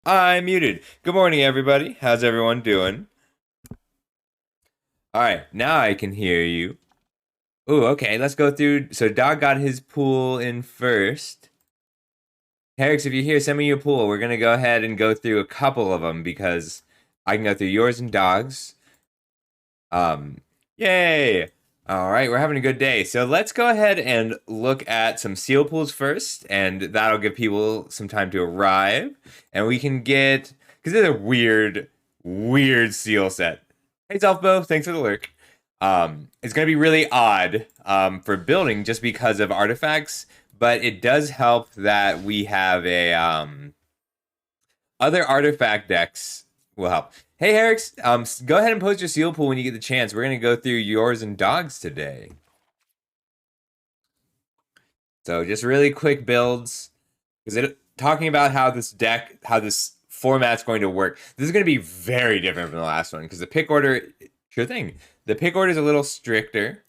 I'm muted. Good morning, everybody. How's everyone doing? All right, now I can hear you. Ooh, okay, let's go through. So, Dog got his pool in first. Herix, if you're here, send me your pool. We're going to go ahead and go through a couple of them because I can go through yours and Dog's. Um, Yay! All right, we're having a good day. So, let's go ahead and look at some seal pools first, and that'll give people some time to arrive. And we can get, because it's a weird seal set. Hey, Selfbo, thanks for the lurk. It's going to be really odd for building just because of artifacts, but it does help that we have a other artifact decks will help. Hey, Herix, go ahead and post your seal pool when you get the chance. We're going to go through yours and Dog's today. So just really quick builds, because talking about how this format's going to work. This is going to be very different from the last one because the pick order, sure thing. The pick order is a little stricter,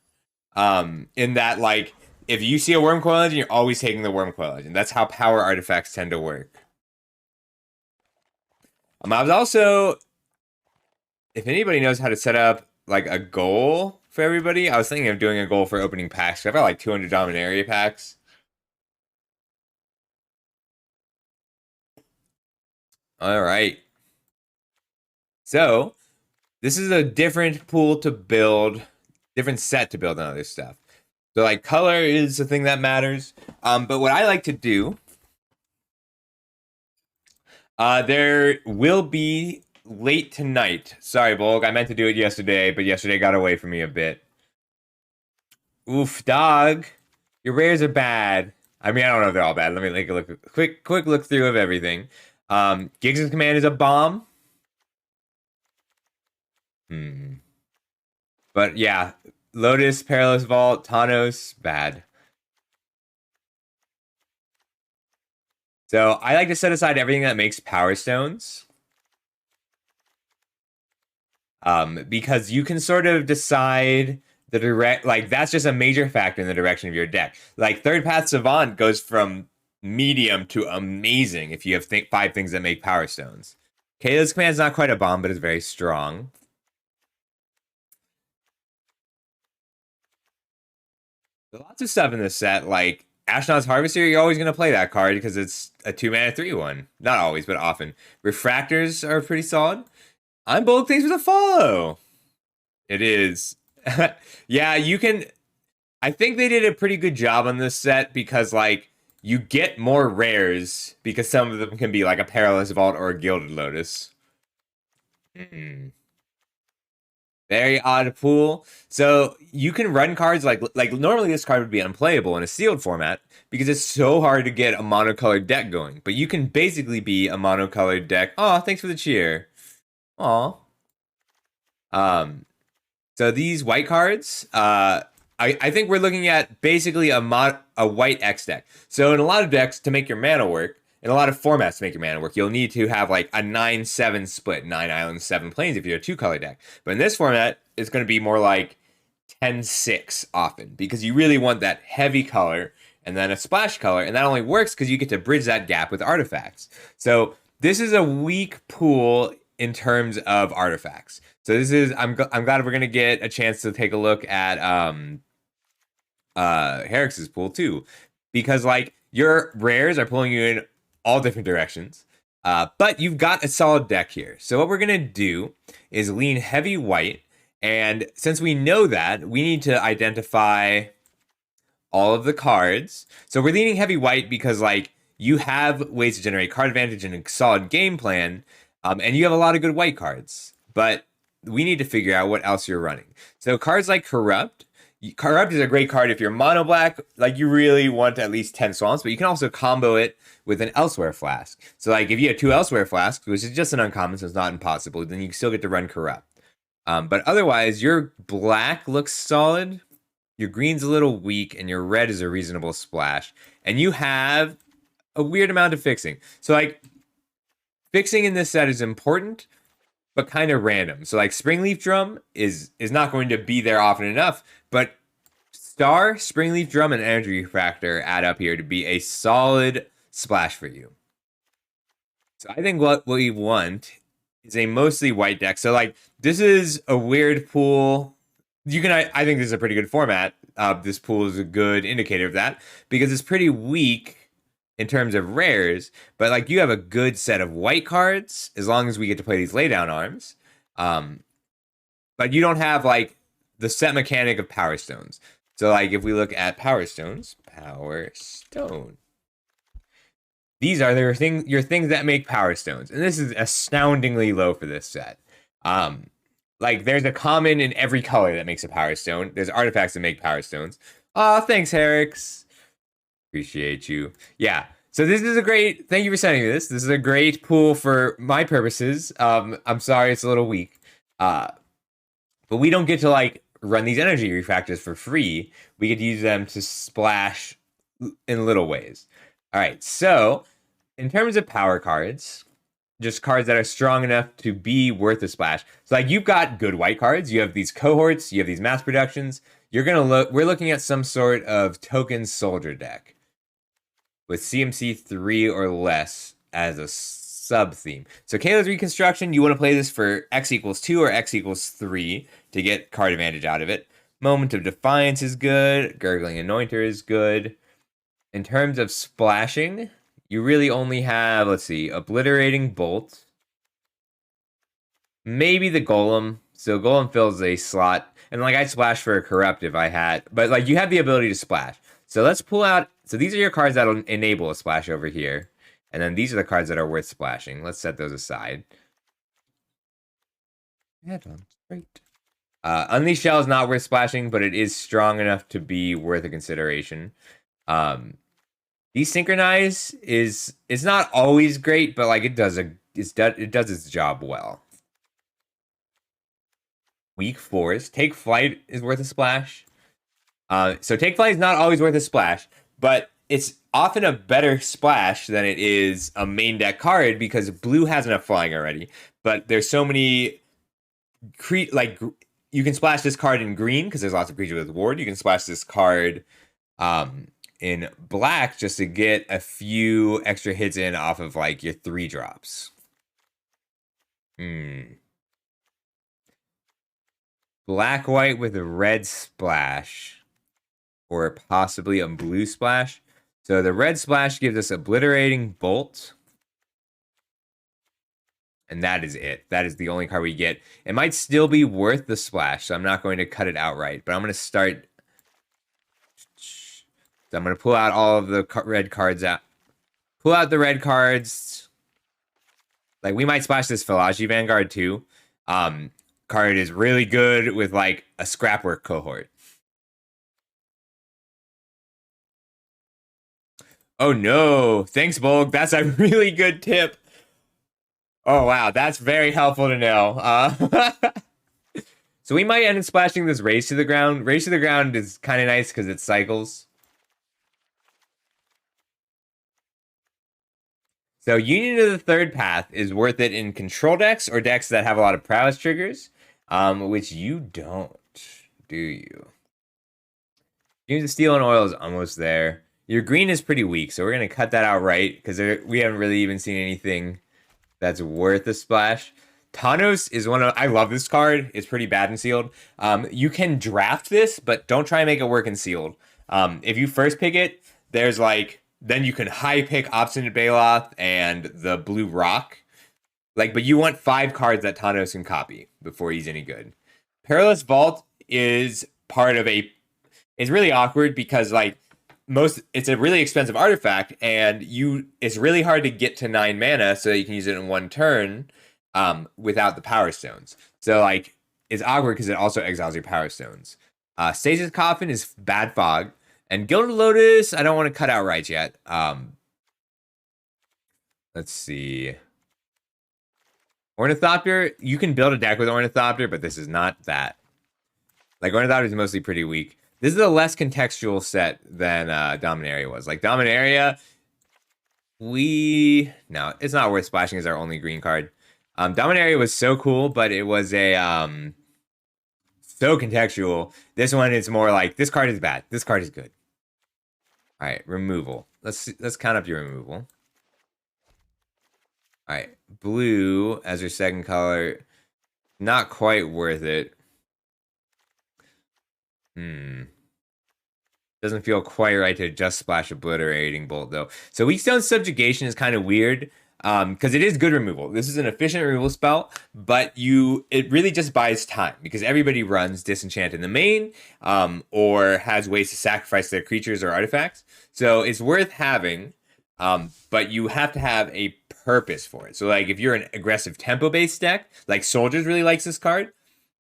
in that like if you see a worm coil engine, you're always taking the worm coil engine. That's how power artifacts tend to work. I was also, if anybody knows how to set up like a goal for everybody, I was thinking of doing a goal for opening packs. I've got like 200 Dominaria packs. All right. So this is a different pool to build, different set to build and other stuff. So like color is the thing that matters. But what I like to do, there will be late tonight. Sorry, Volk, I meant to do it yesterday, but yesterday got away from me a bit. Oof, Dog, your rares are bad. I mean, I don't know if they're all bad. Let me take a look, quick look through of everything. Giggs' command is a bomb. But yeah, Lotus, Perilous Vault, Thanos, bad. So I like to set aside everything that makes Power Stones. Because you can sort of decide the direct, like that's just a major factor in the direction of your deck. Like Third Path Savant goes from medium to amazing if you have 5 things that make Power Stones. Kayla's command is not quite a bomb, but it's very strong. There's lots of stuff in this set, like Ashnod's Harvester, you're always going to play that card because it's a 2-mana 3/1. Not always, but often. Refractors are pretty solid. I'm Bulk, thanks for the follow. It is. Yeah, you can. I think they did a pretty good job on this set because, like, you get more rares because some of them can be like a Perilous Vault or a Gilded Lotus. Very odd pool. So you can run cards like normally this card would be unplayable in a sealed format because it's so hard to get a monocolored deck going. But you can basically be a monocolored deck. Oh, thanks for the cheer. Aw. Um, so these white cards, I think we're looking at basically a white X deck. So in a lot of decks, to make your mana work, in a lot of formats to make your mana work, you'll need to have like a 9-7 split, 9 islands, 7 planes if you're a 2-color deck. But in this format, it's going to be more like 10-6 often because you really want that heavy color and then a splash color, and that only works because you get to bridge that gap with artifacts. So this is a weak pool in terms of artifacts. So this is I'm glad we're gonna get a chance to take a look at Herix's pool too, because like your rares are pulling you in all different directions. But you've got a solid deck here. So what we're gonna do is lean heavy white, and since we know that, we need to identify all of the cards. So we're leaning heavy white because like you have ways to generate card advantage and a solid game plan, and you have a lot of good white cards. But we need to figure out what else you're running. So cards like Corrupt. Corrupt is a great card if you're mono black, like you really want at least 10 swamps, but you can also combo it with an Elsewhere Flask. So like if you have 2 Elsewhere Flasks, which is just an uncommon, so it's not impossible, then you can still get to run Corrupt. But otherwise, your black looks solid, your green's a little weak, and your red is a reasonable splash. And you have a weird amount of fixing. So like fixing in this set is important, but kind of random. So like Springleaf Drum is not going to be there often enough, but Star, Springleaf Drum, and Energy Refractor add up here to be a solid splash for you. So I think what we want is a mostly white deck. So like this is a weird pool. You can I think this is a pretty good format. This pool is a good indicator of that because it's pretty weak in terms of rares, but like you have a good set of white cards as long as we get to play these laydown arms. Um, but you don't have like the set mechanic of Power Stones. So like if we look at Power Stones, Power Stone. These are your things that make Power Stones, and this is astoundingly low for this set. Um, like there's a common in every color that makes a Power Stone. There's artifacts that make Power Stones. Oh, thanks, Herix. Appreciate you. Yeah. So this is a great. Thank you for sending me this. This is a great pool for my purposes. I'm sorry it's a little weak. But we don't get to like run these energy refactors for free. We get to use them to splash in little ways. All right. So in terms of power cards, just cards that are strong enough to be worth a splash. So like you've got good white cards. You have these cohorts. You have these mass productions. We're looking at some sort of token soldier deck with CMC 3 or less as a sub theme. So Kayla's Reconstruction, you want to play this for X equals 2 or X equals 3 to get card advantage out of it. Moment of Defiance is good. Gurgling Anointer is good. In terms of splashing, you really only have, let's see, Obliterating Bolt. Maybe the Golem. So Golem fills a slot. And like I'd splash for a Corrupt if I had. But like you have the ability to splash. So let's pull out. So these are your cards that'll enable a splash over here. And then these are the cards that are worth splashing. Let's set those aside. Yeah, Tom. Great. Unleash Shell is not worth splashing, but it is strong enough to be worth a consideration. Desynchronize is not always great, but like it does its job well. Weak Force. Take Flight is worth a splash. So Take Flight is not always worth a splash, but it's often a better splash than it is a main deck card because blue has enough flying already. But there's so many like you can splash this card in green because there's lots of creatures with ward. You can splash this card in black just to get a few extra hits in off of like your 3 drops. Black white with a red splash, or possibly a blue splash. So the red splash gives us Obliterating Bolt. And that is it. That is the only card we get. It might still be worth the splash, so I'm not going to cut it outright. But I'm going to start. So I'm going to pull out all of the red cards out. Pull out the red cards. Like, we might splash this Philogy Vanguard, too. Card is really good with, like, a Scrapwork cohort. Oh, no. Thanks, Bolg. That's a really good tip. Oh, wow. That's very helpful to know. So we might end up splashing this Race to the Ground. Race to the Ground is kind of nice because it cycles. So Union of the Third Path is worth it in control decks or decks that have a lot of prowess triggers, which you don't, do you? Union of Steel and Oil is almost there. Your green is pretty weak, so we're going to cut that out right because we haven't really even seen anything that's worth a splash. Thanos is one of... I love this card. It's pretty bad in sealed. You can draft this, but don't try and make it work in sealed. If you first pick it, there's like... Then you can high pick Obstinate Baloth and the Blue Rock. Like, but you want 5 cards that Thanos can copy before he's any good. Perilous Vault is part of a... It's really awkward because, like, it's a really expensive artifact, and it's really hard to get to 9 mana so that you can use it in 1 turn without the Power Stones. So, like, it's awkward because it also exiles your Power Stones. Stasis Coffin is Bad Fog. And Gilded Lotus, I don't want to cut out right yet. Let's see. Ornithopter, you can build a deck with Ornithopter, but this is not that. Like, Ornithopter is mostly pretty weak. This is a less contextual set than Dominaria was. Like, Dominaria, no, it's not worth splashing as our only green card. Dominaria was so cool, but it was a... so contextual. This one is more like, this card is bad. This card is good. All right, removal. Let's count up your removal. All right, blue as your second color, not quite worth it. Doesn't feel quite right to just splash Obliterating Bolt though. So Weak Stone Subjugation is kind of weird. Because it is good removal. This is an efficient removal spell, but it really just buys time because everybody runs Disenchant in the main, or has ways to sacrifice their creatures or artifacts. So it's worth having, but you have to have a purpose for it. So like if you're an aggressive tempo-based deck, like Soldiers really likes this card,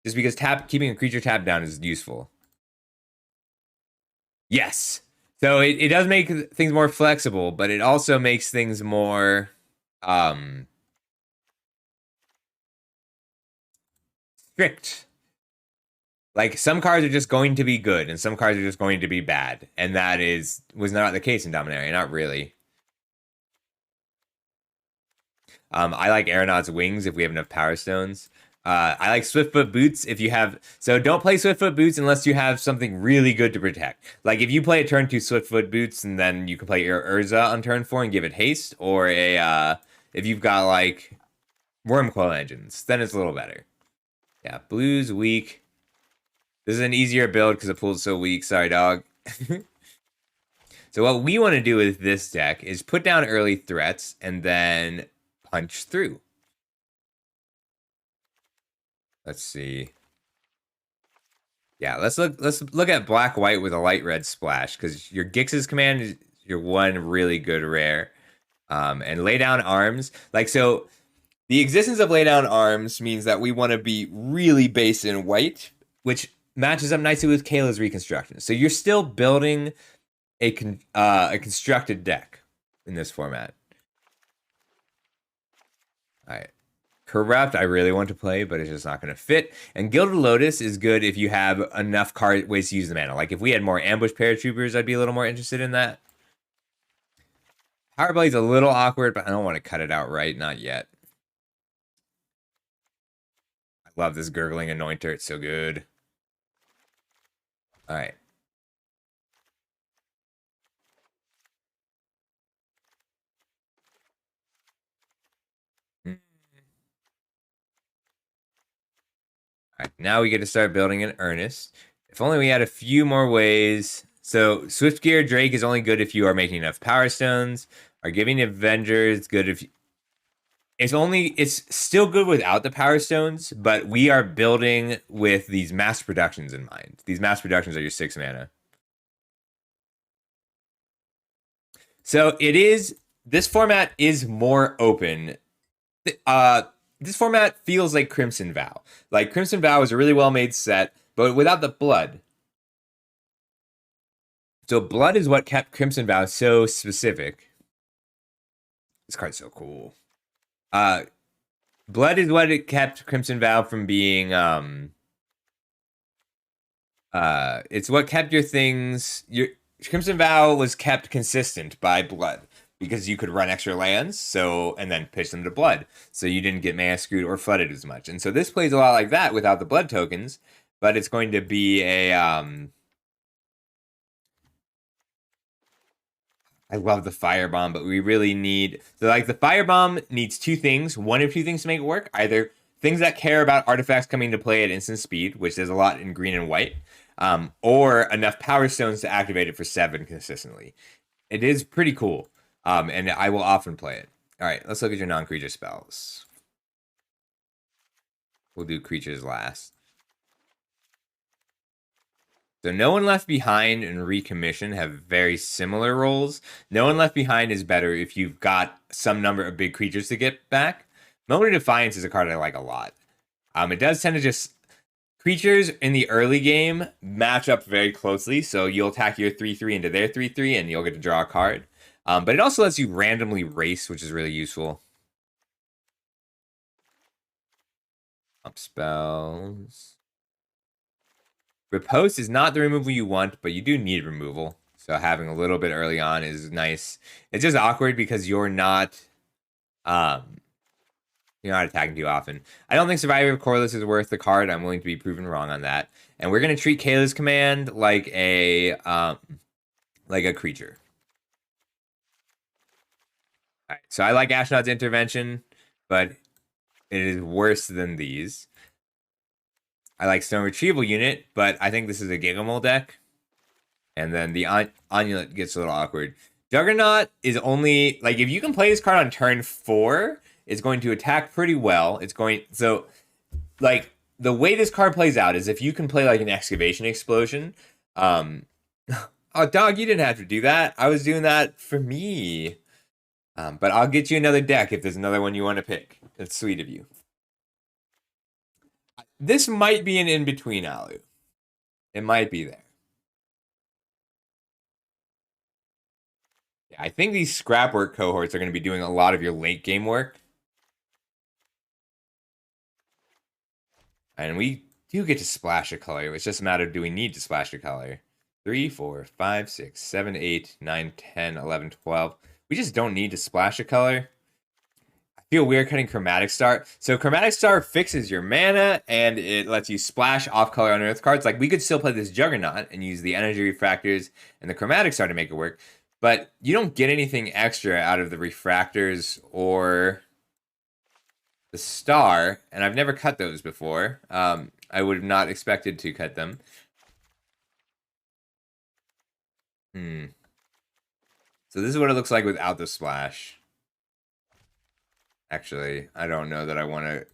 just because keeping a creature tapped down is useful. Yes. So it does make things more flexible, but it also makes things more strict. Like some cards are just going to be good and some cards are just going to be bad. And that was not the case in Dominaria, not really. I like Aeronaut's Wings if we have enough Power Stones. I like Swiftfoot Boots if you have. So don't play Swiftfoot Boots unless you have something really good to protect. Like if you play a turn 2 Swiftfoot Boots and then you can play your Urza on turn 4 and give it haste, or if you've got like Wormcoil Engines, then it's a little better. Yeah, blue's weak. This is an easier build because the pool's so weak. Sorry, dog. So what we want to do with this deck is put down early threats and then punch through. Let's see. Yeah, let's look at black white with a light red splash because your Gix's command is your one really good rare. And lay down arms. Like so the existence of lay down arms means that we want to be really base in white, which matches up nicely with Kayla's reconstruction. So you're still building a constructed deck in this format. All right. Corrupt, I really want to play, but it's just not going to fit. And Gilded Lotus is good if you have enough ways to use the mana. Like if we had more Ambush Paratroopers, I'd be a little more interested in that. Power Blade's a little awkward, but I don't want to cut it out right. Not yet. I love this Gurgling Anointer. It's so good. All right. All right, now we get to start building in earnest. If only we had a few more ways. So Swiftgear Drake is only good if you are making enough Power Stones. Our Giving Avenger is good if it's still good without the Power Stones, but we are building with these mass productions in mind. These mass productions are your 6 mana. So this format is more open. This format feels like Crimson Vow. Like Crimson Vow is a really well-made set, but without the blood. So blood is what kept Crimson Vow so specific. This card's so cool. Blood is what it kept Crimson Vow from being it's what kept your things your Crimson Vow was kept consistent by blood because you could run extra lands, and then pitch them to blood. So you didn't get mana screwed or flooded as much. And so this plays a lot like that without the blood tokens, but it's going to be a I love the firebomb, but we really need the firebomb needs 2 things, one of 2 things to make it work. Either things that care about artifacts coming to play at instant speed, which there's a lot in green and white, or enough Power Stones to activate it for 7 consistently. It is pretty cool, and I will often play it. All right, let's look at your non-creature spells. We'll do creatures last. So No One Left Behind and Recommission have very similar roles. No One Left Behind is better if you've got some number of big creatures to get back. Moment of Defiance is a card I like a lot. It does tend to just... Creatures in the early game match up very closely, so you'll attack your 3/3 into their 3/3, and you'll get to draw a card. But it also lets you randomly race, which is really useful. Up spells... Riposte is not the removal you want, but you do need removal. So having a little bit early on is nice. It's just awkward because you're not attacking too often. I don't think Survivor of Corliss is worth the card. I'm willing to be proven wrong on that. And we're gonna treat Kayla's command like a creature. All right, so I like Ashnod's Intervention. but it is worse than these. I like Stone Retrieval Unit, but I think this is a Gigamole deck. And then the Onulet gets a little awkward. Juggernaut is only, like, if you can play this card on turn 4, it's going to attack pretty well. It's going, so, like, the way this card plays out is if you can play, like, an Excavation Explosion. Oh, dog, you didn't have to do that. I was doing that for me. But I'll get you another deck if there's another one you want to pick. That's sweet of you. This might be an in-between, Alu. It might be there. I think these scrapwork cohorts are going to be doing a lot of your late game work. And we do get to splash a color. It's just a matter of, do we need to splash a color? 3, 4, 5, 6, 7, 8, 9, 10, 11, 12. We just don't need to splash a color. I feel weird cutting Chromatic Star. So Chromatic Star fixes your mana, and it lets you splash off-color unearthed cards. Like, we could still play this Juggernaut and use the Energy Refractors and the Chromatic Star to make it work. But you don't get anything extra out of the Refractors or the Star, and I've never cut those before. I would have not expected to cut them. So this is what it looks like without the splash. Actually, I don't know that I want to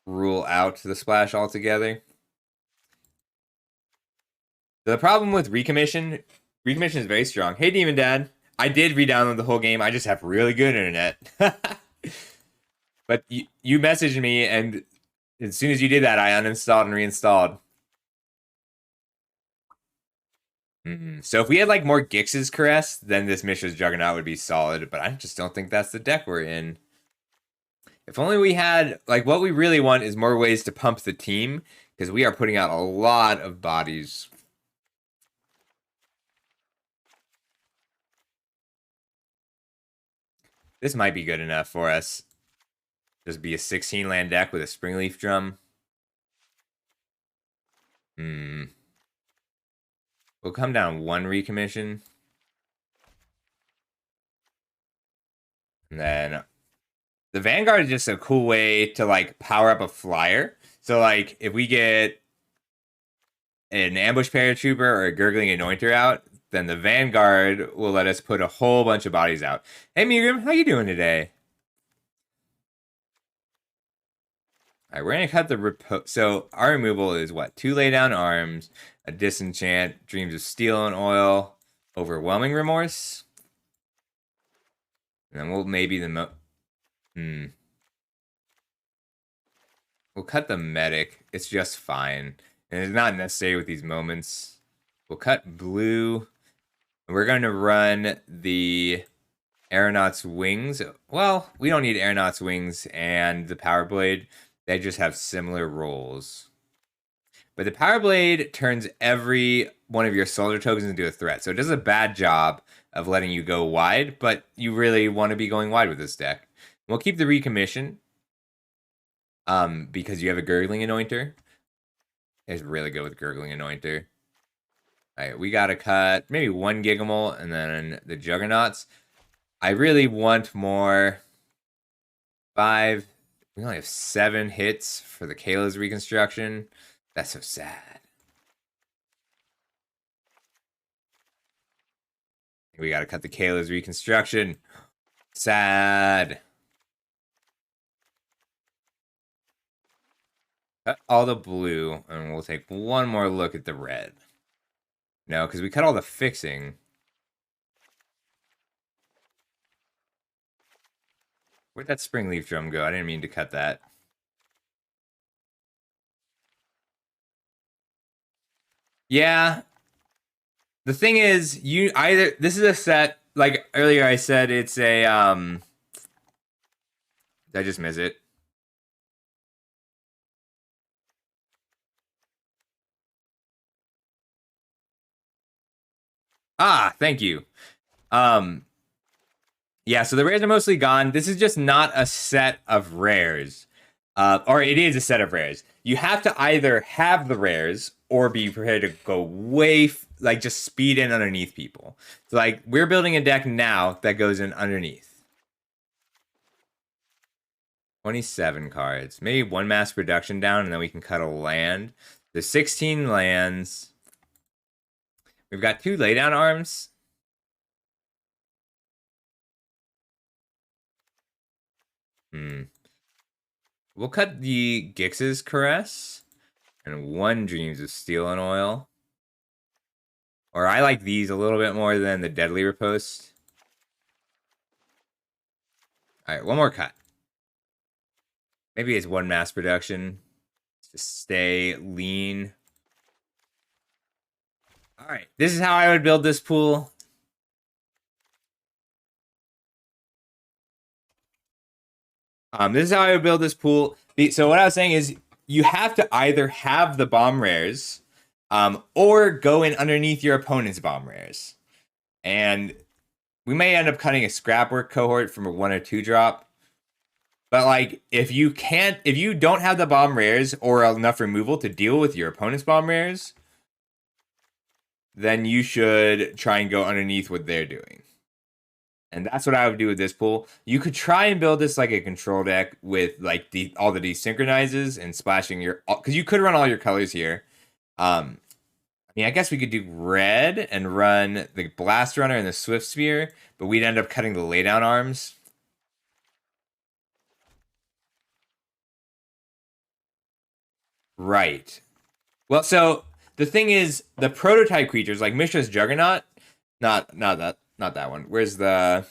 rule out the splash altogether. The problem with Recommission is very strong. Hey, Demon Dad. I did re-download the whole game. I just have really good internet. But you messaged me, and as soon as you did that, I uninstalled and reinstalled. So if we had like more Gix's Caress, then this Mishra's Juggernaut would be solid, but I just don't think that's the deck we're in. If only we had, like, what we really want is more ways to pump the team, because we are putting out a lot of bodies. This might be good enough for us. Just be a 16 land deck with a Springleaf Drum. We'll come down 1 recommission. And then the Vanguard is just a cool way to, like, power up a flyer. So, like, if we get an Ambush Paratrooper or a Gurgling Anointer out, then the Vanguard will let us put a whole bunch of bodies out. Hey, Mugrim, how you doing today? Alright, we're going to cut the... So, our removal is what? 2 Laydown Arms, a Disenchant, Dreams of Steel and Oil, Overwhelming Remorse. And then we'll maybe We'll cut the Medic. It's just fine. And it's not necessary with these moments. We'll cut blue. We're going to run the Aeronaut's Wings. Well, we don't need Aeronaut's Wings and the Power Blade. They just have similar roles. But the Power Blade turns every one of your soldier tokens into a threat. So it does a bad job of letting you go wide, but you really want to be going wide with this deck. We'll keep the Recommission. Because you have a Gurgling Anointer. It's really good with Gurgling Anointer. Alright, we gotta cut maybe 1 Gigamole and then the Juggernauts. I really want more. 5. We only have 7 hits for the Kayla's Reconstruction. That's so sad. We gotta cut the Kayla's Reconstruction. Sad. Cut all the blue, and we'll take one more look at the red. No, because we cut all the fixing. Where'd that Springleaf Drum go? I didn't mean to cut that. Yeah. The thing is, this is a set, like earlier I said, it's a, did I just miss it? Ah, thank you. Yeah, so the rares are mostly gone. This is just not a set of rares. Or it is a set of rares. You have to either have the rares or be prepared to go way, like, just speed in underneath people. So, like, we're building a deck now that goes in underneath. 27 cards. Maybe one mass production down, and then we can cut a land. There's 16 lands. We've got 2 laydown arms. We'll cut the Gix's Caress and 1 Dreams of Steel and Oil. Or I like these a little bit more than the Deadly Riposte. Alright, one more cut. Maybe it's 1 mass production. Just stay lean. Alright, this is how I would build this pool. This is how I would build this pool. So what I was saying is you have to either have the bomb rares or go in underneath your opponent's bomb rares. And we may end up cutting a scrapwork cohort from a 1 or 2 drop. But like if you don't have the bomb rares or enough removal to deal with your opponent's bomb rares, then you should try and go underneath what they're doing. And that's what I would do with this pool. You could try and build this like a control deck with like all the desynchronizes and splashing your, because you could run all your colors here. I mean, I guess we could do red and run the Blast Runner and the Swift Spear, but we'd end up cutting the laydown arms. Right. Well, so the thing is, the prototype creatures like Mishra's Juggernaut, not that one. Where's the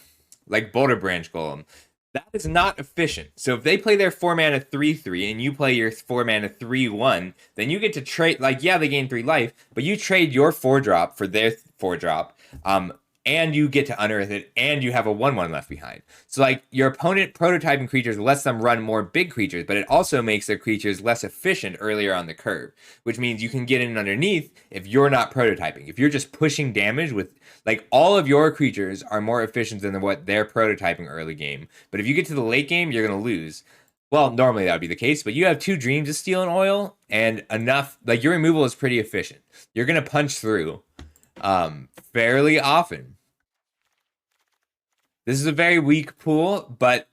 like Boulder Branch Golem? That is not efficient. So if they play their 4 mana 3/3 and you play your 4 mana 3/1, then you get to trade. Like, yeah, they gain 3 life, but you trade your 4-drop for their 4-drop. And you get to unearth it, and you have a 1/1 left behind. So, like, your opponent prototyping creatures lets them run more big creatures, but it also makes their creatures less efficient earlier on the curve, which means you can get in underneath if you're not prototyping. If you're just pushing damage with, like, all of your creatures are more efficient than what they're prototyping early game. But if you get to the late game, you're going to lose. Well, normally that would be the case, but you have 2 Dreams of Steel and Oil, and enough, like, your removal is pretty efficient. You're going to punch through fairly often. This is a very weak pool, but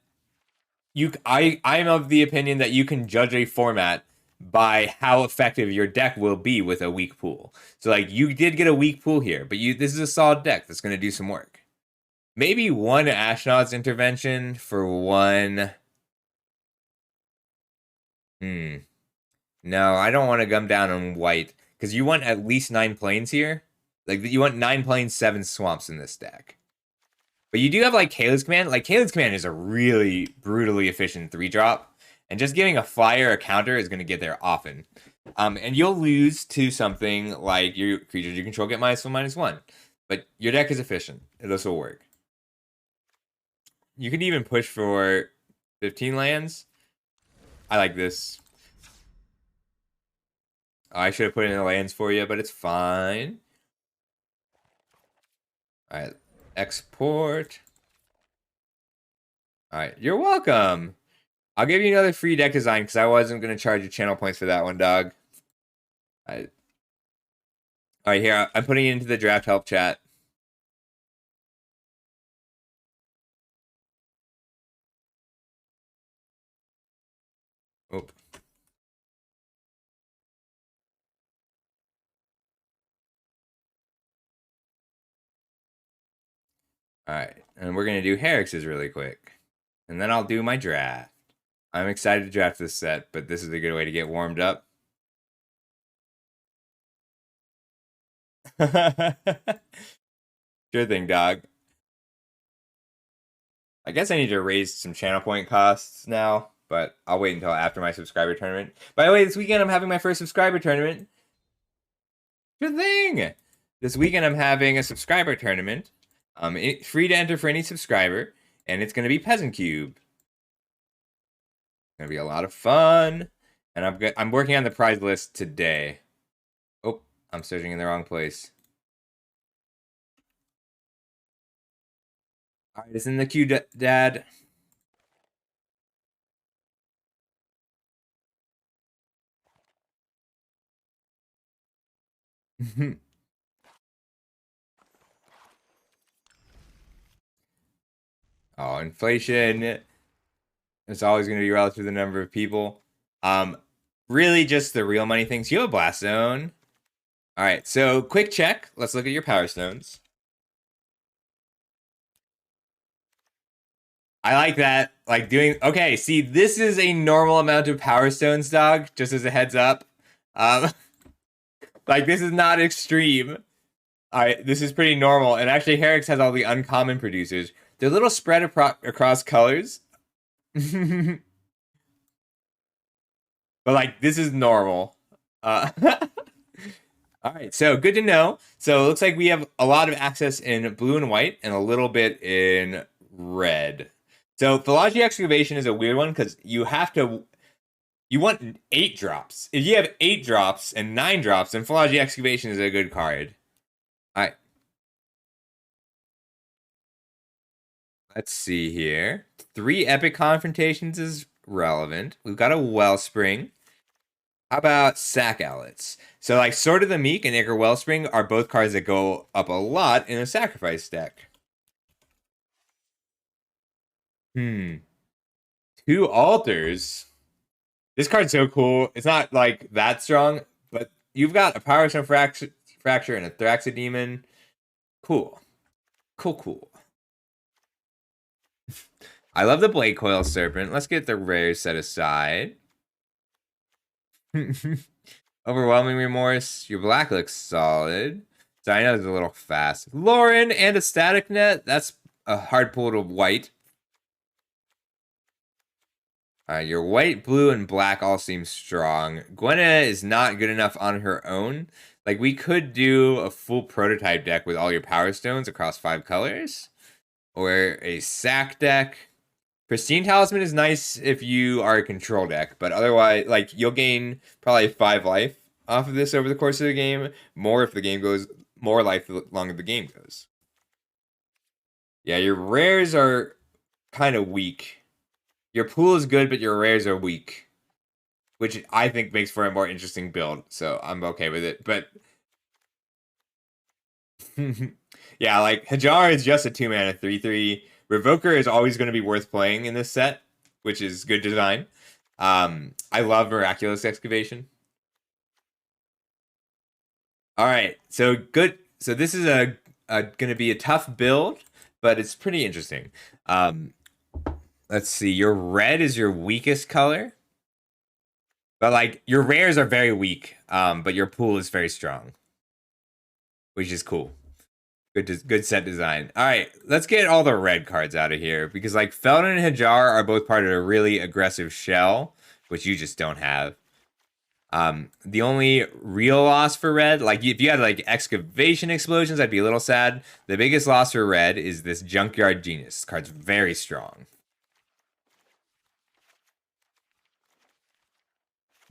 I'm of the opinion that you can judge a format by how effective your deck will be with a weak pool. So like you did get a weak pool here, but this is a solid deck that's going to do some work. Maybe 1 Ashnod's Intervention for 1. No, I don't want to gum down on white because you want at least 9 planes here. Like you want 9 planes, 7 swamps in this deck. But you do have like Kayla's Command. Like Kayla's Command is a really brutally efficient 3-drop. And just giving a flyer a counter is going to get there often. And you'll lose to something like your creatures you control get -1/-1. But your deck is efficient. This will work. You can even push for 15 lands. I like this. Oh, I should have put in the lands for you, but it's fine. All right. Export. All right. You're welcome. I'll give you another free deck design because I wasn't going to charge you channel points for that one, dog. All right, here. I'm putting it into the draft help chat. Oh. All right. And we're going to do Herix's really quick. And then I'll do my draft. I'm excited to draft this set, but this is a good way to get warmed up. Sure thing, dog. I guess I need to raise some channel point costs now, but I'll wait until after my subscriber tournament. By the way, this weekend I'm having my first subscriber tournament. Good thing. This weekend I'm having a subscriber tournament. Free to enter for any subscriber, and it's going to be Peasant Cube. It's going to be a lot of fun, and I'm working on the prize list today. Oh, I'm searching in the wrong place. All right, it's in the queue, Dad. Oh, inflation. It's always going to be relative to the number of people. Um, really, just the real money things. You have a blast zone. All right, so quick check. Let's look at your power stones. I like that. Like doing okay. See, this is a normal amount of power stones, dog. Just as a heads up. Um, like this is not extreme. All right, this is pretty normal. And actually, Herix has all the uncommon producers. They're a little spread across colors. But like this is normal. Uh, all right, so good to know. So it looks like we have a lot of access in blue and white and a little bit in red. So philology excavation is a weird one because you want 8 drops. If you have 8 drops and 9 drops, then philology excavation is a good card. All right, let's see here. 3 epic confrontations is relevant. We've got a wellspring. How about sack outlets? So like Sword of the Meek and Ichor Wellspring are both cards that go up a lot in a sacrifice deck. Hmm. 2 altars. This card's so cool. It's not like that strong, but you've got a Power Stone Fracture and a Thraxodemon. Cool. Cool. I love the Blade Coil Serpent. Let's get the rares set aside. Overwhelming Remorse. Your black looks solid. So I know it's a little fast. Lauren and a Static Net. That's a hard pull to white. Your white, blue, and black all seem strong. Gwenna is not good enough on her own. Like, we could do a full prototype deck with all your Power Stones across 5 colors. Or a sack deck. Pristine Talisman is nice if you are a control deck, but otherwise, like, you'll gain probably 5 life off of this over the course of the game. More if the game goes, more life the longer the game goes. Yeah, your rares are kind of weak. Your pool is good, but your rares are weak, which I think makes for a more interesting build. So I'm okay with it. But yeah, like Hajar is just a 2-mana 3/3. Revoker is always going to be worth playing in this set, which is good design. I love Miraculous Excavation. All right, so good. So this is going to be a tough build, but it's pretty interesting. Let's see. Your red is your weakest color. But like your rares are very weak, but your pool is very strong, which is cool. Good set design. All right, let's get all the red cards out of here because like Feldon and Hajar are both part of a really aggressive shell, which you just don't have. The only real loss for red, like if you had like excavation explosions, I'd be a little sad. The biggest loss for red is this Junkyard Genius. This card's very strong.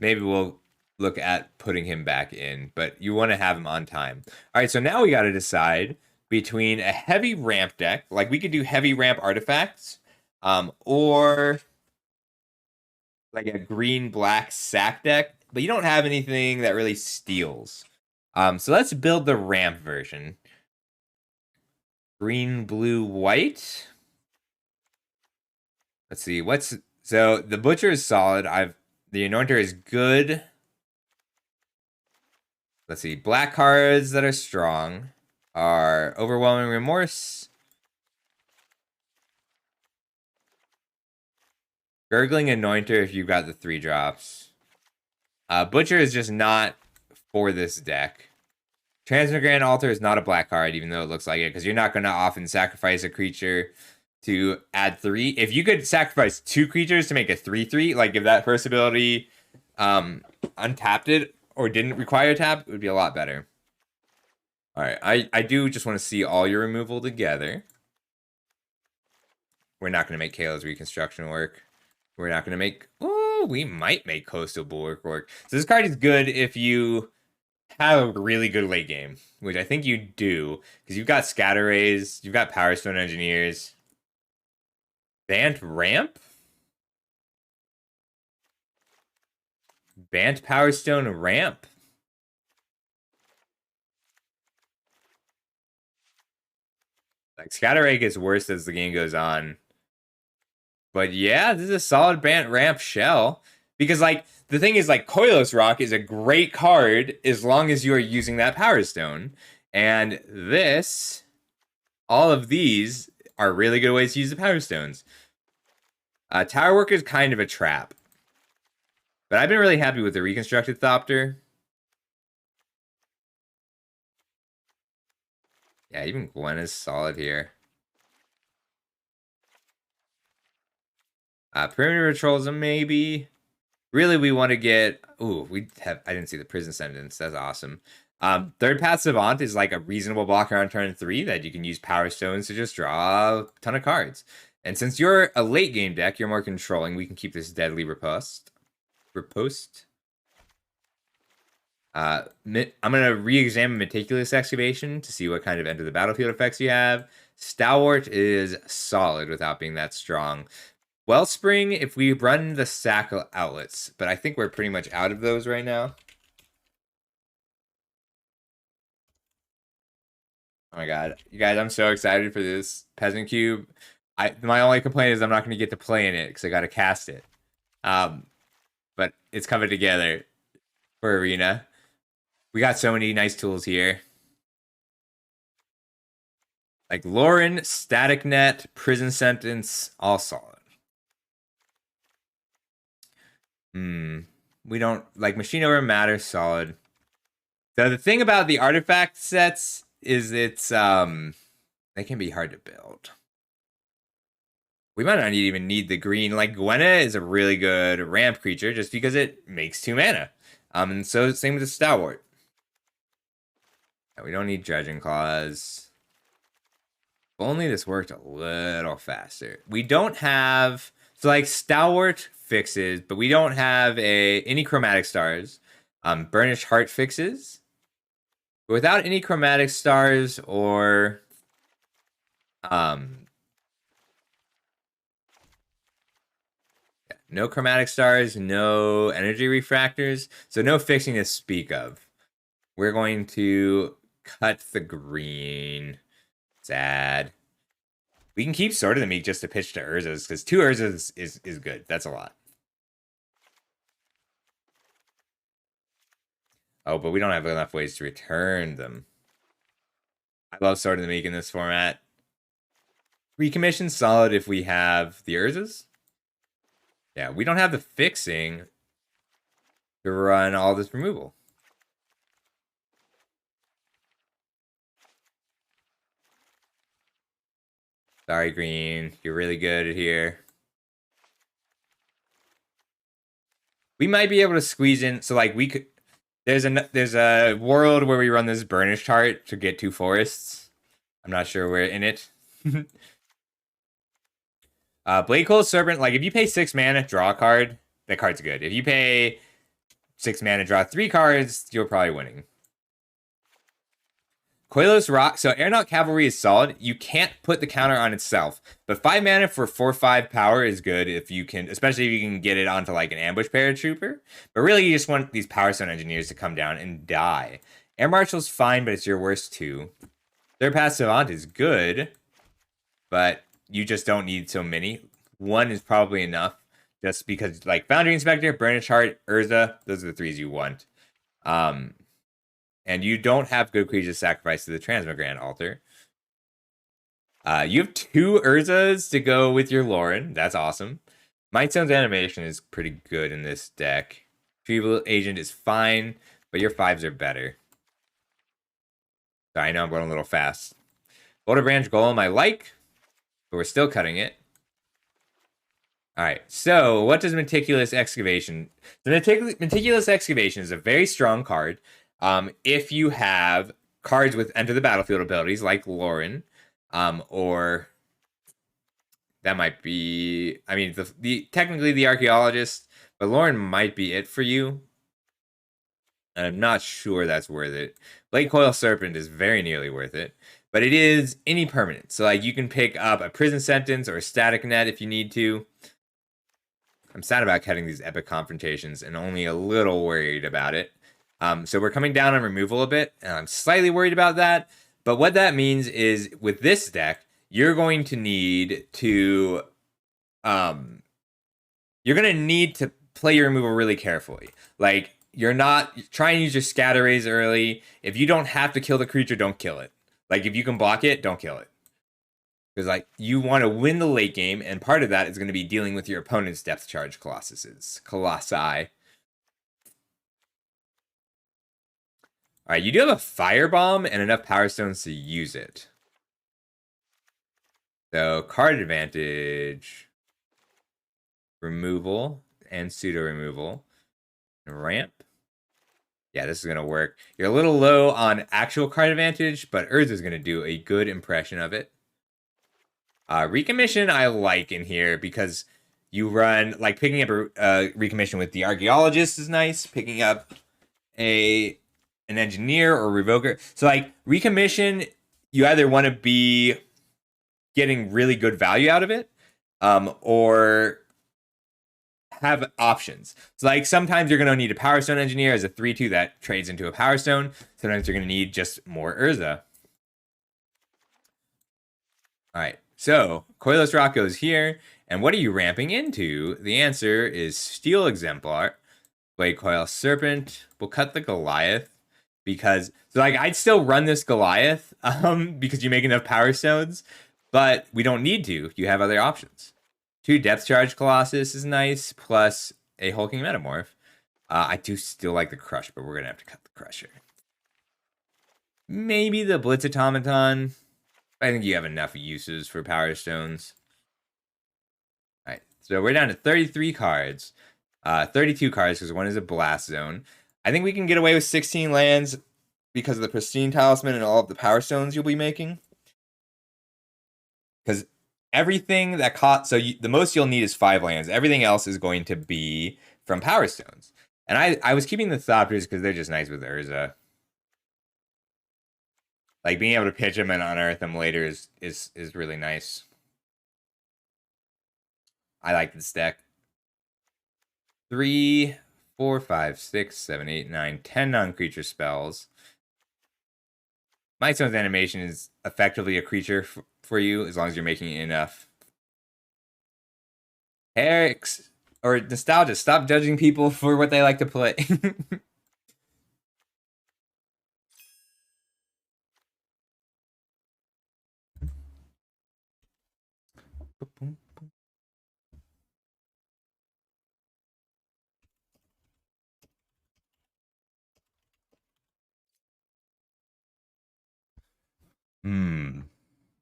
Maybe we'll look at putting him back in, but you want to have him on time. All right, so now we got to decide between a heavy ramp deck, like we could do heavy ramp artifacts, or like a green-black sack deck, but you don't have anything that really steals. So let's build the ramp version. Green, blue, white. Let's see, so the Butcher is solid. The Anointer is good. Let's see. Black cards that are strong are Overwhelming Remorse, Gurgling Anointer if you've got the 3 drops. Butcher is just not for this deck. Transmigrant Altar is not a black card, even though it looks like it, because you're not going to often sacrifice a creature to add 3. If you could sacrifice 2 creatures to make a 3/3, like if that first ability untapped it or didn't require a tap, it would be a lot better. All right, I do just want to see all your removal together. We're not going to make Kayla's Reconstruction work. We're not going to make... Oh, we might make Coastal Bulwark work. So this card is good if you have a really good late game, which I think you do, because you've got Scatter Rays, you've got Power Stone Engineers. Bant Ramp? Bant Power Stone Ramp? Like, Scatter Ray gets worse as the game goes on. But yeah, this is a solid ramp shell. Because, like, the thing is, like, Coilless Rock is a great card as long as you are using that Power Stone. And this, all of these are really good ways to use the Power Stones. Tower Work is kind of a trap. But I've been really happy with the Reconstructed Thopter. Yeah, even Gwen is solid here. Perimeter Patrols, maybe. Really, we want to get... Ooh, I didn't see the Prison Sentence. That's awesome. Third Path Savant is like a reasonable blocker on turn 3 that you can use Power Stones to just draw a ton of cards. And since you're a late game deck, you're more controlling. We can keep this Deadly Riposte. I'm going to re-examine Meticulous Excavation to see what kind of end of the battlefield effects you have. Stalwart is solid without being that strong. Wellspring, if we run the sack outlets, but I think we're pretty much out of those right now. Oh my god. You guys, I'm so excited for this Peasant Cube. My only complaint is I'm not going to get to play in it because I got to cast it. But it's coming together for Arena. We got so many nice tools here. Like Lauren, Static Net, Prison Sentence, all solid. We don't... Like, Machine Over Matter, solid. So the thing about the artifact sets is it's... they can be hard to build. We might not even need the green. Like, Gwenna is a really good ramp creature just because it makes 2 mana. And so same with the Stalwart. We don't need Dredging Claws. If only this worked a little faster. We don't have... So, like, Stalwart fixes, but we don't have any Chromatic Stars. Burnished Heart fixes. But without any Chromatic Stars or... no Chromatic Stars, no Energy Refractors, so no fixing to speak of. We're going to cut the green. Sad. We can keep Sword of the Meek just to pitch to Urzas, because 2 Urzas is good. That's a lot. Oh, but we don't have enough ways to return them. I love Sword of the Meek in this format. Recommission solid if we have the Urzas. Yeah, we don't have the fixing to run all this removal. Sorry, green. You're really good here. We might be able to squeeze in. So, like, we could... There's a world where we run this Burnished Heart to get 2 forests. I'm not sure we're in it. Blade Cold Serpent, like, if you pay 6 mana, draw a card, that card's good. If you pay 6 mana, draw 3 cards, you're probably winning. Coilless Rock, so Aeronaut Cavalry is solid. You can't put the counter on itself, but 5 mana for 4/5 power is good if you can, especially if you can get it onto like an ambush paratrooper. But really, you just want these Power Stone Engineers to come down and die. Air Marshal's fine, but it's your worst 2. Third Path Savant is good, but you just don't need so many. 1 is probably enough, just because like Foundry Inspector, Burnished Heart, Urza, those are the 3s you want. And you don't have good creatures sacrificed to the Transmogrant Altar. You have 2 Urzas to go with your Lauren. That's awesome. Mindstone's animation is pretty good in this deck. Retrieval Agent is fine, but your 5s are better. Sorry, I know I'm going a little fast. Boulder Branch Golem I like, but we're still cutting it. Alright, so what does Meticulous Excavation... The Meticulous Excavation is a very strong card. If you have cards with Enter the Battlefield abilities, like Lauren, or that might be, I mean, technically the Archaeologist, but Lauren might be it for you. And I'm not sure that's worth it. Blade Coil Serpent is very nearly worth it, but it is any permanent. So, like, you can pick up a Prison Sentence or a Static Net if you need to. I'm sad about cutting these Epic Confrontations and only a little worried about it. So we're coming down on removal a bit, and I'm slightly worried about that. But what that means is, with this deck, you're going to need to you're gonna need to play your removal really carefully. Like, you're not try and use your scatter rays early. If you don't have to kill the creature, don't kill it. Like, if you can block it, don't kill it. Because like you want to win the late game, and part of that is going to be dealing with your opponent's depth charge colossi. All right, you do have a firebomb and enough power stones to use it. So card advantage, removal, and pseudo removal, ramp. Yeah, this is going to work. You're a little low on actual card advantage, but Urza is going to do a good impression of it. Recommission I like in here because you run, like, picking up a recommission with the Archaeologist is nice. Picking up an Engineer or Revoker. So, like, recommission, you either want to be getting really good value out of it, or have options. So, like, sometimes you're going to need a Power Stone Engineer as a 3/2 that trades into a Power Stone. Sometimes you're going to need just more Urza. All right, so Coilless Rock goes here, and what are you ramping into? The answer is Steel Exemplar. Blade Coil Serpent. We'll cut the Goliath because, so like, I'd still run this Goliath because you make enough Power Stones, but we don't need to. You have other options. 2 Depth Charge Colossus is nice, plus a Hulking Metamorph. I do still like the Crush, but we're going to have to cut the Crusher. Maybe the Blitz Automaton. I think you have enough uses for Power Stones. All right, so we're down to 33 cards. 32 cards because one is a Blast Zone. I think we can get away with 16 lands because of the Pristine Talisman and all of the Power Stones you'll be making. Because everything that caught, so the most you'll need is 5 lands. Everything else is going to be from Power Stones. And I was keeping the Thopters because they're just nice with Urza. Like, being able to pitch them and unearth them later is really nice. I like this deck. 3, 4, 5, 6, 7, 8, 9, 10 non-creature spells. Mightstone's animation is effectively a creature for you as long as you're making enough. Herix or Nostalgia, stop judging people for what they like to play.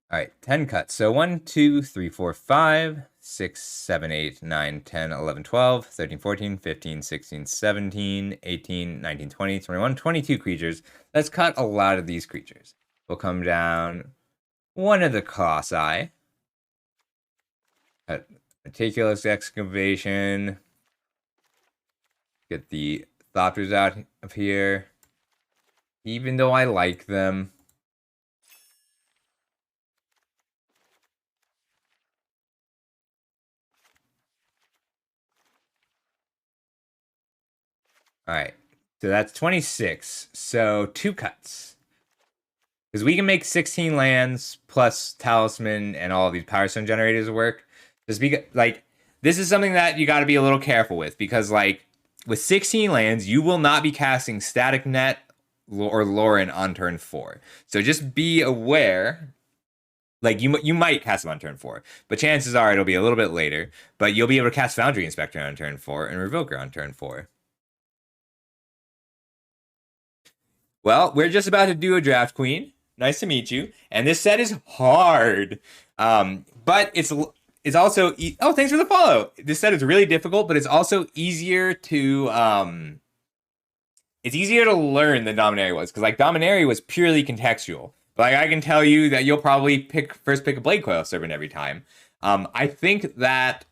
All right, 10 cuts. So 1, 2, 3, 4, 5, 6, 7, 8, 9, 10, 11, 12, 13, 14, 15, 16, 17, 18, 19, 20, 21, 22 creatures. Let's cut a lot of these creatures. We'll come down one of the Colossi. Meticulous Excavation. Get the Thopters out of here. Even though I like them. All right. So that's 26. So 2 cuts. Because we can make 16 lands plus Talisman and all of these Power Stone generators work. Just because, like, this is something that you got to be a little careful with. Because, like, with 16 lands, you will not be casting Static Net or Lauren on turn 4. So just be aware. Like, you might cast them on turn 4. But chances are it'll be a little bit later. But you'll be able to cast Foundry Inspector on turn 4 and Revoker on turn 4. Well, we're just about to do a Draft Queen. Nice to meet you. And this set is hard. But it's also oh, thanks for the follow. This set is really difficult, but it's also easier to it's easier to learn than Dominaria was, because like Dominaria was purely contextual. But like, I can tell you that you'll probably first pick a Blade Coil Serpent every time. I think that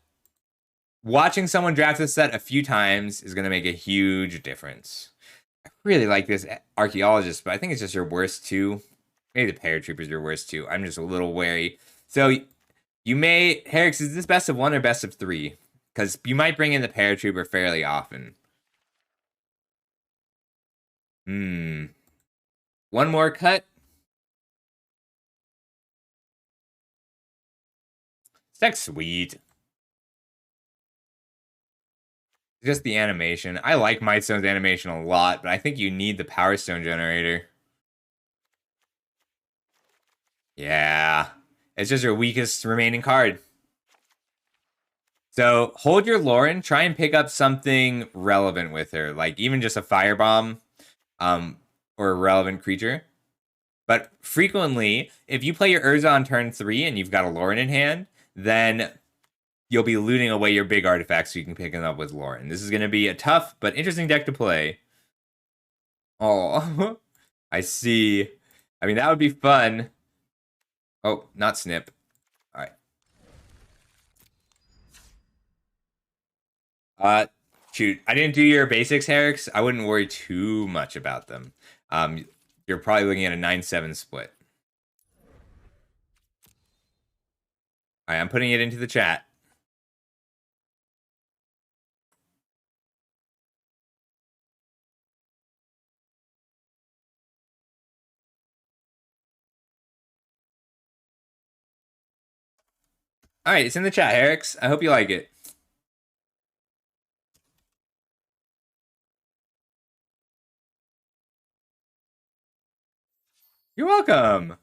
watching someone draft this set a few times is going to make a huge difference. I really like this Archaeologist, but I think it's just your worst 2. Maybe the Paratrooper's your worst 2. I'm just a little wary. So you may, Herix, is this best of 1 or best of 3? Because you might bring in the Paratrooper fairly often. One more cut. This deck's sweet. Just the animation. I like Mightstone's animation a lot, but I think you need the Power Stone generator. Yeah. It's just your weakest remaining card. So hold your Lauren, try and pick up something relevant with her, like even just a firebomb, um, or a relevant creature. But frequently, if you play your Urza on turn 3 and you've got a Lauren in hand, then you'll be looting away your big artifacts so you can pick them up with Lauren. This is going to be a tough but interesting deck to play. Oh, I see. I mean, that would be fun. Oh, not Snip. All right. Shoot, I didn't do your basics, Herix. I wouldn't worry too much about them. Um, you're probably looking at a 9-7 split. All right, I'm putting it into the chat. All right, it's in the chat, Herix. I hope you like it. You're welcome.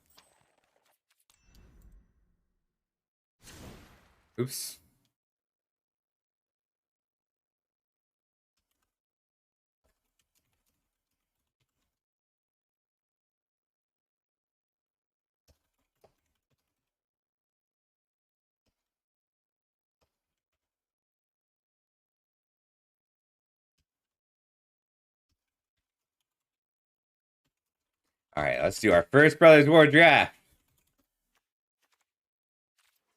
Oops. All right, let's do our first Brothers War draft.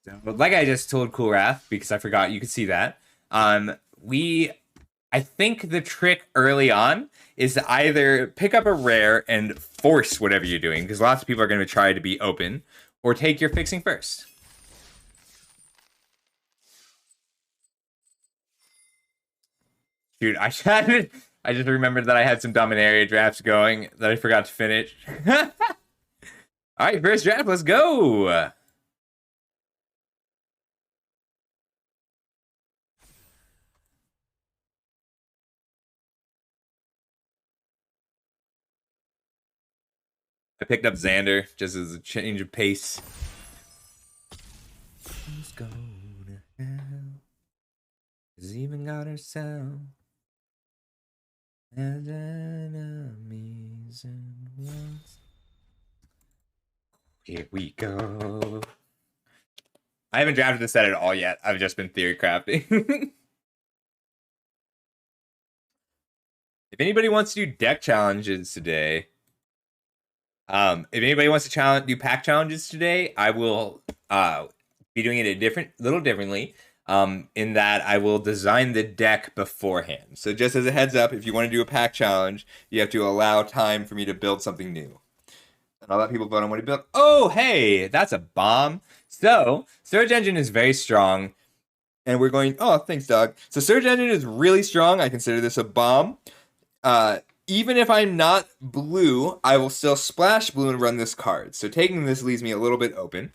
So, like I just told Cool Wrath, because I forgot you could see that. I think the trick early on is to either pick up a rare and force whatever you're doing, because lots of people are going to try to be open, or take your fixing first. Dude, I just remembered that I had some Dominaria drafts going that I forgot to finish. All right, first draft, let's go. I picked up Xander just as a change of pace. Let's go to hell. She's even got her sound. And enemies and wants. Here we go. I haven't drafted the set at all yet. I've just been theory crafting. If anybody wants to do deck challenges today, if anybody wants to do pack challenges today, I will be doing it little differently. In that I will design the deck beforehand. So just as a heads up, if you want to do a pack challenge, you have to allow time for me to build something new. And I'll let people vote on what to build. Oh, hey, that's a bomb. So Surge Engine is very strong. And we're going, oh, thanks, dog. So Surge Engine is really strong. I consider this a bomb. Even if I'm not blue, I will still splash blue and run this card. So taking this leaves me a little bit open.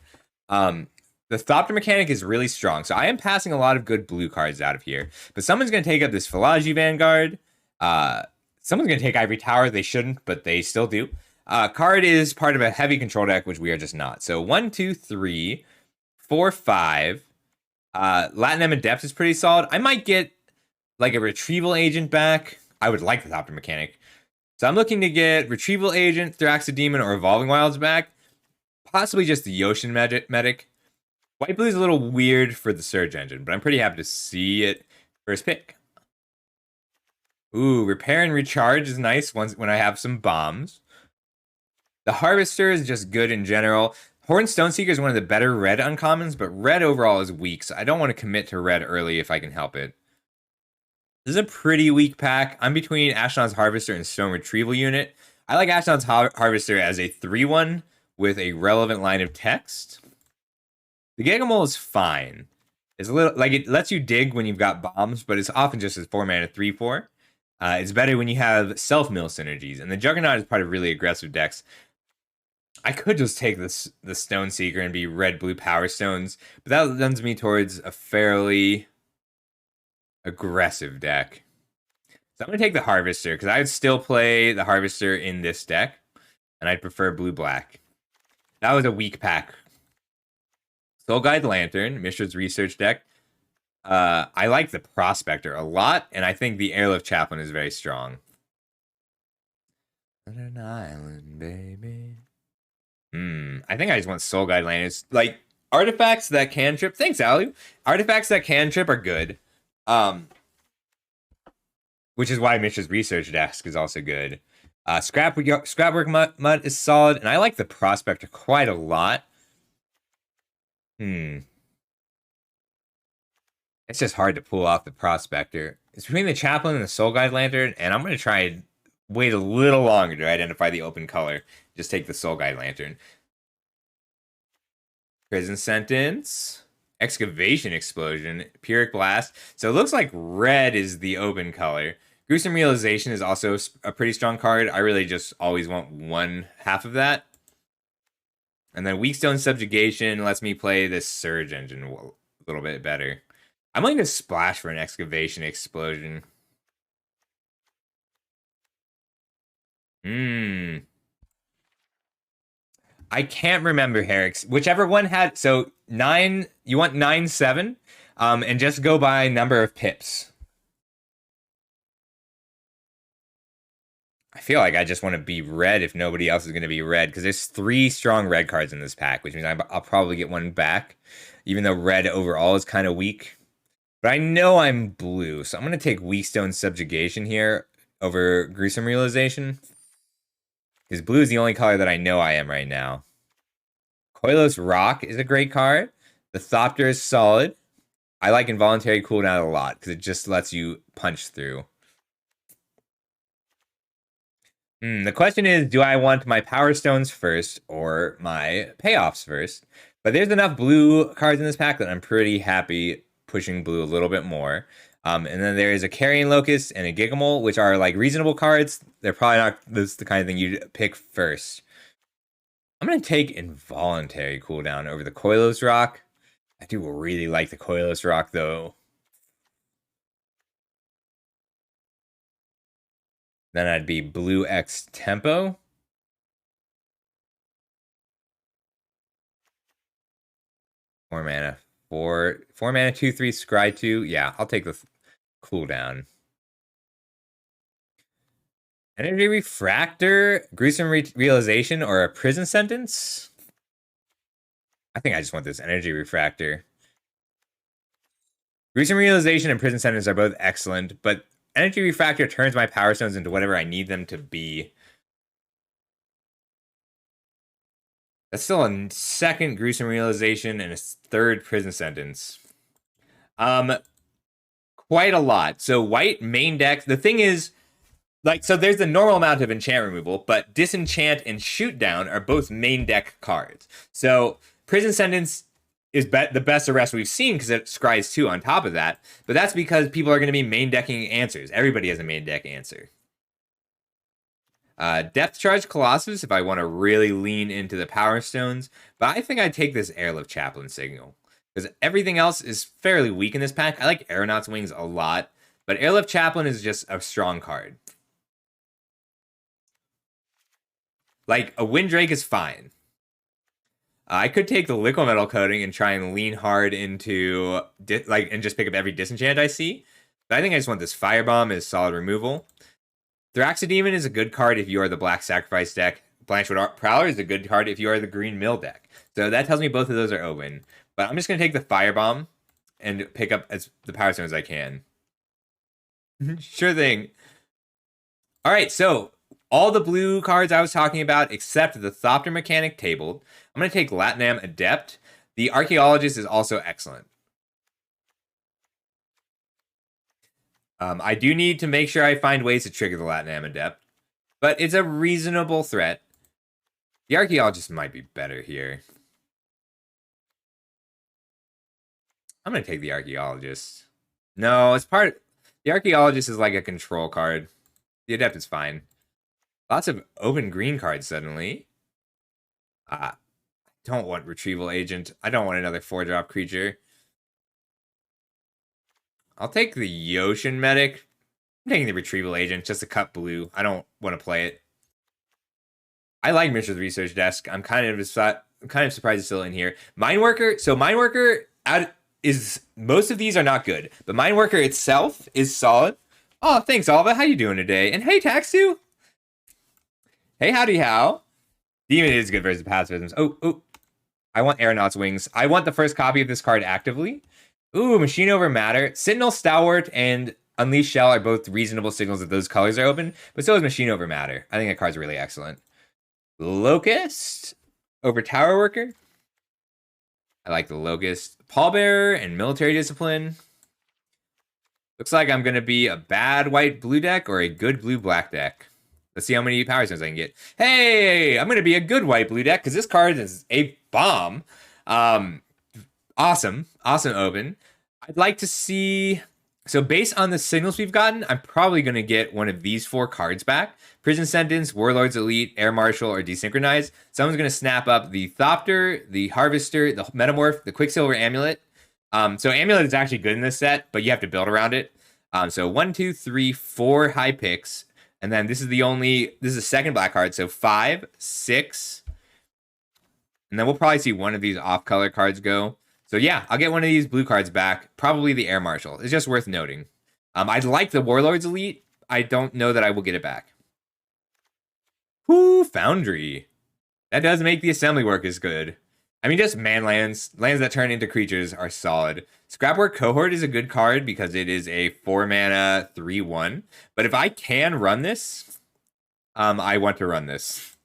The Thopter mechanic is really strong, so I am passing a lot of good blue cards out of here. But someone's going to take up this Philaji Vanguard. Someone's going to take Ivory Tower. They shouldn't, but they still do. Card is part of a heavy control deck, which we are just not. So 1, 2, 3, 4, 5. Latinum and Depth is pretty solid. I might get like a Retrieval Agent back. I would like the Thopter mechanic. So I'm looking to get Retrieval Agent, Thraxodemon, or Evolving Wilds back. Possibly just the Yoshin Medic. White blue is a little weird for the Surge Engine, but I'm pretty happy to see it first pick. Ooh, Repair and Recharge is nice when I have some bombs. The Harvester is just good in general. Horn Stoneseeker is one of the better red uncommons, but red overall is weak, so I don't want to commit to red early if I can help it. This is a pretty weak pack. I'm between Ashnod's Harvester and Stone Retrieval Unit. I like Ashnod's Harvester as a 3-1 with a relevant line of text. The Gigamole is fine. It's a little like it lets you dig when you've got bombs, but it's often just a 4-mana 3/4. It's better when you have self-mill synergies, and the Juggernaut is part of really aggressive decks. I could just take the Stoneseeker and be red-blue Power Stones, but that lends me towards a fairly aggressive deck. So I'm going to take the Harvester because I would still play the Harvester in this deck, and I'd prefer blue-black. That was a weak pack. Soul Guide Lantern, Mishra's Research deck. I like the Prospector a lot, and I think the Airlift Chaplain is very strong. On an island, baby. I think I just want Soul Guide Lanterns. Like, artifacts that can trip. Thanks, Ali. Artifacts that can trip are good. Which is why Mitch's Research desk is also good. Scrapwork Mutt is solid, and I like the Prospector quite a lot. It's just hard to pull off the Prospector. It's between the Chaplain and the Soul Guide Lantern, and I'm going to try and wait a little longer to identify the open color. Just take the Soul Guide Lantern. Prison Sentence. Excavation Explosion. Pyrrhic Blast. So it looks like red is the open color. Gruesome Realization is also a pretty strong card. I really just always want one half of that. And then Weakstone Subjugation lets me play this Surge Engine a little bit better. I'm willing to splash for an Excavation Explosion. I can't remember, Herrick's. Whichever one had... So, 9... You want 9-7? And just go by number of pips. I feel like I just want to be red if nobody else is going to be red, because there's 3 strong red cards in this pack, which means I'll probably get one back, even though red overall is kind of weak. But I know I'm blue, so I'm going to take Weakstone Subjugation here over Gruesome Realization. Because blue is the only color that I know I am right now. Koilos Rock is a great card. The Thopter is solid. I like Involuntary Cooldown a lot, because it just lets you punch through. The question is, do I want my Power Stones first or my payoffs first? But there's enough blue cards in this pack that I'm pretty happy pushing blue a little bit more. And then there is a Carrion Locust and a Gigamole, which are like reasonable cards. They're probably not the kind of thing you'd pick first. I'm going to take Involuntary Cooldown over the Koilos Rock. I do really like the Koilos Rock, though. Then I'd be Blue X Tempo. Four mana. Four mana, 2/3, Scry 2. Yeah, I'll take the cooldown. Energy Refractor, Gruesome Realization, or a Prison Sentence? I think I just want this Energy Refractor. Gruesome Realization and Prison Sentence are both excellent, but Energy Refractor turns my Power Stones into whatever I need them to be. That's still a second Gruesome Realization and a third Prison Sentence. Quite a lot. So white main deck. The thing is, like, so there's the normal amount of enchant removal, but Disenchant and Shoot Down are both main deck cards. So Prison Sentence is the best arrest we've seen because it scries 2 on top of that. But that's because people are going to be main decking answers. Everybody has a main deck answer. Depth Charge Colossus if I want to really lean into the Power Stones. But I think I'd take this Airlift Chaplain Signal. Because everything else is fairly weak in this pack. I like Aeronaut's Wings a lot. But Airlift Chaplain is just a strong card. Like, a Windrake is fine. I could take the Liquid Metal Coating and try and lean hard into, and just pick up every Disenchant I see. But I think I just want this Firebomb as solid removal. Thraxodemon is a good card if you are the Black Sacrifice deck. Blanchwood Prowler is a good card if you are the Green Mill deck. So that tells me both of those are open. But I'm just going to take the Firebomb and pick up as the Power Stone as I can. Sure thing. All right, so all the blue cards I was talking about, except the Thopter Mechanic tabled. I'm going to take Latinam Adept. The Archaeologist is also excellent. I do need to make sure I find ways to trigger the Latinam Adept, but it's a reasonable threat. The Archaeologist might be better here. I'm going to take the Archaeologist. No, it's part... The Archaeologist is like a control card. The Adept is fine. Lots of open green cards suddenly. I don't want Retrieval Agent. I don't want another 4-drop creature. I'll take the Ocean Medic. I'm taking the Retrieval Agent just to cut blue. I don't want to play it. I like Mishra's Research Desk. I'm kind of surprised it's still in here. Mine Worker. So Mine Worker is most of these are not good, but Mine Worker itself is solid. Oh, thanks, Alva. How you doing today? And hey, Taxu. Hey, howdy how. Demon is good versus pacifisms. Oh. I want Aeronaut's Wings. I want the first copy of this card actively. Ooh, Machine Over Matter. Sentinel, Stalwart, and Unleash Shell are both reasonable signals that those colors are open, but so is Machine Over Matter. I think that card's really excellent. Locust over Tower Worker. I like the Locust. Pallbearer and Military Discipline. Looks like I'm going to be a bad white-blue deck or a good blue-black deck. Let's see how many Power Stones I can get. Hey, I'm going to be a good white-blue deck because this card is a bomb. Awesome open. I'd like to see... So based on the signals we've gotten, I'm probably going to get one of these 4 cards back. Prison Sentence, Warlord's Elite, Air Marshal, or Desynchronize. Someone's going to snap up the Thopter, the Harvester, the Metamorph, the Quicksilver Amulet. So Amulet is actually good in this set, but you have to build around it. So 1, 2, 3, 4 high picks. And then this is the second black card. So 5, 6. And then we'll probably see one of these off-color cards go. So yeah, I'll get one of these blue cards back. Probably the Air Marshal. It's just worth noting. I'd like the Warlord's Elite. I don't know that I will get it back. Whoo, Foundry. That does make the assembly work as good. I mean, just man lands that turn into creatures are solid. Scrapwork Cohort is a good card because it is a 4-mana 3/1. But if I can run this, I want to run this.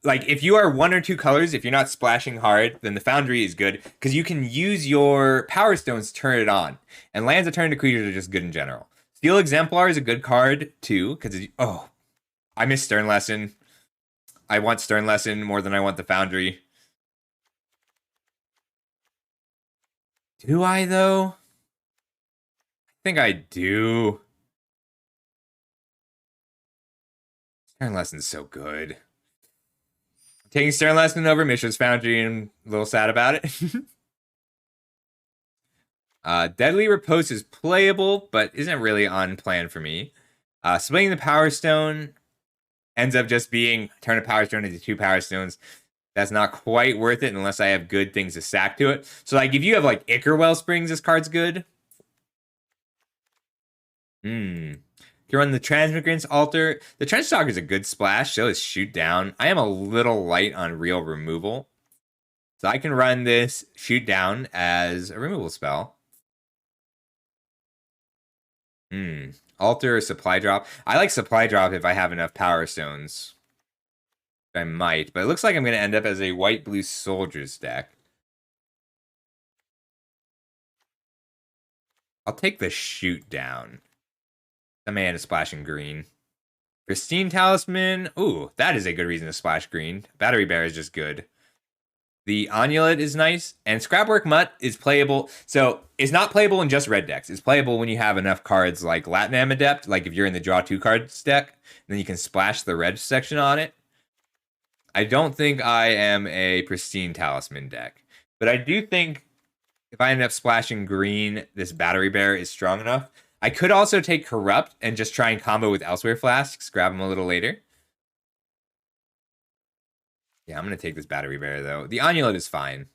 Like if you are 1 or 2 colors, if you're not splashing hard, then the Foundry is good because you can use your Power Stones to turn it on. And lands that turn into creatures are just good in general. Steel Exemplar is a good card too because I miss Stern Lesson. I want Stern Lesson more than I want the Foundry. Do I though? I think I do. Stern Lesson's so good. Taking Stern Lesson over Mishra's Foundry and a little sad about it. Deadly Repose is playable, but isn't really on plan for me. Splitting the Power Stone ends up just being turn a Power Stone into 2 Power Stones. That's not quite worth it unless I have good things to stack to it. So like if you have like Ichor Wellsprings, this card's good. You run the Transmigrant's Altar. The Trench Stalker is a good splash, so is Shoot Down. I am a little light on real removal. So I can run this Shoot Down as a removal spell. Altar or Supply Drop. I like Supply Drop if I have enough Power Stones. I might, but it looks like I'm going to end up as a white-blue Soldiers deck. I'll take the Shoot Down. The man is splashing green. Pristine Talisman. Ooh, that is a good reason to splash green. Battery Bear is just good. The Onulet is nice. And Scrapwork Mutt is playable. So it's not playable in just red decks. It's playable when you have enough cards like Latinam Adept. Like if you're in the draw 2 cards deck, then you can splash the red section on it. I don't think I am a Pristine Talisman deck. But I do think if I end up splashing green, this Battery Bear is strong enough. I could also take Corrupt and just try and combo with Elsewhere Flasks, grab them a little later. Yeah, I'm going to take this Battery Bear, though. The Onulet is fine.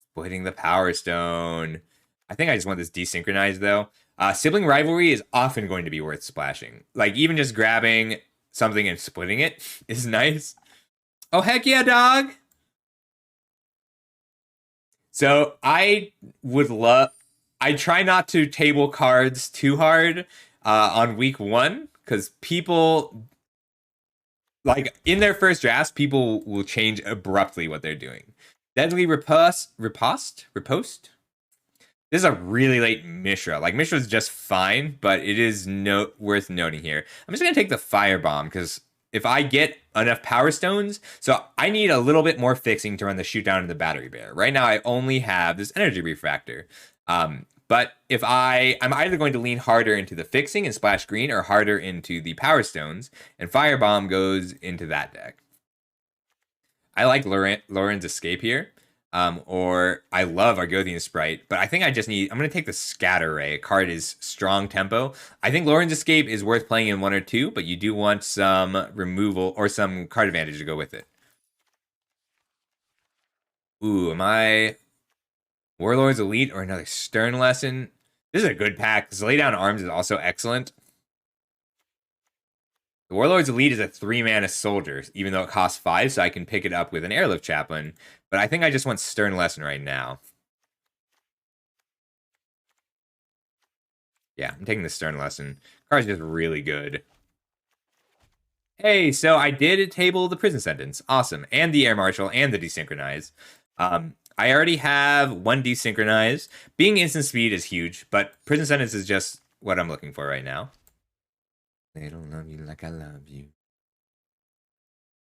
Splitting the Power Stone. I think I just want this Desynchronized, though. Sibling Rivalry is often going to be worth splashing. Like, even just grabbing something and splitting it is nice. Oh, heck yeah, dog! So, I try not to table cards too hard on week 1 because people, like in their first drafts, people will change abruptly what they're doing. Deadly Riposte. This is a really late Mishra. Like Mishra is just fine, but it is worth noting here. I'm just gonna take the Firebomb because if I get enough Power Stones, so I need a little bit more fixing to run the Shoot Down and the Battery Bear. Right now, I only have this Energy Refractor. But if I'm either going to lean harder into the fixing and splash green or harder into the Power Stones, and Firebomb goes into that deck. I like Lauren's Escape here. Or I love Argothian Sprite, but I think I'm going to take the Scatter Ray. Card is strong tempo. I think Lauren's Escape is worth playing in one or two, but you do want some removal or some card advantage to go with it. Ooh, am I Warlord's Elite or another Stern Lesson? This is a good pack because Lay Down Arms is also excellent. The Warlord's Elite is a 3-mana soldier, even though it costs 5, so I can pick it up with an Airlift Chaplain. But I think I just want Stern Lesson right now. Yeah, I'm taking the Stern Lesson. Card's just really good. Hey, so I did table the prison sentence. Awesome. And the air marshal and the desynchronize. I already have one desynchronize. Being instant speed is huge, but prison sentence is just what I'm looking for right now. They don't love you like I love you.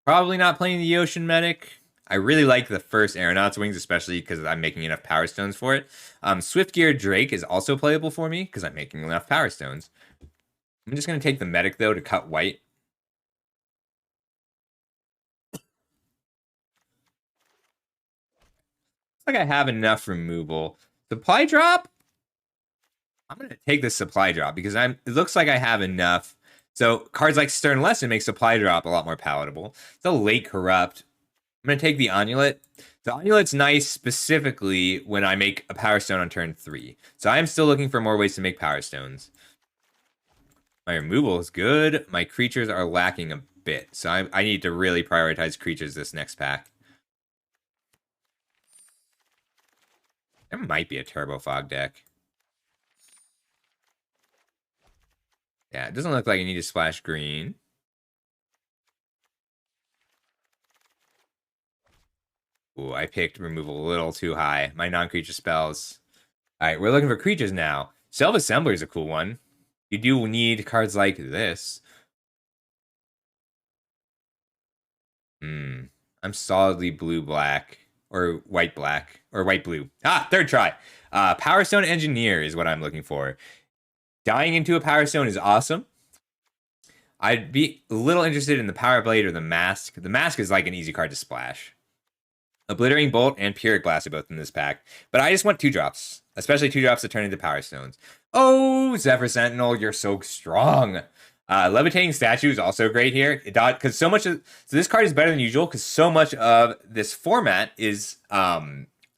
Probably not playing the Ocean Medic. I really like the first Aeronaut's Wings, especially because I'm making enough Power Stones for it. Swift Gear Drake is also playable for me because I'm making enough Power Stones. I'm just going to take the Medic, though, to cut white. Like I have enough removal. Supply drop? I'm going to take the supply drop because it looks like I have enough. So cards like Stern Lesson make supply drop a lot more palatable. So Late Corrupt. I'm going to take the Onulet. The Onulet's nice specifically when I make a Power Stone on turn 3. So I'm still looking for more ways to make Power Stones. My removal is good. My creatures are lacking a bit. So I need to really prioritize creatures this next pack. There might be a Turbo Fog deck. Yeah, it doesn't look like I need to splash green. Ooh, I picked removal a little too high. My non-creature spells. All right, we're looking for creatures now. Self-Assembler is a cool one. You do need cards like this. I'm solidly blue-black. Or white-black. Or white-blue. Ah, third try. Power Stone Engineer is what I'm looking for. Dying into a Power Stone is awesome. I'd be a little interested in the Power Blade or the Mask. The Mask is like an easy card to splash. Obliterating Bolt and Pyrrhic Blast are both in this pack. But I just want 2-drops. Especially 2-drops that turn into Power Stones. Oh, Zephyr Sentinel, you're so strong. Levitating Statue is also great here. Because so this card is better than usual because so much of this format is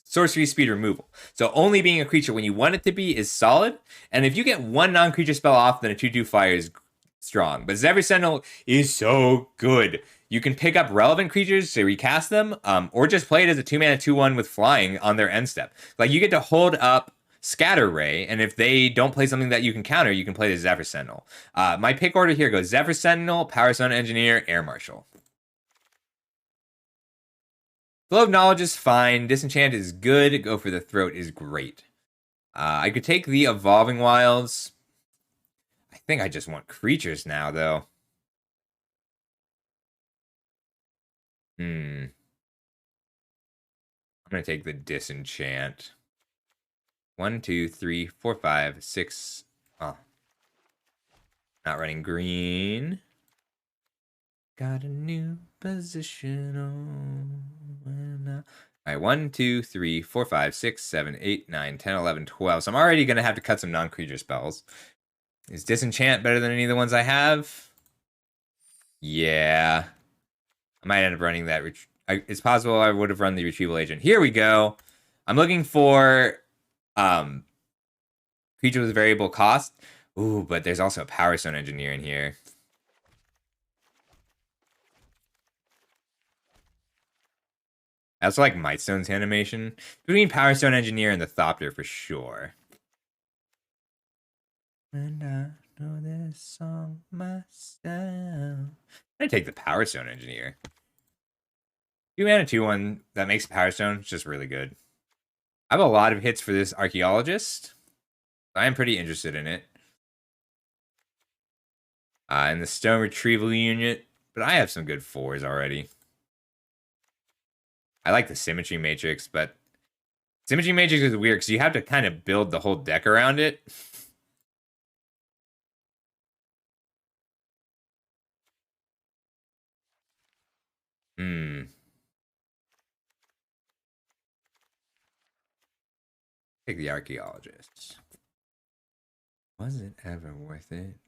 sorcery speed removal. So only being a creature when you want it to be is solid. And if you get one non-creature spell off, then a 2/2 fire is strong. But Zephyr Sentinel is so good. You can pick up relevant creatures to recast them, or just play it as a 2-mana 2/1 with flying on their end step. Like you get to hold up Scatter Ray, and if they don't play something that you can counter, you can play the Zephyr Sentinel. My pick order here goes Zephyr Sentinel, Power Stone Engineer, Air Marshal. Flow of Knowledge is fine. Disenchant is good. Go for the Throat is great. I could take the Evolving Wilds. I think I just want creatures now, though. I'm going to take the Disenchant. 1, 2, 3, 4, 5, 6. Oh. Not running green. Got a new position on. All right, 1, 2, 3, 4, 5, 6, 7, 8, 9, 10, 11, 12. So I'm already going to have to cut some non-creature spells. Is Disenchant better than any of the ones I have? Yeah. I might end up running that. It's possible I would have run the Retrieval Agent. Here we go. I'm looking for creature with variable cost. Ooh, but there's also a Power Stone Engineer in here. I also like Mightstone's animation. Between Power Stone Engineer and the Thopter for sure. And I know this song myself. I'm gonna take the Power Stone Engineer. 2-mana 2/1 that makes Power Stone just really good. I have a lot of hits for this Archaeologist. I am pretty interested in it. And the Stone Retrieval Unit, but I have some good 4s already. I like the Symmetry Matrix, but Symmetry Matrix is weird because you have to kind of build the whole deck around it. Take the archaeologists. Was it ever worth it?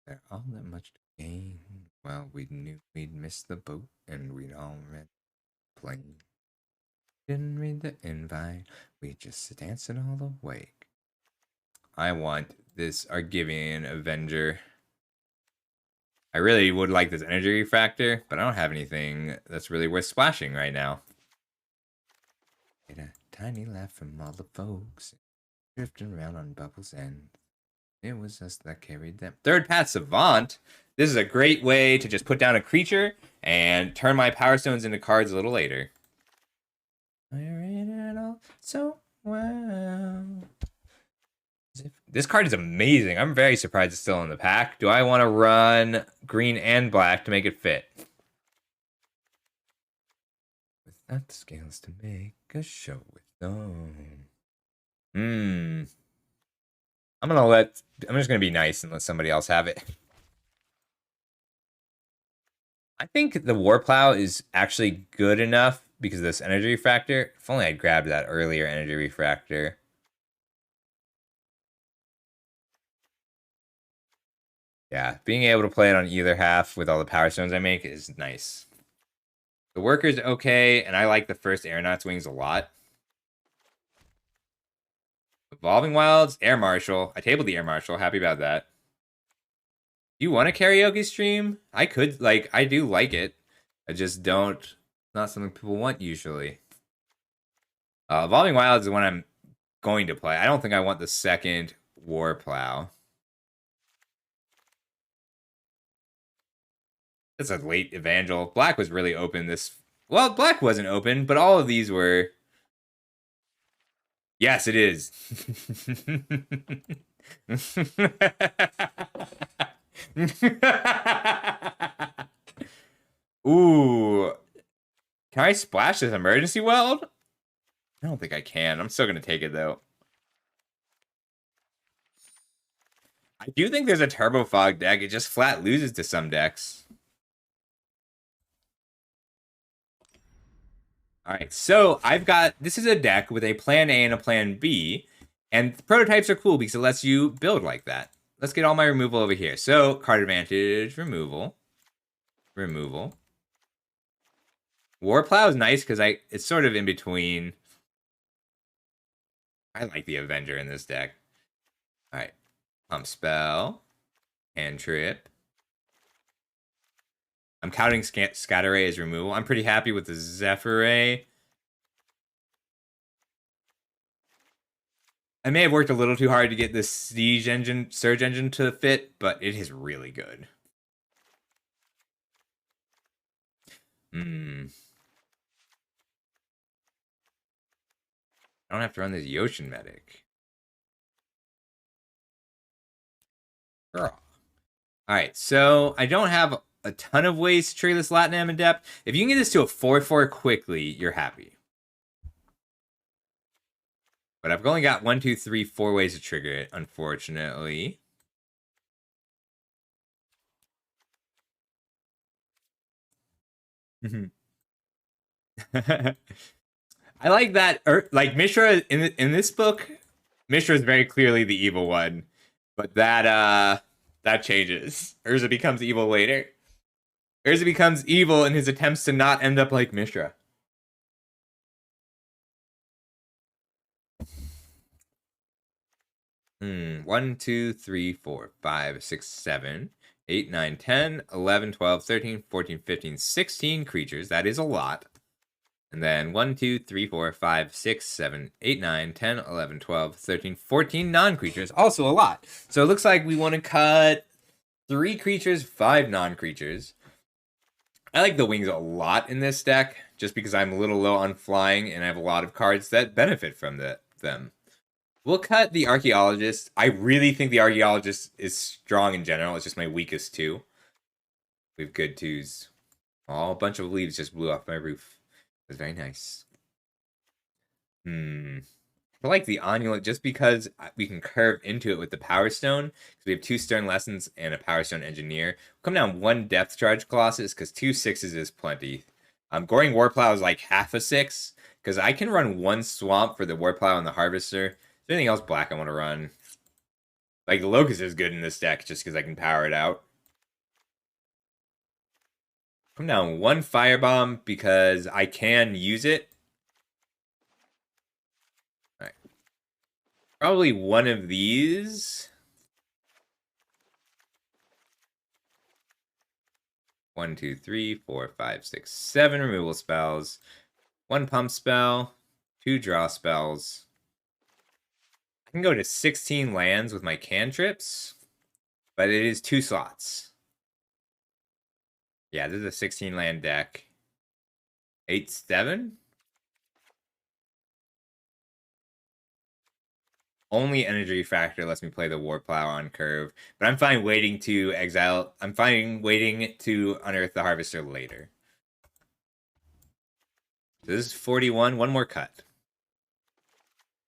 There all that much to gain? Well, we knew we'd miss the boat, and we'd all read the plane. Didn't read the invite. We just dancing all the way. I want this Argivian Avenger. I really would like this energy refractor, but I don't have anything that's really worth splashing right now. Get a tiny laugh from all the folks drifting around on Bubble's End. It was us that carried them. Third Path Savant. This is a great way to just put down a creature and turn my Power Stones into cards a little later. I read it all so well. This card is amazing. I'm very surprised it's still in the pack. Do I want to run green and black to make it fit? Without the scales to make a show with them. I'm just gonna be nice and let somebody else have it. I think the War Plow is actually good enough because of this energy refractor. If only I'd grabbed that earlier energy refractor. Yeah, being able to play it on either half with all the Power Stones I make is nice. The Worker's okay, and I like the first Aeronaut's Wings a lot. Evolving Wilds, Air Marshal. I tabled the Air Marshal. Happy about that. You want a karaoke stream? I could, I do like it. I just don't, not something people want usually. Evolving Wilds is one I'm going to play. I don't think I want the second War Plow. It's a late Evangel. Black was really open this... Well, black wasn't open, but all of these were... Yes, it is. Ooh. Can I splash this emergency weld? I don't think I can. I'm still going to take it, though. I do think there's a Turbo Fog deck. It just flat loses to some decks. Alright, so I've got... This is a deck with a plan A and a plan B. And the prototypes are cool because it lets you build like that. Let's get all my removal over here. So, card advantage, removal. Removal. War Plow is nice because it's sort of in between. I like the Avenger in this deck. Alright. Pump Spell. Cantrip. I'm counting Scatter Ray as removal. I'm pretty happy with the Zephyr Ray. I may have worked a little too hard to get this Surge Engine to fit, but it is really good. I don't have to run this Yoshin Medic. Girl. Alright, so I don't have a ton of ways to trigger this Latinum Adept. If you can get this to a 4/4 quickly, you're happy. But I've only got 1, 2, 3, 4 ways to trigger it, unfortunately. I like that. Like Mishra in this book, Mishra is very clearly the evil one, but that changes. Urza becomes evil later. Urza becomes evil in his attempts to not end up like Mishra. One, 2, 3, 4, 5, 6, 7, 8, 9, 10, 11, 12, 13, 14, 15, 16 creatures. That is a lot. And then 1, 2, 3, 4, 5, 6, 7, 8, 9, 10, 11, 12, 13, 14 non-creatures. Also a lot. So it looks like we want to cut 3 creatures, 5 non-creatures. I like the wings a lot in this deck, just because I'm a little low on flying, and I have a lot of cards that benefit from them. We'll cut the Archaeologist. I really think the Archaeologist is strong in general. It's just my weakest 2. We have good 2s. Oh, a bunch of leaves just blew off my roof. It was very nice. I like the Onulate just because we can curve into it with the Power Stone. Because we have 2 Stern Lessons and a Power Stone Engineer. We'll come down 1 Depth Charge Colossus because 2 6s is plenty. Goring Warplow is like half a 6 because I can run 1 Swamp for the Warplow and the Harvester. there anything else black I want to run? Like, the Locust is good in this deck just because I can power it out. Come down 1 Firebomb because I can use it. Alright. Probably one of these. 1, 2, 3, 4, 5, 6, 7 removal spells. 1 pump spell. 2 draw spells. I can go to 16 lands with my cantrips, but it is 2 slots. Yeah, this is a 16 land deck. 8, 7? Only Energy Factor lets me play the War Plow on curve, but I'm fine waiting to exile. I'm fine waiting to unearth the Harvester later. So this is 41. One more cut.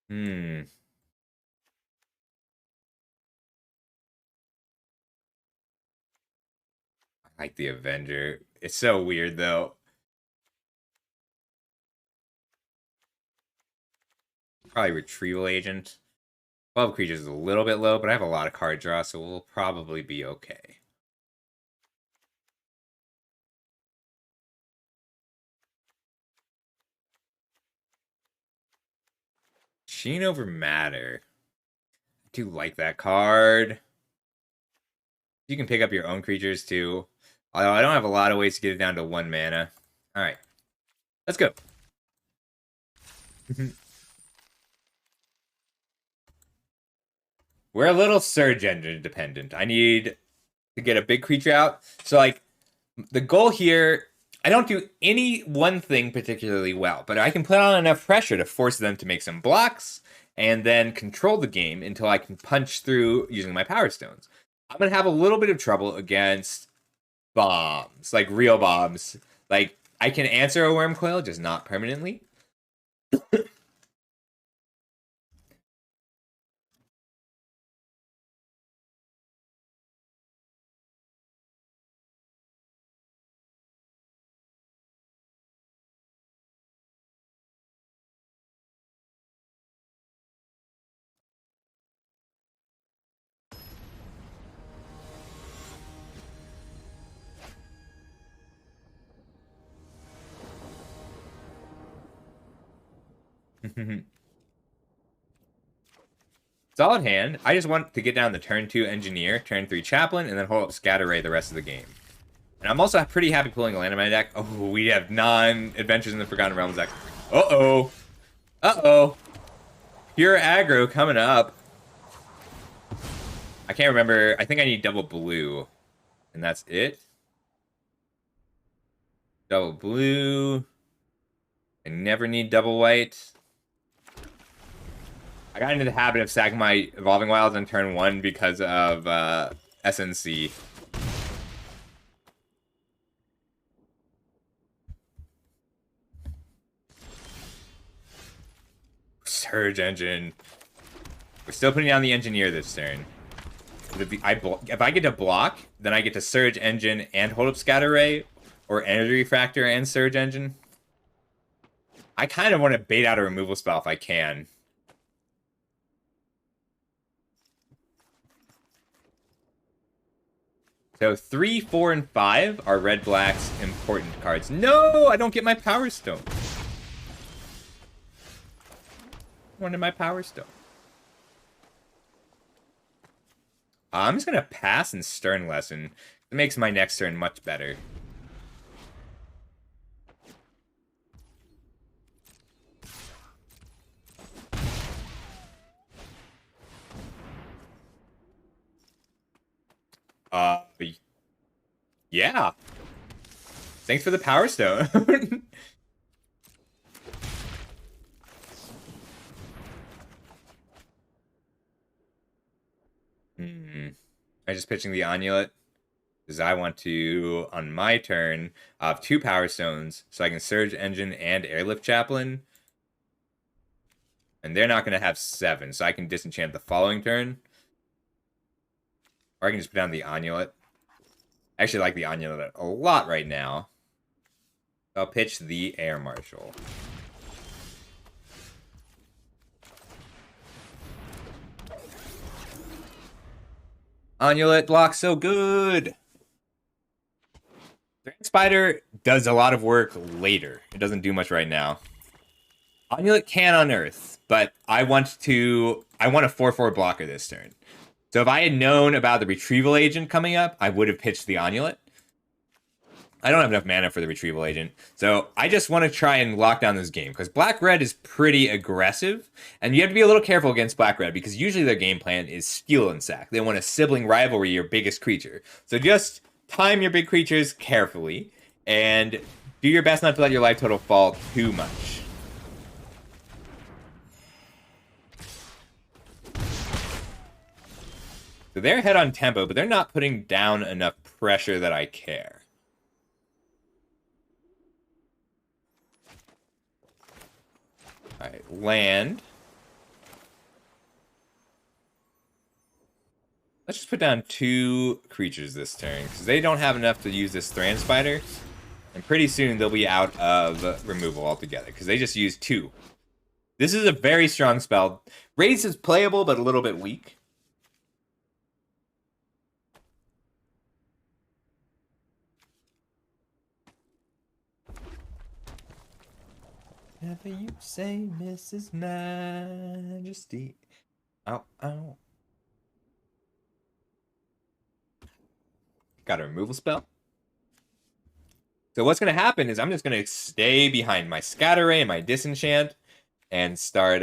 I like the Avenger. It's so weird though. Probably Retrieval Agent. 12 creatures is a little bit low, but I have a lot of card draw, so we'll probably be okay. Sheen over Matter. I do like that card. You can pick up your own creatures too. Although I don't have a lot of ways to get it down to 1 mana. Alright. Let's go. We're a little Surge Engine dependent. I need to get a big creature out. So, like, the goal here, I don't do any one thing particularly well, but I can put on enough pressure to force them to make some blocks and then control the game until I can punch through using my Power Stones. I'm going to have a little bit of trouble against bombs, like real bombs. Like, I can answer a Worm Coil, just not permanently. Solid hand. I just want to get down the turn 2 Engineer, turn 3 Chaplain, and then hold up Scatter Ray the rest of the game. And I'm also pretty happy pulling a land in my deck. Oh, we have non-Adventures in the Forgotten Realms deck. Uh-oh. Uh-oh. Pure aggro coming up. I can't remember. I think I need double blue. And that's it. Double blue. I never need double white. I got into the habit of sacking my Evolving Wilds on turn 1 because of SNC. Surge Engine. We're still putting down the Engineer this turn. If I get to block, then I get to Surge Engine and hold up Scatter Ray, or Energy Factor and Surge Engine. I kind of want to bait out a removal spell if I can. So 3, 4, and 5 are red-black's important cards. No, I don't get my Power Stone. I wanted my Power Stone. I'm just going to pass and Stern Lesson. It makes my next turn much better. Yeah. Thanks for the Power Stone. I'm just pitching the Amulet because I want to, on my turn, have 2 Power Stones so I can Surge Engine and Airlift Chaplain. And they're not going to have 7, so I can disenchant the following turn. Or I can just put down the Amulet. I actually like the Amulet a lot right now. I'll pitch the Air Marshal. Onulet blocks so good. Grand Spider does a lot of work later. It doesn't do much right now. Onulet can unearth, but I want a 4/4 blocker this turn. So if I had known about the retrieval agent coming up, I would have pitched the Onulet. I don't have enough mana for the retrieval agent, so I just want to try and lock down this game, because Black-Red is pretty aggressive, and you have to be a little careful against Black-Red, because usually their game plan is steal and sack. They want a sibling rivalry your biggest creature. So just time your big creatures carefully, and do your best not to let your life total fall too much. So they're ahead on tempo, but they're not putting down enough pressure that I care. Alright, land. Let's just put down 2 creatures this turn, because they don't have enough to use this Thran Spider. And pretty soon they'll be out of removal altogether, because they just used 2. This is a very strong spell. Raise is playable, but a little bit weak. Whatever you say, Mrs. Majesty. Ow, ow. Got a removal spell. So what's going to happen is I'm just going to stay behind my Scatter Ray and my Disenchant and start,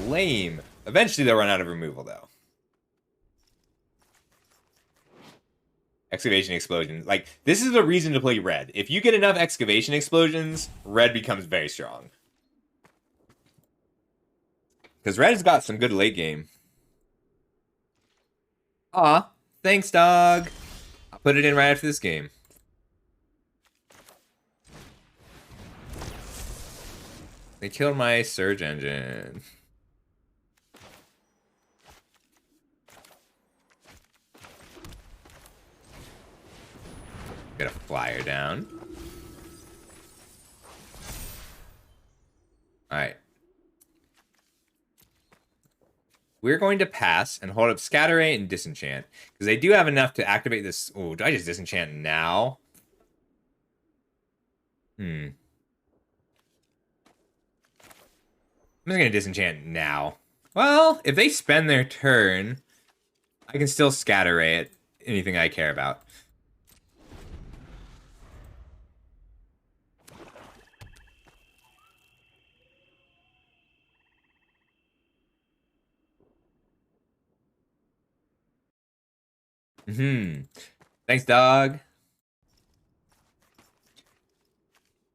lame. Eventually they'll run out of removal, though. Excavation Explosions. Like, this is a reason to play red. If you get enough Excavation Explosions, red becomes very strong. Because red has got some good late game. Aw, thanks, dog. I'll put it in right after this game. They killed my Surge Engine. Get a flyer down. Alright. We're going to pass and hold up Scatter Ray and Disenchant, because they do have enough to activate this. Oh, do I just Disenchant now? I'm just going to Disenchant now. Well, if they spend their turn, I can still Scatter Ray at anything I care about. Thanks, dog.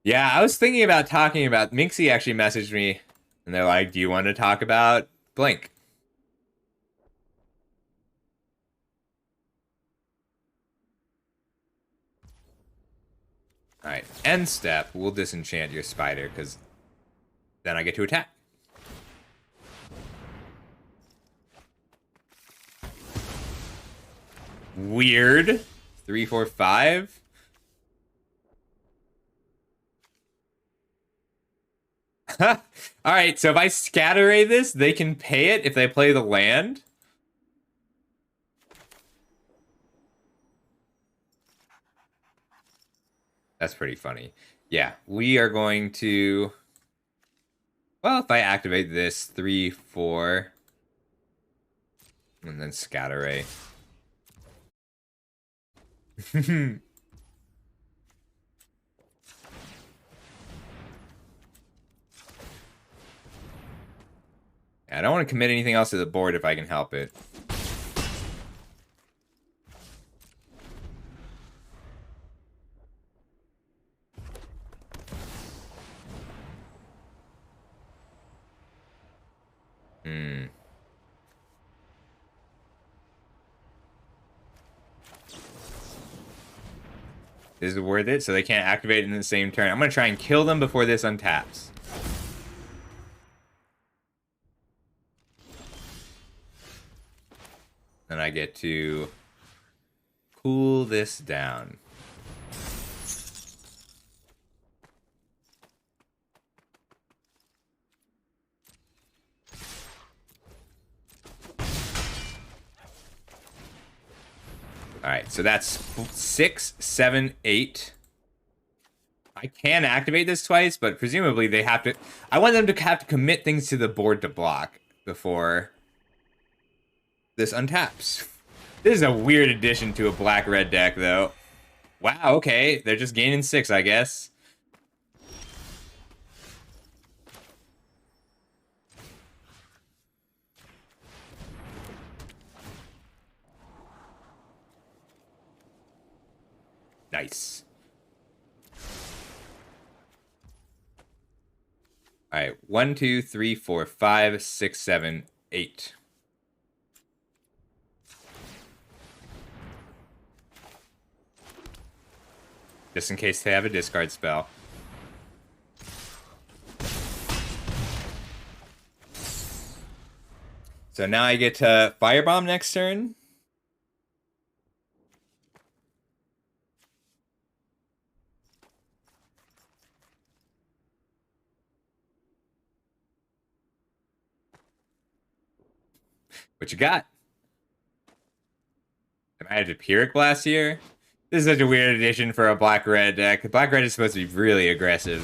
Yeah, I was thinking about talking about... Minxie actually messaged me, and they're like, do you want to talk about Blink? Alright, end step, we'll Disenchant your Spider, because then I get to attack. Weird. 3, 4, 5. Alright, so if I Scatter Ray this, they can pay it if they play the land. That's pretty funny. Yeah, we are going to... Well, if I activate this, 3, 4... And then Scatter Ray. I don't want to commit anything else to the board if I can help it. This is worth it, so they can't activate it in the same turn. I'm going to try and kill them before this untaps. Then I get to cool this down. All right, so that's 6, 7, 8. I can activate this twice, but presumably they have to... I want them to have to commit things to the board to block before this untaps. This is a weird addition to a black-red deck, though. Wow, okay. They're just gaining 6, I guess. Nice. All right, 1, 2, 3, 4, 5, 6, 7, 8. Just in case they have a discard spell. So now I get to Firebomb next turn. What you got? Am I a Pyrrhic Blast here? This is such a weird addition for a black-red deck. Black-red is supposed to be really aggressive.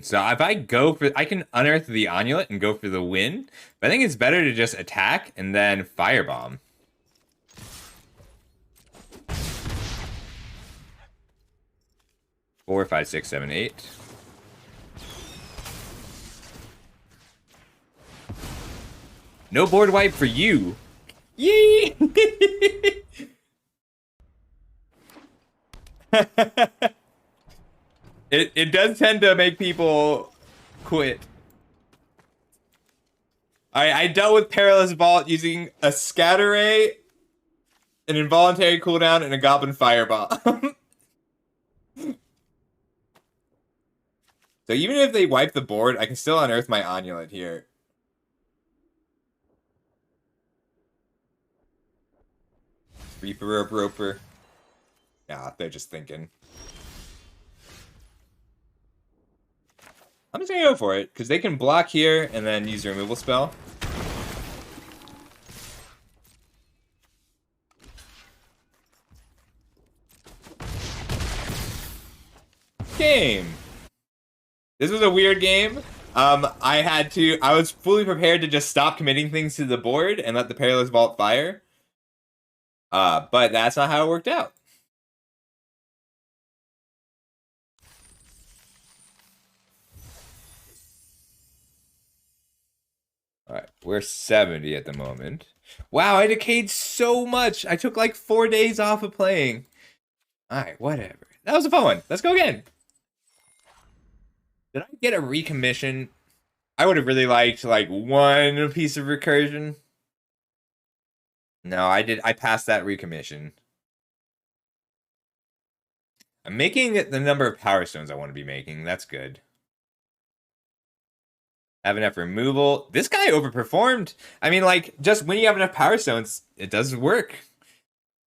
So if I go for... I can unearth the Amulet and go for the win. But I think it's better to just attack and then Firebomb. Four, 5, 6, 7, 8. No board wipe for you. Yee! It does tend to make people quit. Alright, I dealt with Perilous Vault using a Scatter Ray, an Involuntary Cooldown, and a Goblin Fireball. So even if they wipe the board, I can still unearth my Amulet here. Reaper Roper. Yeah, they're just thinking. I'm just gonna go for it, because they can block here and then use the removal spell. Game! This was a weird game. I was fully prepared to just stop committing things to the board and let the Perilous Vault fire. But that's not how it worked out. Alright, we're 70 at the moment. Wow, I decayed so much! I took like 4 days off of playing. Alright, whatever. That was a fun one. Let's go again. Did I get a recommission? I would have really liked like one piece of recursion. No, I did. I passed that recommission. I'm making the number of Power Stones I want to be making. That's good. Have enough removal. This guy overperformed. I mean, like, just when you have enough Power Stones, it does work.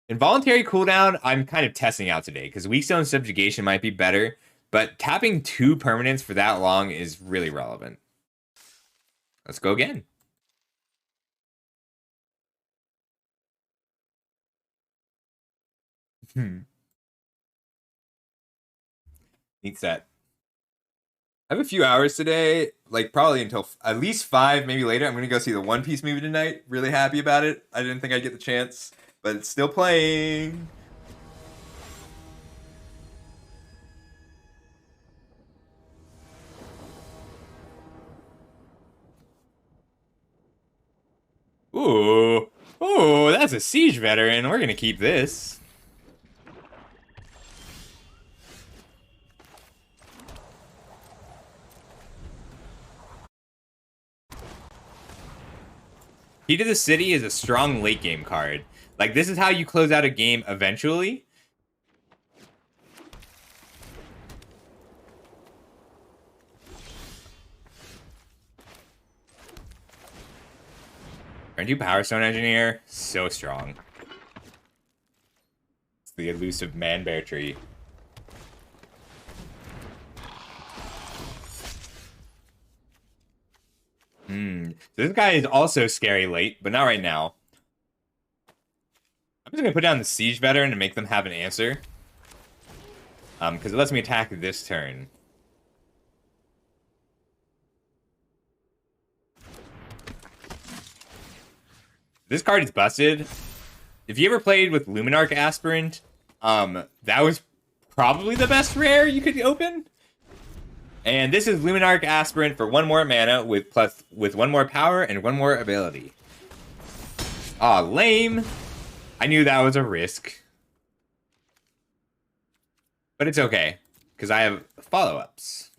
Involuntary cooldown, I'm kind of testing out today, because Weak Stone Subjugation might be better, but tapping 2 permanents for that long is really relevant. Let's go again. Neat set. I have a few hours today, like probably until at least 5, maybe later. I'm going to go see the One Piece movie tonight. Really happy about it. I didn't think I'd get the chance, but it's still playing. Ooh. Ooh, that's a Siege Veteran. We're going to keep this. Key to the City is a strong late game card. Like, this is how you close out a game eventually. Turn 2 Power Stone Engineer. So strong. the elusive man-bear tree. So this guy is also scary late, but not right now. I'm just gonna put down the siege veteran to make them have an answer. Because it lets me attack this turn. This card is busted. If you ever played with Luminarch Aspirant, that was probably the best rare you could open. And this is Luminarch Aspirant for 1 more mana with 1 more power and 1 more ability. Aw, lame. I knew that was a risk. But it's okay, because I have follow-ups.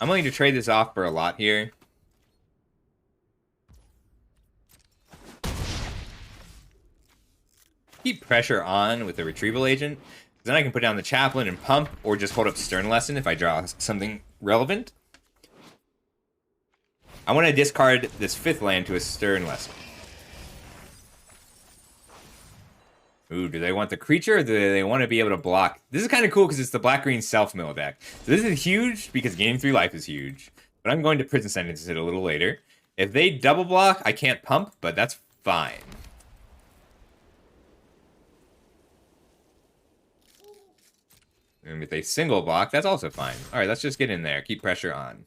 I'm willing to trade this off for a lot here. Keep pressure on with the retrieval agent. Then I can put down the chaplain and pump, or just hold up Stern Lesson if I draw something relevant. I want to discard this 5th land to a Stern Lesson. Ooh, do they want the creature, or do they want to be able to block? This is kind of cool because it's the black-green self-mill deck. So this is huge because Game 3 life is huge. But I'm going to Prison Sentence it a little later. If they double block, I can't pump, but that's fine. And if they single block, that's also fine. Alright, let's just get in there. Keep pressure on.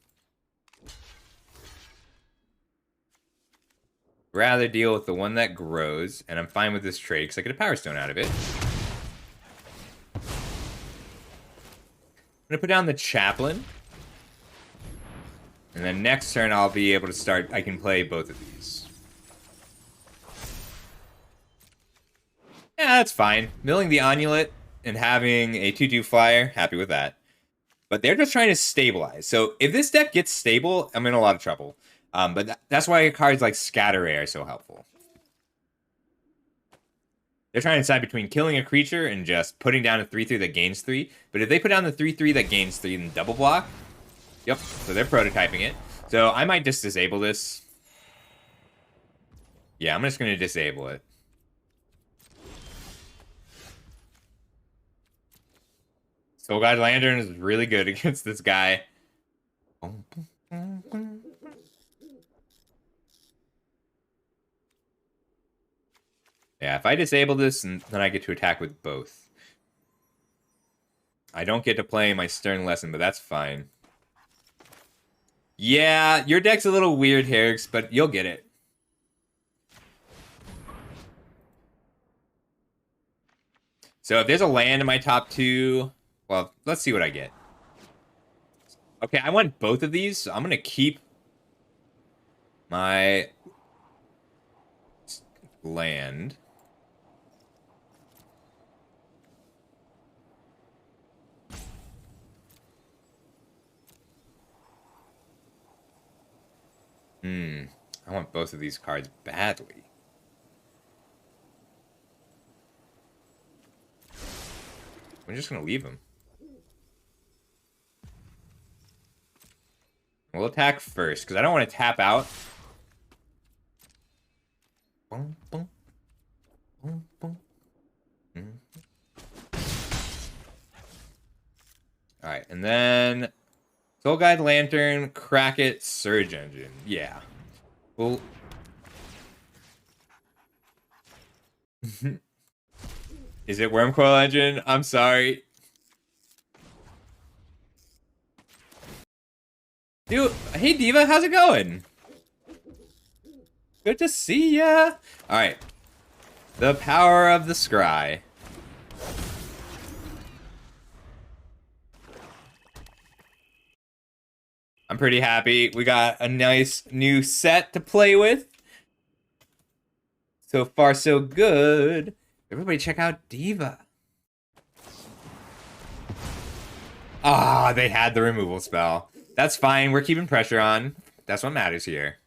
Rather deal with the one that grows, and I'm fine with this trade because I get a Power Stone out of it. I'm going to put down the Chaplain. And then next turn I'll be able to start, I can play both of these. Yeah, that's fine. Milling the Onulet and having a 2/2 flyer, happy with that. But they're just trying to stabilize. So if this deck gets stable, I'm in a lot of trouble. But that's why cards like Scatter Ray are so helpful. They're trying to decide between killing a creature and just putting down a 3/3 that gains 3. But if they put down the 3/3 that gains 3 and double block, yep, so they're prototyping it. So I might just disable this. Yeah, I'm just going to disable it. Soul Guide Lantern is really good against this guy. Yeah, if I disable this, then I get to attack with both. I don't get to play my Stern Lesson, but that's fine. Yeah, your deck's a little weird, Herix, but you'll get it. So if there's a land in my top 2, well, let's see what I get. Okay, I want both of these, so I'm going to keep my land. I want both of these cards badly. I'm just going to leave them. We'll attack first, because I don't want to tap out. Boom, boom. Boom, boom. Alright, and then Soul Guide Lantern, Crack It, Surge Engine. Yeah. Well. Is it Wormcoil Engine? I'm sorry. Dude, hey Diva, how's it going? Good to see ya. Alright. The power of the scry. I'm pretty happy. We got a nice new set to play with. So far, so good. Everybody check out Diva. Ah, they had the removal spell. That's fine. We're keeping pressure on. That's what matters here.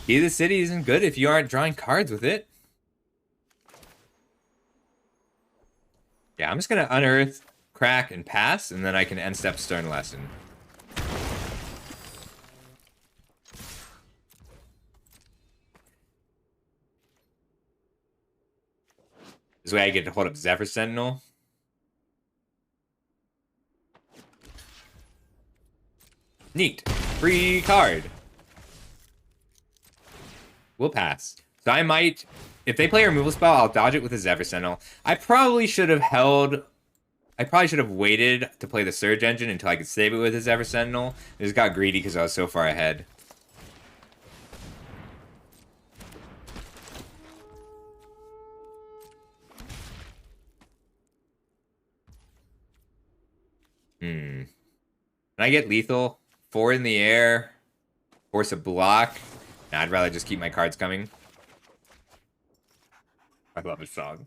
Key to the City isn't good if you aren't drawing cards with it. Yeah, I'm just gonna unearth, crack, and pass, and then I can end step Stern Lesson. This way I get to hold up Zephyr Sentinel. Neat. Free card. We'll pass. So I might, if they play a removal spell, I'll dodge it with a Zephyr Sentinel. I probably should have waited to play the Surge Engine until I could save it with a Zephyr Sentinel. I just got greedy because I was so far ahead. Can I get lethal? 4 in the air. Force a block. Nah, I'd rather just keep my cards coming. I love this song.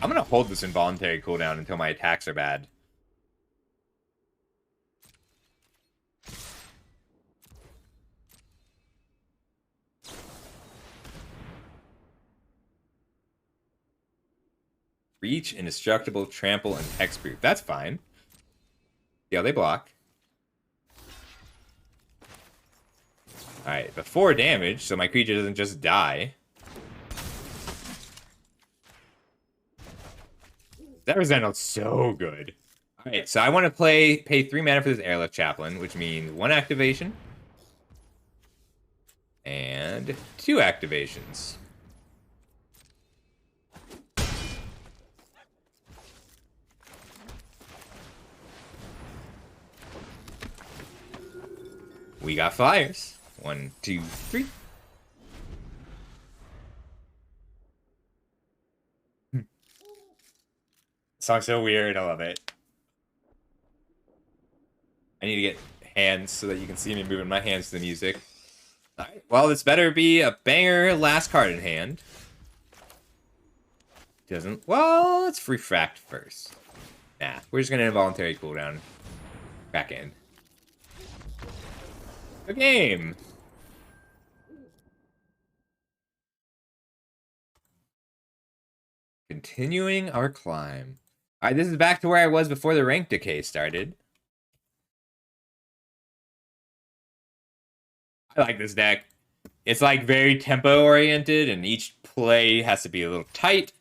I'm gonna hold this involuntary cooldown until my attacks are bad. Reach, Indestructible, Trample, and Hexproof. That's fine. Yeah, they block. Alright, but 4 damage, so my creature doesn't just die. That resembles so good. Alright, so I want to pay 3 mana for this Airlift Chaplain, which means 1 activation. And 2 activations. We got flyers. 1, 2, 3. Song's so weird. I love it. I need to get hands so that you can see me moving my hands to the music. Alright, well, this better be a banger last card in hand. Doesn't. Well, let's refract first. Nah, we're just gonna involuntary cooldown. Back in. The game. Continuing our climb. Alright, this is back to where I was before the rank decay started. I like this deck. It's like very tempo oriented, and each play has to be a little tight.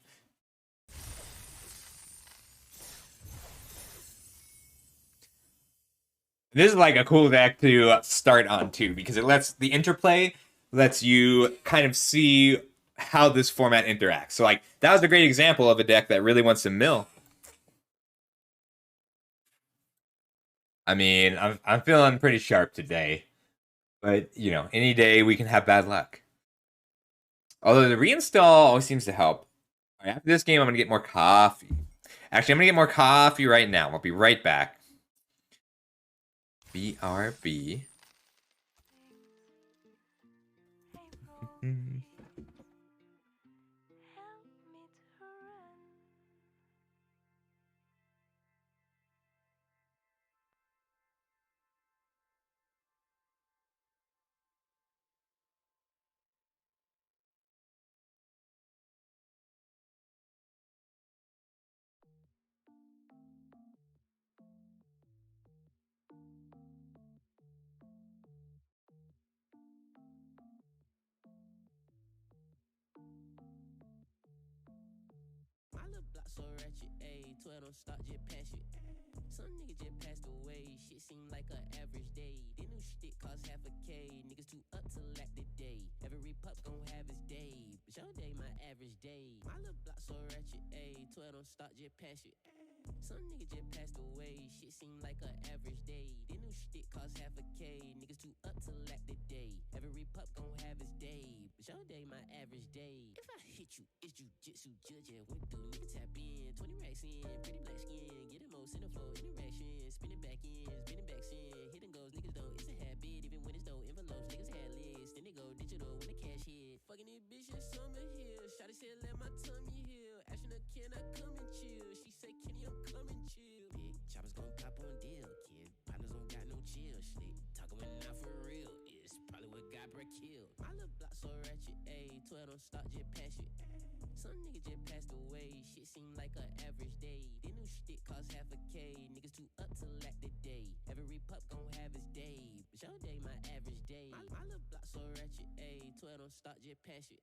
This is like a cool deck to start on too, because it lets the interplay lets you kind of see how this format interacts. So like that was a great example of a deck that really wants to mill. I mean, I'm feeling pretty sharp today. But, you know, any day we can have bad luck. Although the reinstall always seems to help. All right, after this game, I'm going to get more coffee. Actually, I'm going to get more coffee right now. I'll be right back. BRB. So ratchet, ayy, 12 don't stop, just pass it. Some nigga just passed away, shit seem like an average day. This new shit cost half a K, niggas too up to lack the day. Every pup gon' have his day, but your day my average day. My little block so ratchet, ayy, 12 don't stop, just pass it. Some nigga just passed away, shit seem like an average day. This new shit cost half a K, niggas too up to lack the day. Every pup gon' have his day, but your day my average day. If I hit you, it's jujitsu, judge and went through, nigga tap in, 20 racks in, pretty black skin, get him most in the floor, interaction, spin it back in, spinning back sin, hitting goals, niggas don't, it's a habit, even when it's no envelopes, niggas had lids, then they go digital when the cash hit. Fucking these bitches, summer hill, shawty said let my tummy heal, asking her can I come and chill, she say Kenny I'm coming chill. Big choppers gon' pop on deal, kid, partners don't got no chill, shit, talking when not for real, it's probably what got Brett killed. My little block so ratchet, ayy, 12 don't stop, just pass it. Some niggas just passed away, shit seem like an average day. This new shit cost half a K, niggas too up to lack the day. Every pup gon' have his day, but your day my average day. My little block so ratchet, ayy, 12 don't stop, just pass it.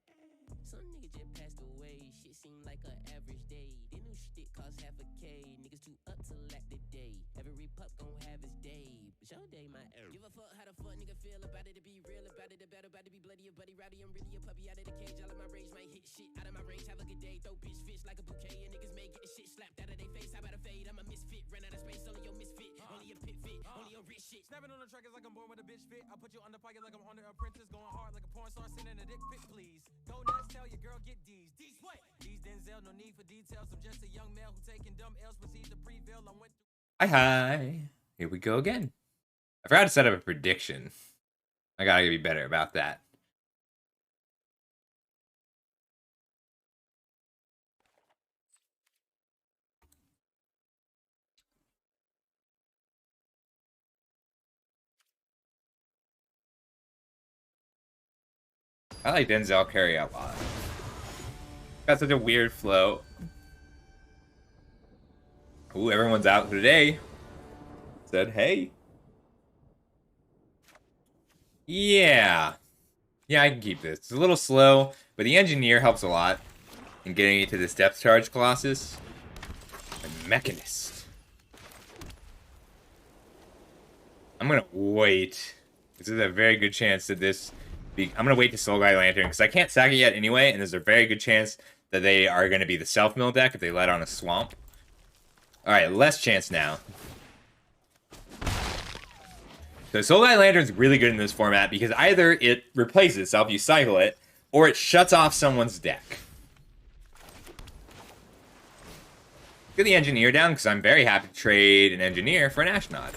Some niggas just passed away, shit seem like an average day. This new shit cost half a K, niggas too up to lack the day. Every pup gon' have his day, but your day my average. Give a fuck how the fuck nigga feel about it, to be real about it, the battle about to be bloody, a buddy rowdy, I'm really a puppy out of the cage. All of my rage might hit shit out of my range, have a good day, throw bitch fish like a bouquet, and niggas may get the shit slapped out of their face. How about a fade? I'm a misfit, ran out of space, only your misfit, only a pit fit, only a rich shit. Snapping on the track is like I'm born with a bitch fit. I put you under pocket like I'm under apprentice, going hard like a porn star, sending a dick pic, please. Go nuts, tell your girl get D's. D's what? D's Denzel, no need for details. I'm just a young male who taking dumb L's, proceeds to prevail. I went through. Hi. Here we go again. I forgot to set up a prediction. I gotta be better about that. I like Denzel Curry a lot. Got such a weird flow. Ooh, everyone's out today. Said, hey. Yeah. Yeah, I can keep this. It's a little slow, but the engineer helps a lot in getting it to this depth charge Colossus. And Mechanist. I'm gonna wait. This is a very good chance that this... I'm gonna wait to Soul Guy Lantern, because I can't sack it yet anyway, and there's a very good chance that they are gonna be the self-mill deck if they let on a swamp. Alright, less chance now. So Soul Guy Lantern's really good in this format because either it replaces itself, you cycle it, or it shuts off someone's deck. Get the Engineer down because I'm very happy to trade an Engineer for an Ashnod.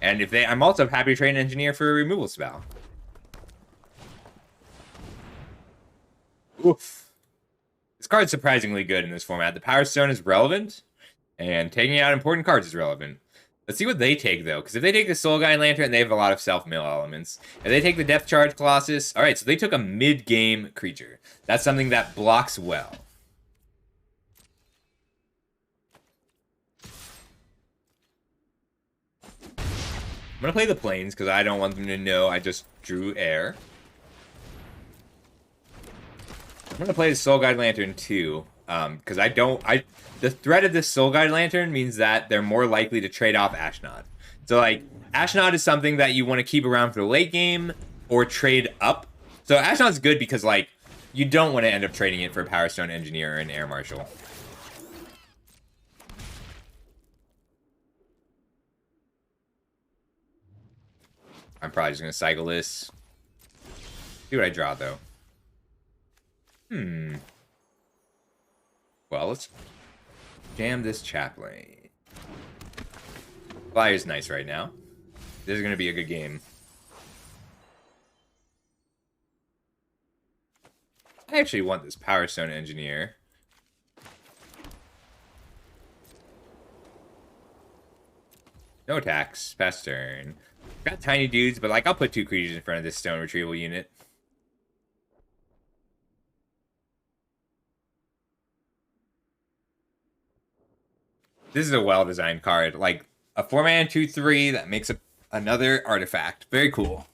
And if I'm also happy to trade an Engineer for a removal spell. Oof. This card's surprisingly good in this format. The Power Stone is relevant, and taking out important cards is relevant. Let's see what they take, though, because if they take the Soul Guy Lantern, they have a lot of self-mill elements. If they take the Depth Charge Colossus... Alright, so they took a mid-game creature. That's something that blocks well. I'm going to play the Plains, because I don't want them to know I just drew air. I'm going to play the Soul Guide Lantern, too, because the threat of this Soul Guide Lantern means that they're more likely to trade off Ashnod. So, like, Ashnod is something that you want to keep around for the late game or trade up. So, Ashnod's good because, like, you don't want to end up trading it for a Power Stone Engineer or an Air Marshal. I'm probably just going to cycle this. See what I draw, though. Well, let's jam this Chaplain. Flyer's nice right now. This is going to be a good game. I actually want this Power Stone Engineer. No attacks. Pass turn. Got tiny dudes, but like I'll put 2 creatures in front of this stone retrieval unit. This is a well-designed card. Like, a 4-mana 2/3 that makes another artifact. Very cool.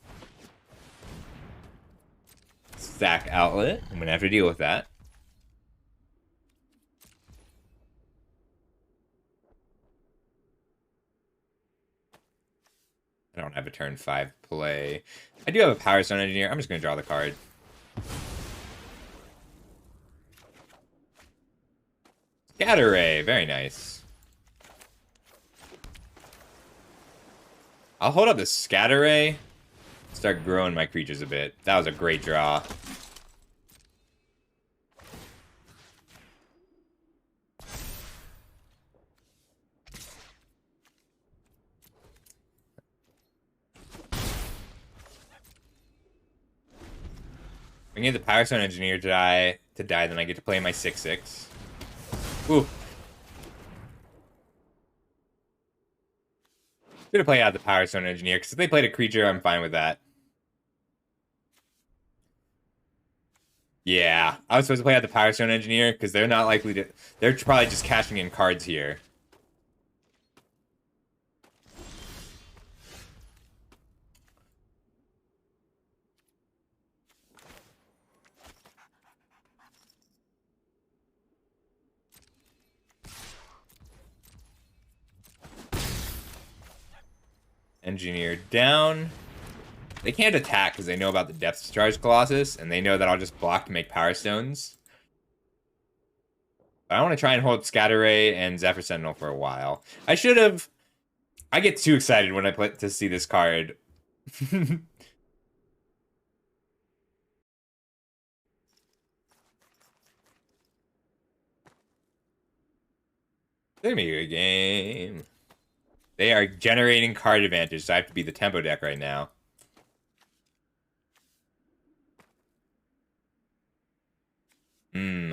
Stack Outlet. I'm going to have to deal with that. I don't have a turn 5 play. I do have a Power Stone Engineer. I'm just going to draw the card. Scatter Ray. Very nice. I'll hold up the Scatter Ray. Start growing my creatures a bit. That was a great draw. I need the Power Stone Engineer to die, then I get to play my 6/6. Ooh. Should have played out the Power Stone Engineer, because if they played a creature, I'm fine with that. Yeah, I was supposed to play out the Power Stone Engineer because they're not likely to. They're probably just cashing in cards here. Engineer down. They can't attack because they know about the Depth Charge Colossus, and they know that I'll just block to make Power Stones. But I want to try and hold Scatter Ray and Zephyr Sentinel for a while. I should have... I get too excited when I play to see this card. It's gonna be a good game. They are generating card advantage, so I have to be the tempo deck right now.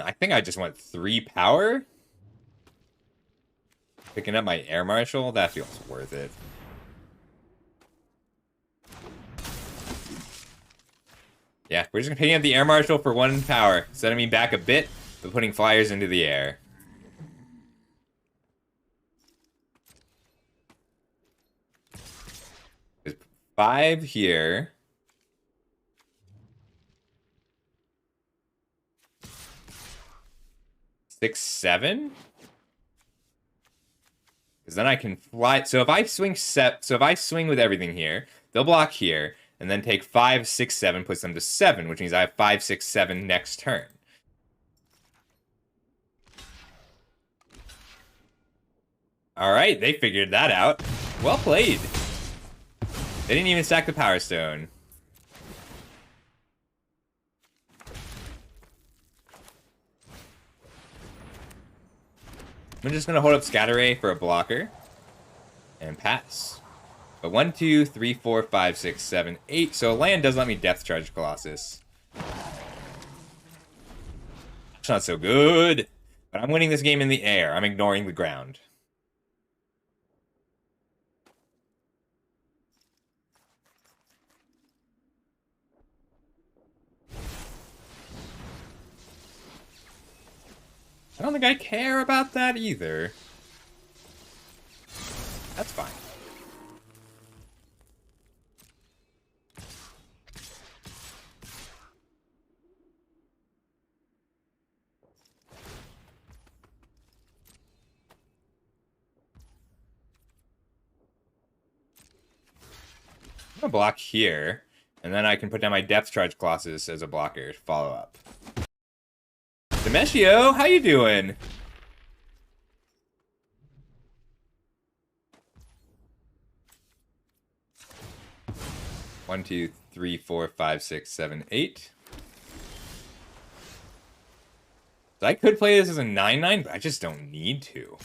I think I just went 3 power. Picking up my Air Marshal, that feels worth it. Yeah, we're just gonna pick up the Air Marshal for 1 power, setting me back a bit, but putting flyers into the air. There's 5 here. Six, 7? Because then I can fly. So if I swing with everything here, they'll block here, and then take 5, 6, 7, puts them to 7, which means I have 5, 6, 7 next turn. Alright, they figured that out. Well played. They didn't even stack the Power Stone. I'm just going to hold up Scatter Ray for a blocker. And pass. But 1, 2, 3, 4, 5, 6, 7, 8. So land does let me Depth Charge Colossus. It's not so good. But I'm winning this game in the air. I'm ignoring the ground. I don't think I care about that either. That's fine. I'm gonna block here, and then I can put down my Depth Charge Colossus as a blocker to follow up. Demeshio, how you doing? One, 2, 3, 4, 5, 6, 7, 8. So I could play this as a 9/9, but I just don't need to.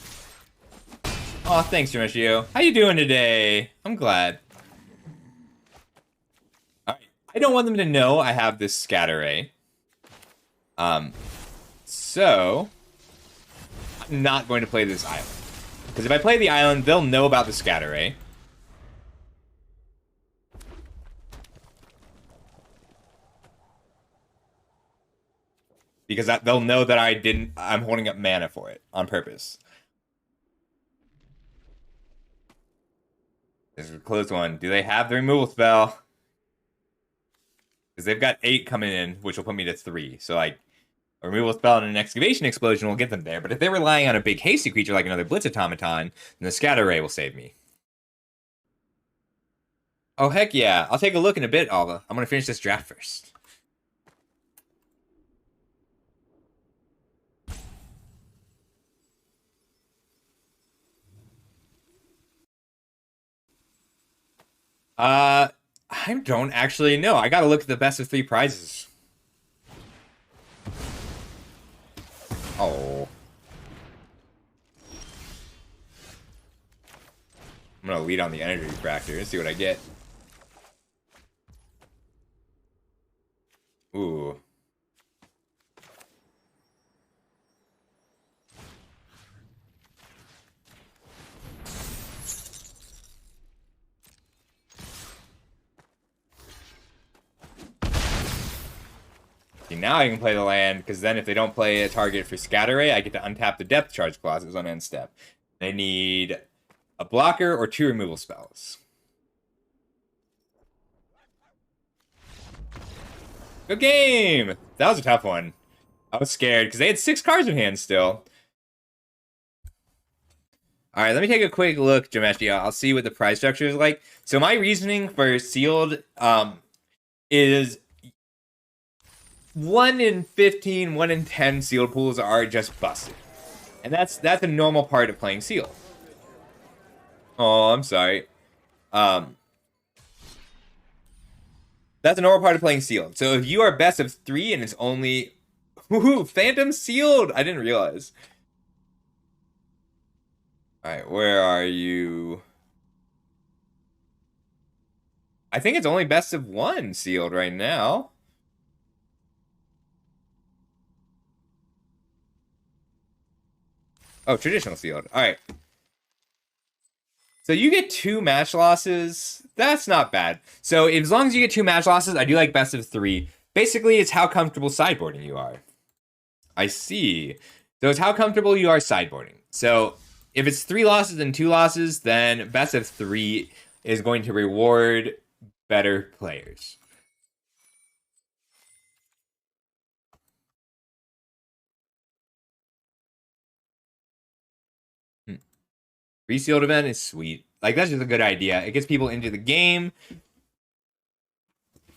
Aw, thanks, Demeshio. How you doing today? I'm glad. Alright, I don't want them to know I have this Scatter Ray. So, I'm not going to play this island. Because if I play the island, they'll know about the Scatter Ray. Because they'll know that I'm holding up mana for it on purpose. This is a close one. Do they have the removal spell? Because they've got 8 coming in, which will put me to 3. So, like, a removal spell and an excavation explosion will get them there. But if they're relying on a big hasty creature like another Blitz Automaton, then the Scatter Ray will save me. Oh, heck yeah. I'll take a look in a bit, Alva. I'm going to finish this draft first. I don't actually know. I gotta look at the best of 3 prizes. Oh. I'm gonna lead on the energy refractor and see what I get. Ooh. See, now I can play the land, because then if they don't play a target for Scatter Ray, I get to untap the Depth Charge clauses on end step. They need a blocker or 2 removal spells. Good game! That was a tough one. I was scared, because they had 6 cards in hand still. Alright, let me take a quick look, Jameshi. I'll see what the price structure is like. So my reasoning for sealed is 1 in 15, 1 in 10 sealed pools are just busted. And that's a normal part of playing sealed. Oh, I'm sorry. That's a normal part of playing sealed. So if you are best of 3 and it's only... Woohoo! Phantom sealed! I didn't realize. Alright, where are you? I think it's only best of 1 sealed right now. Oh, traditional sealed. Alright. So you get 2 match losses. That's not bad. So as long as you get 2 match losses, I do like best of 3. Basically, it's how comfortable sideboarding you are. I see. So it's how comfortable you are sideboarding. So if it's 3 losses and 2 losses, then best of 3 is going to reward better players. Resealed event is sweet. Like, that's just a good idea. It gets people into the game. It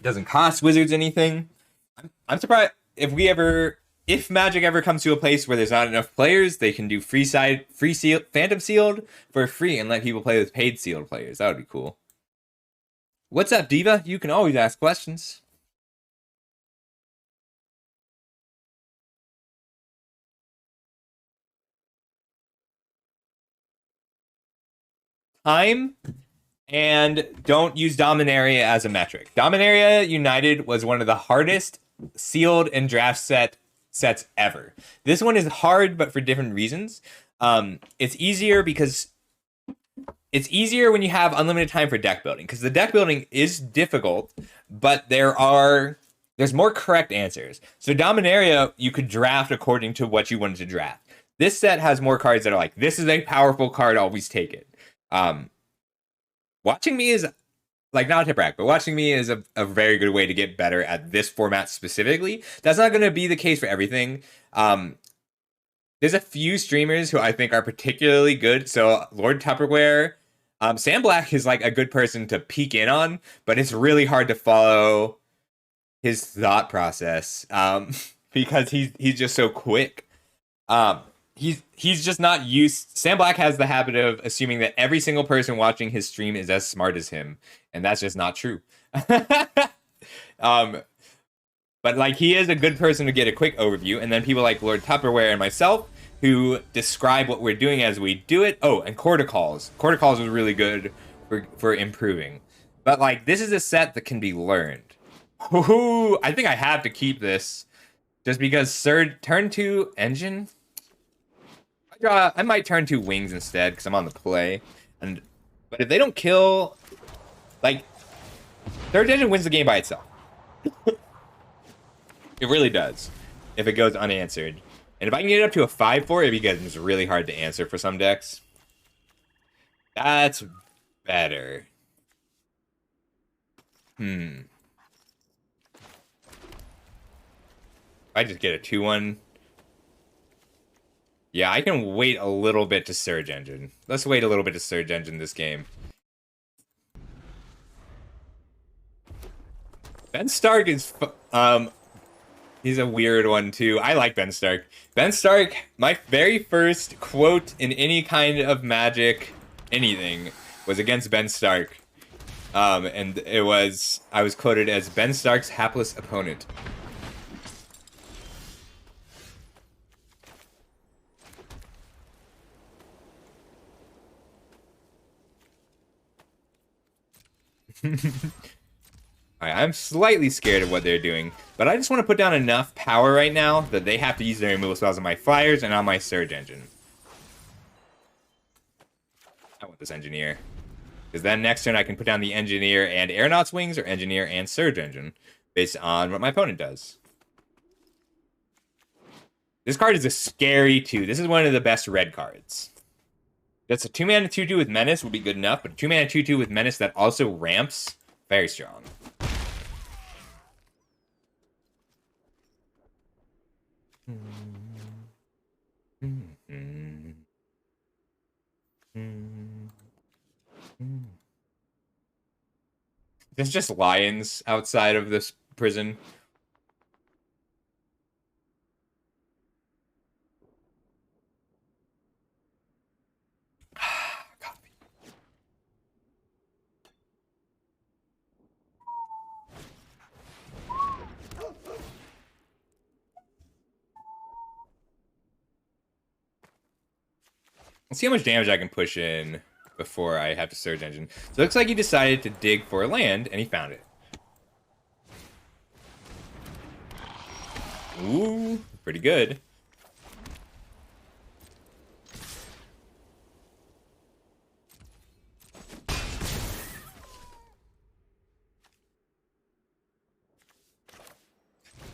doesn't cost Wizards anything. I'm surprised if Magic ever comes to a place where there's not enough players, they can do free sealed, Phantom sealed for free and let people play with paid sealed players. That would be cool. What's up, Diva? You can always ask questions. Time, and don't use Dominaria as a metric. Dominaria United was one of the hardest sealed and draft sets ever. This one is hard, but for different reasons. It's easier because it's easier when you have unlimited time for deck building, because the deck building is difficult, but there's more correct answers. So Dominaria, you could draft according to what you wanted to draft. This set has more cards that are like, this is a powerful card, always take it. Watching me is, like, not to brag, but watching me is a very good way to get better at this format specifically. That's not going to be the case for everything. There's a few streamers who I think are particularly good. So Lord Tupperware, Sam Black is like a good person to peek in on, but it's really hard to follow his thought process because he's just so quick. He's just not used. Sam Black has the habit of assuming that every single person watching his stream is as smart as him, and that's just not true. But like, he is a good person to get a quick overview, and then people like Lord Tupperware and myself who describe what we're doing as we do it. Oh, and Quarter Calls. Quarter Calls is really good for improving. But like, this is a set that can be learned. Ooh, I think I have to keep this just because turn 2 engine. I might turn 2 wings instead because I'm on the play. But if they don't kill, like, 3rd engine wins the game by itself. It really does if it goes unanswered. And if I can get it up to a 5-4, it becomes really hard to answer for some decks. That's better. I just get a 2-1. Yeah, I can wait a little bit to Surge Engine. Let's wait a little bit to Surge Engine this game. Ben Stark is... he's a weird one, too. I like Ben Stark. Ben Stark, my very first quote in any kind of Magic anything was against Ben Stark. And I was quoted as Ben Stark's hapless opponent. Alright, I'm slightly scared of what they're doing, but I just want to put down enough power right now that they have to use their removal spells on my flyers and on my Surge Engine. I want this Engineer. Because then next turn I can put down the Engineer and Aeronaut's Wings, or Engineer and Surge Engine, based on what my opponent does. This card is a scary 2. This is one of the best red cards. That's a 2-mana 2/2 with Menace would be good enough, but a 2-mana 2/2 with Menace that also ramps, very strong. There's just lions outside of this prison. Let's see how much damage I can push in before I have to Surge Engine. So it looks like he decided to dig for a land, and he found it. Ooh, pretty good.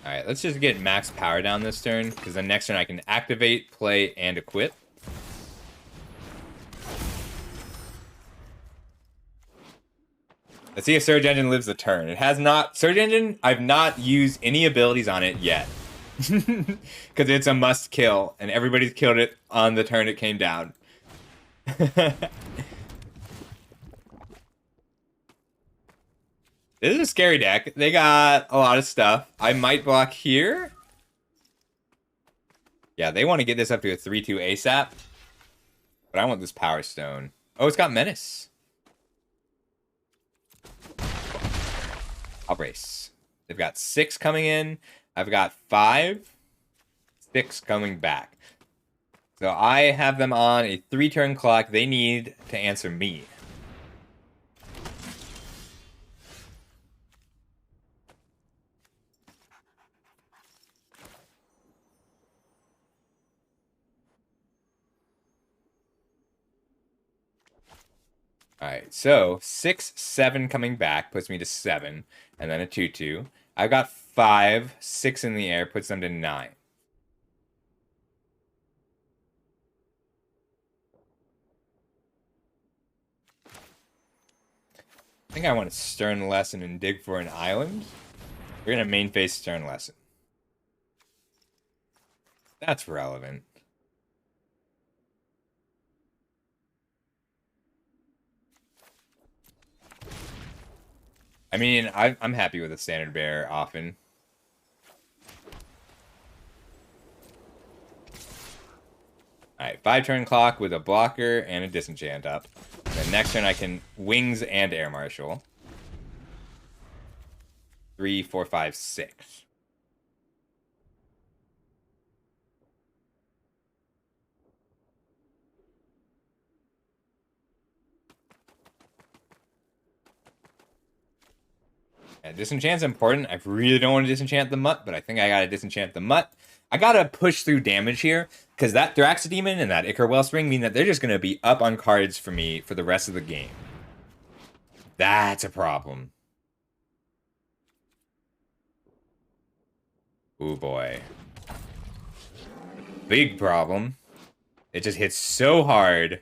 Alright, let's just get max power down this turn, because the next turn I can activate, play, and equip. Let's see if Surge Engine lives the turn. It has not. Surge Engine, I've not used any abilities on it yet. Because it's a must kill, and everybody's killed it on the turn it came down. This is a scary deck. They got a lot of stuff. I might block here. Yeah, they want to get this up to a 3/2 ASAP. But I want this Power Stone. Oh, it's got Menace. I'll brace. They've got 6 coming in. I've got 5. 6 coming back. So I have them on a 3-turn clock. They need to answer me. Alright, so 6, 7 coming back puts me to 7, and then a 2/2. I've got 5, 6 in the air puts them to 9. I think I want to Stern Lesson and dig for an island. We're going to main phase Stern Lesson. That's relevant. I mean, I'm happy with a standard bear often. Alright, 5-turn clock with a blocker and a disenchant up. Then next turn I can Wings and Air Marshal. 3, 4, 5, 6. Yeah, disenchant's important. I really don't want to disenchant the Mutt, but I think I gotta disenchant the Mutt. I gotta push through damage here, because that Thraxodemon and that Ichor Wellspring mean that they're just gonna be up on cards for me for the rest of the game. That's a problem. Ooh boy. Big problem. It just hits so hard.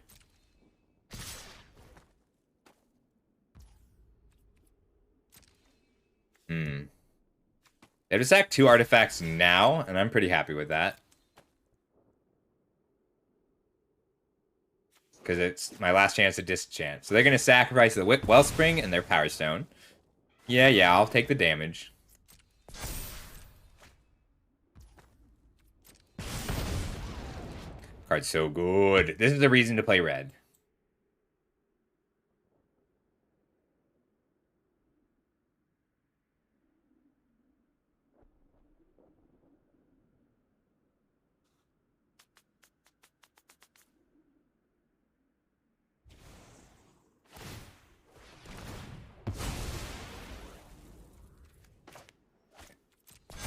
They have to sack 2 artifacts now, and I'm pretty happy with that. Because it's my last chance to disenchant. So they're going to sacrifice the Wellspring and their Power Stone. Yeah, I'll take the damage. Card's so good. This is a reason to play red.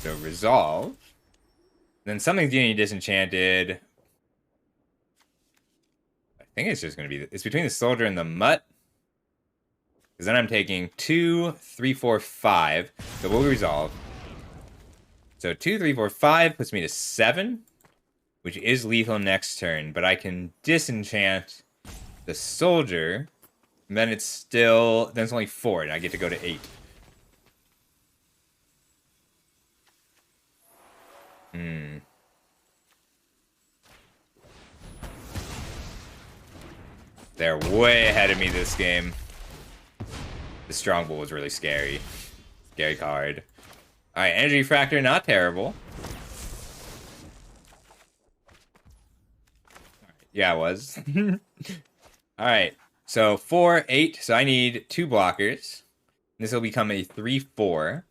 So resolve. Then something's getting disenchanted. I think it's just going to be... It's between the Soldier and the Mutt. Because then I'm taking 2, 3, 4, 5. So we'll resolve. So 2, 3, 4, 5 puts me to 7. which is lethal next turn, but I can disenchant the soldier, and then it's only 4, and I get to go to 8. They're way ahead of me this game. The Strongbow was really scary. Scary card. Alright, Energy Fractor, not terrible. Yeah, it was. Alright, so 4, 8. So I need 2 blockers. This will become a 3-4.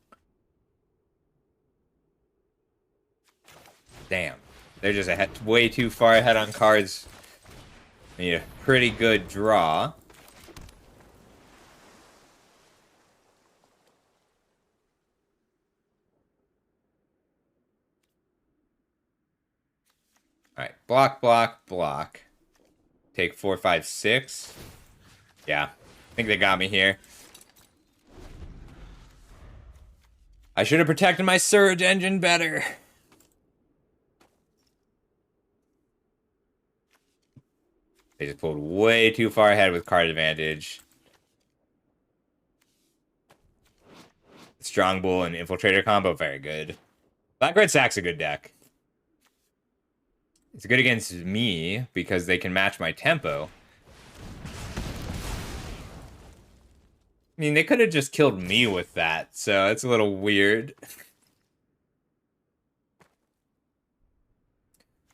Damn. They're just way too far ahead on cards. I need a pretty good draw. Alright, block, block, block. Take 4, 5, 6. Yeah, I think they got me here. I should have protected my Surge engine better. They just pulled way too far ahead with card advantage. Strong Bull and Infiltrator combo, very good. Black Red Sack's a good deck. It's good against me because they can match my tempo. I mean, they could have just killed me with that, so it's a little weird.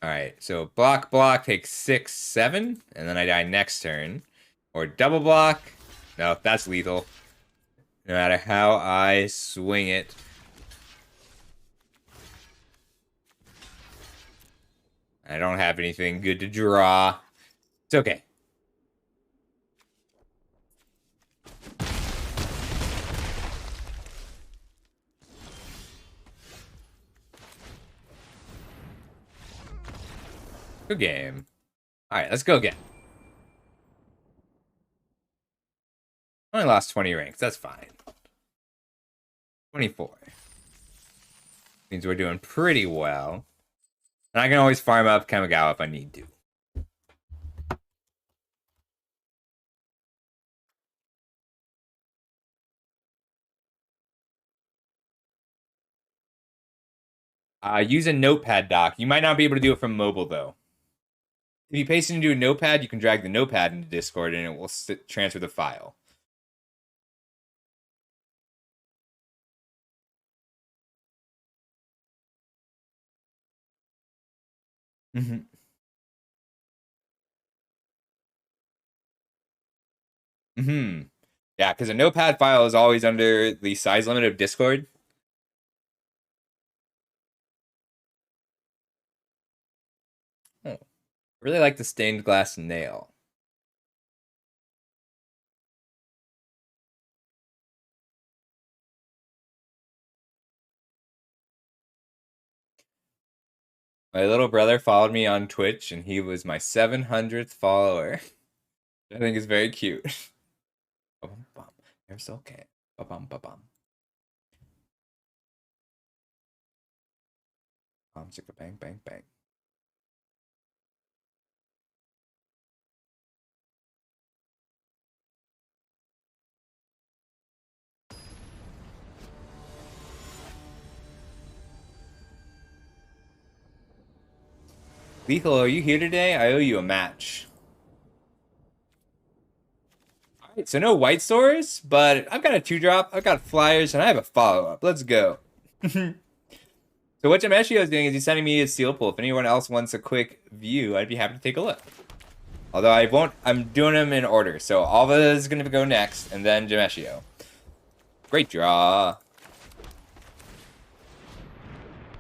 Alright, so block, block, take 6, 7, and then I die next turn. Or double block. No, that's lethal. No matter how I swing it. I don't have anything good to draw. It's okay. Good game. Alright, let's go again. Only lost 20 ranks, that's fine. 24. Means we're doing pretty well. And I can always farm up Kamigawa if I need to. Use a notepad doc. You might not be able to do it from mobile, though. If you paste it into a notepad, you can drag the notepad into Discord and it will transfer the file. Mm-hmm. Mm-hmm. Yeah, because a notepad file is always under the size limit of Discord. Oh, I really like the stained glass nail. My little brother followed me on Twitch, and he was my 700th follower. I think is very cute. You're so okay. Bam. Bang, bang, bang. Lethal, are you here today? I owe you a match. Alright, so no white stores, but I've got a 2-drop, I've got flyers, and I have a follow-up. Let's go. So what Jameshio is doing is he's sending me a steel pool. If anyone else wants a quick view, I'd be happy to take a look. Although I'm doing them in order. So Alva is going to go next, and then Jameshio. Great draw.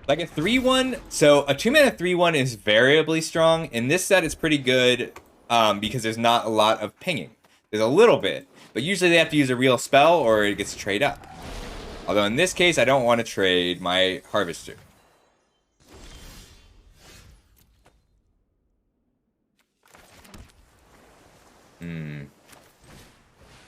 Like a 3-1, so a 2-mana 3-1 is variably strong. In this set, it's pretty good because there's not a lot of pinging. There's a little bit, but usually they have to use a real spell or it gets trade up. Although in this case, I don't want to trade my Harvester.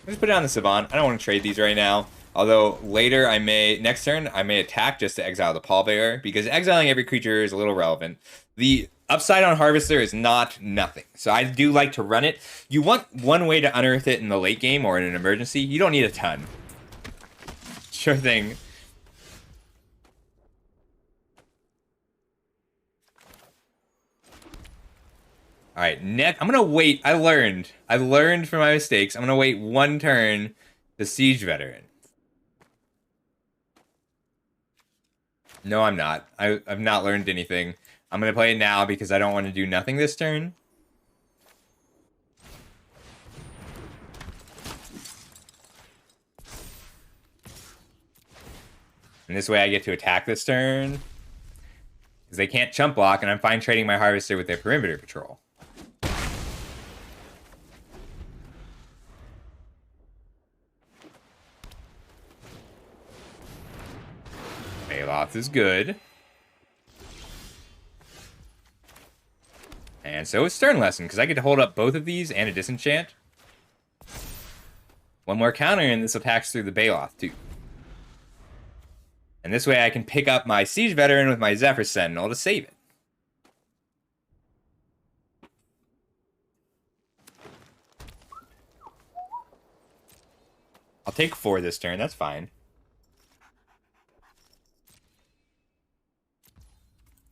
Just put it on the Savant. I don't want to trade these right now. Although later next turn, I may attack just to exile the Pallbearer, because exiling every creature is a little relevant. The upside on Harvester is not nothing. So I do like to run it. You want one way to unearth it in the late game or in an emergency. You don't need a ton. Sure thing. All right, next, I'm gonna wait. I learned from my mistakes. I'm gonna wait one turn to Siege Veteran. No, I'm not. I've not learned anything. I'm gonna play it now because I don't want to do nothing this turn. And this way I get to attack this turn. Because they can't chump block, and I'm fine trading my Harvester with their Perimeter Patrol. Baloth is good. And so is Stern Lesson, because I get to hold up both of these and a Disenchant. One more counter, and this attacks through the Baloth, too. And this way I can pick up my Siege Veteran with my Zephyr Sentinel to save it. I'll take 4 this turn, that's fine.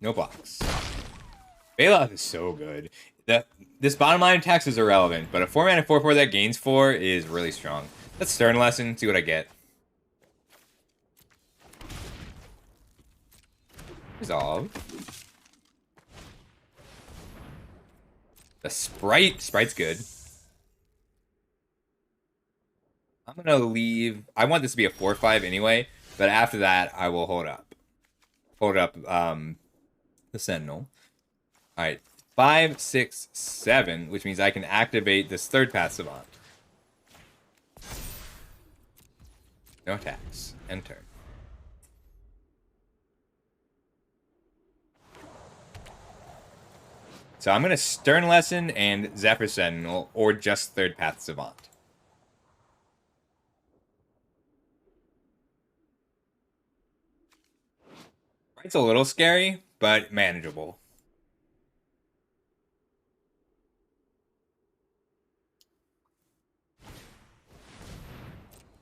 No blocks. Baloth is so good. This bottom line tax is irrelevant, but a 4-mana 4/4 that gains 4 is really strong. Let's Stern Lesson, see what I get. Resolve. The Sprite's good. I'm gonna leave. I want this to be a 4/5 anyway, but after that I will hold up. The Sentinel. All right, 5, 6, 7, which means I can activate this third path Savant. No attacks. End turn. So I'm gonna Stern Lesson and Zephyr Sentinel, or just third path Savant. It's a little scary, but manageable.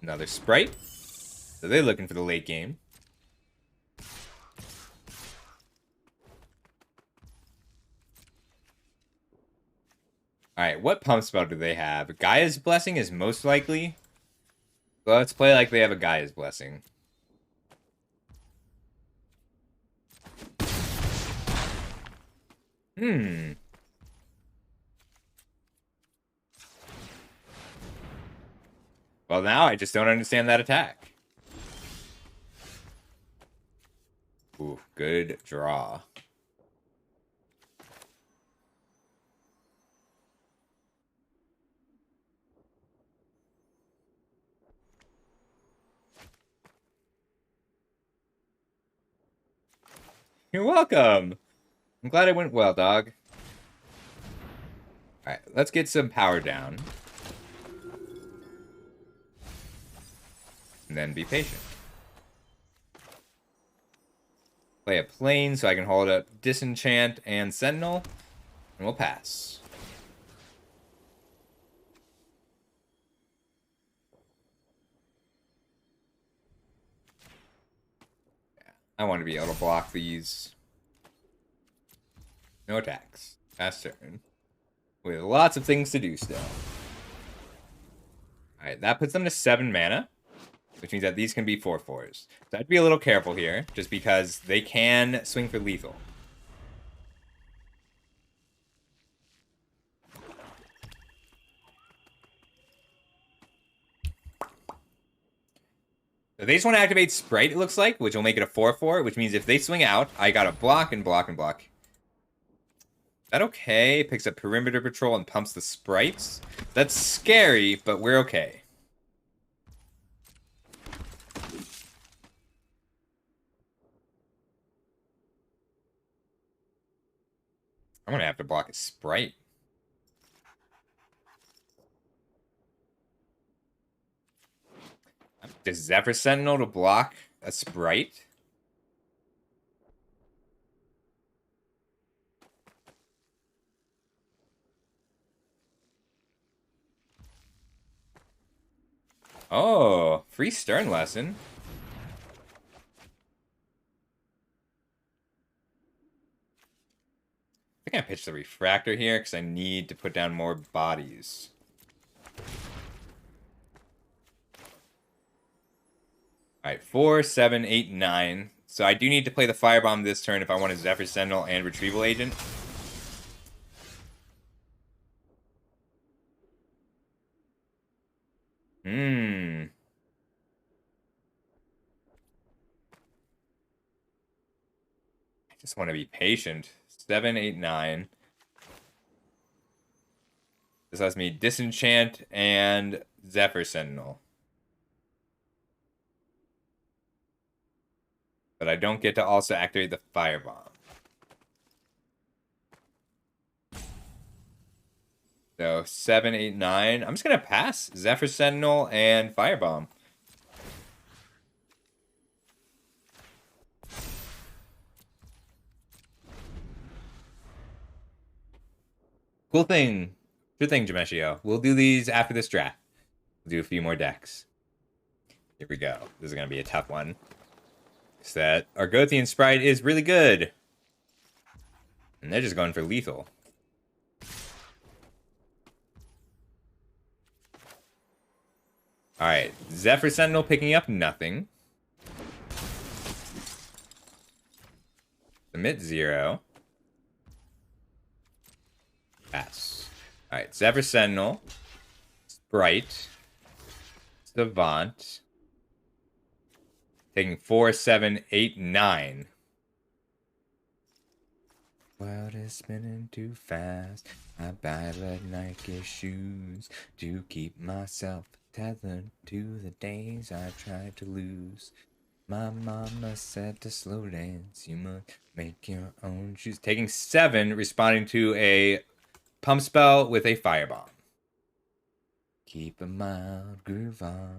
Another Sprite. So they're looking for the late game. Alright, what pump spell do they have? Gaia's Blessing is most likely. So let's play like they have a Gaia's Blessing. Well, now I just don't understand that attack. Ooh, good draw. You're welcome. I'm glad it went well, dog. Alright, let's get some power down. And then be patient. Play a plane so I can hold up Disenchant and Sentinel. And we'll pass. Yeah, I want to be able to block these. No attacks. Pass turn. With lots of things to do still. Alright, that puts them to 7 mana. Which means that these can be 4/4s. So I'd be a little careful here, just because they can swing for lethal. So they just want to activate Sprite, it looks like, which will make it a 4/4, which means if they swing out, I gotta block and block and block. Is that okay? Picks up Perimeter Patrol and pumps the Sprites. That's scary, but we're okay. I'm gonna have to block a Sprite. Does Zephyr Sentinel to block a Sprite? Oh, free Stern lesson. I think I pitch the refractor here because I need to put down more bodies. Alright, 4, 7, 8, 9. So I do need to play the Firebomb this turn if I want a Zephyr Sentinel and Retrieval Agent. I just want to be patient. 7, 8, 9. This lets me Disenchant and Zephyr Sentinel. But I don't get to also activate the Firebomb. So 7, 8, 9. I'm just going to pass Zephyr Sentinel and Firebomb. Cool thing. Good thing, Jameshio. We'll do these after this draft. We'll do a few more decks. Here we go. This is going to be a tough one. It's that Argothian Sprite is really good. And they're just going for lethal. Alright. Zephyr Sentinel picking up nothing. Submit 0. Pass. Alright, Zephyr Sentinel. Sprite. Savant. Taking 4, 7, 8, 9. World is spinning too fast. I buy but Nike shoes to keep myself tethered to the days I tried to lose. My mama said to slow dance, you must make your own shoes. Taking 7, responding to a pump spell with a Firebomb. Keep a mild groove on.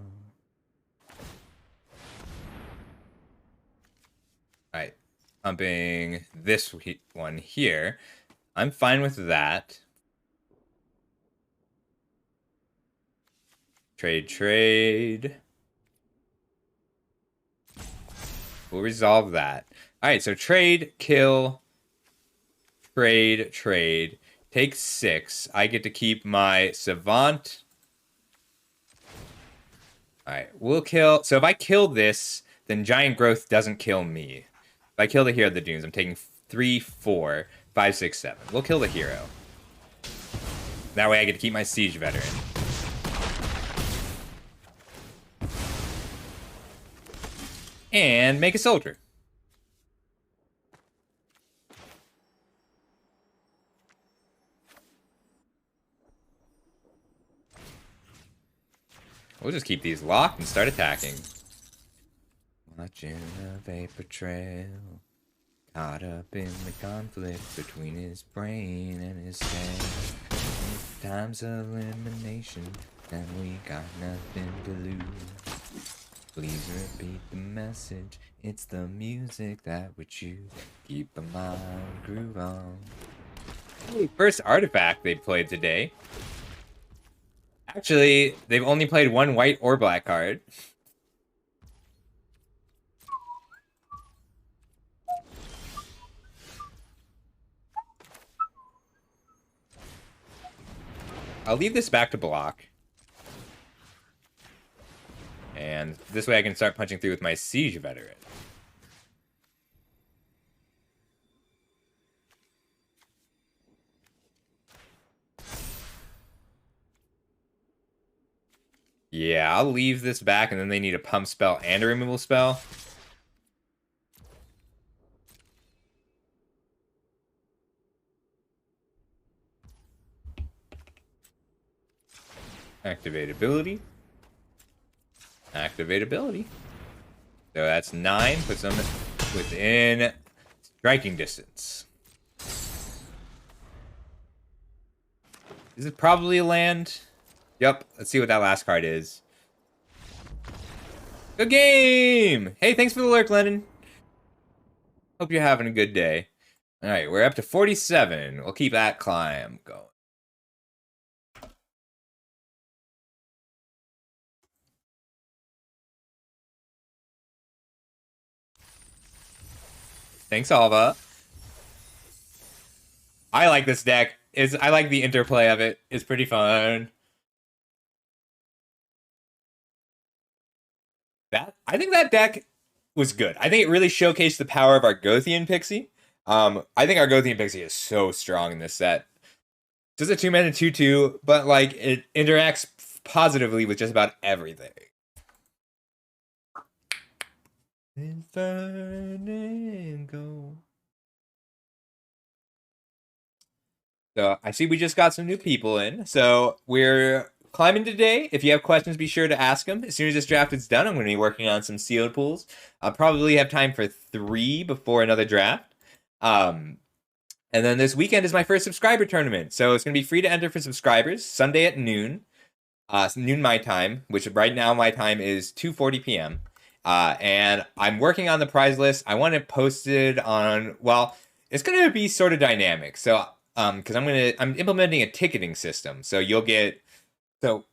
Alright, pumping this one here. I'm fine with that. Trade. We'll resolve that. Alright, so trade, kill, trade. Take 6. I get to keep my Savant. Alright, we'll kill. So if I kill this, then Giant Growth doesn't kill me. If I kill the Hero of the Dunes, I'm taking 3, 4, 5, 6, 7. We'll kill the hero. That way I get to keep my Siege Veteran. And make a soldier. We'll just keep these locked and start attacking. Watching a vapor trail, caught up in the conflict between his brain and his head. Times of elimination, and we got nothing to lose. Please repeat the message, it's the music that we choose. Keep a mild groove on. Hey, first artifact they played today. Actually, they've only played one white or black card. I'll leave this back to block. And this way I can start punching through with my Siege Veteran. Yeah, I'll leave this back, and then they need a pump spell and a removal spell. Activate ability. So that's 9, puts them within striking distance. Is it probably a land? Yep, let's see what that last card is. Good game! Hey, thanks for the lurk, Lennon. Hope you're having a good day. Alright, we're up to 47. We'll keep that climb going. Thanks, Alva. I like this deck. I like the interplay of it. It's pretty fun. I think that deck was good. I think it really showcased the power of our Gothian Pixie. I think our Gothian Pixie is so strong in this set. Just a 2-mana 2/2, but like it interacts positively with just about everything. So I see we just got some new people in. So we're climbing today. If you have questions, be sure to ask them. As soon as this draft is done, I'm going to be working on some sealed pools. I'll probably have time for 3 before another draft. And then this weekend is my first subscriber tournament. So it's going to be free to enter for subscribers, Sunday at noon. Noon my time, which right now my time is 2:40 p.m. And I'm working on the prize list. I want to post it on, well, it's going to be sort of dynamic. So, because I'm implementing a ticketing system. So you'll get, so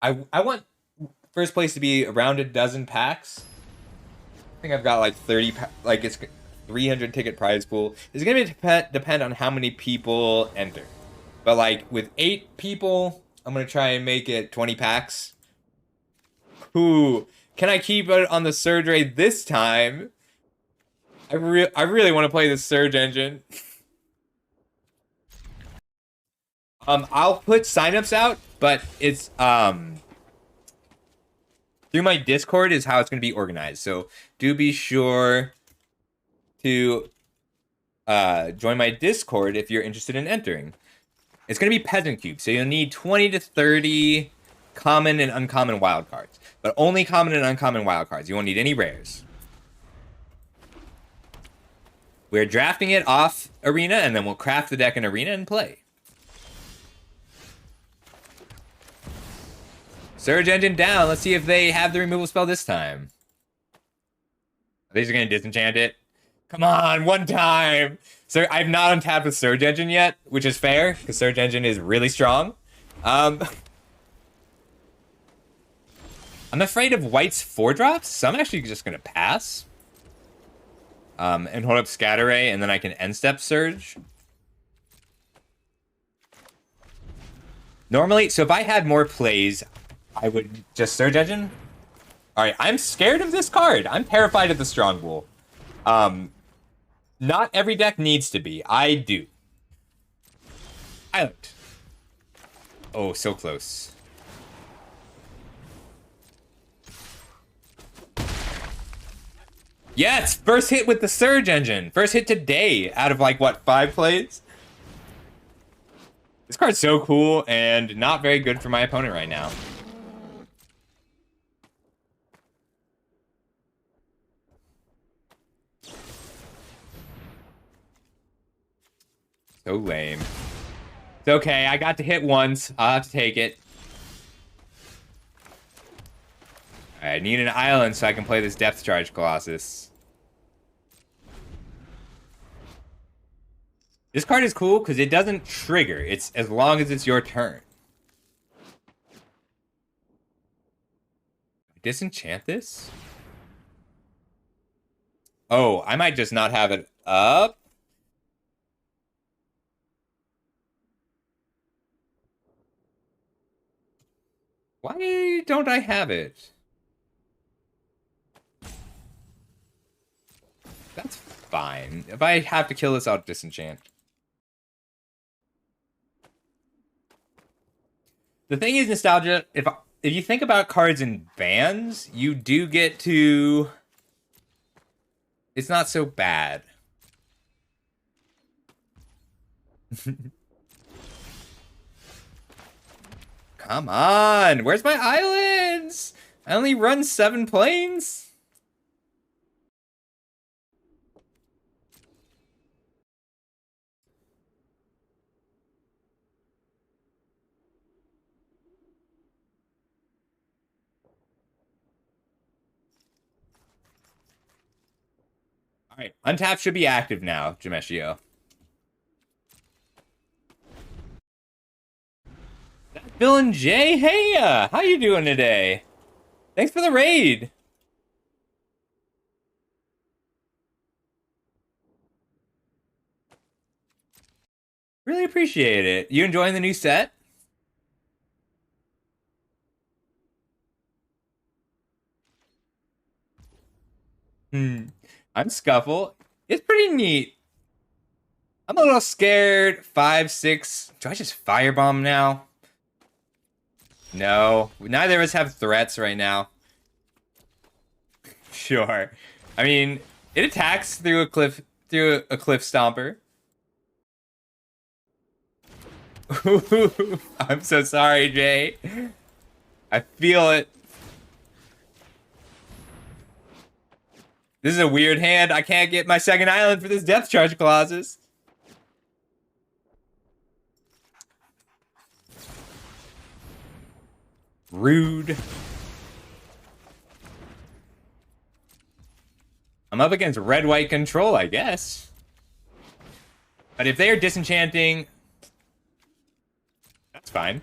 I want first place to be around a dozen packs. I think I've got like 30, like it's 300 ticket prize pool. It's going to depend on how many people enter. But like with 8 people, I'm going to try and make it 20 packs. Ooh, can I keep it on the Surge Ray this time? I really want to play the Surge engine. I'll put signups out, but it's through my Discord is how it's going to be organized. So do be sure to join my Discord if you're interested in entering. It's going to be Peasant Cube, so you'll need 20 to 30 common and uncommon wildcards. But only common and uncommon wildcards. You won't need any rares. We're drafting it off Arena, and then we'll craft the deck in Arena and play. Surge Engine down. Let's see if they have the removal spell this time. These are going to disenchant it. Come on, one time. So I've not untapped with Surge Engine yet, which is fair, because Surge Engine is really strong. I'm afraid of White's 4-drops, so I'm actually just going to pass. And hold up Scatter Ray, and then I can end-step Surge. Normally, so if I had more plays, I would just Surge Engine. Alright, I'm scared of this card. I'm terrified of the Strong Bull. Not every deck needs to be. I do. Island. Oh, so close. Yes! First hit with the Surge Engine. First hit today out of like, what, 5 plays? This card's so cool and not very good for my opponent right now. So lame. It's okay, I got to hit once. I'll have to take it. I need an island so I can play this Depth Charge Colossus. This card is cool because it doesn't trigger. It's as long as it's your turn. Disenchant this? Oh, I might just not have it up. Why don't I have it? That's fine. If I have to kill this, I'll disenchant. The thing is, Nostalgia, if you think about cards in bans, you do get to... It's not so bad. Come on! Where's my islands? I only run 7 planes? Alright, untap should be active now, Jameshio. Villain J, hey, how you doing today? Thanks for the raid. Really appreciate it. You enjoying the new set? I'm Scuffle. It's pretty neat. I'm a little scared. 5, 6. Do I just firebomb now? No. Neither of us have threats right now. Sure. I mean, it attacks through a cliff stomper. I'm so sorry, Jay. I feel it. This is a weird hand. I can't get my second island for this depth charge Colossus. Rude. I'm up against red-white control, I guess. But if they are disenchanting, that's fine.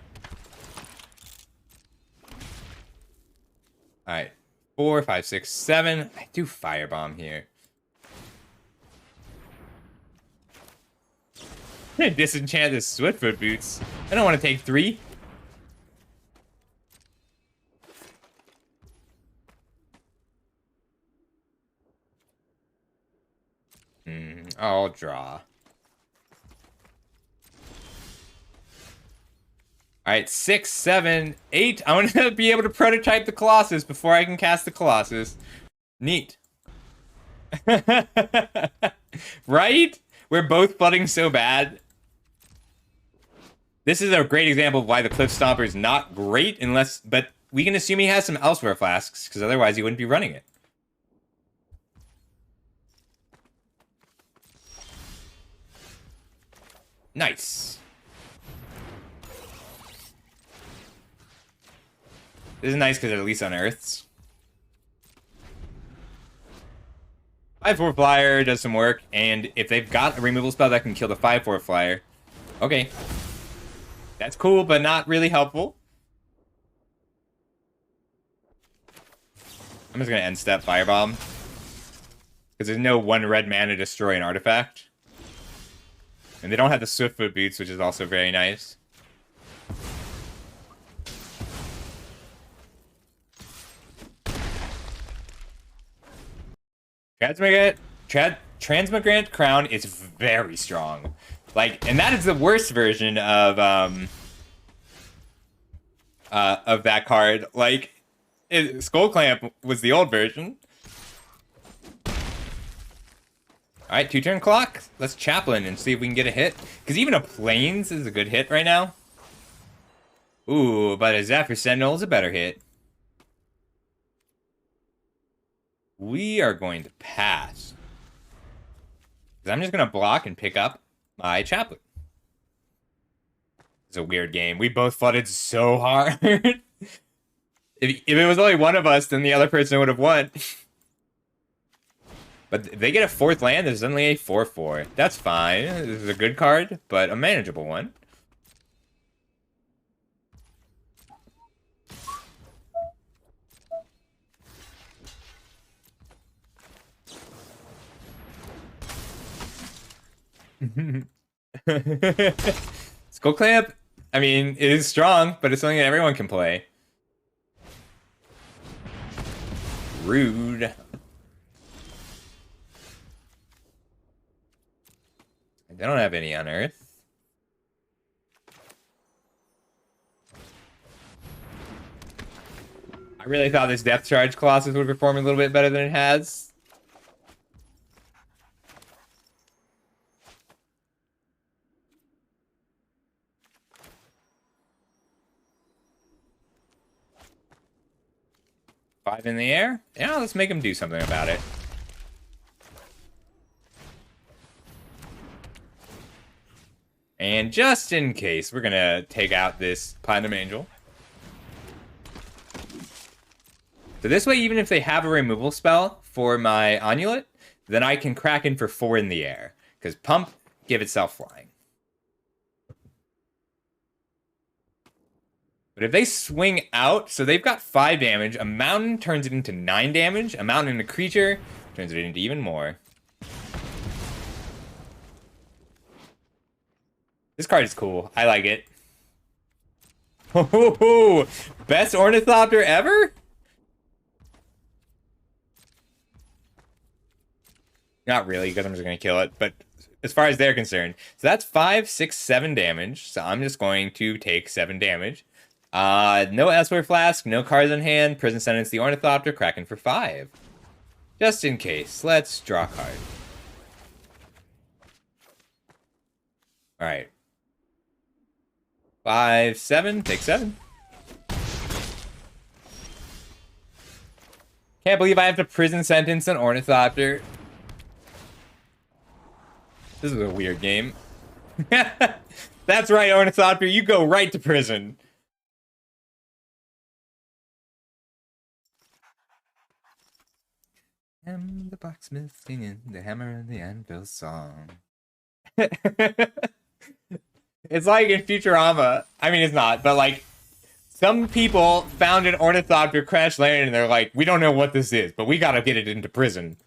Alright. 4, 5, 6, 7. I do firebomb here. Disenchant this Swiftfoot boots. I don't want to take 3. I'll draw. Alright, 6, 7, 8. I want to be able to prototype the Colossus before I can cast the Colossus. Neat. Right? We're both flooding so bad. This is a great example of why the Cliff Stomper is not great unless... But we can assume he has some Elsewhere Flasks, because otherwise he wouldn't be running it. Nice. This is nice because it at least unearths. 5/4 flyer does some work, and if they've got a removal spell that can kill the 5/4 flyer, okay. That's cool, but not really helpful. I'm just gonna end step Firebomb. Because there's no 1 red mana to destroy an artifact. And they don't have the Swiftfoot boots, which is also very nice. Transmigrant Crown is very strong. Like, and that is the worst version of that card. Like, Skull Clamp was the old version. Alright, 2-turn clock. Let's Chaplain and see if we can get a hit. Because even a Plains is a good hit right now. Ooh, but a Zephyr Sentinel is a better hit. We are going to pass. Because I'm just going to block and pick up my Chaplain. It's a weird game. We both flooded so hard. If it was only one of us, then the other person would have won. But if they get a 4th land, there's only a 4/4. That's fine. This is a good card, but a manageable one. Skull Clamp, I mean, it is strong, but it's something that everyone can play. Rude. They don't have any unearth. I really thought this Depth Charge Colossus would perform a little bit better than it has. Five in the air? Yeah, let's make him do something about it. And just in case, we're gonna take out this Platinum Angel. So this way, even if they have a removal spell for my Amulet, then I can crack in for 4 in the air. Because Pump, give itself flying. But if they swing out, so they've got 5 damage, a mountain turns it into 9 damage, a mountain into creature turns it into even more. This card is cool. I like it. Oh, best Ornithopter ever? Not really, because I'm just going to kill it. But as far as they're concerned, so that's 5, 6, 7 damage. So I'm just going to take 7 damage. No Esper Flask, no cards in hand. Prison Sentence the Ornithopter, Kraken for 5. Just in case. Let's draw a card. Alright. 5, 7. Take 7. Can't believe I have to Prison Sentence an Ornithopter. This is a weird game. That's right, Ornithopter. You go right to prison. I'm the blacksmith singing the hammer and the anvil song. It's like in Futurama. I mean, it's not, but like some people found an Ornithopter crash landed and they're like, we don't know what this is, but we gotta get it into prison.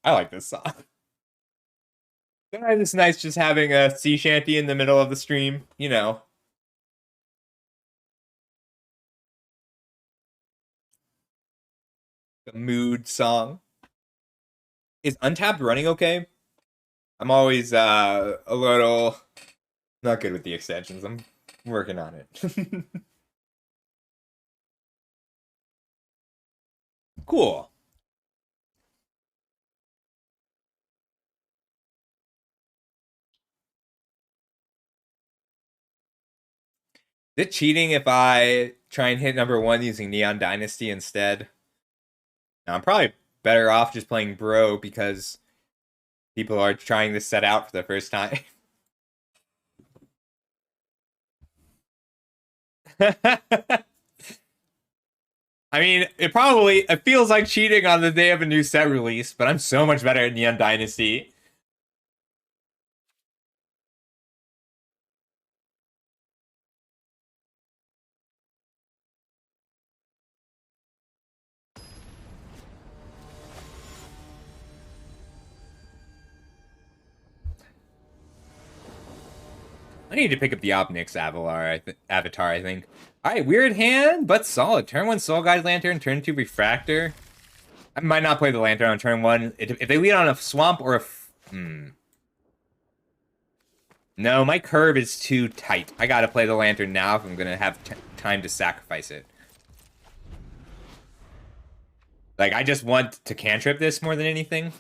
I like this song. Sometimes it's nice just having a sea shanty in the middle of the stream, you know. The mood song. Is Untapped running okay? I'm always a little not good with the extensions. I'm working on it. Cool. Is it cheating if I try and hit number 1 using Neon Dynasty instead? Now, I'm probably better off just playing Bro because people are trying this set out for the first time. I mean, it feels like cheating on the day of a new set release, but I'm so much better at Neon Dynasty. I need to pick up the Opnix Avatar, I think. Alright, weird hand, but solid. Turn 1 Soul Guide Lantern, turn 2 Refractor. I might not play the Lantern on turn 1. If they lead on a Swamp or a... No, my curve is too tight. I gotta play the Lantern now if I'm gonna have time to sacrifice it. Like, I just want to cantrip this more than anything.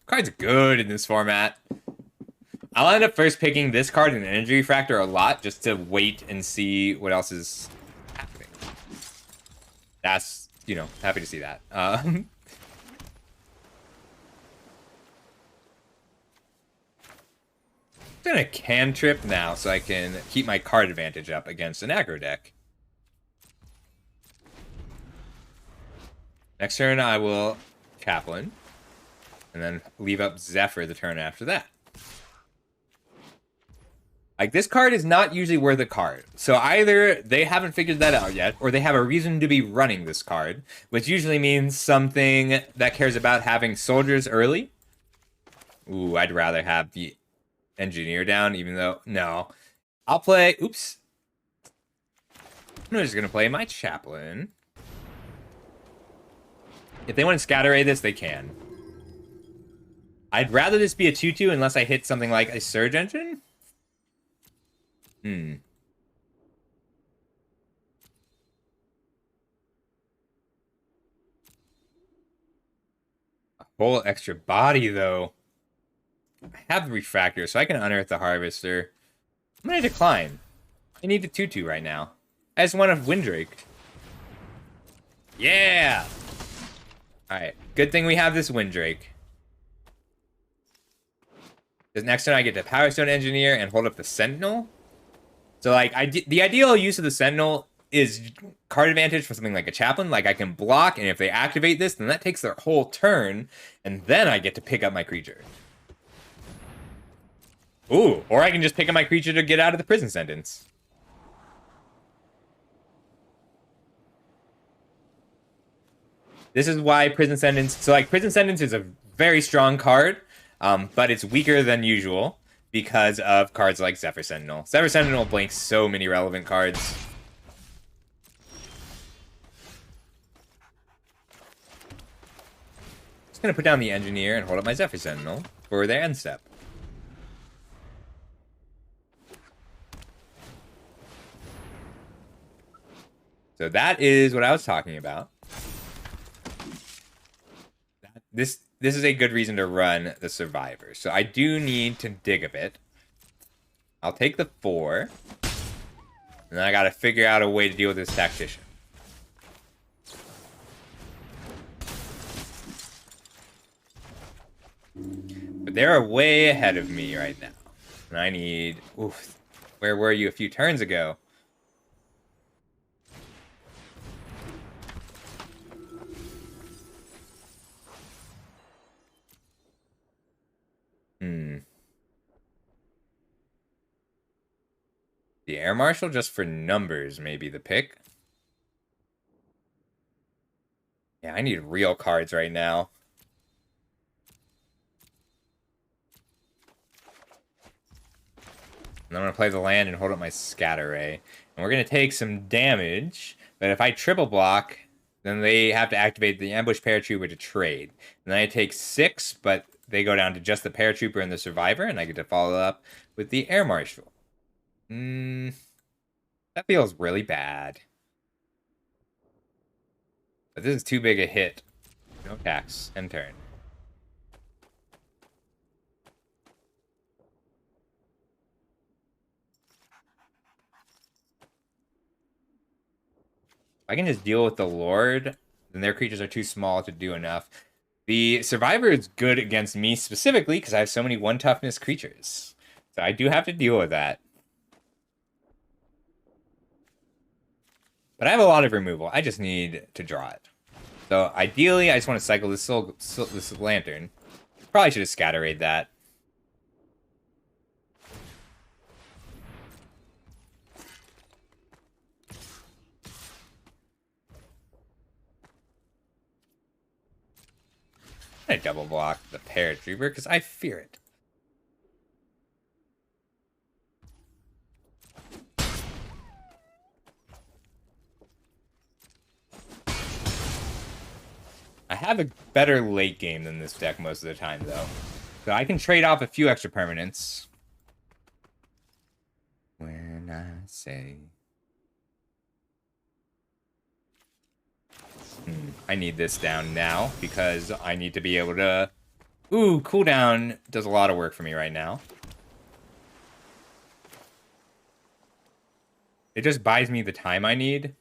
Card's good in this format. I'll end up first picking this card and Energy Refractor a lot just to wait and see what else is happening. That's, you know, happy to see that. I'm gonna cantrip now so I can keep my card advantage up against an aggro deck. Next turn I will Chaplain, and then leave up Zephyr the turn after that. Like, this card is not usually worth a card. So either they haven't figured that out yet, or they have a reason to be running this card, which usually means something that cares about having soldiers early. Ooh, I'd rather have the Engineer down, even though... No. I'll play... Oops. I'm just going to play my Chaplain. If they want to Scatter Ray this, they can. I'd rather this be a 2-2 unless I hit something like a Surge Engine. A whole extra body, though. I have the Refractor, so I can unearth the Harvester. I'm going to decline. I need a 2-2 right now. I just want a Windrake. Yeah! Alright, good thing we have this Windrake. Because next turn I get to Power Stone Engineer and hold up the Sentinel. So, like, the ideal use of the Sentinel is card advantage for something like a Chaplain. Like, I can block, and if they activate this, then that takes their whole turn, and then I get to pick up my creature. Ooh, or I can just pick up my creature to get out of the prison sentence. This is why Prison Sentence... So, like, Prison Sentence is a very strong card, but it's weaker than usual because of cards like Zephyr Sentinel. Zephyr Sentinel blanks so many relevant cards. Just gonna put down the Engineer and hold up my Zephyr Sentinel for their end step. So that is what I was talking about. This is a good reason to run the Survivor. So I do need to dig a bit. I'll take the 4. And then I gotta figure out a way to deal with this Tactician. But they're way ahead of me right now. And I need... Oof. Where were you a few turns ago? The Air Marshal, just for numbers, may be the pick. Yeah, I need real cards right now. And I'm going to play the land and hold up my Scatter Ray. And we're going to take some damage. But if I triple block, then they have to activate the Ambush Paratrooper to trade. And then I take 6, but they go down to just the Paratrooper and the Survivor. And I get to follow up with the Air Marshal. That feels really bad. But this is too big a hit. No tax. End turn. If I can just deal with the Lord, then their creatures are too small to do enough. The Survivor is good against me specifically because I have so many 1 toughness creatures. So I do have to deal with that. But I have a lot of removal. I just need to draw it. So ideally, I just want to cycle this Lantern. Probably should have Scatter Rayed that. I double block the Paratrooper because I fear it. I have a better late game than this deck most of the time, though. So I can trade off a few extra permanents. When I say... I need this down now because I need to be able to... Ooh, cooldown does a lot of work for me right now. It just buys me the time I need.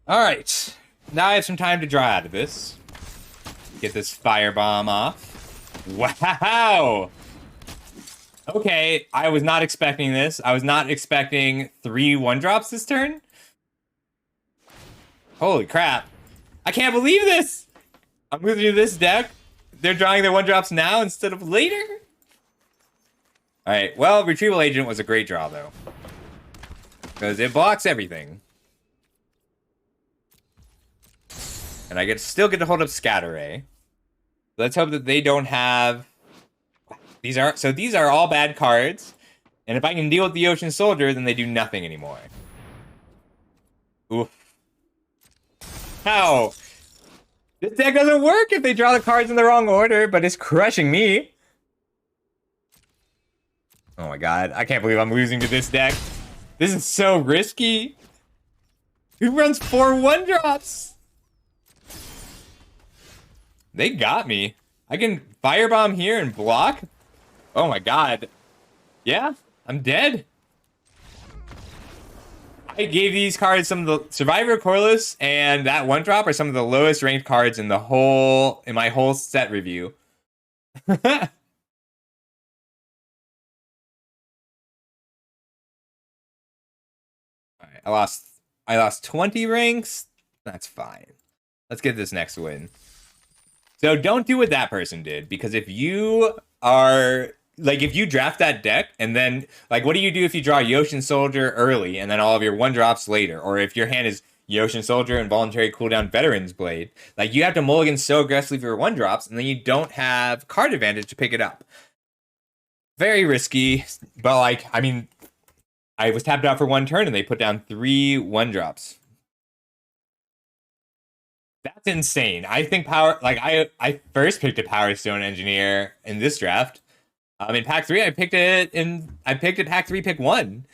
Alright. Now I have some time to draw out of this. Get this firebomb off. Wow! Okay, I was not expecting this. I was not expecting 3 1-drops this turn. Holy crap. I can't believe this! I'm losing to this deck. They're drawing their 1-drops now instead of later? Alright, well, Retrieval Agent was a great draw, though. Because it blocks everything. And I still get to hold up Scatter Ray. Let's hope that they don't have... These are all bad cards. And if I can deal with the Ocean Soldier, then they do nothing anymore. Oof. How? This deck doesn't work if they draw the cards in the wrong order, but it's crushing me. Oh my god, I can't believe I'm losing to this deck. This is so risky. Who runs 4 1-drops? They got me. I can firebomb here and block. Oh my god. Yeah, I'm dead. I gave these cards some of the Survivor, Corliss, and that 1-drop are some of the lowest ranked cards in my whole set review. Alright, I lost 20 ranks. That's fine. Let's get this next win. So don't do what that person did, because if you are like, if you draft that deck and then like, what do you do if you draw Yoshin Soldier early and then all of your 1-drops later? Or if your hand is Yoshin Soldier and Voluntary Cooldown Veteran's Blade, like you have to mulligan so aggressively for your 1-drops and then you don't have card advantage to pick it up. Very risky, but like, I mean, I was tapped out for 1 turn and they put down 3 1-drops. That's insane. I think I first picked a Power Stone Engineer in this draft. In pack 3, I picked it pack 3, pick 1.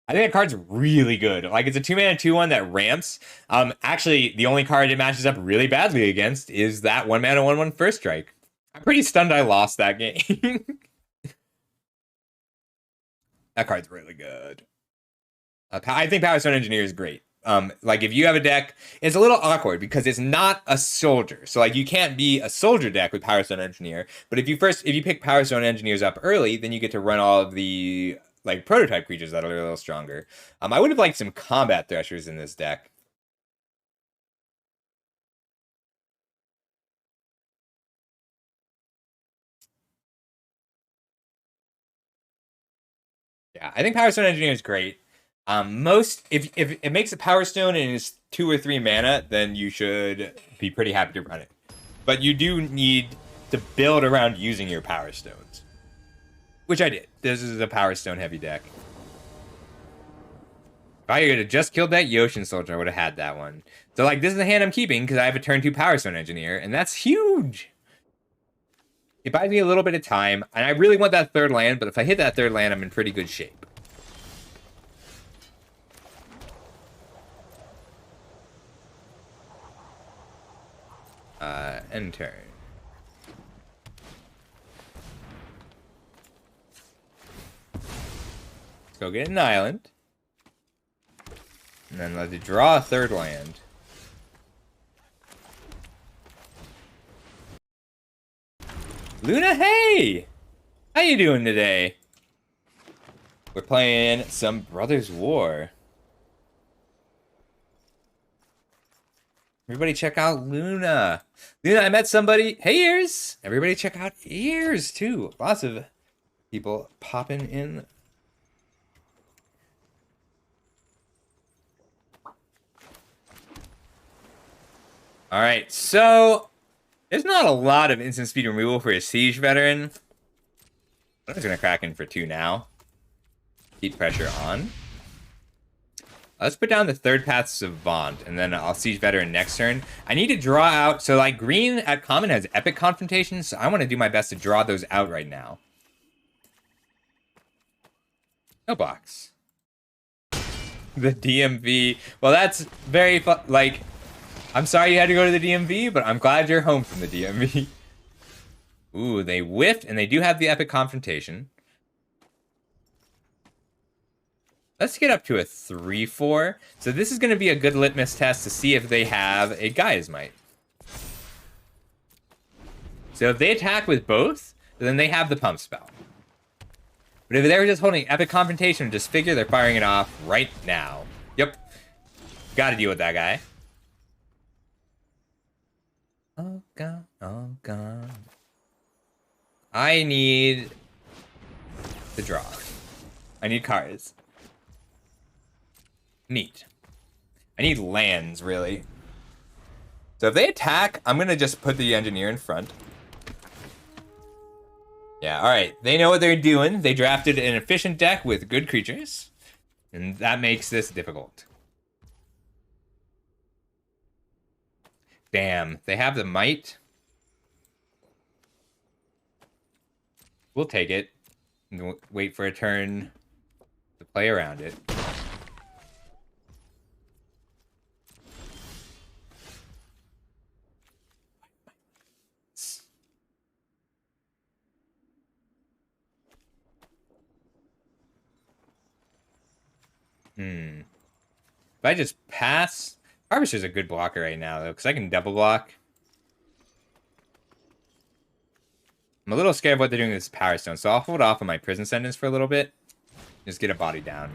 I think that card's really good. Like, it's a 2-mana 2/1 that ramps. Actually, the only card it matches up really badly against is that 1-mana 1/1 First Strike. I'm pretty stunned I lost that game. That card's really good. I think Power Stone Engineer is great. Like, if you have a deck, it's a little awkward because it's not a soldier. So, like, you can't be a soldier deck with Power Stone Engineer. But if you pick Power Stone Engineers up early, then you get to run all of the, like, prototype creatures that are a little stronger. I would have liked some combat threshers in this deck. Yeah, I think Power Stone Engineer is great. If it makes a Power Stone and is 2 or 3 mana, then you should be pretty happy to run it. But you do need to build around using your Power Stones, which I did. This is a Power Stone heavy deck. If I could have just killed that Yoshin Soldier, I would have had that one. So, like, this is the hand I'm keeping because I have a turn 2 Power Stone Engineer, and that's huge. It buys me a little bit of time, and I really want that 3rd land, but if I hit that 3rd land, I'm in pretty good shape. End turn. Let's go get an island. And then let's draw a 3rd land. Luna, hey! How you doing today? We're playing some Brothers War. Everybody check out Luna. Luna, I met somebody. Hey, Ears! Everybody check out Ears, too. Lots of people popping in. Alright, so there's not a lot of instant speed removal for a Siege Veteran. I'm just going to crack in for 2 now. Keep pressure on. Let's put down the 3rd Path Savant, and then I'll Siege Veteran next turn. I need to draw out, so like green at common has Epic Confrontation, so I want to do my best to draw those out right now. No box. The DMV. Well, that's very fun. Like, I'm sorry you had to go to the DMV, but I'm glad you're home from the DMV. Ooh, they whiffed, and they do have the Epic Confrontation. Let's get up to a 3/4. So this is going to be a good litmus test to see if they have a Gaia's Might. So if they attack with both, then they have the Pump Spell. But if they were just holding Epic Confrontation, just figure they're firing it off right now. Yep. Got to deal with that guy. Oh, God. Oh, God. I need the draw. I need cards. Neat. I need lands, really. So if they attack, I'm going to just put the Engineer in front. Yeah, alright. They know what they're doing. They drafted an efficient deck with good creatures. And that makes this difficult. Damn. They have the Might. We'll take it. And wait for a turn to play around it. If I just pass... Harvester's a good blocker right now, though, because I can double block. I'm a little scared of what they're doing with this Power Stone, so I'll hold off on my Prison Sentence for a little bit. Just get a body down.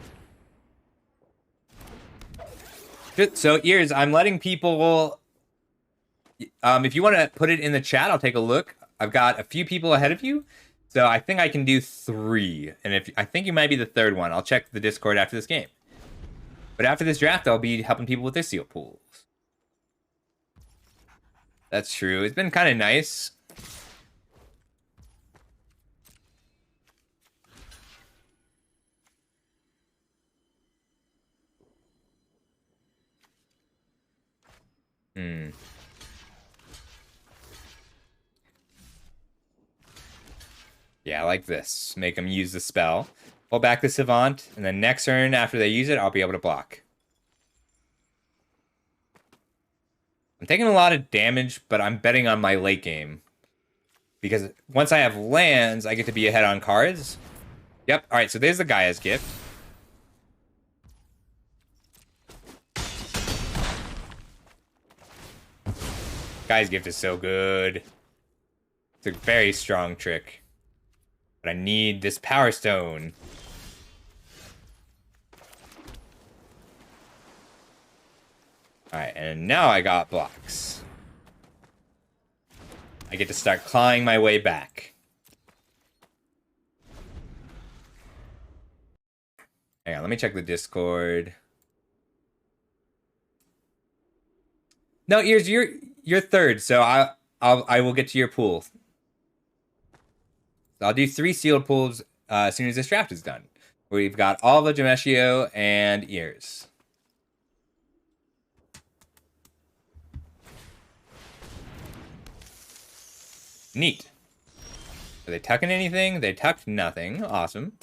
Good. So, Ears, I'm letting people If you want to put it in the chat, I'll take a look. I've got a few people ahead of you, so I think I can do 3. And if I think you might be the 3rd one, I'll check the Discord after this game. But after this draft, I'll be helping people with their seal pools. That's true. It's been kind of nice. Yeah, like this. Make them use the spell. Pull back the Savant, and then next turn, after they use it, I'll be able to block. I'm taking a lot of damage, but I'm betting on my late game. Because once I have lands, I get to be ahead on cards. Yep, alright, so there's the Gaia's Gift. Gaia's Gift is so good. It's a very strong trick. But I need this Power Stone. Alright, and now I got blocks. I get to start clawing my way back. Hang on, let me check the Discord. No, Ears, you're 3rd, so I will get to your pool. So I'll do 3 sealed pools as soon as this draft is done. We've got all the Jameshio and Ears. Neat. Are they tucking anything? They tucked nothing. Awesome.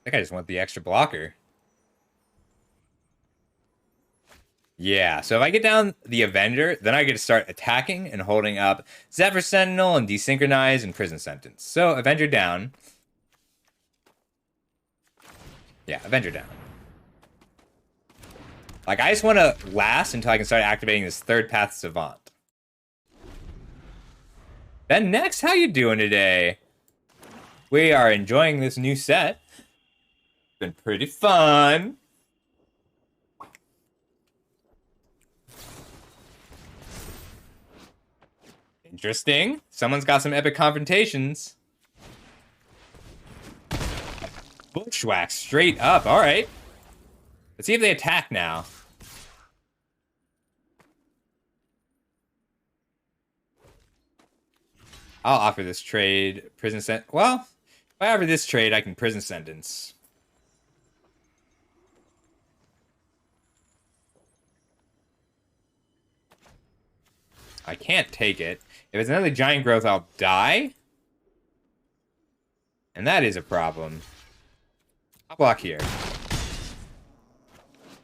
I think I just want the extra blocker. Yeah, so if I get down the Avenger, then I get to start attacking and holding up Zephyr Sentinel and Desynchronize and Prison Sentence. So, Avenger down. Yeah, Avenger down. Like, I just want to last until I can start activating this 3rd Path Savant. Ben Next, how you doing today? We are enjoying this new set. Been pretty fun. Interesting. Someone's got some epic confrontations. Bushwhack straight up. All right. Let's see if they attack now. I'll offer this trade. Prison sentence. Well, if I offer this trade, I can prison sentence. I can't take it. If it's another giant growth, I'll die. And that is a problem. I'll block here.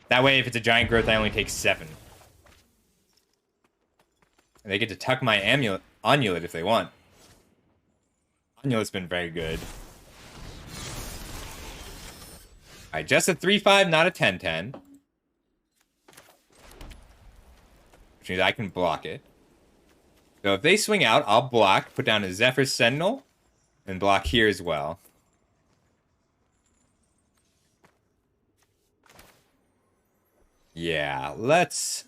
That way, if it's a giant growth, I only take 7. And they get to tuck my Amulet if they want. Amulet's been very good. Alright, just a 3-5, not a 10-10. Which means I can block it. So if they swing out, I'll block, put down a Zephyr Sentinel, and block here as well. Yeah, let's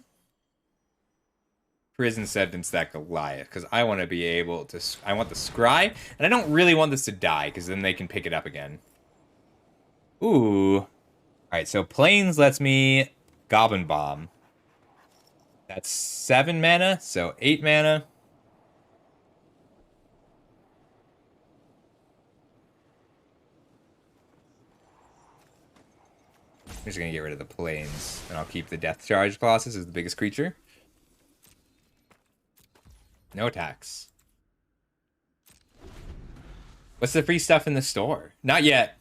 prison sentence that Goliath, because I want to be able to... I want the Scry, and I don't really want this to die, because then they can pick it up again. Ooh. Alright, so Plains lets me Goblin Bomb. That's 7 mana, so 8 mana. I'm just gonna get rid of the Plains, and I'll keep the Death Charge Colossus as the biggest creature. No attacks. What's the free stuff in the store? Not yet.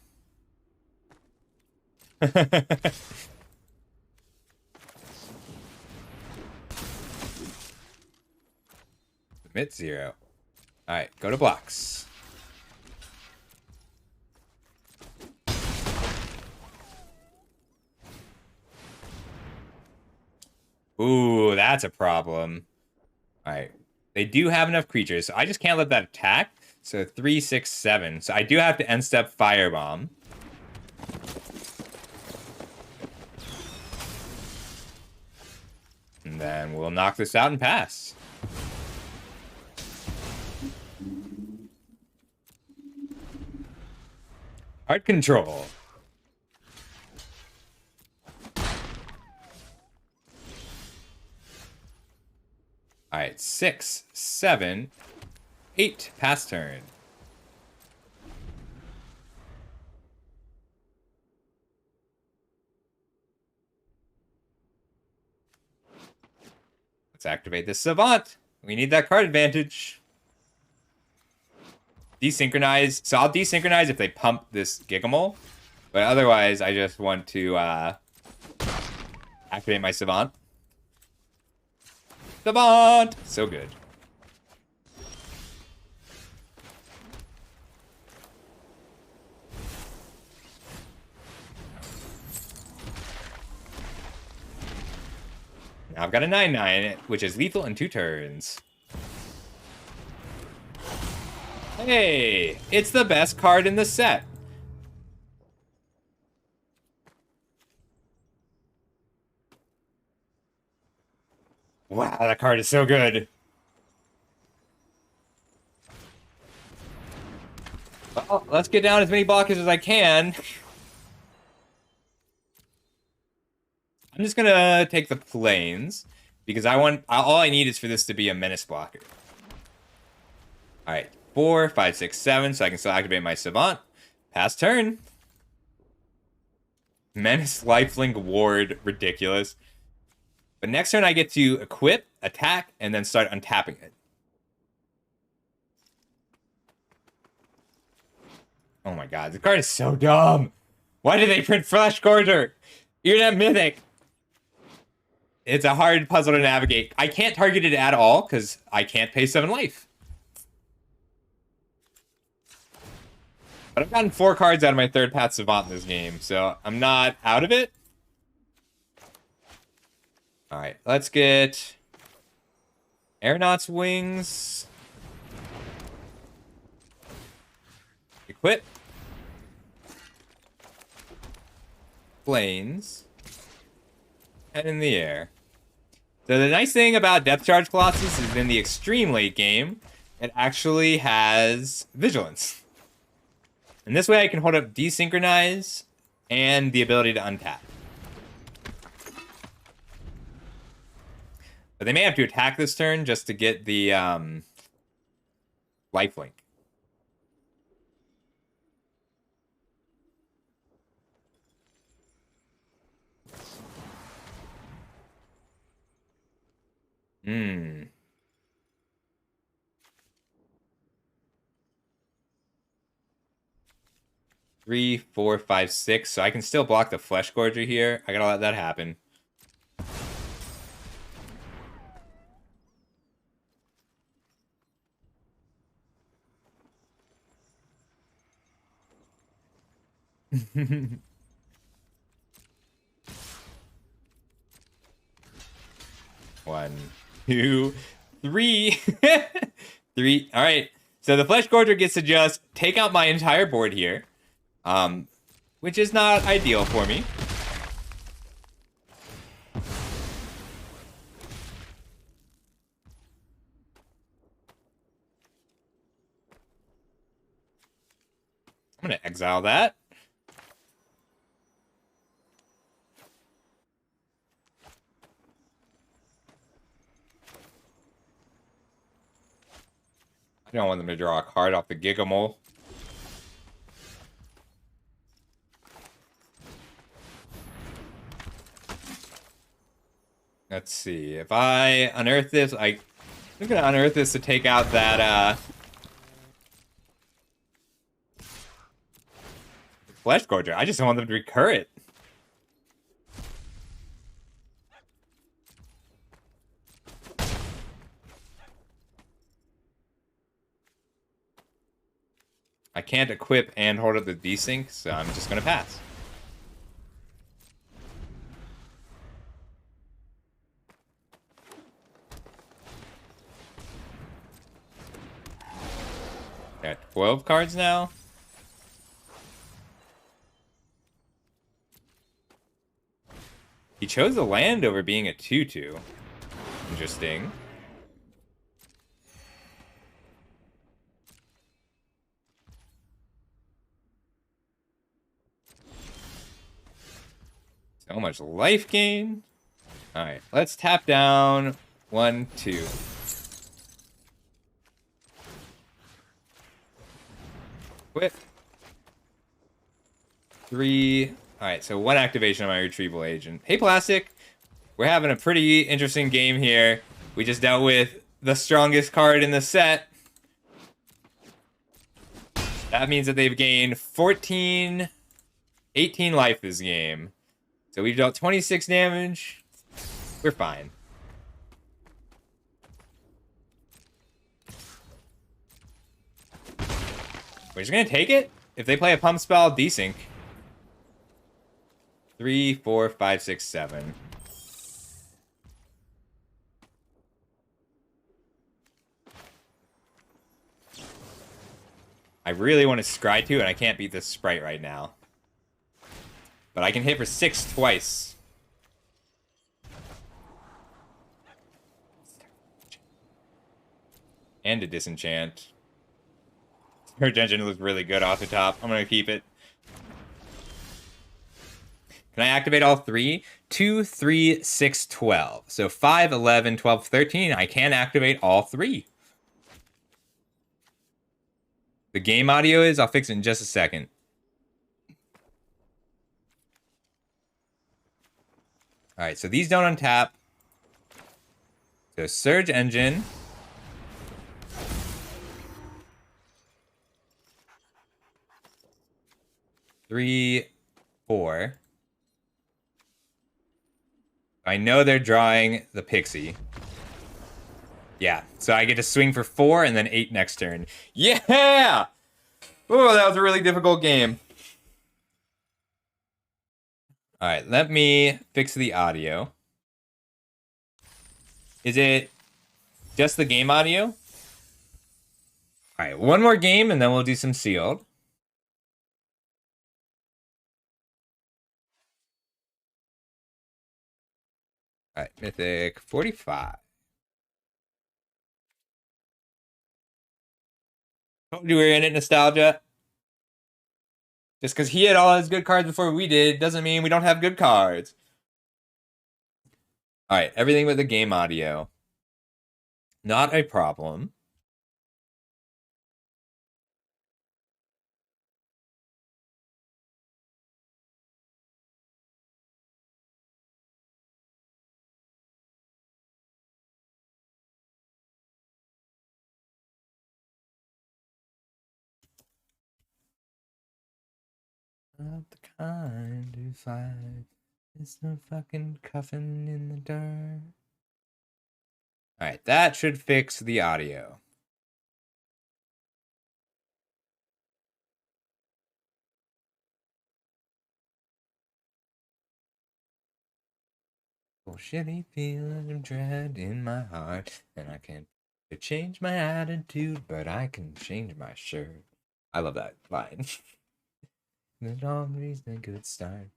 Submit 0. Alright, go to blocks. Ooh, that's a problem. Alright. They do have enough creatures, so I just can't let that attack. So 3, 6, 7. So I do have to end step Firebomb. And then we'll knock this out and pass. Heart control. All right, 6, 7, 8. Pass turn. Let's activate this Savant. We need that card advantage. Desynchronize. So I'll desynchronize if they pump this Gigamole. But otherwise, I just want to activate my Savant. Savant! So good. Now I've got a 9/9, which is lethal in 2 turns. Hey, it's the best card in the set. Wow, that card is so good. Well, let's get down as many blockers as I can. I'm just gonna take the planes because all I need is for this to be a menace blocker. All right, 4, 5, 6, 7, so I can still activate my Savant. Pass turn. Menace, lifelink, ward, ridiculous. But next turn I get to equip, attack, and then start untapping it. Oh my god, this card is so dumb. Why did they print Flash Gorger? You're not Mythic. It's a hard puzzle to navigate. I can't target it at all because I can't pay 7 life. But I've gotten 4 cards out of my 3rd path Savant in this game, so I'm not out of it. Alright, let's get Aeronaut's Wings. Equip. Planes. And in the air. So the nice thing about Depth Charge Colossus is in the extreme late game, it actually has Vigilance. And this way I can hold up Desynchronize and the ability to untap. But they may have to attack this turn just to get the lifelink. Hmm. Three, 4, 5, 6. So I can still block the Flesh Gorger here. I gotta let that happen. One, 2, 3. 3. All right. So the Flesh Gorger gets to just take out my entire board here, which is not ideal for me. I'm going to exile that. I don't want them to draw a card off the Gigamole. Let's see. If I unearth this, I'm going to unearth this to take out that Flesh Gorger. I just don't want them to recur it. I can't equip and hold up the desync, so I'm just gonna pass. Got 12 cards now. He chose the land over being a 2/2. Interesting. So much life gain. Alright, let's tap down 1, 2. Quit. 3. Alright, so 1 activation on my retrieval agent. Hey, Plastic. We're having a pretty interesting game here. We just dealt with the strongest card in the set. That means that they've gained 18 life this game. So we've dealt 26 damage. We're fine. We're just gonna take it. If they play a pump spell, desync. 3, 4, 5, 6, 7. I really want to scry 2, and I can't beat this sprite right now. But I can hit for 6 twice. And a disenchant. Search engine looks really good off the top. I'm gonna keep it. Can I activate all 3? 2, 3, 6, 12. So 5, 11, 12, 13. I can activate all 3. The game audio is, I'll fix it in just a second. Alright, so these don't untap. So Surge Engine. Three, 4. I know they're drawing the Pixie. Yeah, so I get to swing for 4 and then 8 next turn. Yeah! Oh, that was a really difficult game. Alright, let me fix the audio. Is it just the game audio? Alright, one more game and then we'll do some sealed. Alright, Mythic 45. Told you we were in it, nostalgia. Just because he had all his good cards before we did doesn't mean we don't have good cards. Alright, everything with the game audio. Not a problem. Not the kind who fight. It's no fucking cuffing in the dirt. Alright, that should fix the audio. Oh, shitty feeling of dread in my heart, and I can't change my attitude, but I can change my shirt. I love that line. The always a good start.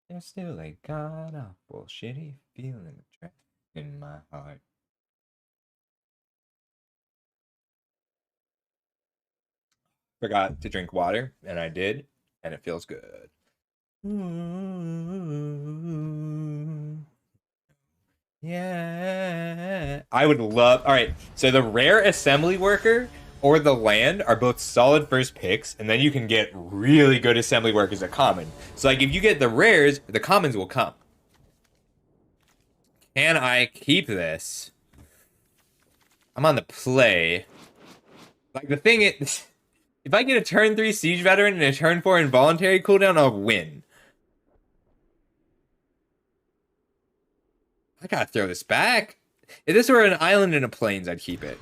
There's still a god awful shitty feeling of dread in my heart. Forgot to drink water, and I did, and it feels good. Ooh, yeah. I would love... Alright, so the rare assembly worker or the land are both solid first picks, and then you can get really good assembly workers at common. So, like, if you get the rares, the commons will come. Can I keep this? I'm on the play. Like, the thing is... If I get a turn 3 Siege Veteran and a turn 4 Involuntary cooldown, I'll win. I gotta throw this back. If this were an island in a plains, I'd keep it.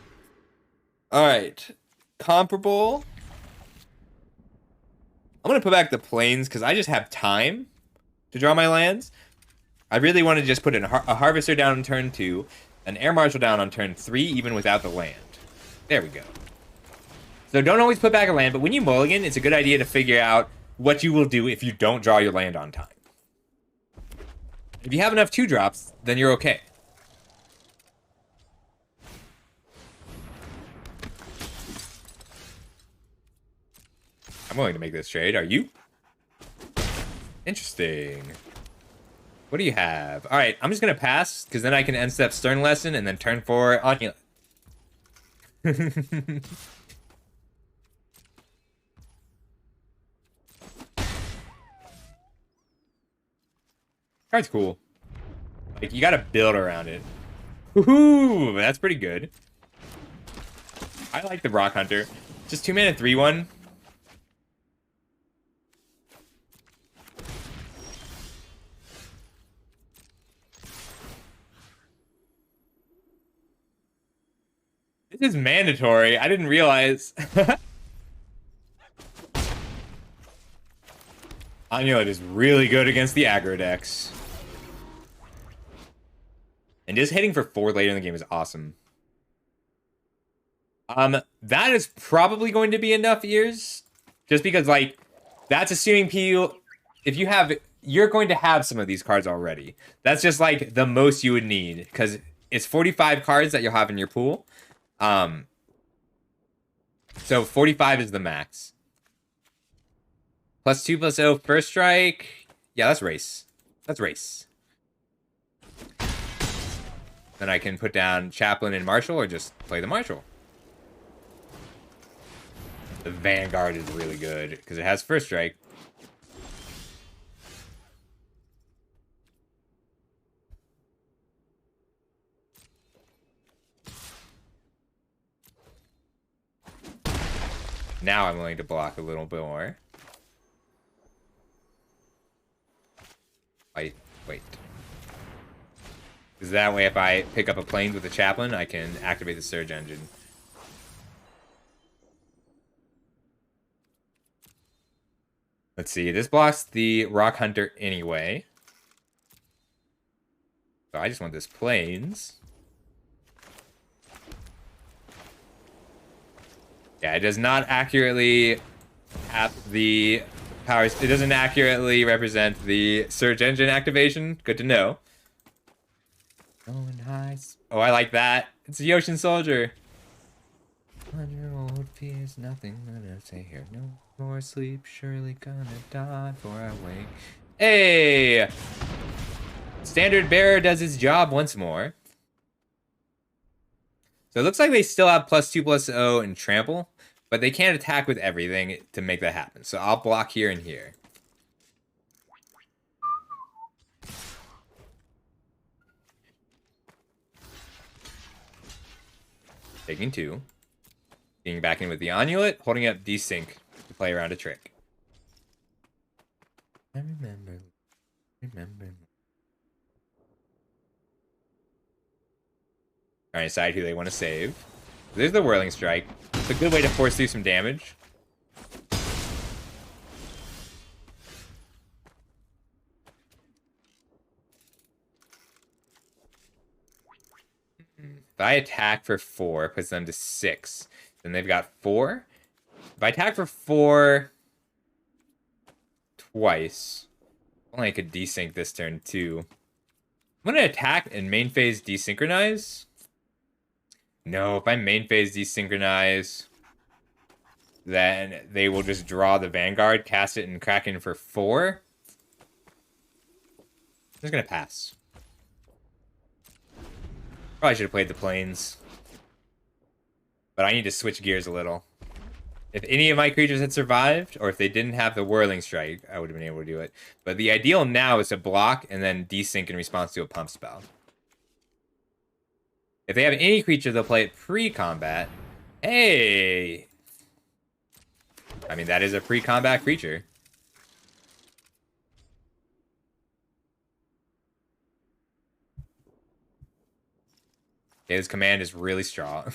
Alright. Comparable. I'm gonna put back the plains because I just have time to draw my lands. I really want to just put a Harvester down on turn 2, an Air Marshal down on turn 3, even without the land. There we go. So don't always put back a land, but when you mulligan, it's a good idea to figure out what you will do if you don't draw your land on time. If you have enough 2-drops, then you're okay. I'm willing to make this trade. Are you? Interesting. What do you have? All right, I'm just going to pass, because then I can end step Stern Lesson and then turn 4 on you. Card's cool. Like, you got to build around it. Woohoo! That's pretty good. I like the Rock Hunter. Just 2-mana 3/1. This is mandatory. I didn't realize. Amulet is really good against the aggro decks. And just hitting for 4 later in the game is awesome. That is probably going to be enough ears. Just because, like, that's assuming if you have, you're going to have some of these cards already. That's just, like, the most you would need. Because it's 45 cards that you'll have in your pool. So 45 is the max. +2/+0 first strike. Yeah, that's race. That's race. Then I can put down Chaplain and Marshall or just play the Marshall. The Vanguard is really good because it has first strike. Now I'm willing to block a little bit more. Wait. Because that way if I pick up a Plains with a Chaplain, I can activate the Surge Engine. Let's see, this blocks the Rock Hunter anyway. So I just want this Plains. Yeah, it does not accurately have the powers. It doesn't accurately represent the Surge Engine activation. Good to know. Oh, I like that. It's the Ocean Soldier. 100-year-old fears nothing but I say here. No more sleep, surely gonna die before I wake. Hey! Standard Bearer does its job once more. So it looks like they still have +2/+0 and Trample, but they can't attack with everything to make that happen. So I'll block here and here. Taking 2. Being back in with the Amulet, holding up Desync to play around a trick. I remember. Trying to decide who they want to save. There's the Whirling Strike. It's a good way to force through some damage. If I attack for 4, it puts them to 6. Then they've got 4. If I attack for 4 twice, only I could desync this turn too. I'm gonna attack and main phase desynchronize. No, if I main phase desynchronize, then they will just draw the Vanguard, cast it, and Kraken for 4. I'm just gonna pass. Probably should have played the Plains. But I need to switch gears a little. If any of my creatures had survived, or if they didn't have the Whirling Strike, I would have been able to do it. But the ideal now is to block and then desync in response to a pump spell. If they have any creature, they'll play it pre-combat. Hey! I mean, that is a pre-combat creature. Okay, his command is really strong.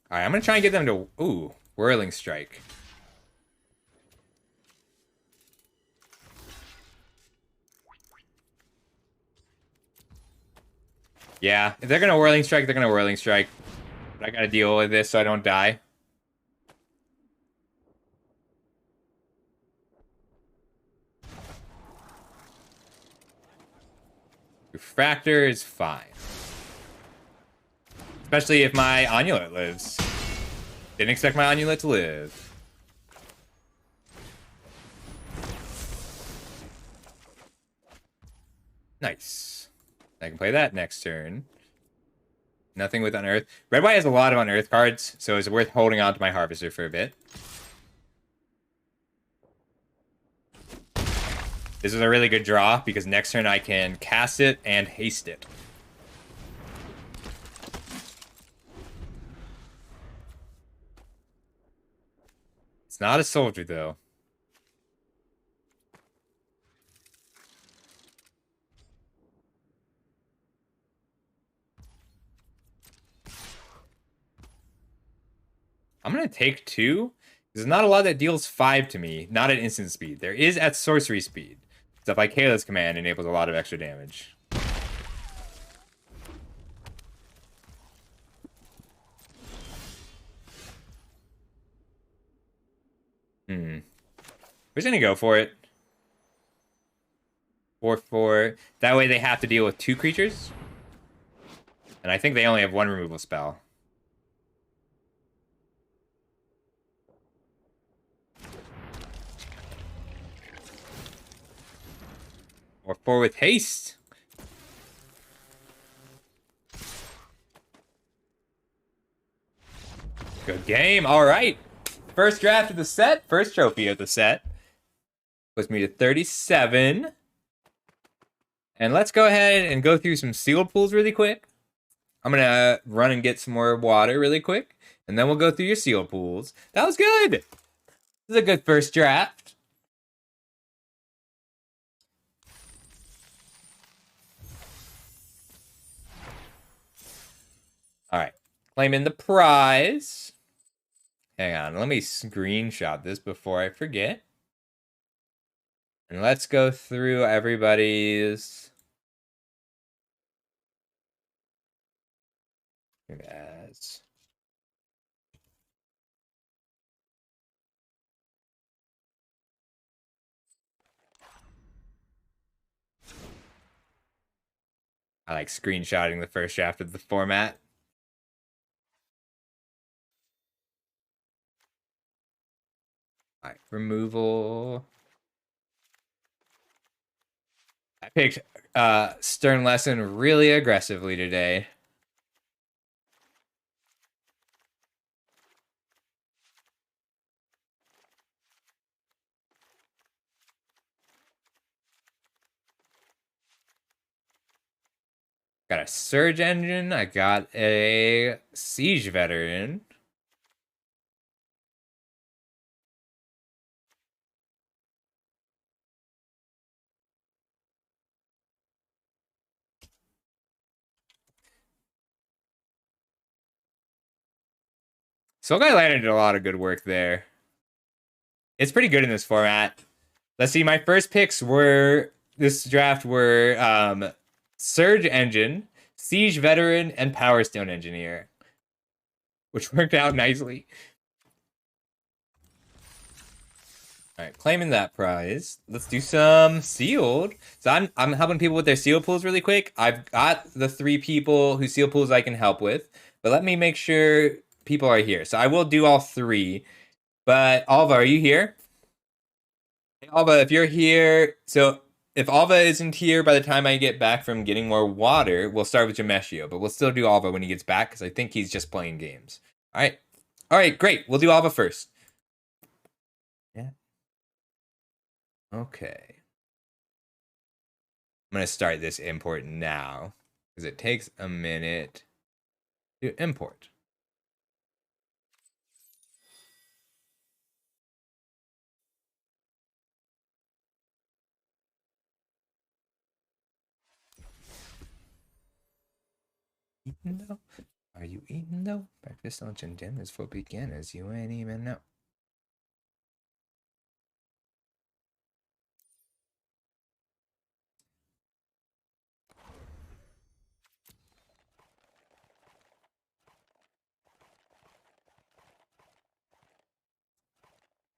Alright, I'm gonna try and get them to... Ooh, Whirling Strike. Yeah, if they're gonna Whirling Strike, they're gonna Whirling Strike. But I gotta deal with this so I don't die. Refractor is fine. Especially if my Amulet lives. Didn't expect my Amulet to live. Nice. I can play that next turn. Nothing with Unearth. Red White has a lot of Unearth cards, so it's worth holding on to my Harvester for a bit. This is a really good draw, because next turn I can cast it and haste it. It's not a soldier, though. I'm going to take 2. There's not a lot that deals 5 to me, not at instant speed. There is at sorcery speed. Stuff like Kayla's command enables a lot of extra damage. We're just going to go for it. 4/4. That way they have to deal with 2 creatures. And I think they only have 1 removal spell. Or 4 with haste. Good game. All right. First draft of the set. First trophy of the set. Puts me to 37. And let's go ahead and go through some sealed pools really quick. I'm going to run and get some more water really quick. And then we'll go through your sealed pools. That was good. This is a good first draft. All right. Claiming the prize. Hang on. Let me screenshot this before I forget. And let's go through everybody's... As... I like screenshotting the first draft of the format. All right, removal. I picked Stern Lesson really aggressively today. Got a Surge Engine. I got a Siege Veteran. Soul Guy Lantern did a lot of good work there. It's pretty good in this format. Let's see, my first picks were this draft were Surge Engine, Siege Veteran, and Power Stone Engineer, which worked out nicely. All right, claiming that prize. Let's do some sealed. So I'm helping people with their seal pools really quick. I've got the 3 people whose seal pools I can help with, but let me make sure people are here. So I will do all 3. But Alva, are you here? Hey, Alva, if you're here, so if Alva isn't here by the time I get back from getting more water, we'll start with Jameshio, but we'll still do Alva when he gets back because I think he's just playing games. All right. All right, great. We'll do Alva first. Yeah. Okay. I'm going to start this import now because it takes a minute to import. Eating though? Are you eating though? Breakfast, lunch, and dinner is for beginners. You ain't even know.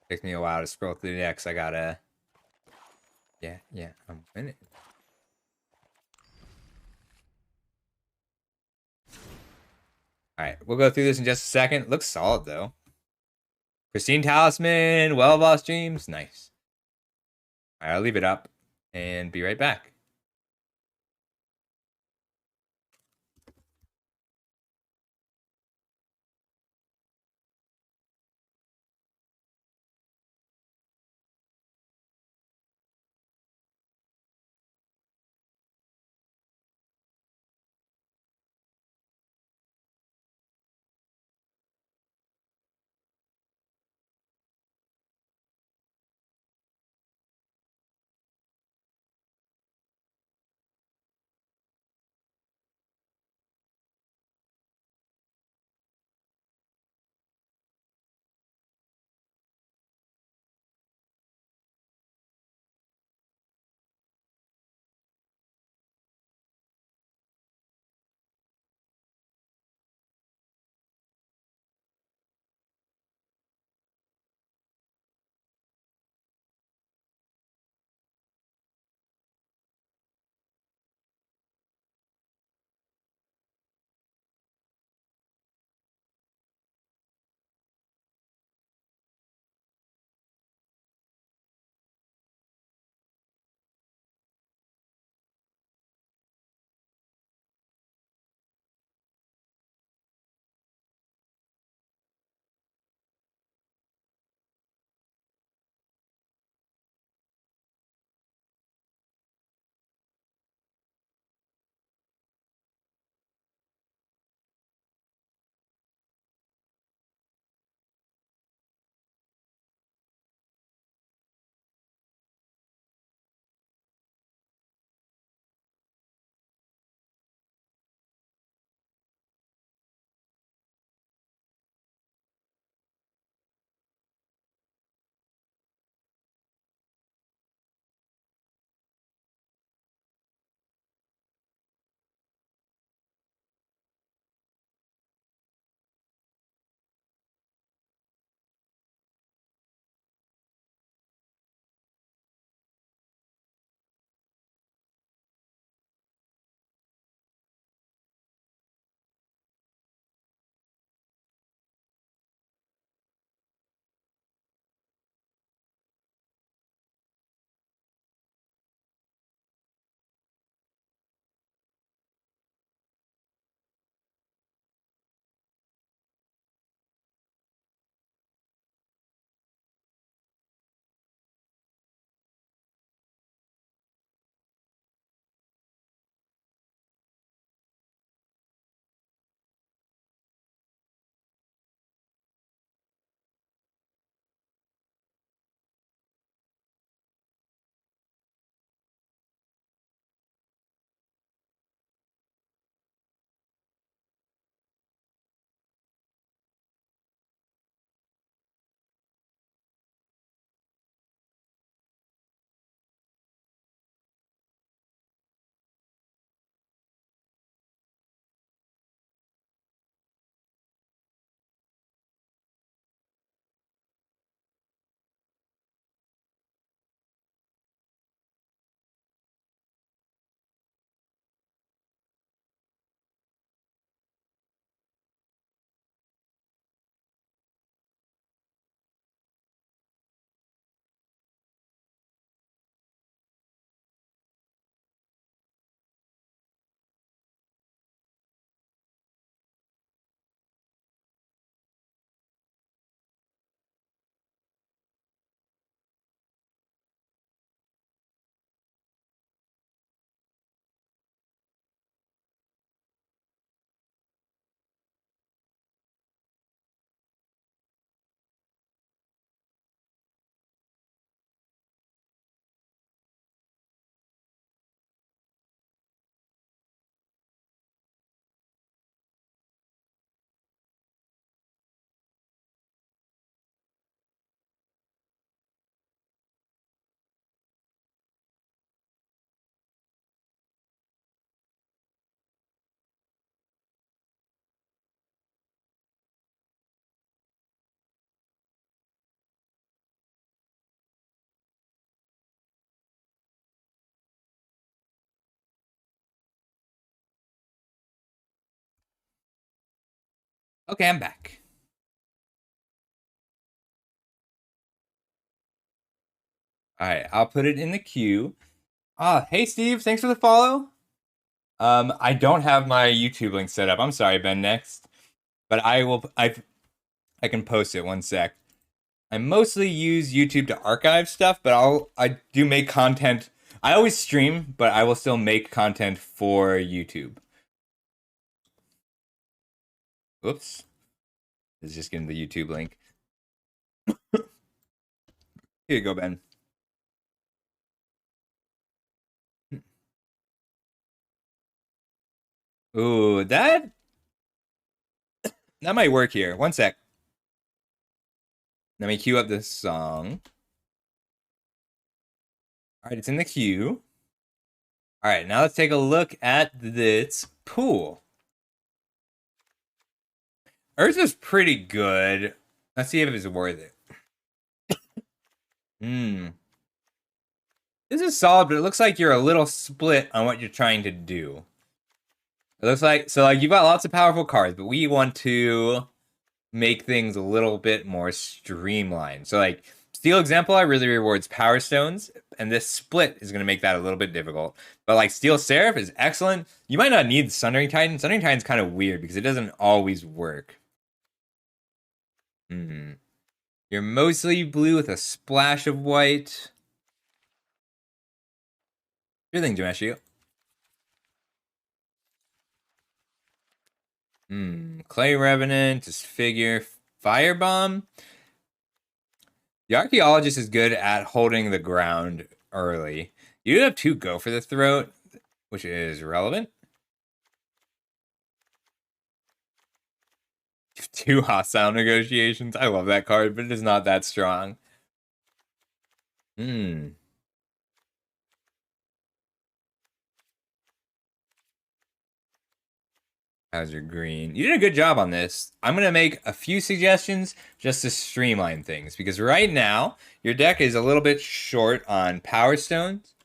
Takes me a while to scroll through the decks. I gotta. Yeah, I'm winning. All right, we'll go through this in just a second. Looks solid though. Christine Talisman, Well Boss Dreams, nice. All right, I'll leave it up and be right back. Okay, I'm back. All right, I'll put it in the queue. Hey Steve, thanks for the follow. I don't have my YouTube link set up. I'm sorry, Ben. Next, but I will. I can post it. One sec. I mostly use YouTube to archive stuff, but I do make content. I always stream, but I will still make content for YouTube. Oops. It's just getting the YouTube link. Here you go, Ben. Ooh, that might work here. One sec. Let me queue up this song. All right, it's in the queue. All right, now let's take a look at this pool. Earth is pretty good. Let's see if it's worth it. This is solid, but it looks like you're a little split on what you're trying to do. It looks like, so like you've got lots of powerful cards, but we want to make things a little bit more streamlined. So like Steel Exemplar really rewards Power Stones, and this split is going to make that a little bit difficult. But like Steel Seraph is excellent. You might not need the Sundering Titan. Sundering Titan's kind of weird because it doesn't always work. You're mostly blue with a splash of white. Your thing, Jameshio. Clay Revenant, Disfigure, Firebomb. The Archaeologist is good at holding the ground early. You do have 2 Go for the Throat, which is relevant. 2 Hostile Negotiations. I love that card, but it is not that strong. How's your green? You did a good job on this. I'm going to make a few suggestions just to streamline things, because right now your deck is a little bit short on Power Stones.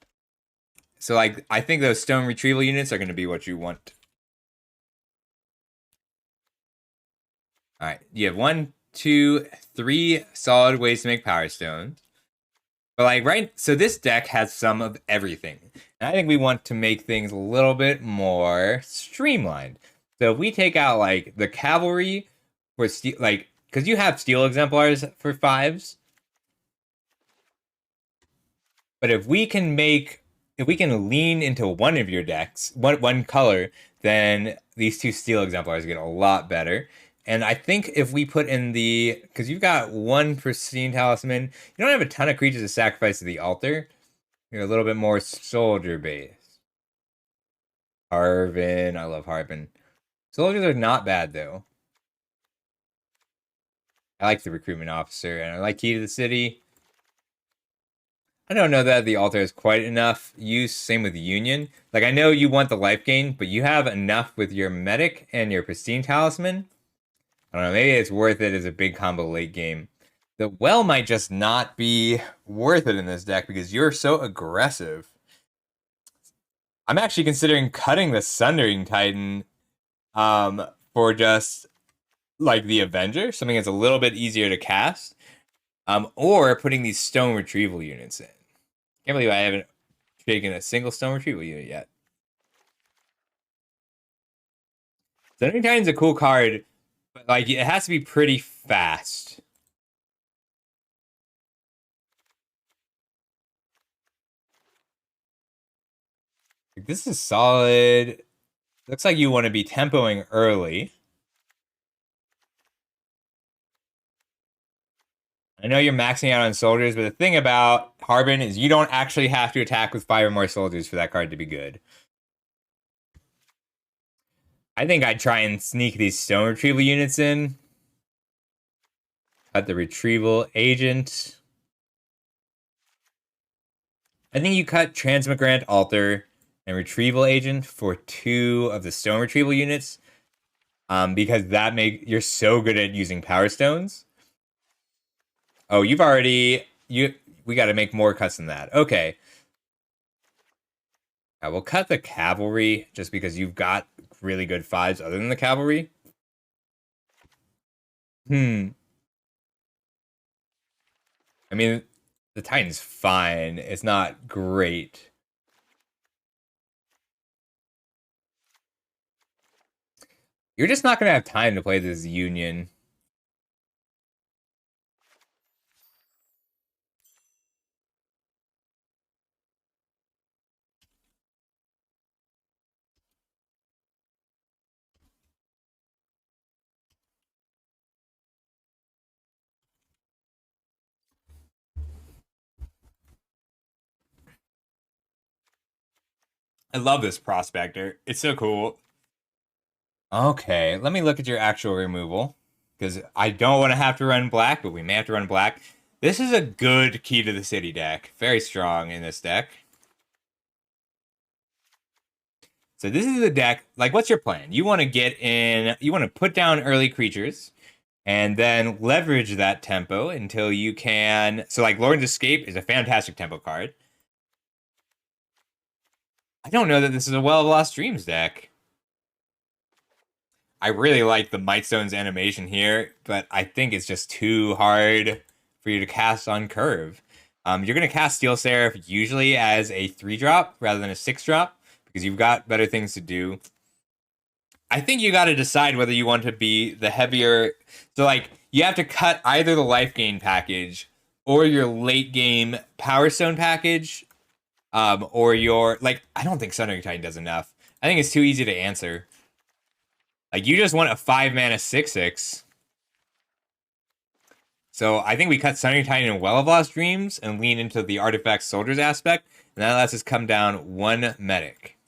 So like I think those stone retrieval units are going to be what you want. All right, you have 1, 2, 3 solid ways to make Power Stones. But like right, so this deck has some of everything. And I think we want to make things a little bit more streamlined. So if we take out like the cavalry for steel, like because you have steel exemplars for 5s, but if we can lean into one of your decks, one color, then these 2 steel exemplars get a lot better. And I think if we put in because you've got 1 pristine talisman, you don't have a ton of creatures to sacrifice to the altar. You're a little bit more soldier based. Harvin, I love Harvin. Soldiers are not bad though. I like the recruitment officer, and I like Key to the City. I don't know that the altar has quite enough use. Same with Union. Like I know you want the life gain, but you have enough with your medic and your pristine talisman. I don't know, maybe it's worth it as a big combo late game. The well might just not be worth it in this deck because you're so aggressive. I'm actually considering cutting the Sundering Titan for just like the Avenger, something that's a little bit easier to cast, or putting these stone retrieval units in. Can't believe I haven't taken a single stone retrieval unit yet. Sundering Titan's a cool card, but like it has to be pretty fast. This is solid. Looks like you want to be tempoing early. I know you're maxing out on soldiers, but the thing about Harbin is you don't actually have to attack with 5 or more soldiers for that card to be good. I think I'd try and sneak these stone retrieval units in. Cut the retrieval agent. I think you cut Transmigrant Altar and Retrieval Agent for 2 of the stone retrieval units. Because you're so good at using Power Stones. Oh, we got to make more cuts than that. Okay. We'll cut the cavalry just because you've got really good 5s other than the cavalry. Hmm. I mean, the Titan's fine. It's not great. You're just not gonna have time to play this Union. I love this prospector. It's so cool. Okay, let me look at your actual removal. Because I don't want to have to run black, but we may have to run black. This is a good key to the city deck. Very strong in this deck. So this is a deck, like, what's your plan? You want to get in, you want to put down early creatures, and then leverage that tempo until you can. So, like, Lord's Escape is a fantastic tempo card. I don't know that this is a Well of Lost Dreams deck. I really like the Mightstone's animation here, but I think it's just too hard for you to cast on curve. You're going to cast Steel Seraph usually as a 3-drop rather than a 6-drop because you've got better things to do. I think you got to decide whether you want to be the heavier. So, like, you have to cut either the life gain package or your late game Power Stone package, or your, like, I don't think Sundering Titan does enough. I think it's too easy to answer. Like, you just want a 5-mana 6/6. So I think we cut Sundering Titan and Well of Lost Dreams and lean into the Artifact Soldiers aspect, and that lets us come down 1 medic.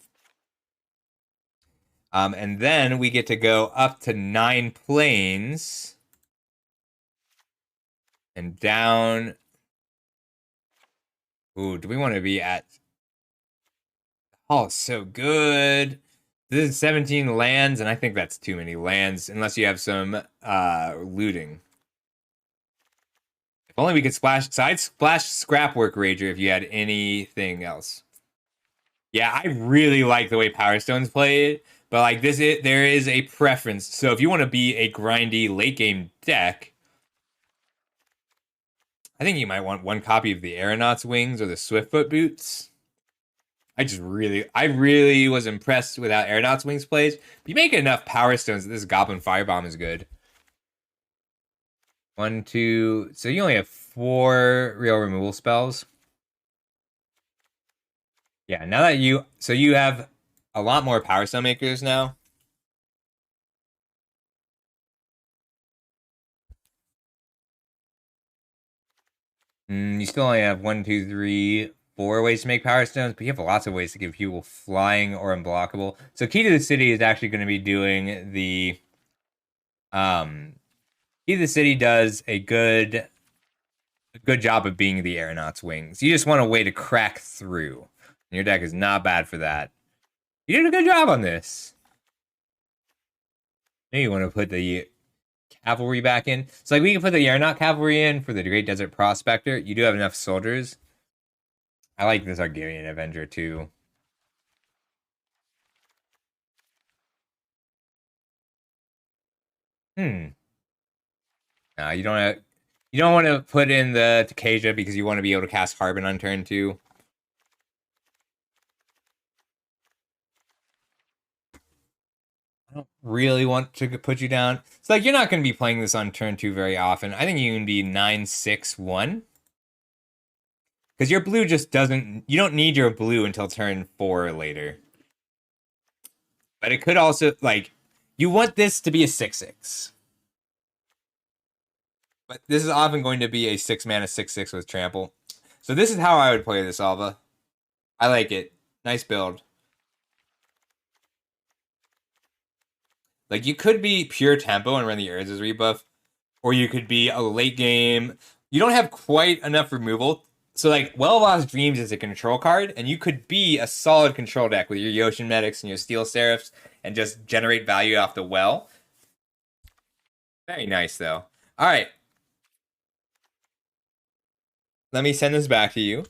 And then we get to go up to 9 planes and down. Ooh, do we want to be at? Oh, so good. This is 17 lands, and I think that's too many lands unless you have some looting. If only we could splash Scrapwork Rager if you had anything else. Yeah, I really like the way Power Stone's played, but like there is a preference. So if you want to be a grindy late game deck, I think you might want 1 copy of the Aeronaut's Wings or the Swiftfoot Boots. I really was impressed with how Aeronaut's Wings plays. If you make enough Power Stones that this Goblin Firebomb is good. 1, 2. So you only have 4 real removal spells. Yeah, now that you have a lot more Power Stone makers now. You still only have 1, 2, 3, 4 ways to make Power Stones, but you have lots of ways to give people flying or unblockable. So Key to the City is actually going to be doing the Key to the City does a good job of being the Aeronaut's Wings. You just want a way to crack through. And your deck is not bad for that. You did a good job on this. Maybe you want to put the Cavalry back in. So like we can put the Aeronaut Cavalry in for the Great Desert Prospector. You do have enough soldiers. I like this Argarian Avenger too. Hmm. No, you don't have, you don't want to put in the Takasia because you want to be able to cast Harbin on turn 2. I don't really want to put you down. It's like you're not going to be playing this on turn 2 very often. I think you can be 9-6-1. Because your blue just doesn't, you don't need your blue until turn 4 or later. But it could also, like, you want this to be a 6/6. But this is often going to be a 6-mana 6/6 with trample. So this is how I would play this, Alva. I like it. Nice build. Like, you could be pure tempo and run the Urza's rebuff, or you could be a late game. You don't have quite enough removal. So, like, Well of Lost Dreams is a control card, and you could be a solid control deck with your Yoshin Medics and your Steel Seraphs and just generate value off the well. Very nice, though. All right. Let me send this back to you.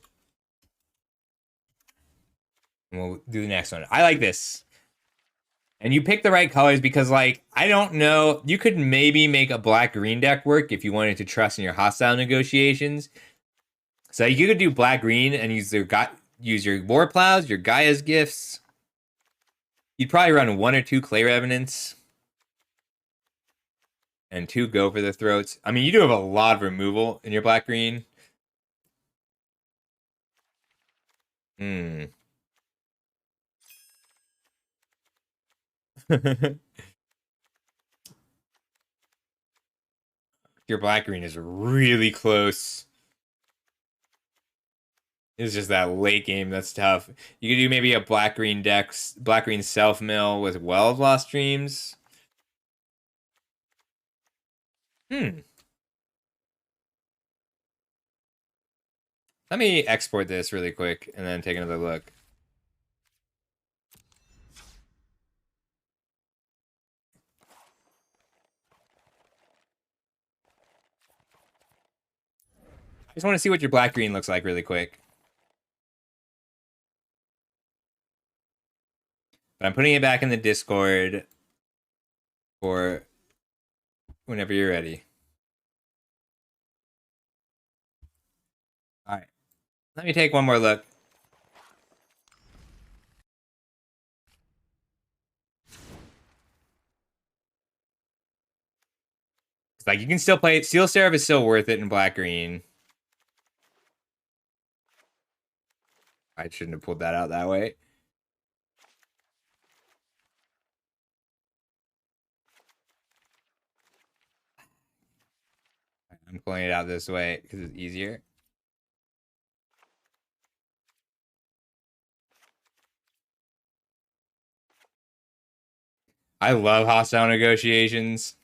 And we'll do the next one. I like this. And you pick the right colors because, like, I don't know, you could maybe make a black-green deck work if you wanted to trust in your hostile negotiations. So you could do black-green and use your War Plows, your Gaia's Gifts. You'd probably run one or two Clay Revenants and two Go for the Throats. I mean, you do have a lot of removal in your black-green. Hmm. Your black-green is really close. It's just that late game that's tough. You could do maybe a black-green decks, black-green self-mill with Well of Lost Dreams. Hmm. Let me export this really quick and then take another look. I just want to see what your black-green looks like really quick. But I'm putting it back in the Discord for whenever you're ready. All right. Let me take one more look. It's like you can still play it. Steel Seraph is still worth it in black-green. I shouldn't have pulled that out that way. I'm pulling it out this way because it's easier. I love hostile negotiations.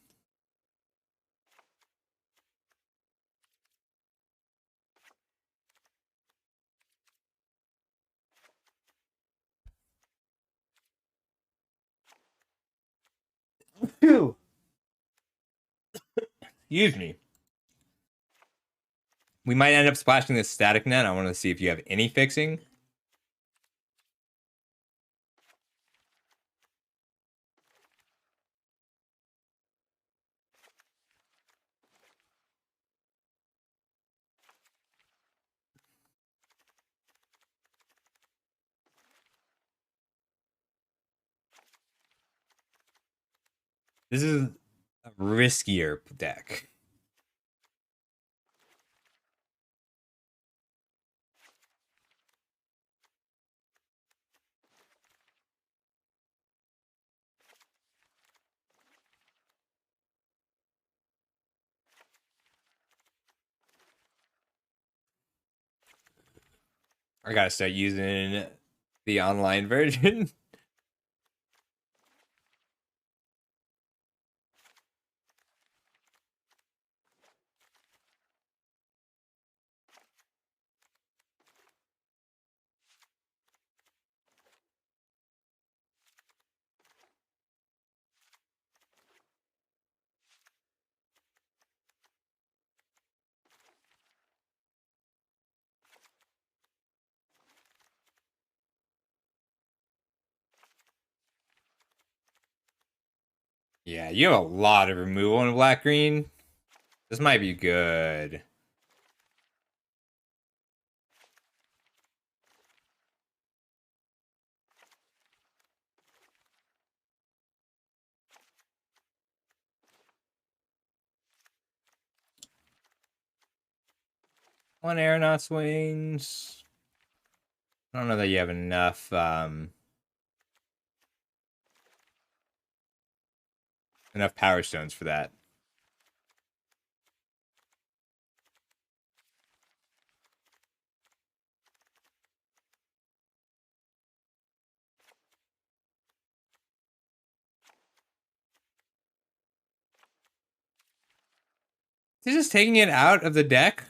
Excuse me. We might end up splashing this static net. I want to see if you have any fixing. This is a riskier deck. I gotta start using the online version. Yeah, you have a lot of removal in black green. This might be good. One aeronaut swings. I don't know that you have enough power stones for that. Is he just taking it out of the deck?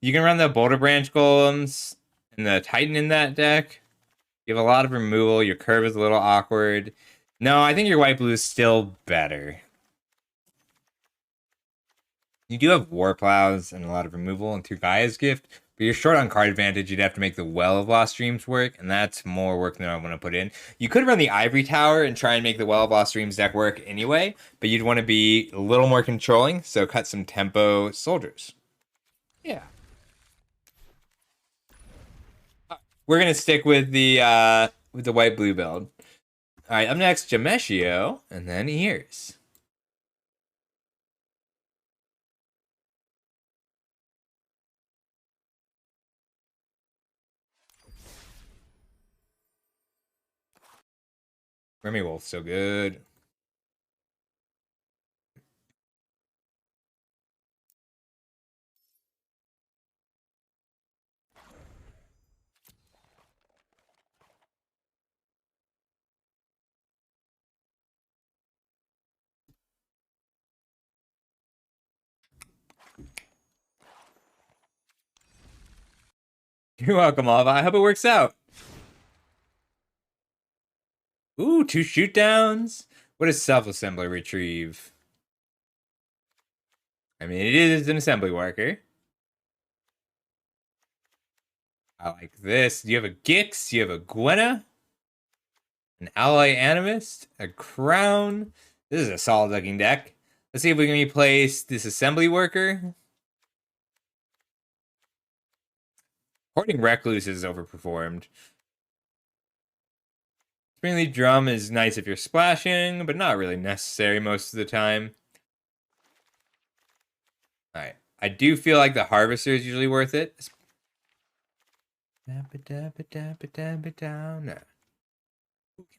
You can run the Boulder Branch Golems and the Titan in that deck. You have a lot of removal. Your curve is a little awkward. No, I think your white blue is still better. You do have War Plows and a lot of removal and two Gaia's Gift, But you're short on card advantage. You'd have to make the Well of Lost Dreams work, and that's more work than I want to put in. You could run the Ivory Tower and try and make the Well of Lost Dreams deck work anyway, but you'd want to be a little more controlling, so cut some tempo soldiers. Yeah. We're gonna stick with the white blue build. All right, up next, Jameshio, and then Ears. Remy Wolf, so good. You're welcome, Alva. I hope it works out. Ooh, 2 shoot downs. What does self-assembler retrieve? I mean, it is an assembly worker. I like this. You have a Gix, you have a Gwenna, an ally animist, a crown. This is a solid looking deck. Let's see if we can replace this assembly worker. Hoarding Recluse is overperformed. Springleaf Drum is nice if you're splashing, but not really necessary most of the time. Alright. I do feel like the Harvester is usually worth it. Can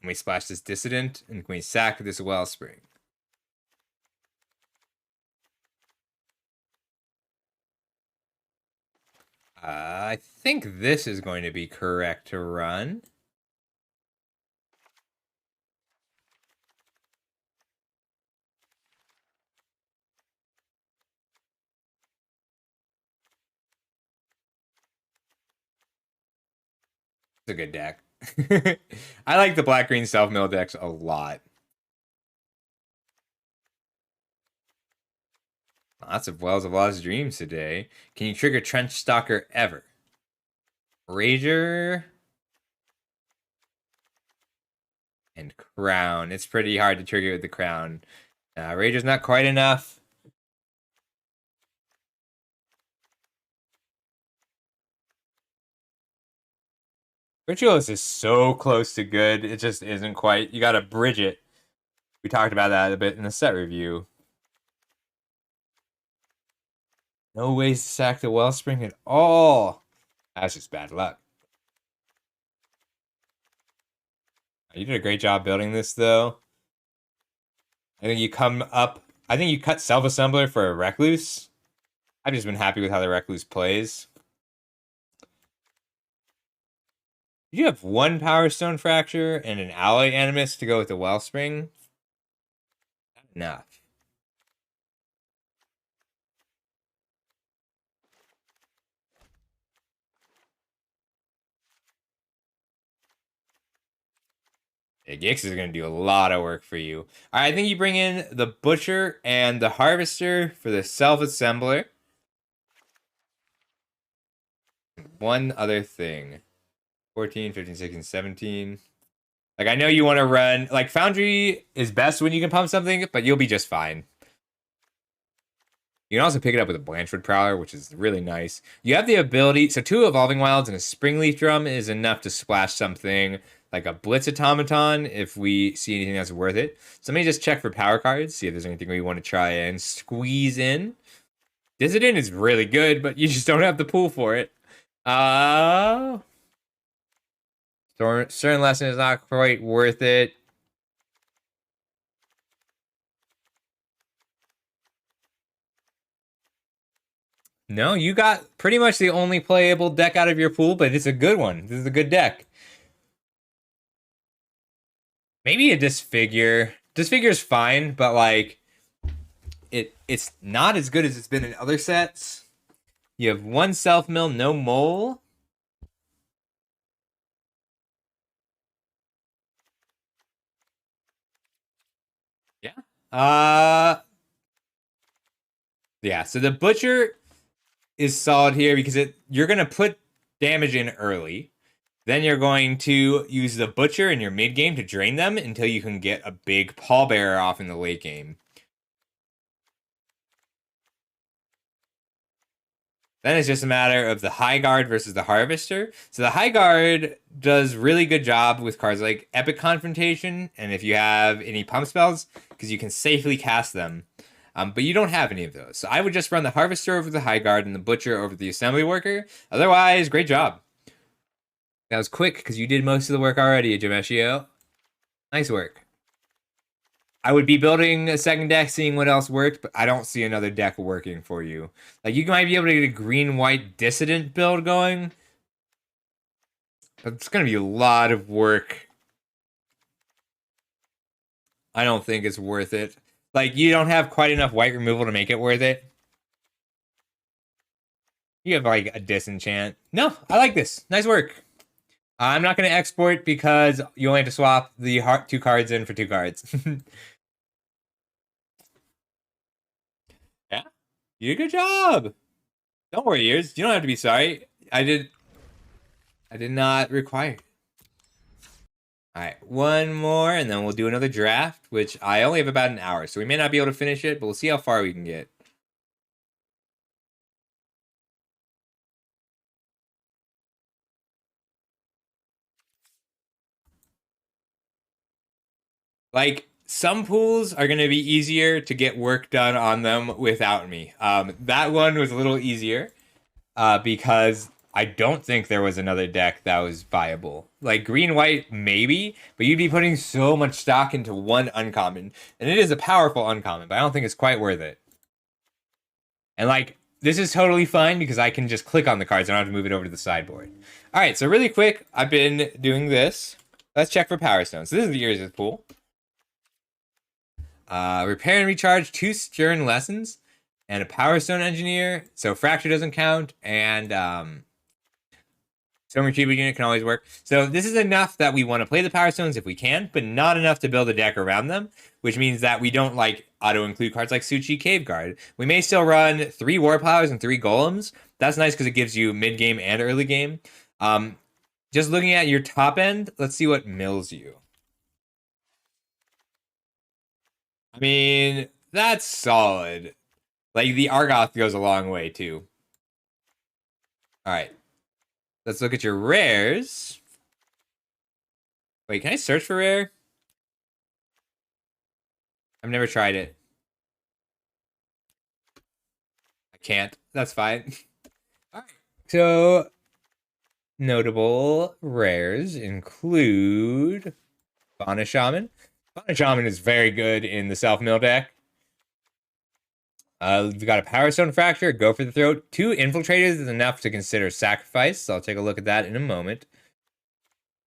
we splash this Dissident? And can we sack this Wellspring? I think this is going to be correct to run. It's a good deck. I like the black-green self-mill decks a lot. Lots of Wells of Lost Dreams today. Can you trigger Trench Stalker ever? Rager and Crown. It's pretty hard to trigger with the Crown. Rager's not quite enough. Ritualist is so close to good. It just isn't quite. You gotta bridge it. We talked about that a bit in the set review. No ways to sack the Wellspring at all. That's just bad luck. You did a great job building this, though. I think you come up. I think you cut Self-Assembler for a Recluse. I've just been happy with how the Recluse plays. You have 1 Power Stone Fracture and an Alloy Animus to go with the Wellspring. Not enough. Yeah, Gix is going to do a lot of work for you. All right, I think you bring in the Butcher and the Harvester for the Self-Assembler. One other thing. 14, 15, 16, 17. Like, I know you want to run... Like, Foundry is best when you can pump something, but you'll be just fine. You can also pick it up with a Blanchwood Prowler, which is really nice. You have the ability... So 2 Evolving Wilds and a Springleaf Drum is enough to splash something like a Blitz Automaton if we see anything that's worth it. So let me just check for power cards, see if there's anything we want to try and squeeze in. Dissident is really good, but you just don't have the pool for it. Certain Lesson is not quite worth it. No, you got pretty much the only playable deck out of your pool, but it's a good one. This is a good deck. Maybe a Disfigure. Disfigure's fine, but like it's not as good as it's been in other sets. You have 1 self-mill, no mole. Yeah. Yeah, so the Butcher is solid here because you're going to put damage in early. Then you're going to use the Butcher in your mid game to drain them until you can get a big Pallbearer off in the late game. Then it's just a matter of the High Guard versus the Harvester. So the High Guard does really good job with cards like Epic Confrontation, and if you have any pump spells, because you can safely cast them. But you don't have any of those. So I would just run the Harvester over the High Guard and the Butcher over the Assembly Worker. Otherwise, great job. That was quick, because you did most of the work already, Jameshio. Nice work. I would be building a second deck, seeing what else worked, but I don't see another deck working for you. Like, you might be able to get a green-white Dissident build going, but it's going to be a lot of work. I don't think it's worth it. Like, you don't have quite enough white removal to make it worth it. You have, like, a disenchant. No, I like this. Nice work. I'm not going to export because you only have to swap the 2 cards in for 2 cards. Yeah, you did a good job. Don't worry, Ears. You don't have to be sorry. I did not require it. All right, one more, and then we'll do another draft, which I only have about an hour, so we may not be able to finish it, but we'll see how far we can get. Like, some pools are going to be easier to get work done on them without me. That one was a little easier because I don't think there was another deck that was viable. Like, green-white, maybe, but you'd be putting so much stock into one uncommon. And it is a powerful uncommon, but I don't think it's quite worth it. And, like, this is totally fine because I can just click on the cards. I don't have to move it over to the sideboard. All right, so really quick, I've been doing this. Let's check for Power Stone. So this is the Ears' pool. Repair and recharge 2 Stern Lessons and a Power Stone Engineer. So Fracture doesn't count, and Stone Retrieval Unit can always work. So this is enough that we want to play the Power Stones if we can, but not enough to build a deck around them, which means that we don't like auto-include cards like Suchi Cave Guard. We may still run 3 War Plows and 3 Golems. That's nice because it gives you mid-game and early game. Just looking at your top end, let's see what mills you. I mean, that's solid. Like, the Argoth goes a long way, too. Alright. Let's look at your rares. Wait, can I search for rare? I've never tried it. I can't. That's fine. Alright. So, notable rares include Fauna Shaman. Fauna Shaman is very good in the self-mill deck. You've got a Power Stone Fracture, go for the throat. 2 Infiltrators is enough to consider sacrifice, so I'll take a look at that in a moment.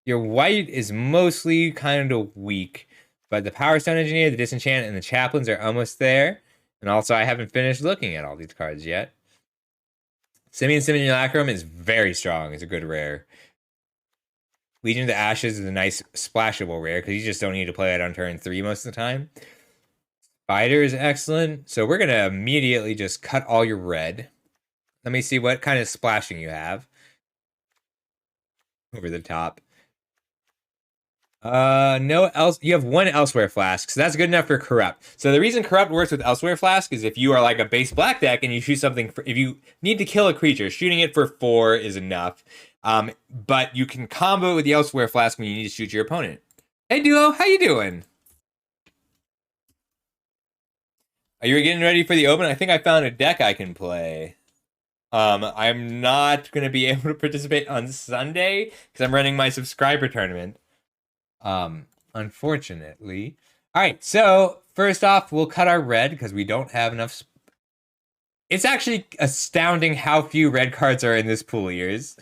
Your white is mostly kind of weak, but the Power Stone Engineer, the Disenchant, and the Chaplains are almost there. And also, I haven't finished looking at all these cards yet. Simian Simulacrum is very strong. It's a good rare. Legion of the Ashes is a nice splashable rare because you just don't need to play it on turn 3 most of the time. Spider is excellent. So we're going to immediately just cut all your red. Let me see what kind of splashing you have. Over the top. No else. You have 1 Elsewhere Flask, so that's good enough for Corrupt. So the reason Corrupt works with Elsewhere Flask is if you are like a base black deck and you shoot something for, if you need to kill a creature, shooting it for 4 is enough. But you can combo it with the Elsewhere Flask when you need to shoot your opponent. Hey Duo, how you doing? Are you getting ready for the open? I think I found a deck I can play. I'm not going to be able to participate on Sunday because I'm running my subscriber tournament. Unfortunately. All right, so first off, we'll cut our red because we don't have enough. It's actually astounding how few red cards are in this pool years.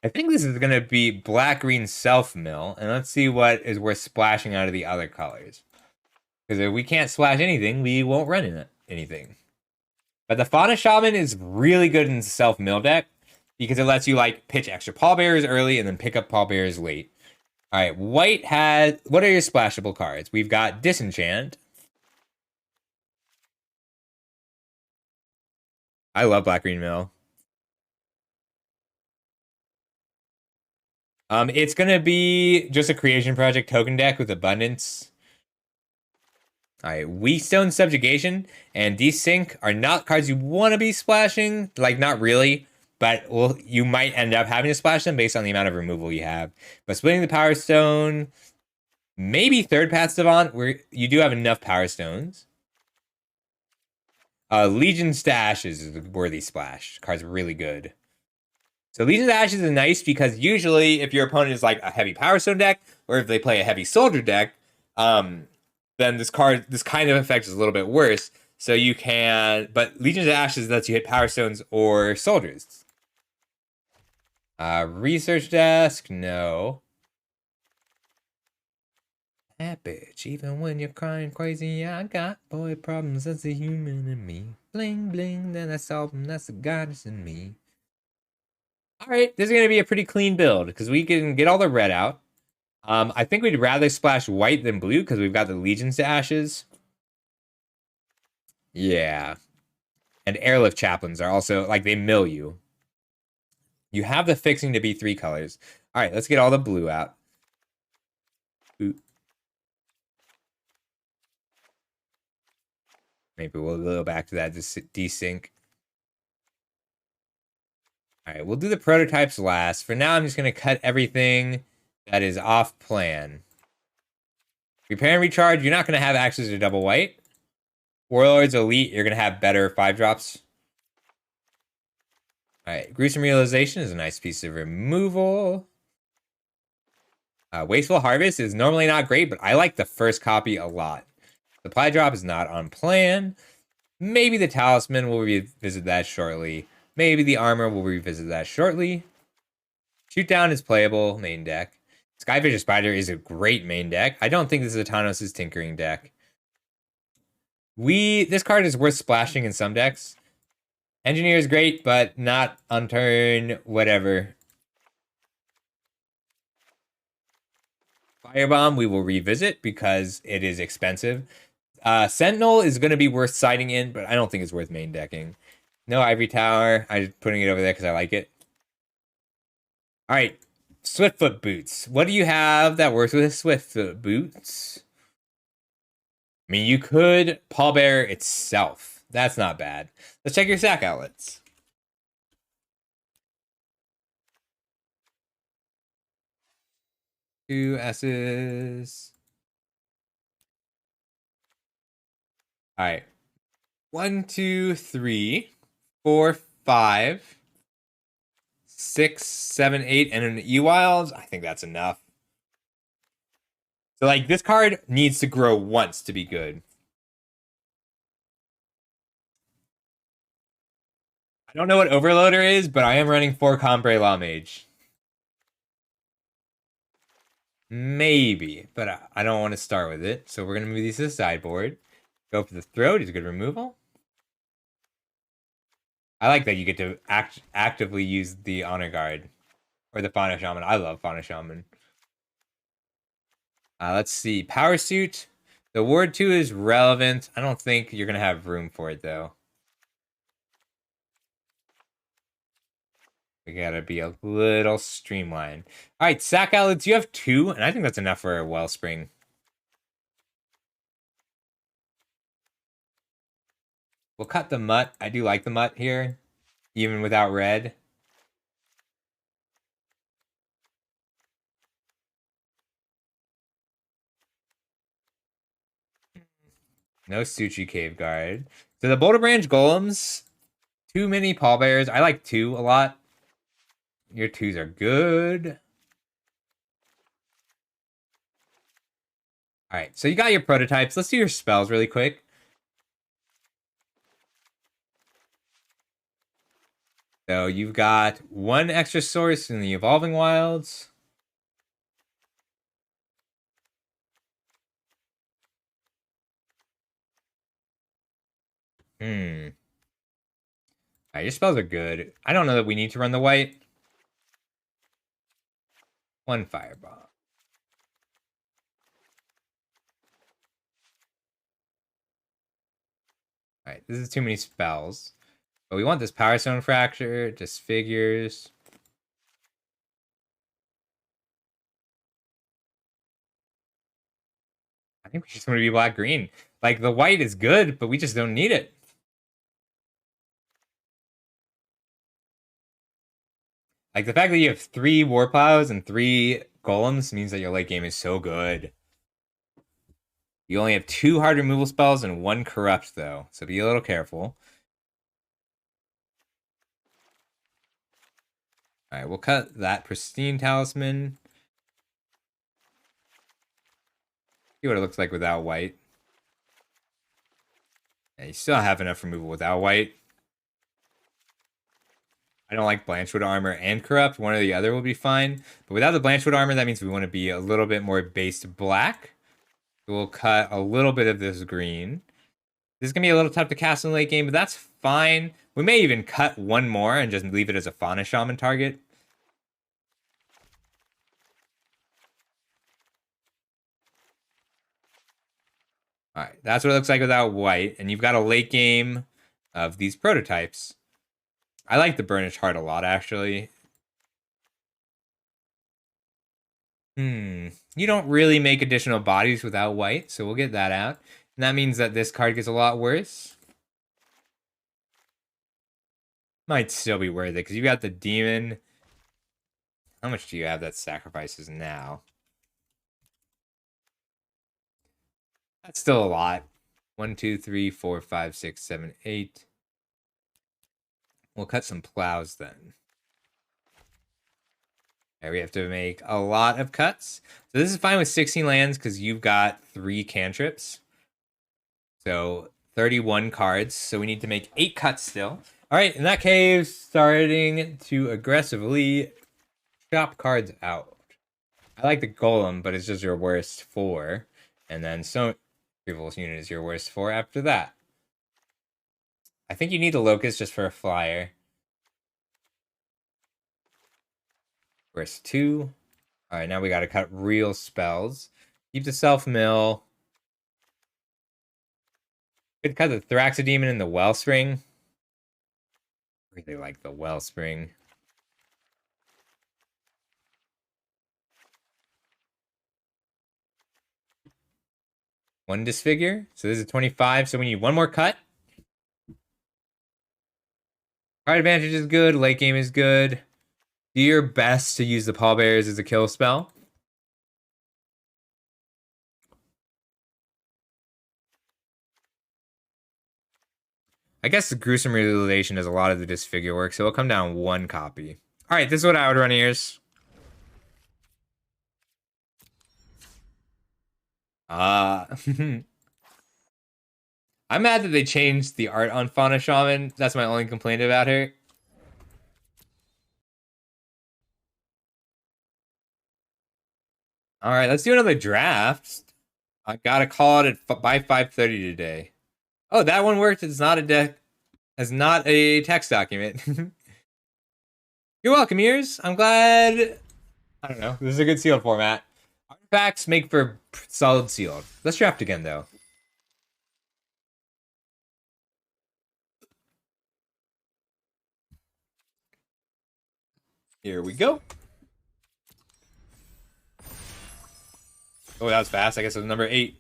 I think this is going to be black-green self-mill, and let's see what is worth splashing out of the other colors. Because if we can't splash anything, we won't run anything. But the Fauna Shaman is really good in the self-mill deck because it lets you like pitch extra pallbearers early and then pick up pallbearers late. All right, white has... What are your splashable cards? We've got Disenchant. I love Black Green Mill. It's gonna be just a creation project token deck with abundance. All right, Wheatstone Subjugation and Desync are not cards you want to be splashing. Like, not really, but well, you might end up having to splash them based on the amount of removal you have. But splitting the Power Stone, maybe Third Path Savant, where you do have enough Power Stones. Legion's to Ashes is a worthy splash. Card's really good. So Legion's to Ashes is nice because usually if your opponent is like a heavy Power Stone deck, or if they play a heavy Soldier deck, then this kind of effect is a little bit worse. So you can, but Legion's to Ashes lets you hit Power Stones or Soldiers. Research Desk, no. That bitch, even when you're crying crazy, I got boy problems. That's a human in me. Bling bling, then I solve them. That's the goddess in me. All right, this is gonna be a pretty clean build because we can get all the red out. I think we'd rather splash white than blue because we've got the Legions to Ashes. Yeah. And Airlift Chaplains are also, like, they mill you. You have the fixing to be 3 colors. All right, let's get all the blue out. Ooh. Maybe we'll go back to that desync. All right, we'll do the prototypes last. For now, I'm just going to cut everything that is off plan. Repair and Recharge, you're not going to have access to double white. Warlords Elite, you're going to have better 5-drops. All right, Gruesome Realization is a nice piece of removal. Wasteful Harvest is normally not great, but I like the first copy a lot. Supply Drop is not on plan. Maybe the Talisman, will revisit that shortly. Maybe the Armor, will revisit that shortly. Shoot Down is playable, main deck. Skyfisher Spider is a great main deck. I don't think this is a Thanos' Tinkering deck. This card is worth splashing in some decks. Engineer is great, but not on turn, whatever. Firebomb, we will revisit because it is expensive. Sentinel is going to be worth siding in, but I don't think it's worth main decking. No Ivory Tower. I'm just putting it over there because I like it. All right. Swiftfoot Boots. What do you have that works with Swiftfoot Boots? I mean, you could Pallbearer itself. That's not bad. Let's check your sack outlets. Two S's. All right. 1, 2, 3, 4, 5, 6, 7, 8, and an E-Wilds. I think that's enough. So, like, this card needs to grow once to be good. I don't know what Overloader is, but I am running 4 Combre Law Mage. Maybe, but I don't want to start with it. So we're going to move these to the sideboard. Go for the Throat is a good removal. I like that you get to actively use the Honor Guard. Or the Fauna Shaman. I love Fauna Shaman. Let's see. Power Suit. The Ward 2 is relevant. I don't think you're going to have room for it, though. We gotta be a little streamlined. All right, sack outlets. You have 2, and I think that's enough for a Wellspring. We'll cut the Mutt. I do like the Mutt here, even without red. No Suchi Cave Guard. So the Boulder Branch Golems, too many Pallbearers. I like 2 a lot. Your 2s are good. All right, so you got your prototypes. Let's do your spells really quick. So you've got 1 extra source in the Evolving Wilds. All right, your spells are good. I don't know that we need to run the white. 1 Fireball. All right, this is too many spells. But we want this Power Stone Fracture, Disfigures. I think we just want to be black-green. Like, the white is good, but we just don't need it. Like, the fact that you have 3 War Plows and 3 Golems means that your late game is so good. You only have 2 hard removal spells and 1 Corrupt, though, so be a little careful. Alright, we'll cut that Pristine Talisman. See what it looks like without white. Yeah, you still have enough removal without white. I don't like Blanchwood Armor and Corrupt. One or the other will be fine. But without the Blanchwood Armor, that means we want to be a little bit more based black. So we'll cut a little bit of this green. This is going to be a little tough to cast in the late game, but that's fine. We may even cut one more and just leave it as a Fauna Shaman target. Alright, that's what it looks like without white. And you've got a late game of these prototypes. I like the Burnished Heart a lot, actually. You don't really make additional bodies without white, so we'll get that out. And that means that this card gets a lot worse. Might still be worth it, because you got the Demon. How much do you have that sacrifices now? That's still a lot. 1, 2, 3, 4, 5, 6, 7, 8. We'll cut some plows then. Okay, we have to make a lot of cuts. So this is fine with 16 lands because you've got 3 cantrips. So 31 cards. So we need to make 8 cuts still. All right, in that case, starting to aggressively chop cards out. I like the Golem, but it's just your worst 4. And then so Frivolous Unit is your worst 4 after that. I think you need a Locust just for a flyer. Worst 2. All right, now we got to cut real spells. Keep the Self-Mill. Could cut the Thraxodemon and the Wellspring. Really like the Wellspring. One Disfigure. So this is 25. So we need one more cut. Card advantage is good. Late game is good. Do your best to use the Pallbearers as a kill spell. I guess the Gruesome Realization does a lot of the Disfigure work, so it'll come down 1 copy. All right, this is what I would run here. I'm mad that they changed the art on Fauna Shaman. That's my only complaint about her. All right, let's do another draft. I gotta call it by 5:30 today. Oh, that one worked. It's not a deck. It's not a text document. You're welcome, ears. I'm glad. I don't know. This is a good sealed format. Artifacts make for solid sealed. Let's draft again, though. Here we go. Oh, that was fast. I guess it was number 8.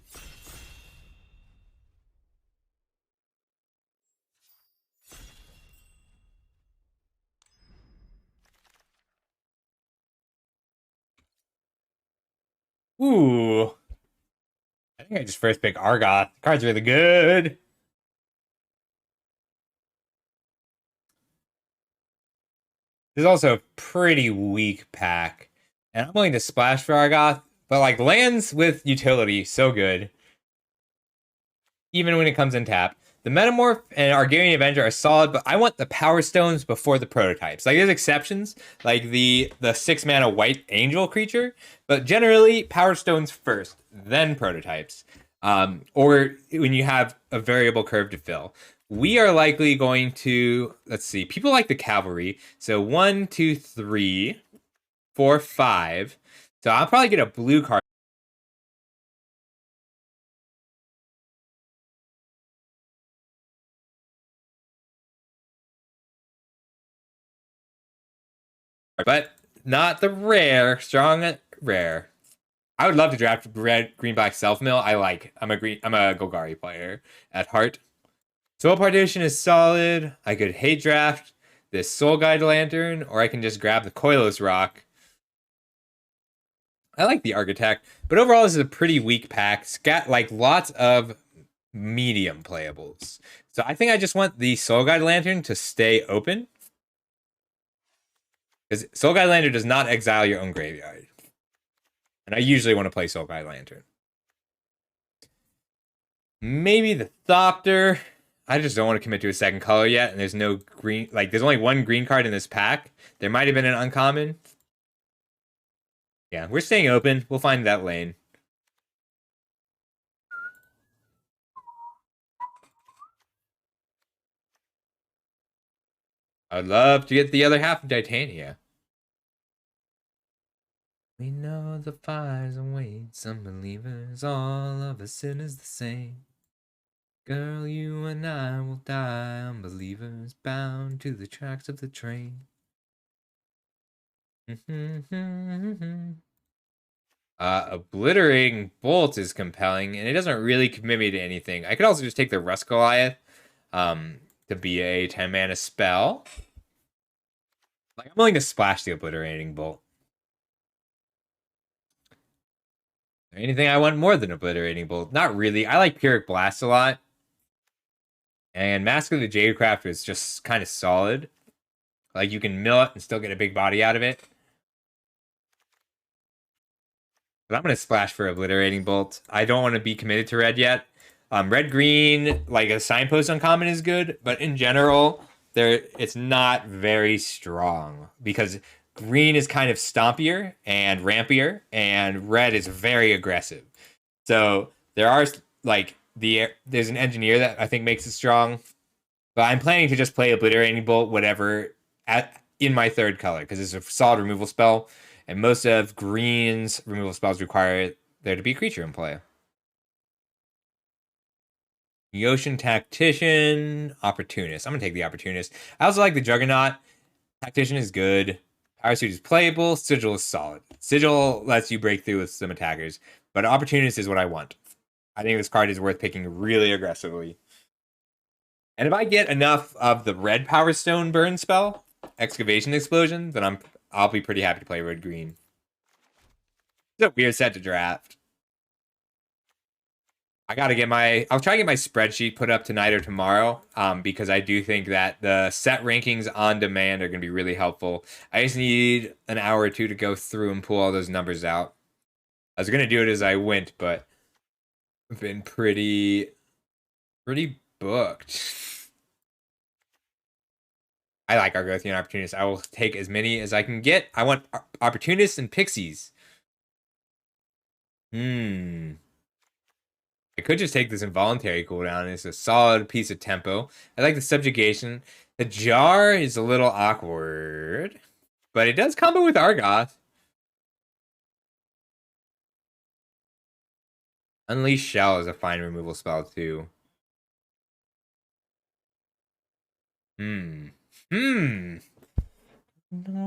Ooh. I think I just first pick Argoth. The card's really good. This is also a pretty weak pack. And I'm willing to splash for Argoth. But like lands with utility, so good. Even when it comes in tap. The Metamorph and Argarian Avenger are solid, but I want the Power Stones before the prototypes. Like, there's exceptions, like the 6-mana white angel creature, but generally, Power Stones first, then prototypes. Or when you have a variable curve to fill. We are likely going to, let's see, people like the Cavalry. So 1, 2, 3, 4, 5. So I'll probably get a blue card. But not the rare. Strong rare. I would love to draft red, green, black self mill. I'm a Golgari player at heart. Soul Partition is solid. I could hate draft this Soul Guide Lantern, or I can just grab the Koilos Rock. I like the Architect, but overall this is a pretty weak pack. Lots of medium playables. So I think I just want the Soul Guide Lantern to stay open. Because Soul Guide Lantern does not exile your own graveyard. And I usually want to play Soul Guide Lantern. Maybe the Thopter. I just don't want to commit to a second color yet, and there's no green. There's only one green card in this pack. There might have been an uncommon. Yeah, we're staying open. We'll find that lane. I'd love to get the other half of Titania. We know the fires await some believers. All of us sinners the same. Girl, you and I will die, unbelievers, bound to the tracks of the train. Obliterating Bolt is compelling, and it doesn't really commit me to anything. I could also just take the Rust Goliath to be a 10-mana spell. I'm willing to splash the Obliterating Bolt. Is there anything I want more than Obliterating Bolt? Not really. I like Pyrrhic Blast a lot. And Mask of the Jadecraft is just kind of solid. You can mill it and still get a big body out of it. But I'm going to splash for Obliterating Bolt. I don't want to be committed to red yet. Red-green, a Signpost uncommon is good. But in general, it's not very strong. Because green is kind of stompier and rampier. And red is very aggressive. So there are, there's an engineer that I think makes it strong. But I'm planning to just play Obliterating Bolt, whatever, in my third color, because it's a solid removal spell, and most of green's removal spells require there to be a creature in play. Yotian Tactician, Opportunist. I'm going to take the Opportunist. I also like the Juggernaut. Tactician is good. Power Suit is playable. Sigil is solid. Sigil lets you break through with some attackers, but Opportunist is what I want. I think this card is worth picking really aggressively. And if I get enough of the red Power Stone burn spell, Excavation Explosion, then I'll be pretty happy to play red-green. It's a weird set to draft. I'll try to get my spreadsheet put up tonight or tomorrow, because I do think that the set rankings on demand are going to be really helpful. I just need an hour or two to go through and pull all those numbers out. I was going to do it as I went, but I've been pretty booked. I like Argothian Opportunists. I will take as many as I can get. I want Opportunists and Pixies. I could just take this Involuntary cooldown. It's a solid piece of tempo. I like the Subjugation. The Jar is a little awkward, but it does combo with Argoth. Unleash Shell is a fine removal spell, too. No,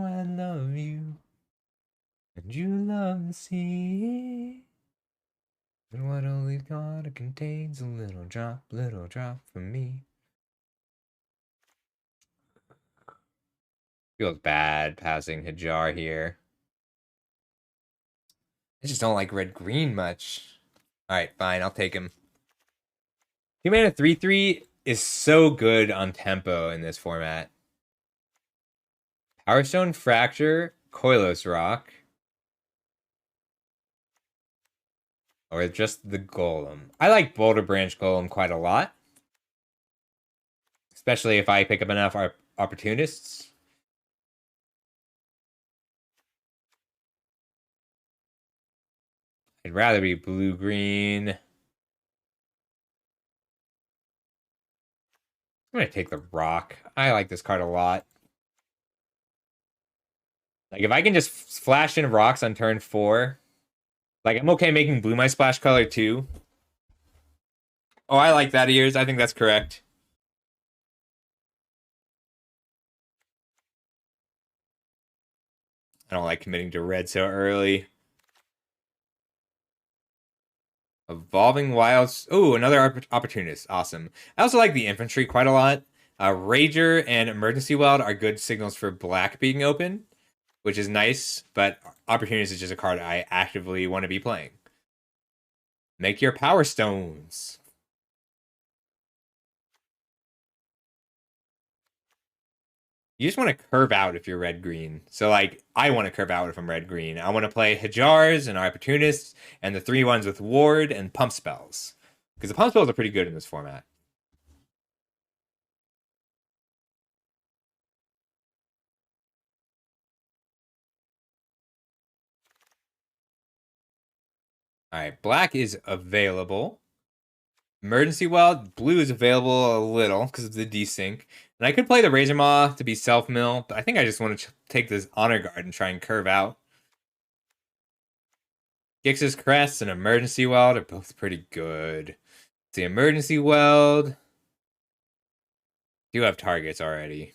I love you, and you love the sea. And what only God contains a little drop for me. Feels bad passing Hajar here. I just don't like red-green much. Alright, fine, I'll take him. 2-mana 3/3 is so good on tempo in this format. Power Stone Fracture, Koilos Rock. Or just the Golem. I like Boulder Branch Golem quite a lot. Especially if I pick up enough Opportunists. I'd rather be blue-green. I'm going to take the Rock. I like this card a lot. If I can just flash in rocks on turn 4, I'm okay making blue my splash color too. Oh, I like that, Ears. I think that's correct. I don't like committing to red so early. Evolving Wilds. Oh, another opportunist. Awesome. I also like the infantry quite a lot. Rager and Emergency Weld are good signals for black being open, which is nice, but opportunist is just a card I actively want to be playing. Make your Power Stones. You just want to curve out if you're red-green. So, like, I want to curve out if I'm red-green. I want to play Hajars and Opportunists and the 3/1s with Ward and Pump Spells. Because the Pump Spells are pretty good in this format. Alright, black is available. Emergency Weld, blue is available a little because of the desync. And I could play the Razor Maw to be self-mill, but I think I just want to take this Honor Guard and try and curve out. Gix's Crest and Emergency Weld are both pretty good. The Emergency Weld do have targets already.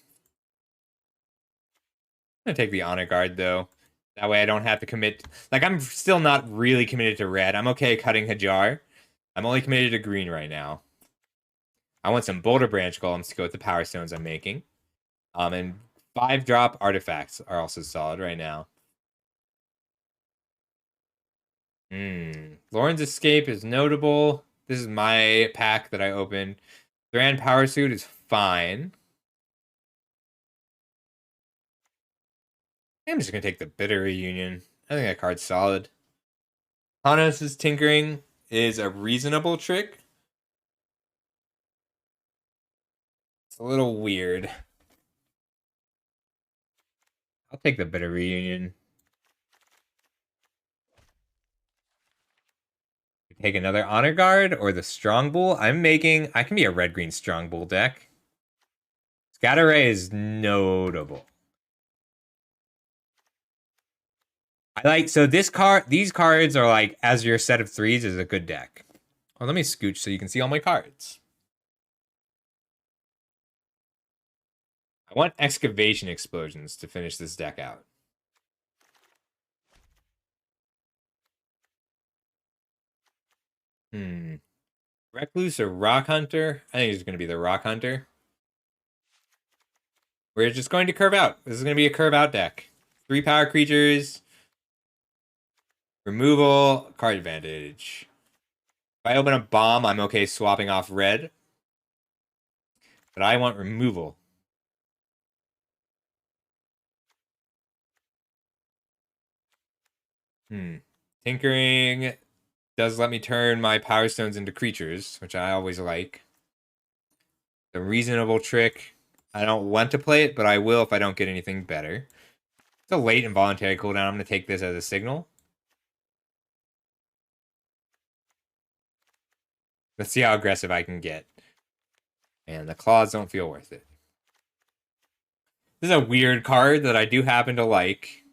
I'm gonna take the Honor Guard though. That way I don't have to commit. Like, I'm still not really committed to red. I'm okay cutting Hajar. I'm only committed to green right now. I want some Boulder Branch Golems to go with the Power Stones I'm making. And 5-drop artifacts are also solid right now. Lauren's Escape is notable. This is my pack that I opened. Thran Power Suit is fine. I'm just gonna take the Bitter Reunion. I think that card's solid. Hanos' Tinkering is a reasonable trick. It's a little weird. I'll take the Bitter Reunion. Take another Honor Guard or the Strong Bull. I can be a red-green Strong Bull deck. Scatter Ray is notable. So these cards are like, as your set of 3s is a good deck. Well, let me scooch so you can see all my cards. I want Excavation Explosions to finish this deck out. Recluse or Rock Hunter? I think it's going to be the Rock Hunter. We're just going to curve out. This is going to be a curve out deck. 3 power creatures. Removal. Card advantage. If I open a bomb, I'm okay swapping off red. But I want removal. Tinkering does let me turn my Power Stones into creatures, which I always like. The reasonable trick. I don't want to play it, but I will if I don't get anything better. It's a late involuntary cooldown. I'm going to take this as a signal. Let's see how aggressive I can get. And the claws don't feel worth it. This is a weird card that I do happen to like.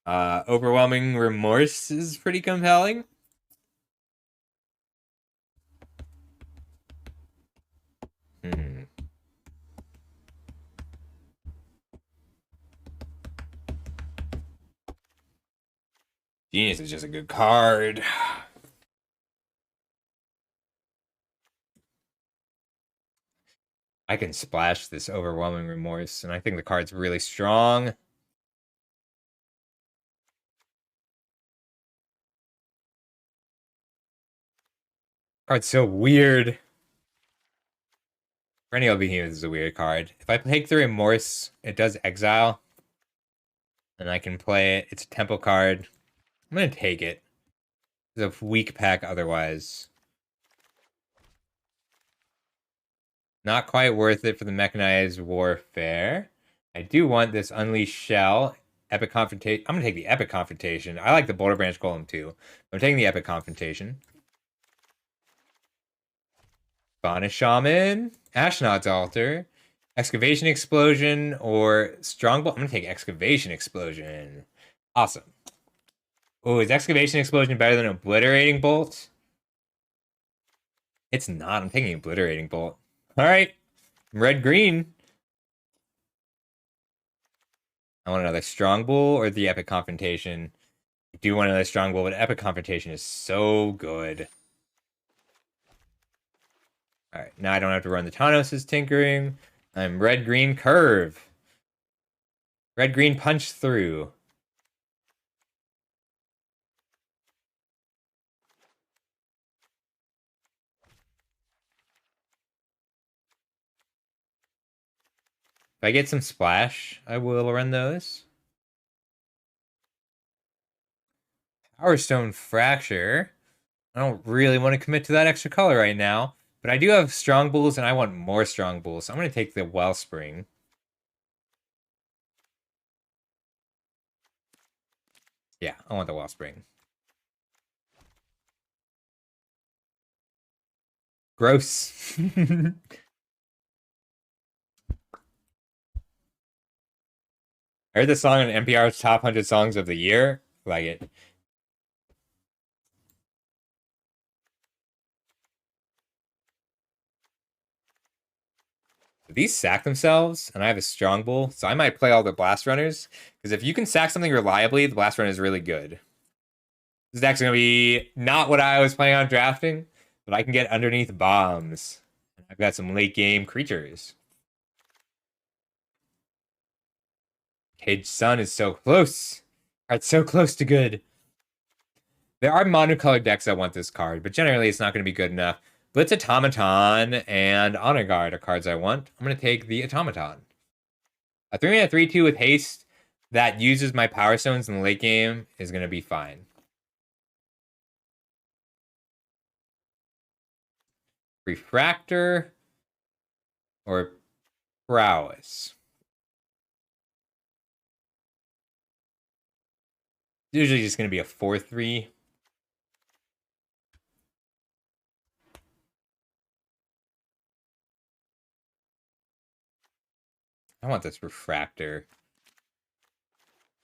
Overwhelming Remorse is pretty compelling. Genius is just a good card. I can splash this Overwhelming Remorse, and I think the card's really strong. Card's so weird. Perennial Behemoth is a weird card. If I take the Remorse, it does exile. And I can play it. It's a tempo card. I'm going to take it. It's a weak pack otherwise. Not quite worth it for the Mechanized Warfare. I do want this Unleashed Shell. Epic Confrontation. I'm going to take the Epic Confrontation. I like the Boulder Branch Golem too. I'm taking the Epic Confrontation. Banish Shaman. Ashnod's Altar. Excavation Explosion or Strongbolt. I'm going to take Excavation Explosion. Awesome. Oh, is Excavation Explosion better than Obliterating Bolt? It's not. I'm taking Obliterating Bolt. All right. Red-green. I want another Strong Bull or the Epic Confrontation. I do want another Strong Bull, but Epic Confrontation is so good. Alright, now I don't have to run the Tanos' Tinkering. I'm red-green curve. Red-green punch through. If I get some splash, I will run those. Power Stone Fracture. I don't really want to commit to that extra color right now, but I do have Strong Bulls and I want more Strong Bulls, so I'm going to take the Wellspring. Yeah, I want the Wellspring. Gross. I heard this song on NPR's Top 100 Songs of the Year. Like it. These sack themselves, and I have a Strong Bull, so I might play all the Blast Runners. Because if you can sack something reliably, the Blast Runner is really good. This is actually going to be not what I was planning on drafting, but I can get underneath bombs. I've got some late game creatures. Cage Sun is so close. It's so close to good. There are monocolored decks that want this card, but generally it's not going to be good enough. Blitz Automaton and Honor Guard are cards I want. I'm going to take the Automaton. A 3-mana 3/2 with haste that uses my Power Stones in the late game is going to be fine. Refractor or Prowess. Usually just going to be a 4/3. I want this Refractor.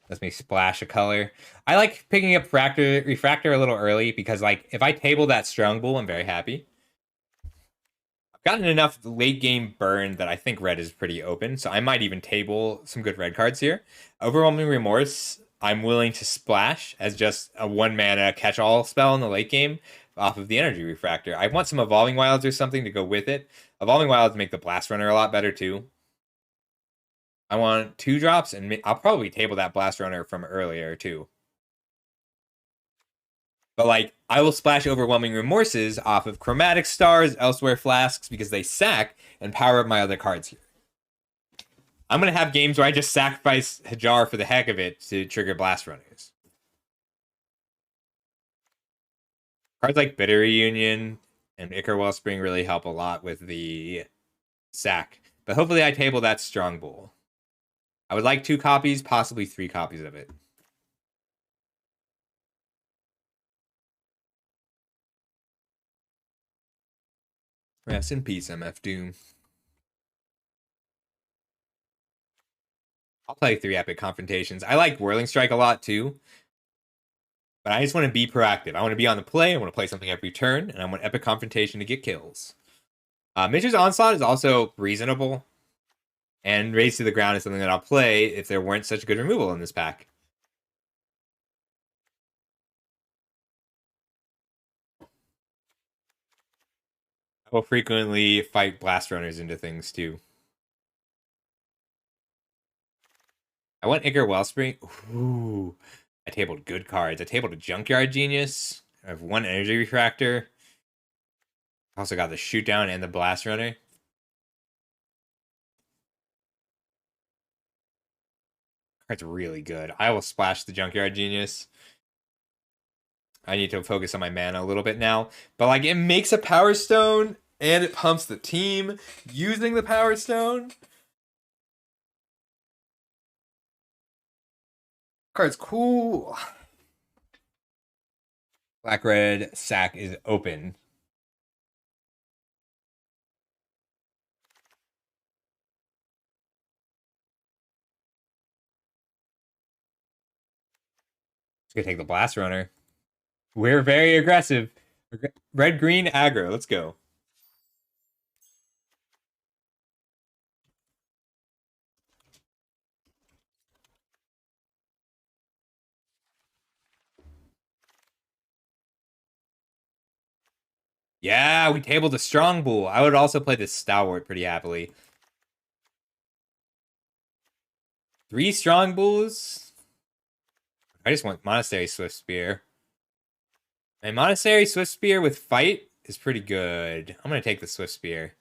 Lets me splash a color. I like picking up Refractor a little early because, like, if I table that Strong Bull, I'm very happy. I've gotten enough late game burn that I think red is pretty open, so I might even table some good red cards here. Overwhelming Remorse, I'm willing to splash as just a 1-mana catch-all spell in the late game off of the Energy Refractor. I want some Evolving Wilds or something to go with it. Evolving Wilds make the Blast Runner a lot better too. I want 2 drops, and I'll probably table that Blast Runner from earlier, too. But, like, I will splash Overwhelming Remorses off of Chromatic Stars, Elsewhere Flasks, because they sack and power up my other cards here. I'm going to have games where I just sacrifice Hajar for the heck of it to trigger Blast Runners. Cards like Bitter Reunion and Ichor Wellspring really help a lot with the sack. But hopefully I table that Strong Bull. I would like 2 copies, possibly 3 copies of it. Rest in peace, MF Doom. I'll play 3 Epic Confrontations. I like Whirling Strike a lot, too. But I just want to be proactive. I want to be on the play. I want to play something every turn. And I want Epic Confrontation to get kills. Mitch's Onslaught is also reasonable. And Raise to the Ground is something that I'll play if there weren't such good removal in this pack. I will frequently fight Blast Runners into things, too. I want Ichor Wellspring. Ooh. I tabled good cards. I tabled a Junkyard Genius. I have 1 Energy Refractor. I also got the Shoot Down and the Blast Runner. Card's really good. I will splash the Junkyard Genius. I need to focus on my mana a little bit now. But, like, it makes a Power Stone, and it pumps the team using the Power Stone. Card's cool. Black-red sack is open. Just gonna take the Blast Runner. We're very aggressive. Red-green aggro. Let's go. Yeah, we tabled a strong bull. I would also play this stalwart pretty happily. 3 strong bulls. I just want Monastery Swift Spear. And Monastery Swift Spear with fight is pretty good. I'm going to take the Swift Spear.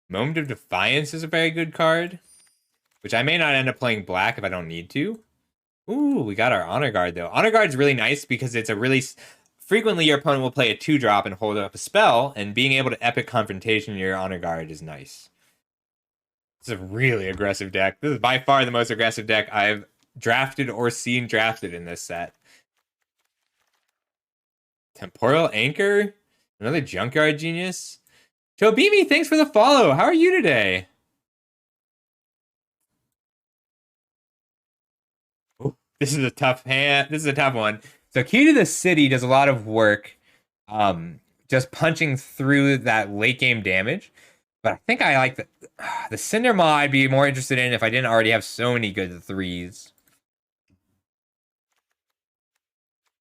Moment of Defiance is a very good card, which I may not end up playing black if I don't need to. Ooh, we got our Honor Guard, though. Honor Guard's really nice because it's a really... Frequently, your opponent will play a 2-drop and hold up a spell, and being able to Epic Confrontation your Honor Guard is nice. This is a really aggressive deck. This is by far the most aggressive deck I've drafted or seen drafted in this set. Temporal Anchor? Another Junkyard Genius? Tobimi, thanks for the follow. How are you today? Ooh, this is a tough hand. This is a tough one. So Key to the City does a lot of work just punching through that late game damage. But I think I like the Cinder Maw I'd be more interested in if I didn't already have so many good 3s.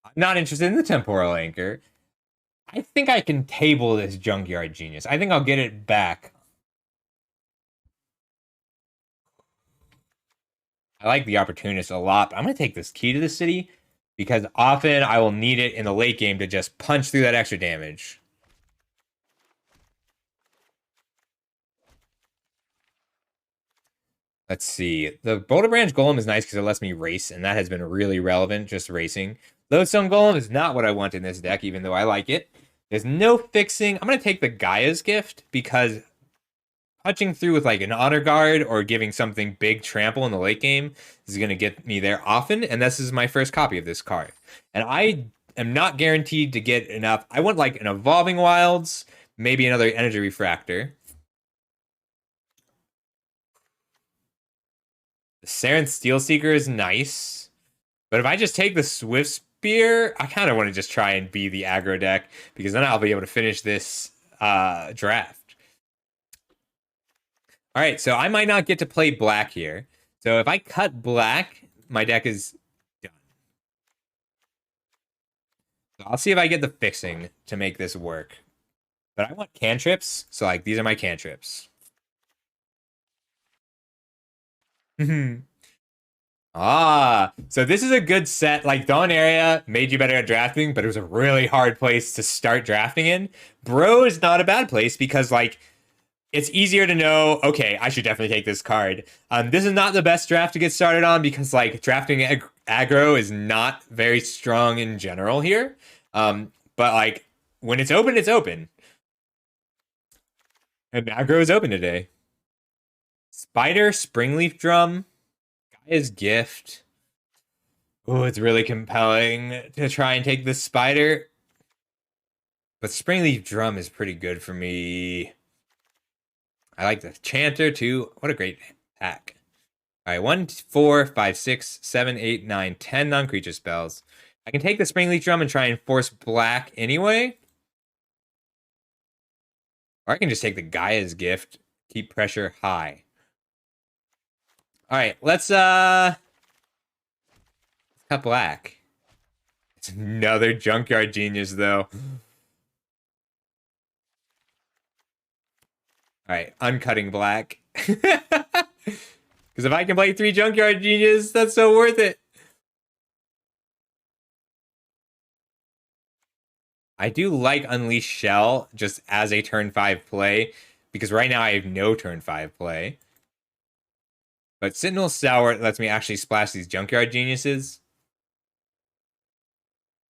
I'm not interested in the Temporal Anchor. I think I can table this Junkyard Genius. I think I'll get it back. I like the Opportunist a lot, but I'm going to take this Key to the City because often I will need it in the late game to just punch through that extra damage. Let's see. The Boulder Branch Golem is nice because it lets me race, and that has been really relevant, just racing. Lodestone Golem is not what I want in this deck, even though I like it. There's no fixing. I'm going to take the Gaia's Gift because punching through with like an Honor Guard or giving something big trample in the late game is going to get me there often, and this is my first copy of this card. And I am not guaranteed to get enough. I want like an Evolving Wilds, maybe another Energy Refractor. The Sarenth Steelseeker is nice, but if I just take the Swift Spear, I kind of want to just try and be the aggro deck because then I'll be able to finish this draft. All right, so I might not get to play black here. So if I cut black, my deck is done. So I'll see if I get the fixing to make this work. But I want cantrips, so like these are my cantrips. So this is a good set. Like Dawn Area made you better at drafting, but it was a really hard place to start drafting in. Bro is not a bad place because like it's easier to know, okay, I should definitely take this card. This is not the best draft to get started on because like drafting aggro is not very strong in general here. But like when it's open, it's open. And aggro is open today. Spider, Springleaf Drum, Gaia's Gift. Oh, it's really compelling to try and take this Spider. But Springleaf Drum is pretty good for me. I like the Chanter too. What a great pack. All right, 1, 4, 5, 6, 7, 8, 9, 10 non-creature spells. I can take the Springleaf Drum and try and force black anyway. Or I can just take the Gaia's Gift, keep pressure high. All right, let's cut black. It's another Junkyard Genius though. All right, uncutting black. Because if I can play 3 Junkyard Genius, that's so worth it. I do like Unleash Shell just as a turn 5 play, because right now I have no turn 5 play. But Sentinel Stalwart lets me actually splash these Junkyard Geniuses.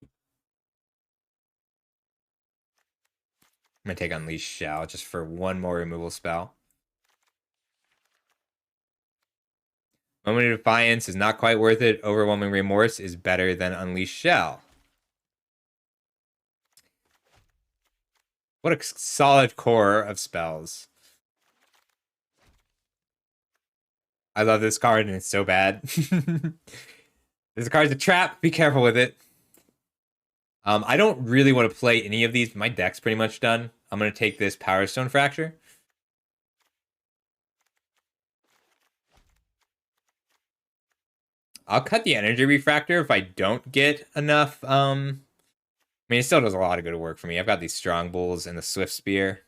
I'm going to take Unleash Shell just for one more removal spell. Moment of Defiance is not quite worth it. Overwhelming Remorse is better than Unleash Shell. What a solid core of spells. I love this card and it's so bad. This card's a trap. Be careful with it. I don't really want to play any of these. My deck's pretty much done. I'm going to take this Power Stone Fracture. I'll cut the Energy Refractor if I don't get enough I mean, it still does a lot of good work for me. I've got these strong bulls and the swift spear.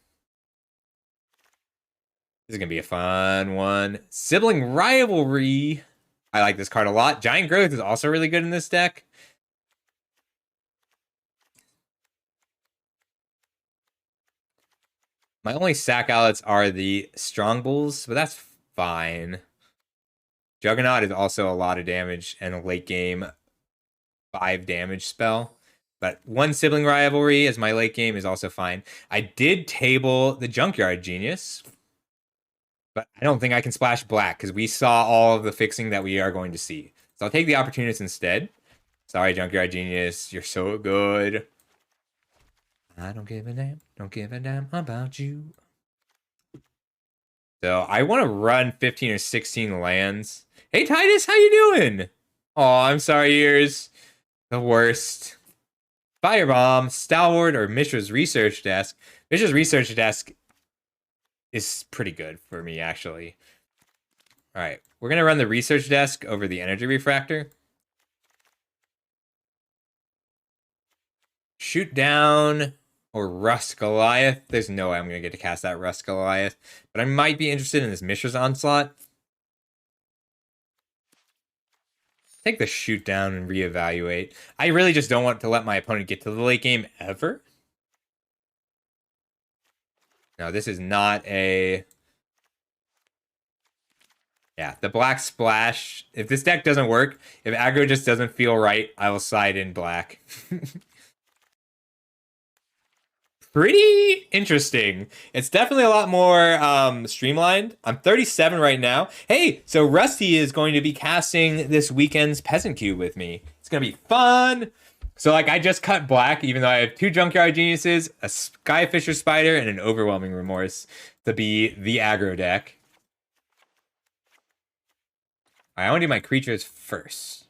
This is gonna be a fun one. Sibling rivalry. I like this card a lot. Giant growth is also really good in this deck. My only sack outlets are the strong bulls, but that's fine. Juggernaut is also a lot of damage and a late game 5 damage spell. But one sibling rivalry as my late game is also fine. I did table the Junkyard Genius, but I don't think I can splash black because we saw all of the fixing that we are going to see. So I'll take the Opportunist instead. Sorry, Junkyard Genius, you're so good. I don't give a damn. Don't give a damn about you. So I want to run 15 or 16 lands. Hey, Titus, how you doing? Oh, I'm sorry, ears. The worst. Firebomb, Stalwart, or Mishra's Research Desk. Mishra's Research Desk is pretty good for me, actually. All right, we're going to run the Research Desk over the Energy Refractor. Shoot down or Rust Goliath. There's no way I'm going to get to cast that Rust Goliath, but I might be interested in this Mishra's Onslaught. Take the shoot down and reevaluate. I really just don't want to let my opponent get to the late game ever. No, this is not a... Yeah, the black splash. If this deck doesn't work, if aggro just doesn't feel right, I will side in black. Pretty interesting. It's definitely a lot more streamlined. I'm 37 right now. Hey, so Rusty is going to be casting this weekend's Peasant Cube with me. It's going to be fun. So, like, I just cut black, even though I have 2 Junkyard Geniuses, a Skyfisher Spider, and an Overwhelming Remorse to be the aggro deck. I want to do my creatures first.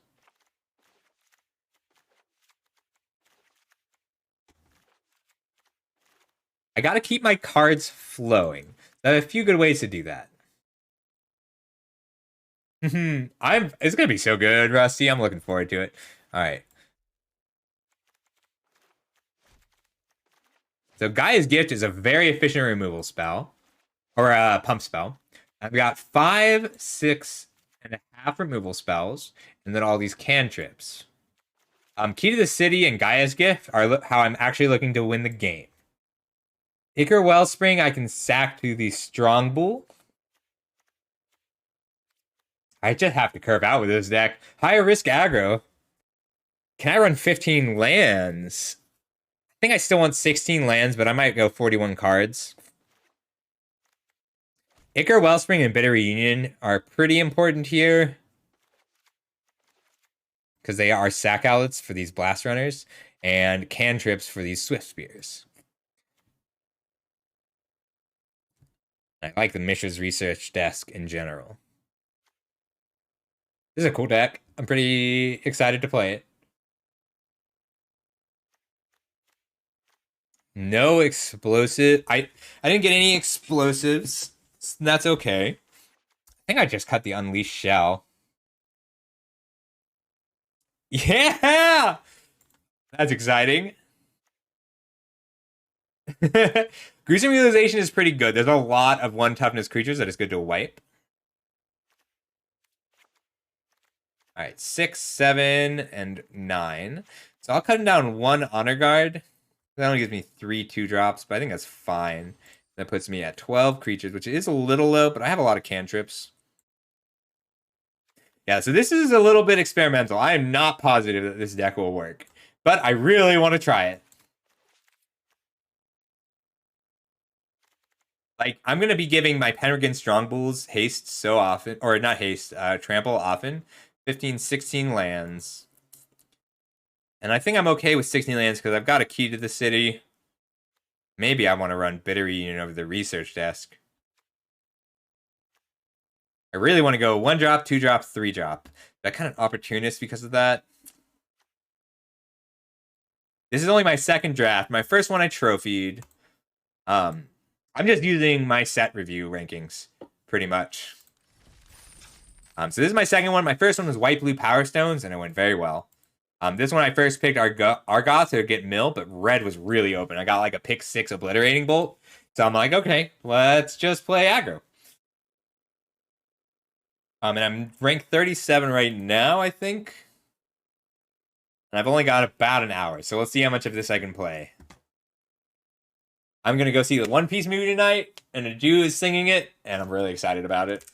I gotta keep my cards flowing. I have a few good ways to do that. It's gonna be so good, Rusty. I'm looking forward to it. All right. So Gaia's Gift is a very efficient removal spell, or a pump spell. I've got 5, 6.5 removal spells, and then all these cantrips. Key to the City and Gaia's Gift are how I'm actually looking to win the game. Ichor Wellspring, I can sack to the Strong Bull. I just have to curve out with this deck. Higher risk aggro. Can I run 15 lands? I think I still want 16 lands, but I might go 41 cards. Ichor Wellspring and Bitter Reunion are pretty important here, because they are sack outlets for these Blast Runners, and cantrips for these Swift Spears. I like the Mishra's Research Desk in general. This is a cool deck. I'm pretty excited to play it. No explosive. I didn't get any explosives. That's okay. I think I just cut the Unleashed Shell. Yeah! That's exciting. Gruesome Realization is pretty good. There's a lot of 1 toughness creatures that is good to wipe. All right, 6, 7, and 9. So I'll cut him down 1 Honor Guard. That only gives me 3 2-drops, but I think that's fine. That puts me at 12 creatures, which is a little low, but I have a lot of cantrips. Yeah, so this is a little bit experimental. I am not positive that this deck will work, but I really want to try it. Like, I'm going to be giving my Pendragon Strong Bulls haste so often, or not haste, trample often. 15, 16 lands. And I think I'm okay with 16 lands because I've got a Key to the City. Maybe I want to run Bitter Reunion over the Research Desk. I really want to go 1-drop, 2-drop, 3-drop. That kind of opportunist because of that. This is only my 2nd draft. My first one I trophied. I'm just using my set review rankings, pretty much. So this is my 2nd one. My first one was White Blue Power Stones, and it went very well. This one I first picked Argoth to get mill, but red was really open. I got like a pick 6 obliterating bolt. So I'm like, okay, let's just play aggro. And I'm ranked 37 right now, I think. And I've only got about an hour, so let's see how much of this I can play. I'm gonna go see the One Piece movie tonight, and a Jew is singing it, and I'm really excited about it.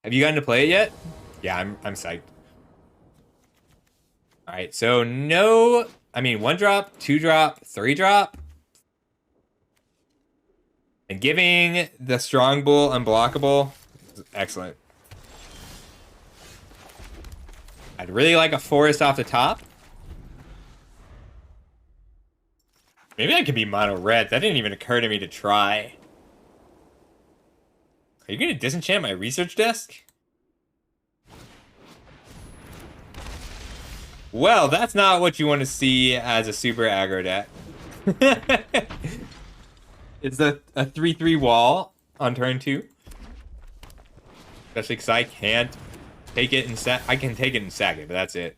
Have you gotten to play it yet? Yeah, I'm psyched. All right, so no, I mean 1 drop, 2 drop, 3 drop. And giving the Strong Bull unblockable is excellent. I'd really like a forest off the top. Maybe I could be mono red. That didn't even occur to me to try. Are you gonna disenchant my research desk? Well, that's not what you want to see as a super aggro deck. It's a 3/3 wall on turn 2. Especially because I can't take it and sack. I can take it and sack it, but that's it.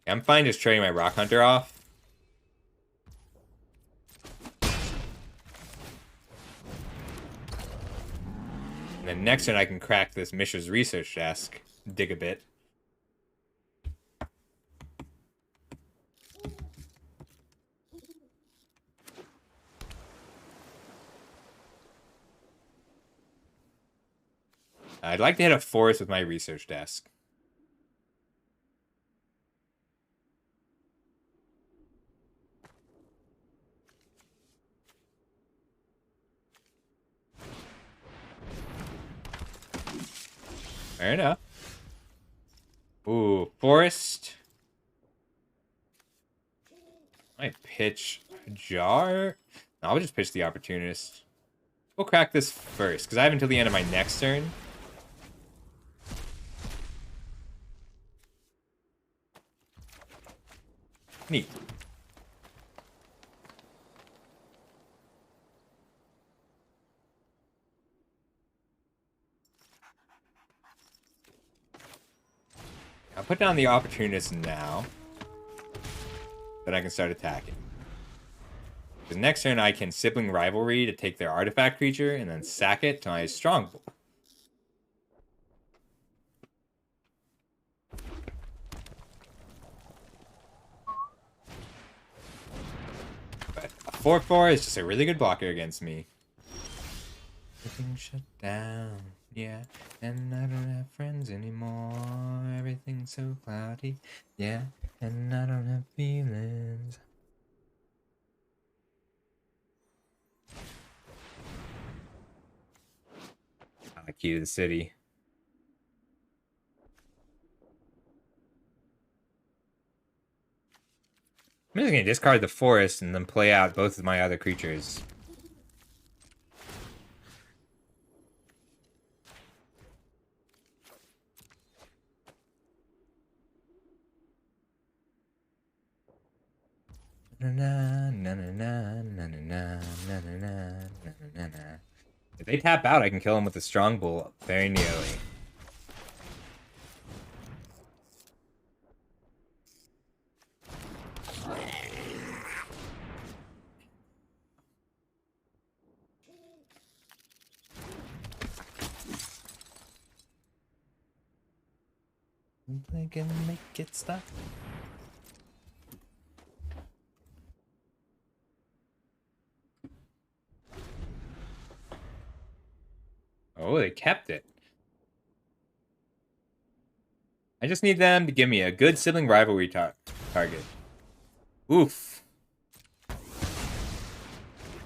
I'm fine just trading my Rock Hunter off. And then next turn I can crack this Mishra's research desk. Dig a bit. I'd like to hit a forest with my research desk. Fair enough. Ooh, forest. I pitch a jar. No, I'll just pitch the opportunist. We'll crack this first, because I have until the end of my next turn. Neat. I'll put down the opportunist now. Then I can start attacking. Because next turn I can Sibling Rivalry to take their artifact creature and then sack it to my Strongbow. But a 4/4 is just a really good blocker against me. Everything shut down, yeah. And I don't have friends anymore. Everything's so cloudy, yeah. And I don't have feelings. Key to the city. I'm just gonna discard the forest and then play out both of my other creatures. If they tap out, I can kill them with the Strong Bull very nearly. They can make it stop. Oh, they kept it. I just need them to give me a good Sibling Rivalry target. Oof.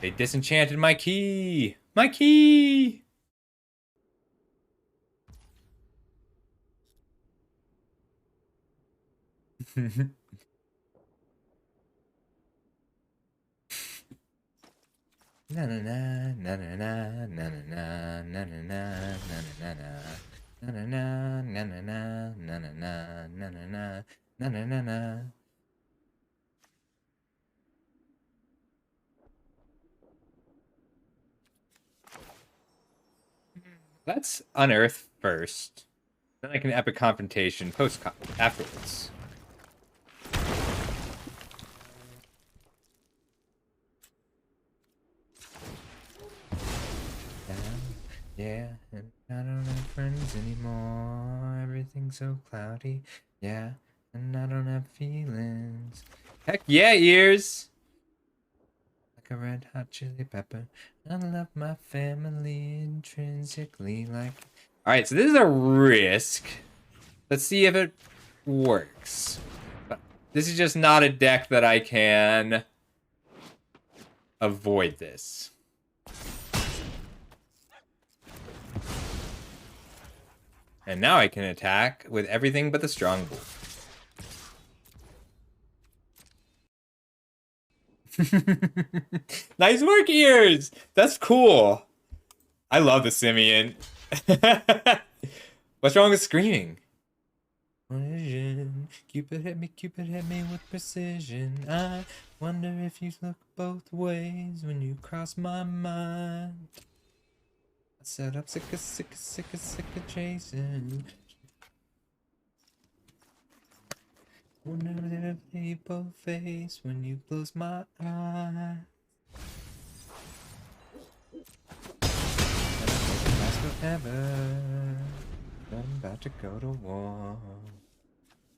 They disenchanted my key. My key! Na na na na na na na na na na na na na na. Na na na na na na na na na na na na na na na. Let's unearth first. Then I can epic confrontation post afterwards. Yeah, and I don't have friends anymore. Everything's so cloudy. Yeah, and I don't have feelings. Heck yeah, ears! Like a red hot chili pepper. I love my family intrinsically like. Alright, so this is a risk. Let's see if it works. This is just not a deck that I can avoid this. And now I can attack with everything but the strong bull. Nice work, ears! That's cool. I love the simian. What's wrong with screaming? Cupid hit me with precision. I wonder if you look both ways when you cross my mind. I said I'm sick of chasing. Wonder if they both face when you close my eyes. Last forever. I'm about to go to war.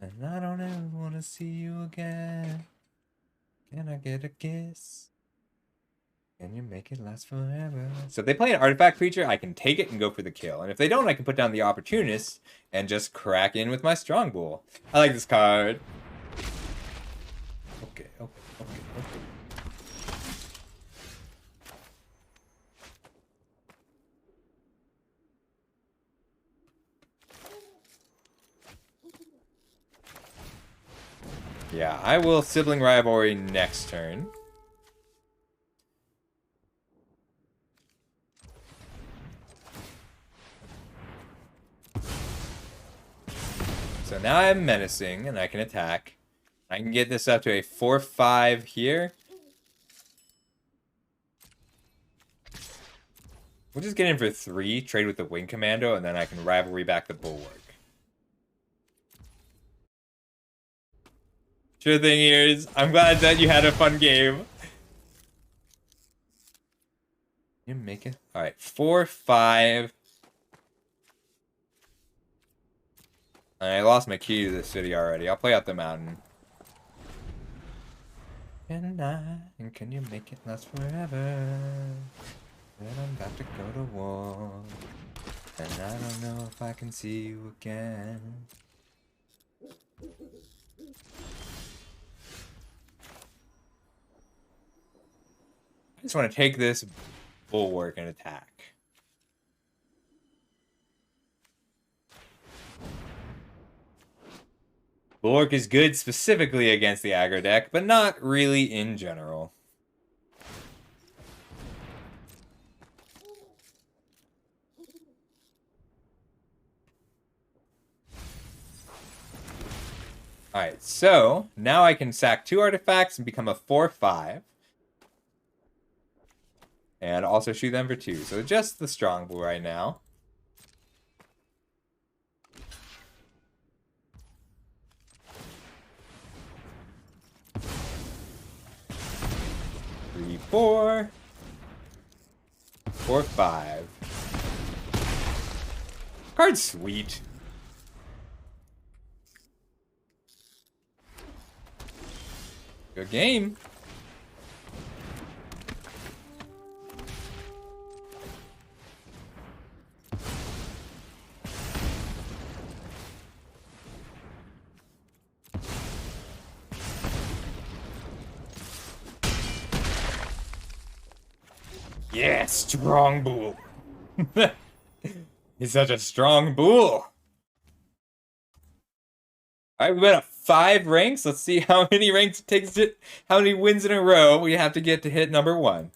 And I don't ever want to see you again. Can I get a kiss? Can you make it last forever? So if they play an artifact creature, I can take it and go for the kill. And if they don't, I can put down the opportunist and just crack in with my strong bull. I like this card. Okay. Yeah, I will sibling rivalry next turn. So now I'm menacing and I can attack. I can get this up to a 4/5 here. We'll just get in for 3, trade with the Wing Commando, and then I can rivalry back the Bulwark. Sure thing, ears. I'm glad that you had a fun game. You make it? Alright, 4/5. I lost my key to the city already. I'll play out the mountain. And can you make it last forever? Then I'm about to go to war. And I don't know if I can see you again. I just want to take this Bulwark and attack. Bulwark is good specifically against the aggro deck, but not really in general. Alright, so now I can sack 2 artifacts and become a 4/5. And also shoot them for 2. So just the strong bull right now. Three, 4. 4/5. Card's sweet. Good game. Yeah, strong bull. He's such a strong bull. Alright, we went up 5 ranks. Let's see how many ranks it takes it, how many wins in a row we have to get to hit number 1.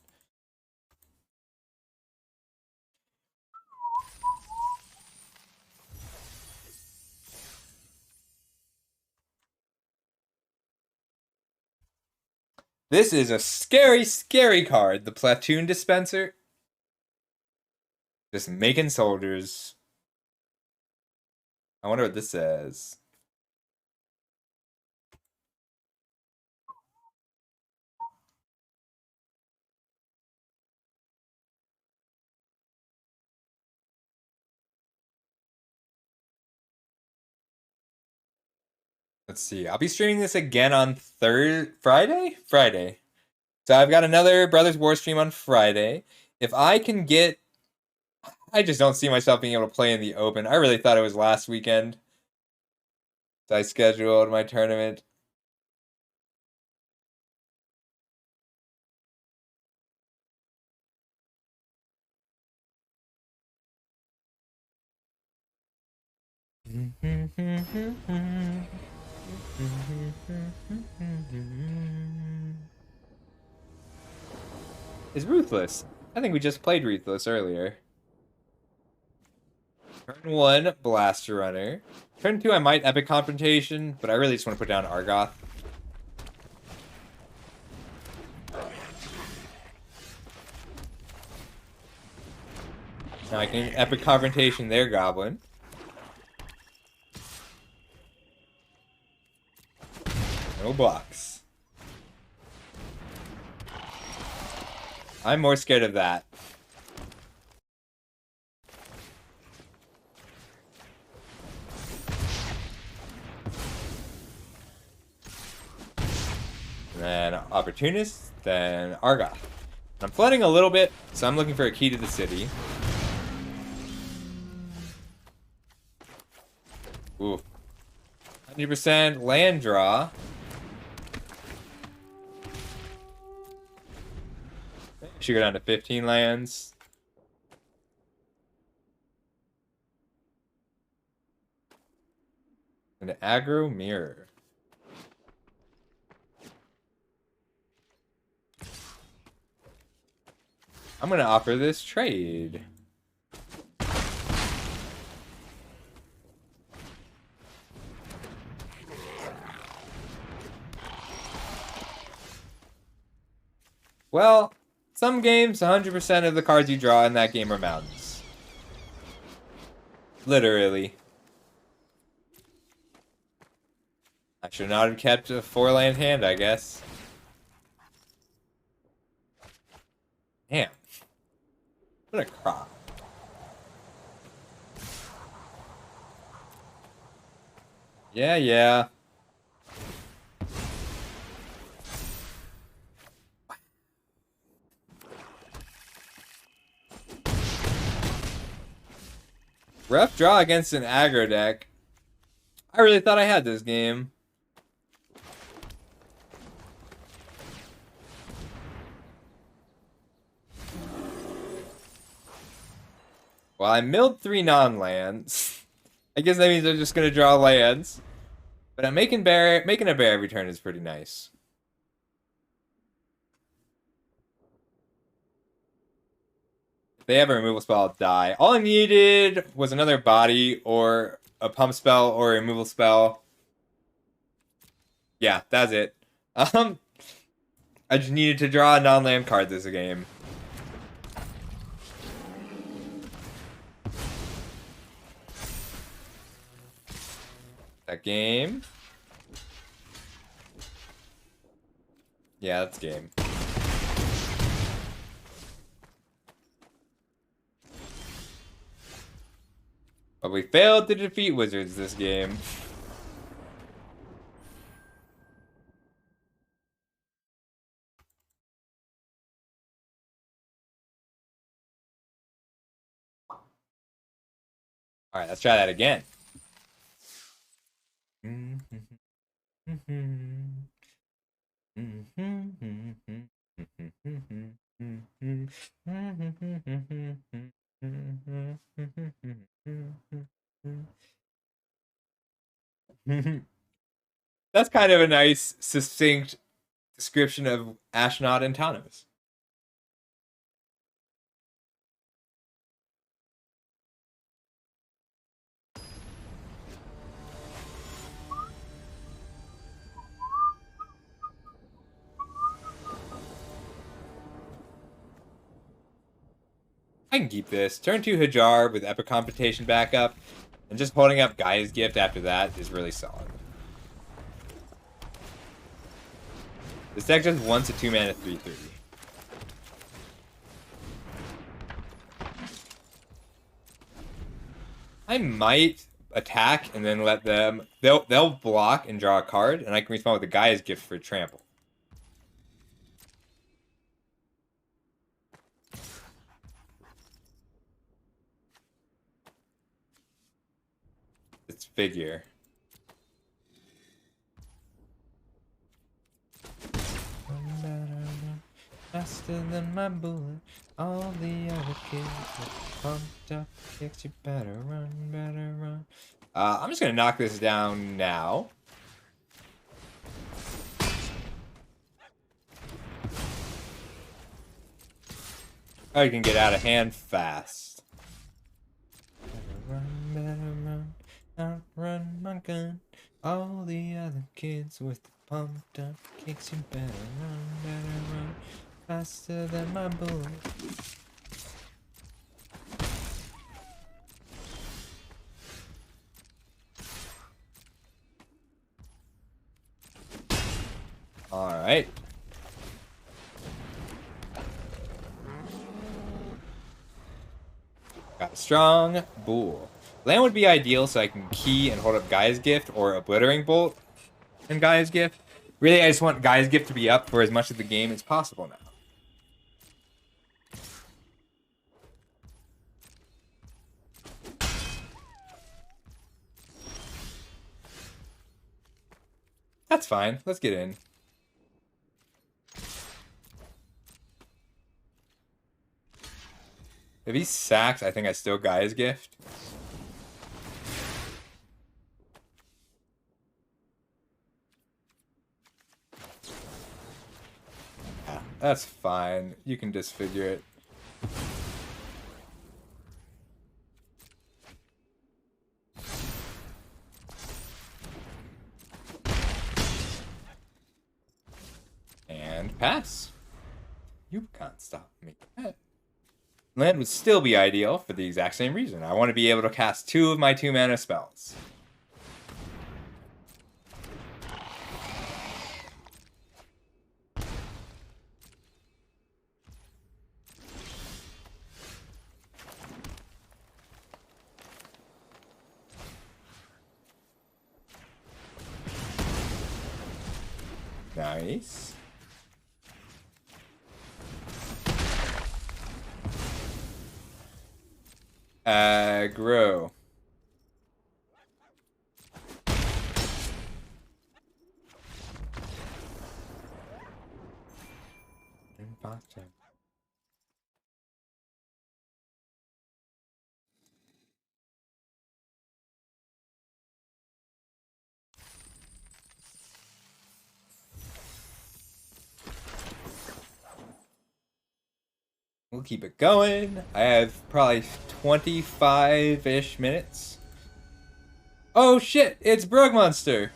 This is a scary, scary card. The Platoon Dispenser. Just making soldiers. I wonder what this says. Let's see. I'll be streaming this again on Friday? Friday. So I've got another Brothers War stream on Friday. If I can get... I just don't see myself being able to play in the open. I really thought it was last weekend. So I scheduled my tournament. Is Ruthless. I think we just played Ruthless earlier. Turn 1, Blaster Runner. Turn 2, I might Epic Confrontation, but I really just want to put down Argoth. Now I can Epic Confrontation their Goblin. No blocks. I'm more scared of that. Then Opportunist, then Argoth. I'm flooding a little bit, so I'm looking for a key to the city. Ooh. 100% land draw. Should go down to 15 lands. And an aggro mirror. I'm going to offer this trade. Well, some games, 100% of the cards you draw in that game are mountains. Literally. I should not have kept a 4-land hand, I guess. Damn. What a crop. Yeah, yeah. Rough draw against an aggro deck. I really thought I had this game. Well, I milled 3 non-lands. I guess that means I'm just gonna draw lands. But I'm making a bear every turn is pretty nice. If they have a removal spell, I'll die. All I needed was another body or a pump spell or a removal spell. Yeah, that's it. I just needed to draw a non-land card this game. That game. Yeah, that's game. But we failed to defeat wizards this game. Alright, let's try that again. That's kind of a nice, succinct description of Ashnod and Tanos. I can keep this. Turn 2 Hajar with Epic Computation backup, and just holding up Gaia's Gift after that is really solid. This deck just wants a 2-mana 3/3. I might attack and then let them... They'll block and draw a card, and I can respond with the Gaia's Gift for trample. It's figure. Faster than my bullet. All the other kids are pumped up. Kicks, you better run, better run. I'm just gonna knock this down now. Oh, you can get out of hand fast. Better run, outrun my gun. All the other kids with the pumped up kicks, you better run, faster than my bullet. Alright. Got a strong bull. Land would be ideal so I can key and hold up Gaia's Gift or Obliterating Bolt and Gaia's Gift. Really, I just want Gaia's Gift to be up for as much of the game as possible now. That's fine. Let's get in. If he sacks, I think I still Gaia's Gift. Yeah, that's fine. You can disfigure it. And pass. You can't stop me. Land would still be ideal for the exact same reason. I want to be able to cast 2 of my 2-mana spells. Nice. Aggro. We'll keep it going. I have probably 25-ish minutes. Oh shit, it's Brug Monster.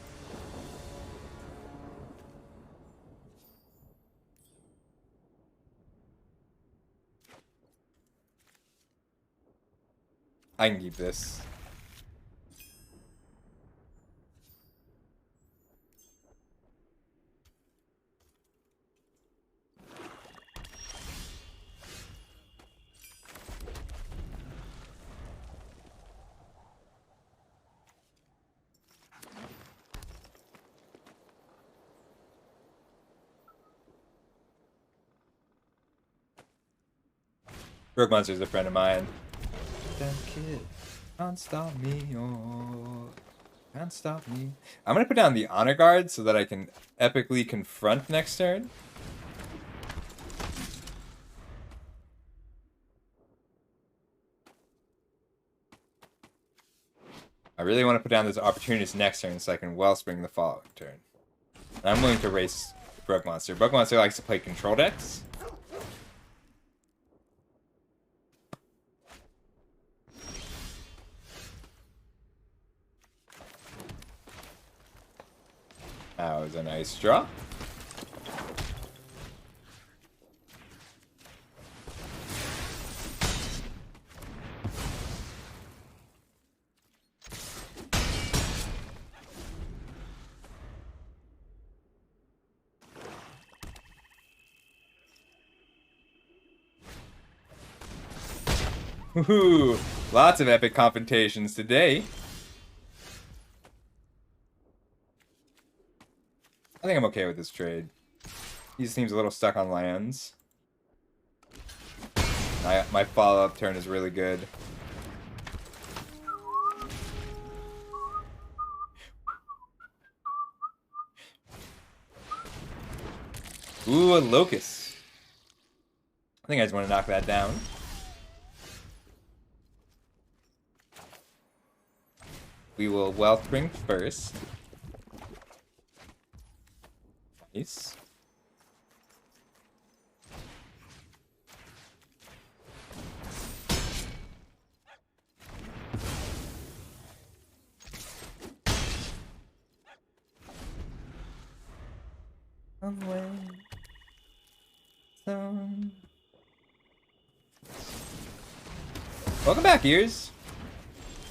I can keep this. Brug Monster is a friend of mine. That kid can't stop me, oh, can't stop me. I'm gonna put down the Honor Guard so that I can epically confront next turn. I really want to put down this Opportunist next turn so I can Wellspring the following turn. And I'm willing to race Brug Monster. Brug Monster likes to play control decks. That was a nice draw. Woohoo! Lots of epic confrontations today. I think I'm okay with this trade. He seems a little stuck on lands. My follow-up turn is really good. Ooh, a Locust. I think I just want to knock that down. We will Wellspring first. Nice. Welcome back, Ears.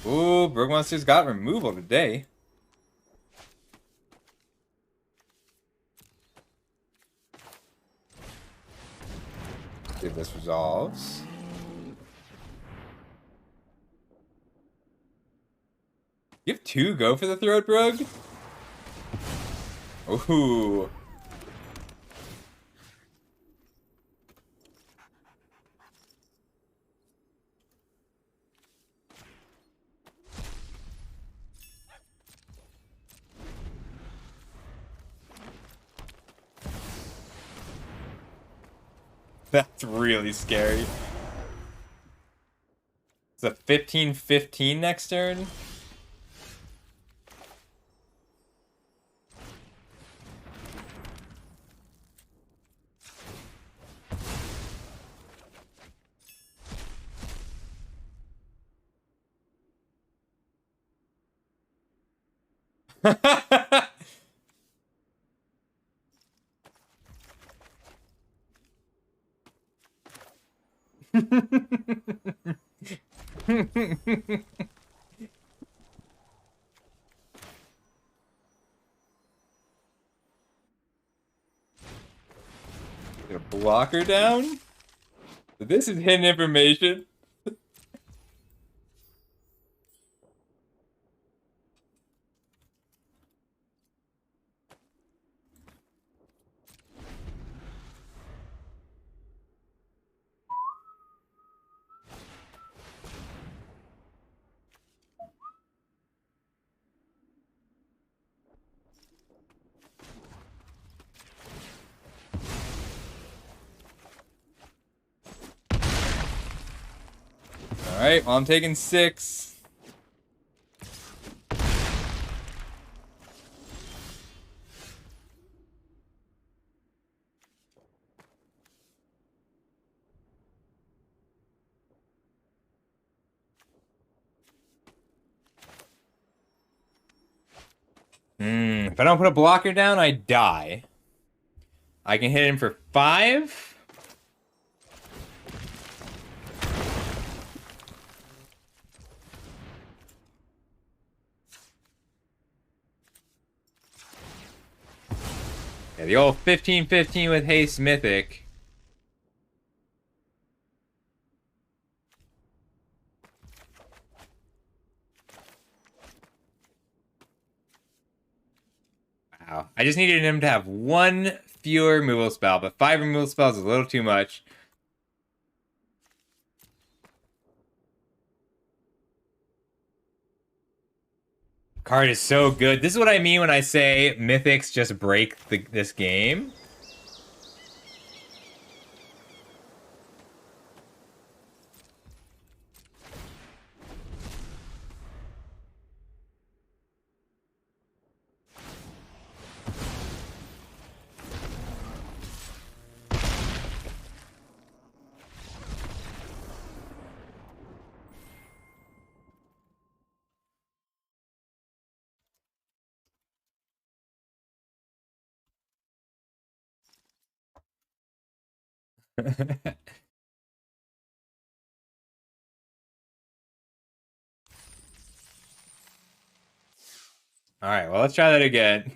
Ooh, Brook Monster's got removal today. See if this resolves. You have 2 go for the Throat Brug? Ooh. That's really scary. It's a 15-15 next turn. Get a blocker down? This is hidden information. Alright, well I'm taking 6. If I don't put a blocker down, I die. I can hit him for 5. Yeah, the old 15-15 with Haste Mythic. Wow. I just needed him to have 1 fewer removal spell, but 5 removal spells is a little too much. Card is so good. This is what I mean when I say Mythics just break this game. All right, well, let's try that again.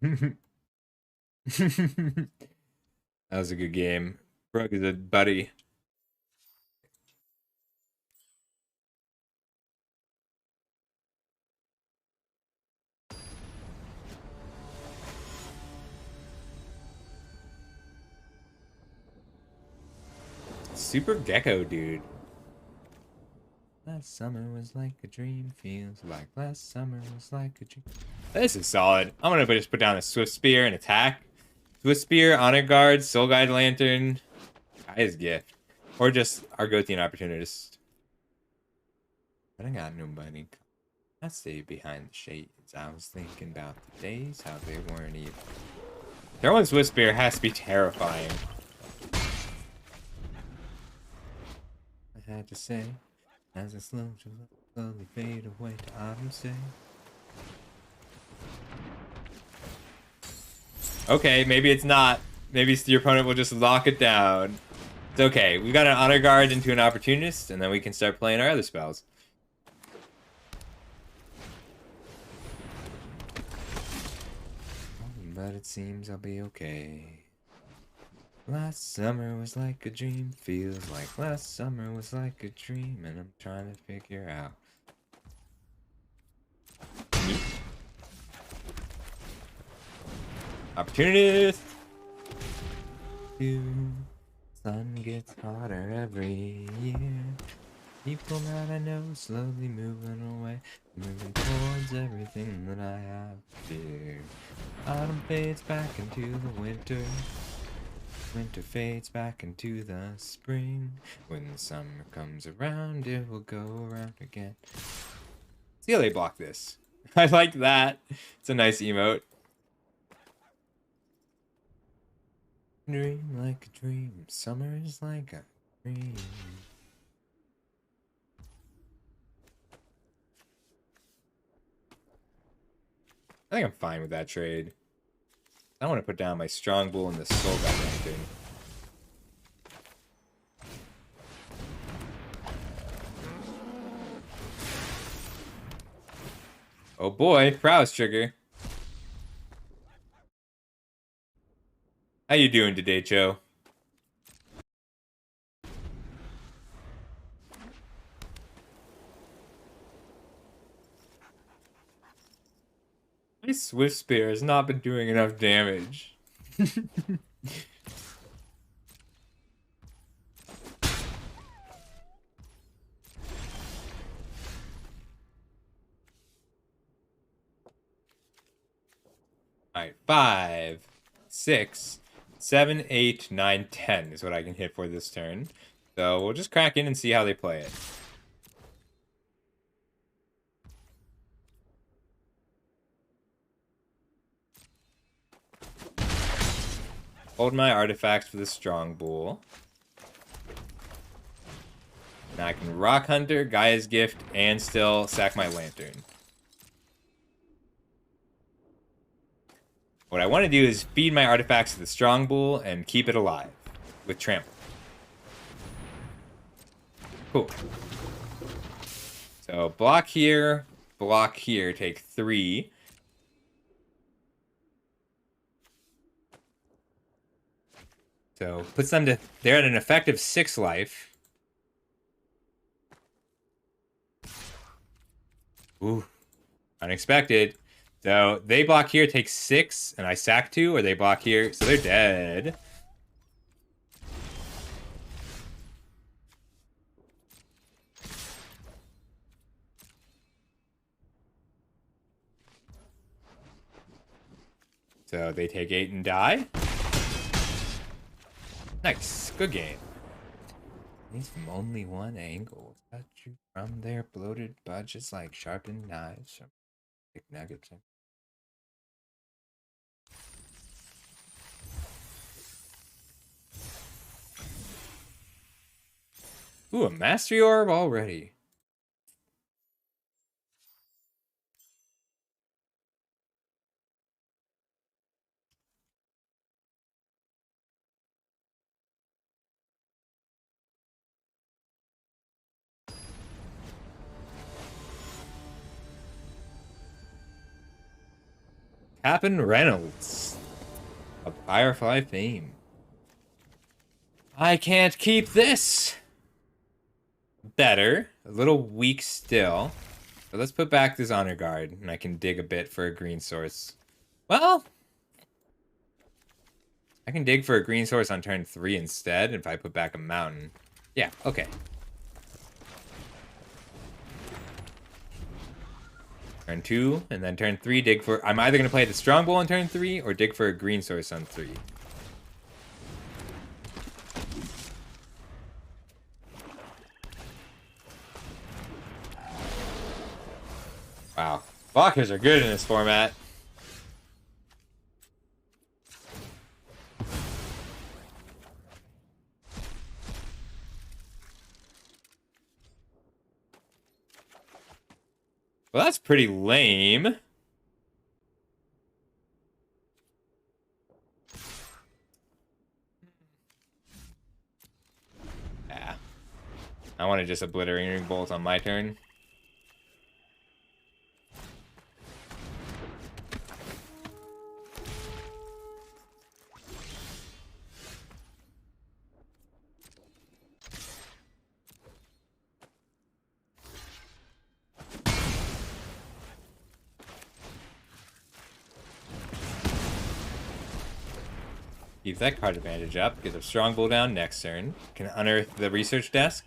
That was a good game. Brooke is a buddy. Super Gecko, dude. Last summer was like a dream, feels like last summer was like a dream. This is solid. I'm gonna just put down a Swift Spear and attack. Swift Spear, Honor Guard, Soul Guide Lantern, Guy's Gift. Or just Argothian Opportunist. But I got nobody. I stayed behind the shades. I was thinking about the days, how they weren't even. Throwing Swift Spear has to be terrifying. I had to say, as I slowly fade away to autumn say. Okay, maybe it's not. Maybe your opponent will just lock it down. It's okay. We got an Honor Guard into an Opportunist, and then we can start playing our other spells. But it seems I'll be okay. Last summer was like a dream, feels like last summer was like a dream, and I'm trying to figure out. Opportunist! Sun gets hotter every year. People that I know slowly moving away, moving towards everything that I have feared. Autumn fades back into the winter. Winter fades back into the spring. When the summer comes around, it will go around again. See how they block this. I like that. It's a nice emote. Dream like a dream. Summer is like a dream. I think I'm fine with that trade. I want to put down my Strong Bull and the Soul Guide Lantern. Oh boy, prowess trigger. How you doing today, Joe? My Swift Spear has not been doing enough damage. Alright, 5, 6, 7, 8, 9, 10 is what I can hit for this turn. So we'll just crack in and see how they play it. Hold my artifacts for the Strong Bull. Now I can Rock Hunter, Gaia's Gift, and still sack my Lantern. What I want to do is feed my artifacts to the Strong Bull and keep it alive with Trample. Cool. So block here, take 3. So puts them to, they're at an effective 6 life. Ooh, unexpected. So they block here, take 6, and I sack 2, or they block here, so they're dead. So they take 8 and die. Nice, good game. These from only one angle. Cut you from their bloated budgets like sharpened knives from big nuggets. Ooh, a Mastery Orb already. Captain Reynolds of Firefly fame. I can't keep this. Better. A little weak still. But let's put back this honor guard, and I can dig a bit for a green source. Well, I can dig for a green source on turn 3 instead if I put back a mountain. Yeah, okay. Turn 2, and then turn 3, dig for... I'm either going to play the Strongbow on turn 3, or dig for a green source on 3. Wow. Blockers are good in this format. Well, that's pretty lame. Yeah. I want to just Obliterating Bolt on my turn. Keep that card advantage up. Get a Strongbow down next turn. Can unearth the research desk.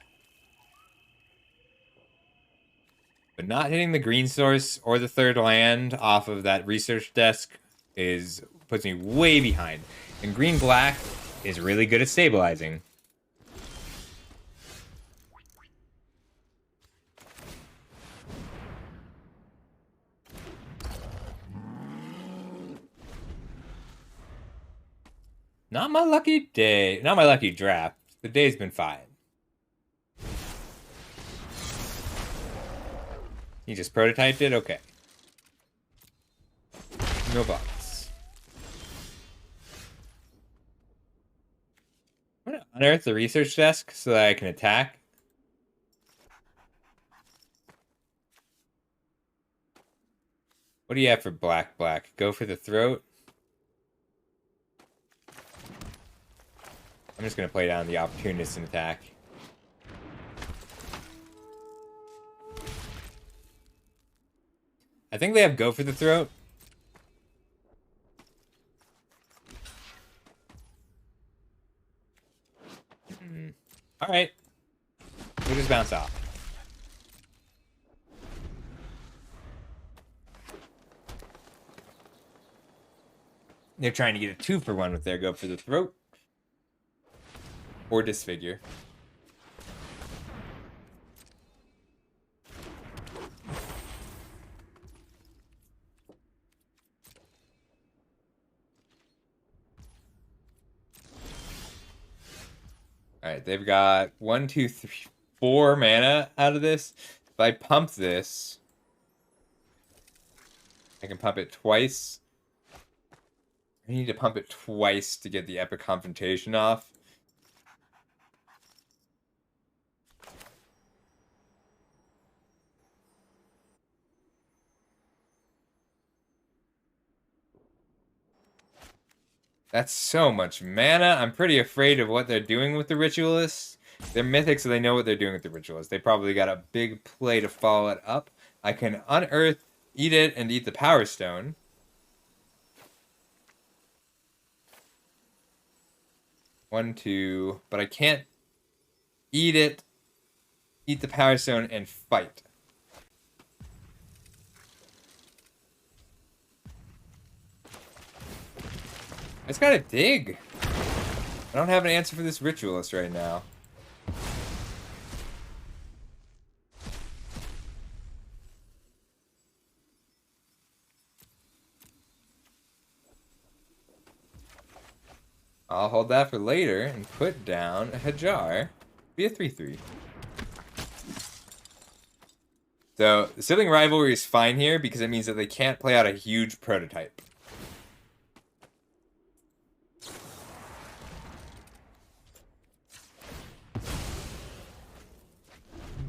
But not hitting the green source or the third land off of that research desk puts me way behind. And green-black is really good at stabilizing. Not my lucky day. Not my lucky draft. The day's been fine. You just prototyped it? Okay. No bugs. I'm gonna unearth the research desk so that I can attack. What do you have for black? Go for the throat. I'm just going to play down the opportunist and attack. I think they have go for the throat. Alright. We'll just bounce off. They're trying to get a 2-for-1 with their go for the throat. Or disfigure. Alright, they've got 1, 2, 3, 4 mana out of this. If I pump this, I can pump it twice. I need to pump it twice to get the Epic Confrontation off. That's so much mana. I'm pretty afraid of what they're doing with the Ritualists. They're Mythic, so they know what they're doing with the Ritualists. They probably got a big play to follow it up. I can unearth, eat it, and eat the Power Stone. One, two, but I can't eat it, eat the Power Stone, and fight. I just gotta dig. I don't have an answer for this Ritualist right now. I'll hold that for later and put down a Hajar. Be a 3/3. So, the Sibling Rivalry is fine here because it means that they can't play out a huge prototype.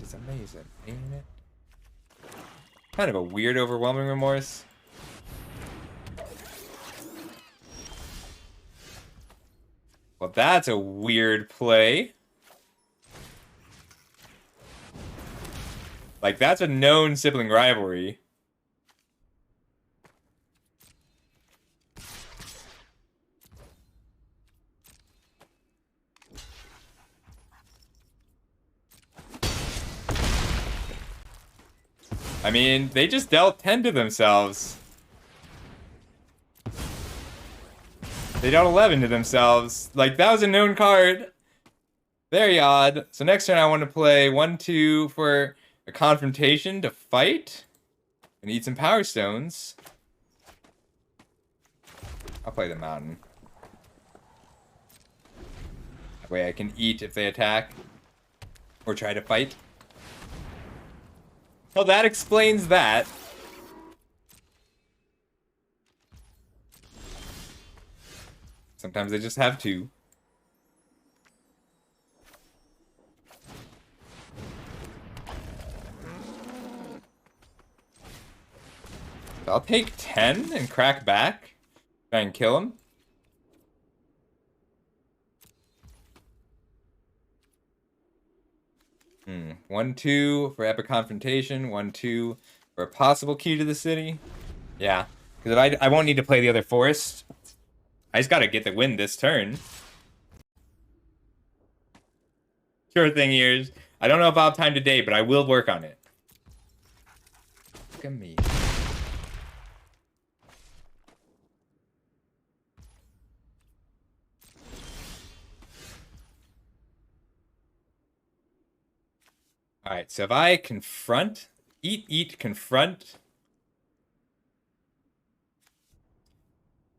It's amazing, ain't it? Kind of a weird Overwhelming Remorse. Well, that's a weird play. Like, that's a known sibling rivalry. I mean, they just dealt 10 to themselves. They dealt 11 to themselves. Like, that was a known card. Very odd. So next turn I want to play 1-2 for a confrontation to fight. And eat some power stones. I'll play the mountain. That way I can eat if they attack. Or try to fight. Well, that explains that. Sometimes they just have to. I'll take 10 and crack back. Try and kill him. Hmm. 1-2 for epic confrontation. 1-2 for a possible key to the city. Yeah. Because I won't need to play the other forest. I just gotta get the win this turn. Sure thing, ears. I don't know if I'll have time today, but I will work on it. Look at me. Alright, so if I confront, eat, confront.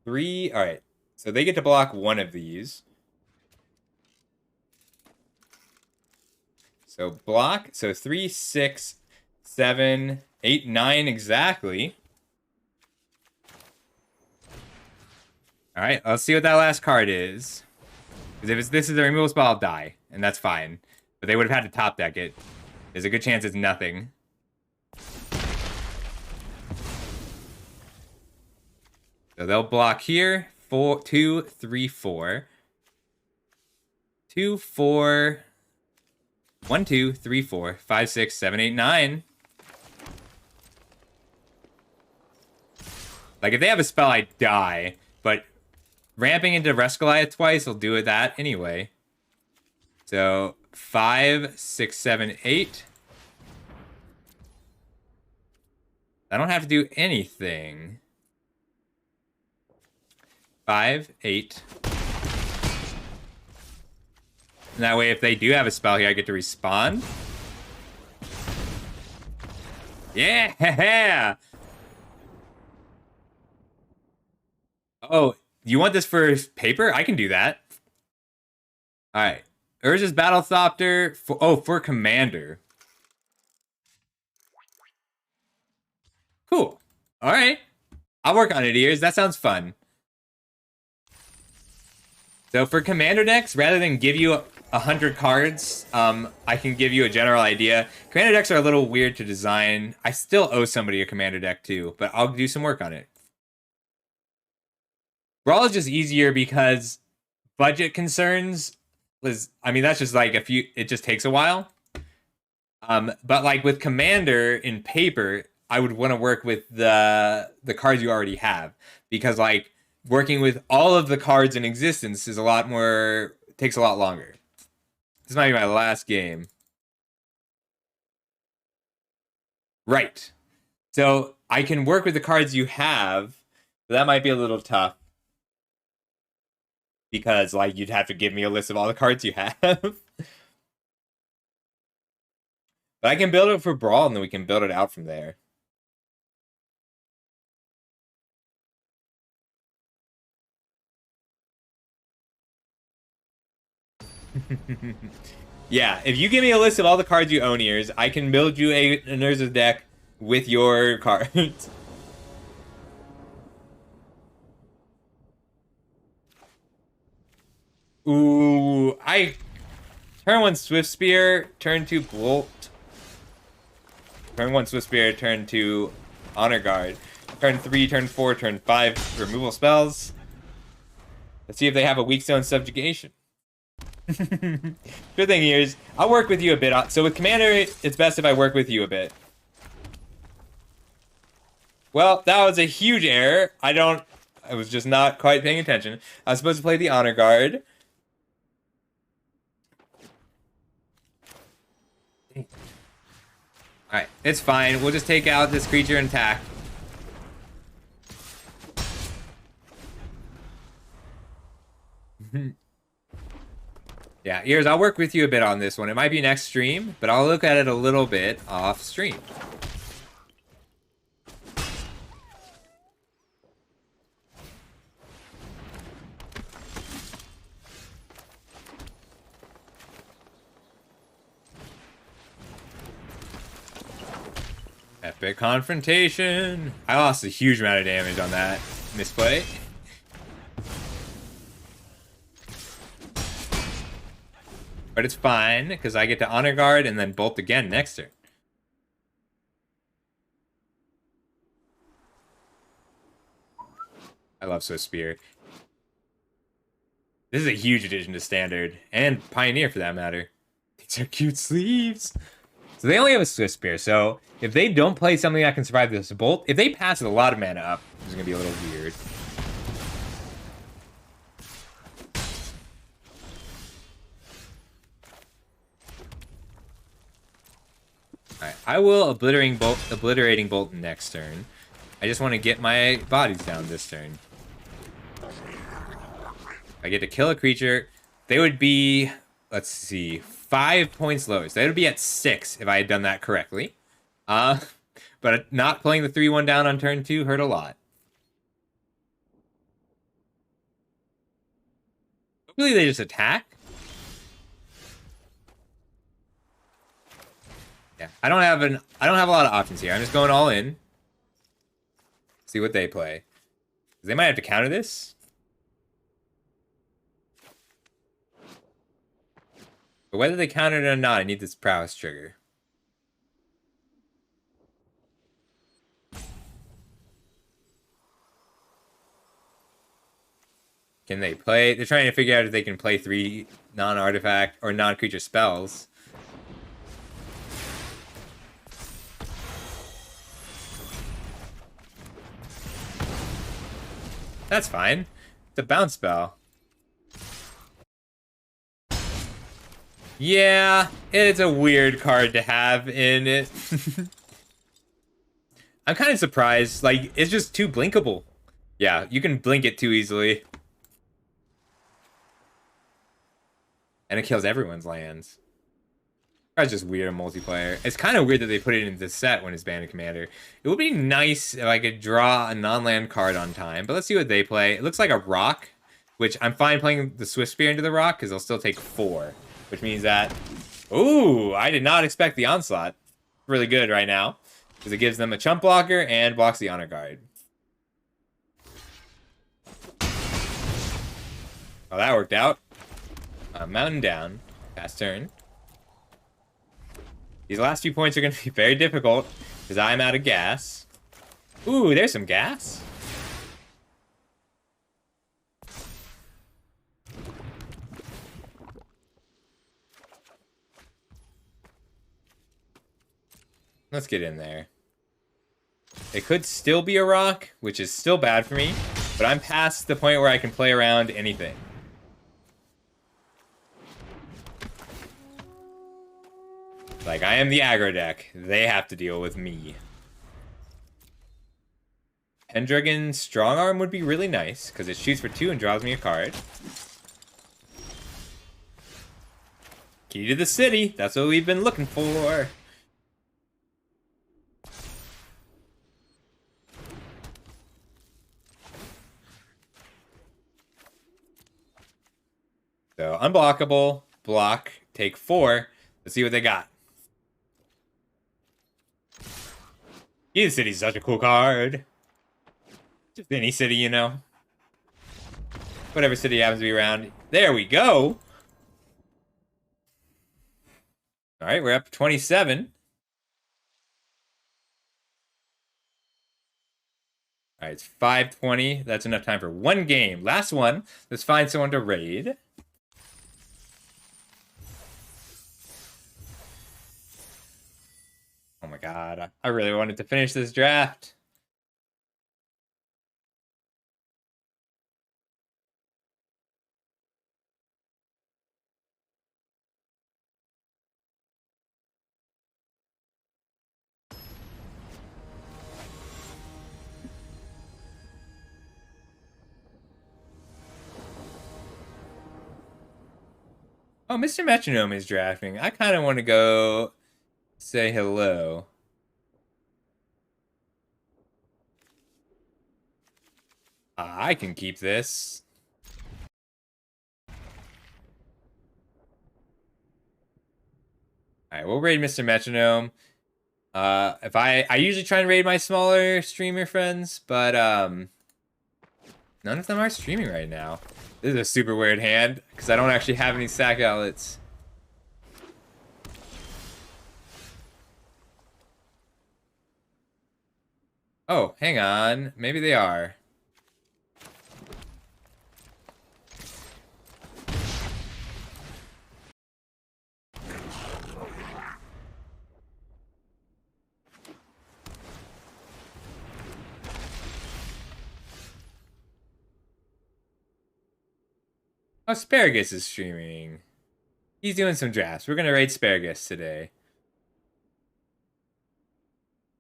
3, alright. So they get to block one of these. So block, so 3, 6, 7, 8, 9 exactly. Alright, let's see what that last card is. Because if this is a removal spell, I'll die. And that's fine. But they would have had to top deck it. There's a good chance it's nothing. So they'll block here. 4, 2, 3, 4. 2, 4. 1, 2, 3, 4, 5, 6, 7, 8, 9. Like, if they have a spell, I die. But ramping into Rescaliah twice will do it that anyway. So 5, 6, 7, 8. I don't have to do anything. 5, 8. And that way, if they do have a spell here, I get to respond. Yeah! Oh, you want this for paper? I can do that. Alright. Urza's Battlethopter. For Commander. Cool. Alright. I'll work on it, ears. That sounds fun. So for Commander decks, rather than give you 100 cards, I can give you a general idea. Commander decks are a little weird to design. I still owe somebody a Commander deck too, but I'll do some work on it. Brawl is just easier because budget concerns was, I mean, that's just like it just takes a while. But like with Commander in paper, I would want to work with the cards you already have, because like working with all of the cards in existence is takes a lot longer. This might be my last game. Right. So I can work with the cards you have, but that might be a little tough. Because, like, you'd have to give me a list of all the cards you have. But I can build it for Brawl, and then we can build it out from there. Yeah, if you give me a list of all the cards you own, ears, I can build you an Urza's deck with your cards. Ooh, turn 1 Swift Spear, turn 2 Bolt. Turn 1 Swift Spear, turn 2 Honor Guard. Turn 3, turn 4, turn 5 removal spells. Let's see if they have a weak zone subjugation. Good thing here is I'll work with you a bit. So with Commander, it's best if I work with you a bit. Well, that was a huge error. I was just not quite paying attention. I was supposed to play the Honor Guard. Alright, it's fine. We'll just take out this creature and attack. Yeah, Ears, I'll work with you a bit on this one. It might be next stream, but I'll look at it a little bit off stream. Epic confrontation. I lost a huge amount of damage on that misplay. But it's fine, because I get to Honor Guard and then Bolt again next turn. I love Swift Spear. This is a huge addition to Standard, and Pioneer for that matter. These are cute sleeves. So they only have a Swift Spear, so if they don't play something that can survive this Bolt, if they pass with a lot of mana up, it's going to be a little weird. Alright, I will Obliterating Bolt next turn. I just want to get my bodies down this turn. I get to kill a creature. They would be, let's see, 5 points lower. So they would be at 6 if I had done that correctly. But not playing the 3-1 down on turn 2 hurt a lot. Hopefully they just attack. Yeah, I don't have a lot of options here. I'm just going all in. See what they play. They might have to counter this. But whether they counter it or not, I need this prowess trigger. Can they play? They're trying to figure out if they can play 3 non-artifact or non-creature spells. That's fine. It's a bounce spell. Yeah, it's a weird card to have in it. I'm kind of surprised. Like, it's just too blinkable. Yeah, you can blink it too easily. And it kills everyone's lands. That's just weird in multiplayer. It's kind of weird that they put it in this set when it's Bandit Commander. It would be nice if I could draw a non-land card on time, but let's see what they play. It looks like a rock, which I'm fine playing the Swift Spear into the rock because they'll still take 4, which means that... Ooh, I did not expect the Onslaught. Really good right now because it gives them a chump blocker and blocks the Honor Guard. Well, that worked out. Mountain down. Pass turn. These last few points are going to be very difficult because I'm out of gas. Ooh, there's some gas. Let's get in there. It could still be a rock, which is still bad for me, but I'm past the point where I can play around anything. Like, I am the aggro deck. They have to deal with me. Pendragon Strong Arm would be really nice, because it shoots for 2 and draws me a card. Key to the city. That's what we've been looking for. So, unblockable, block, take 4. Let's see what they got. Key to the City's such a cool card. Just any city, you know. Whatever city happens to be around. There we go. Alright, we're up to 27. All right, it's 5:20. That's enough time for one game. Last one. Let's find someone to raid. Oh my god. I really wanted to finish this draft. Oh, Mr. Metronome is drafting. I kind of want to go say hello. I can keep this. All right, we'll raid Mr. Metronome. If I usually try and raid my smaller streamer friends, but none of them are streaming right now. This is a super weird hand because I don't actually have any sack outlets. Oh, hang on. Maybe they are. Oh, Asparagus is streaming. He's doing some drafts. We're gonna raid Asparagus today.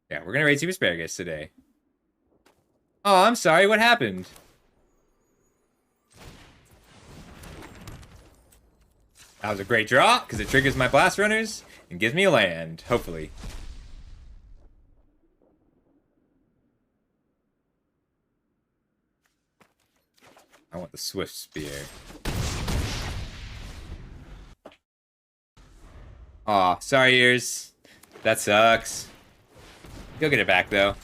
Yeah, we're gonna raid Super Asparagus today. Oh, I'm sorry. What happened? That was a great draw because it triggers my blast runners and gives me a land. Hopefully. I want the Swift Spear. Aw, sorry, ears. That sucks. You'll get it back, though.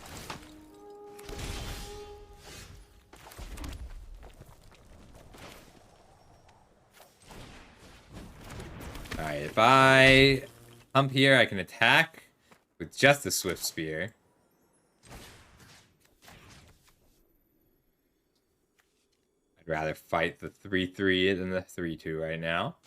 Alright, if I pump here, I can attack with just the Swift Spear. I'd rather fight the 3-3 than the 3-2 right now.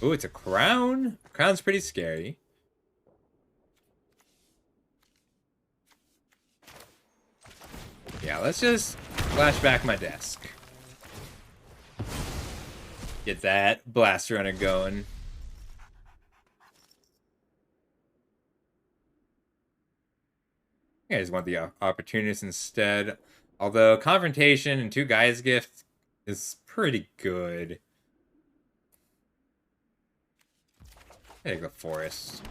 Ooh, it's a crown? Crown's pretty scary. Yeah, let's just flash back my desk. Get that blast runner going. You guys want the opportunist instead. Although confrontation and 2 guys gift is pretty good. Take the forest.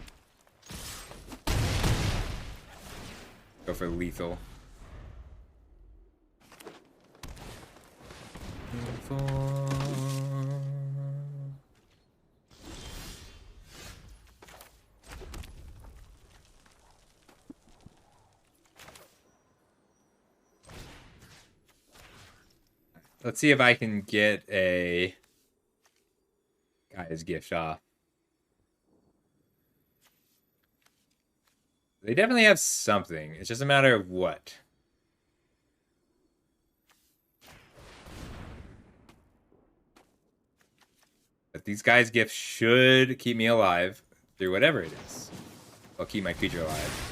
Go for lethal. Let's see if I can get a guy's gift off. They definitely have something. It's just a matter of what. But these guys' gifts should keep me alive through whatever it is. I'll keep my creature alive.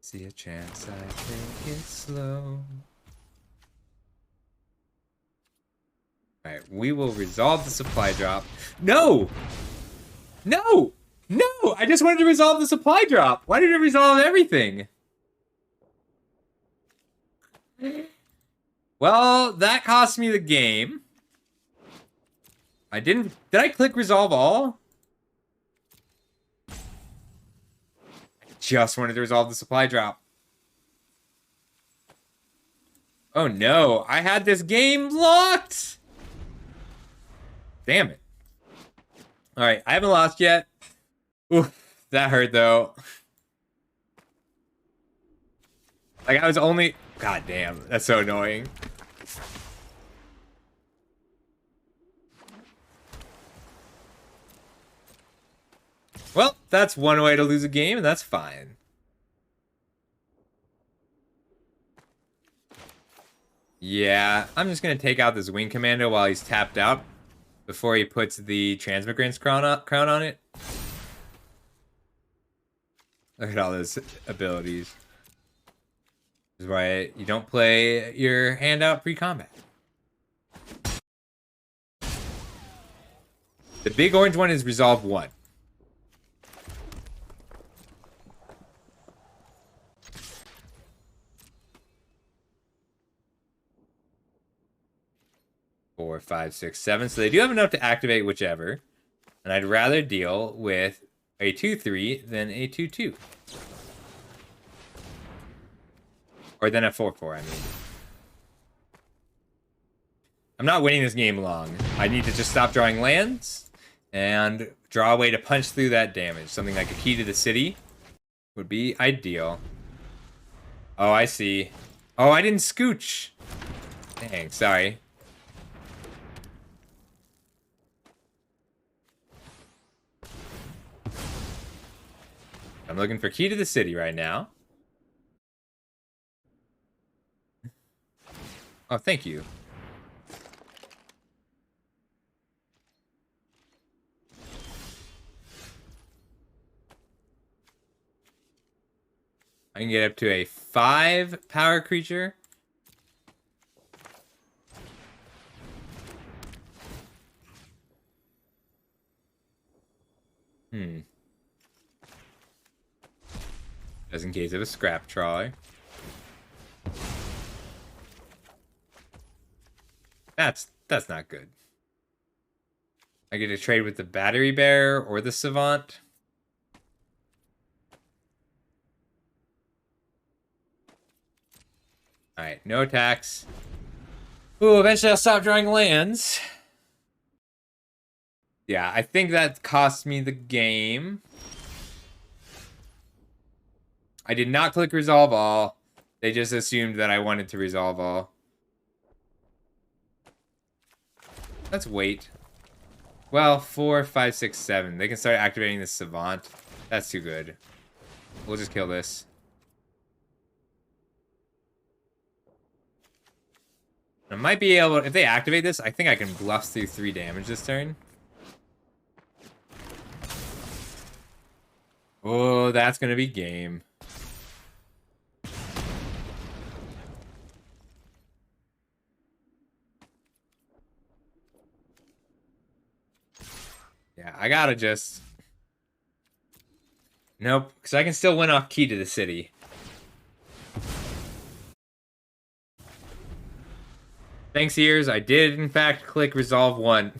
See a chance, I take it slow. Alright, we will resolve the supply drop. No! No! No! I just wanted to resolve the supply drop. Why did it resolve everything? Well, that cost me the game. I didn't... Did I click resolve all? just wanted to resolve the supply drop. Oh no, I had this game locked! Damn it. Alright, I haven't lost yet. Oof, that hurt though. Like I was only... God damn, that's so annoying. Well, that's one way to lose a game, and that's fine. Yeah, I'm just gonna take out this Wing Commando while he's tapped out before he puts the Transmigrant's crown on it. Look at all those abilities. This is why you don't play your handout pre-combat. The big orange one is Resolve 1. Four, five, six, seven. So they do have enough to activate whichever. And I'd rather deal with a 2-3 than a 2-2. Or than a 4-4, I mean. I'm not winning this game long. I need to just stop drawing lands and draw a way to punch through that damage. Something like a key to the city would be ideal. Oh, I see. Oh, I didn't scooch. Dang, sorry. I'm looking for key to the city right now. Oh, thank you. I can get up to a 5 power creature. Just in case of a scrap trawler. That's not good. I get to trade with the Battery Bear or the Savant. Alright, no attacks. Ooh, eventually I'll stop drawing lands. Yeah, I think that cost me the game. I did not click Resolve All. They just assumed that I wanted to Resolve All. Let's wait. Well, 4, 5, 6, 7. They can start activating the Savant. That's too good. We'll just kill this. I might be able... If they activate this, I think I can bluff through 3 damage this turn. Oh, that's gonna be game. Yeah, I gotta just... Nope, because I can still win off key to the city. Thanks, ears. I did, in fact, click Resolve 1.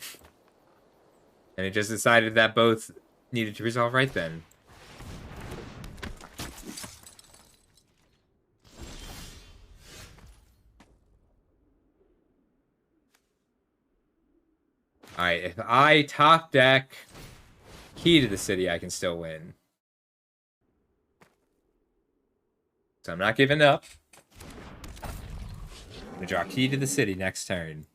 And it just decided that both needed to resolve right then. Alright, if I top deck key to the city, I can still win. So I'm not giving up. I'm gonna draw key to the city next turn.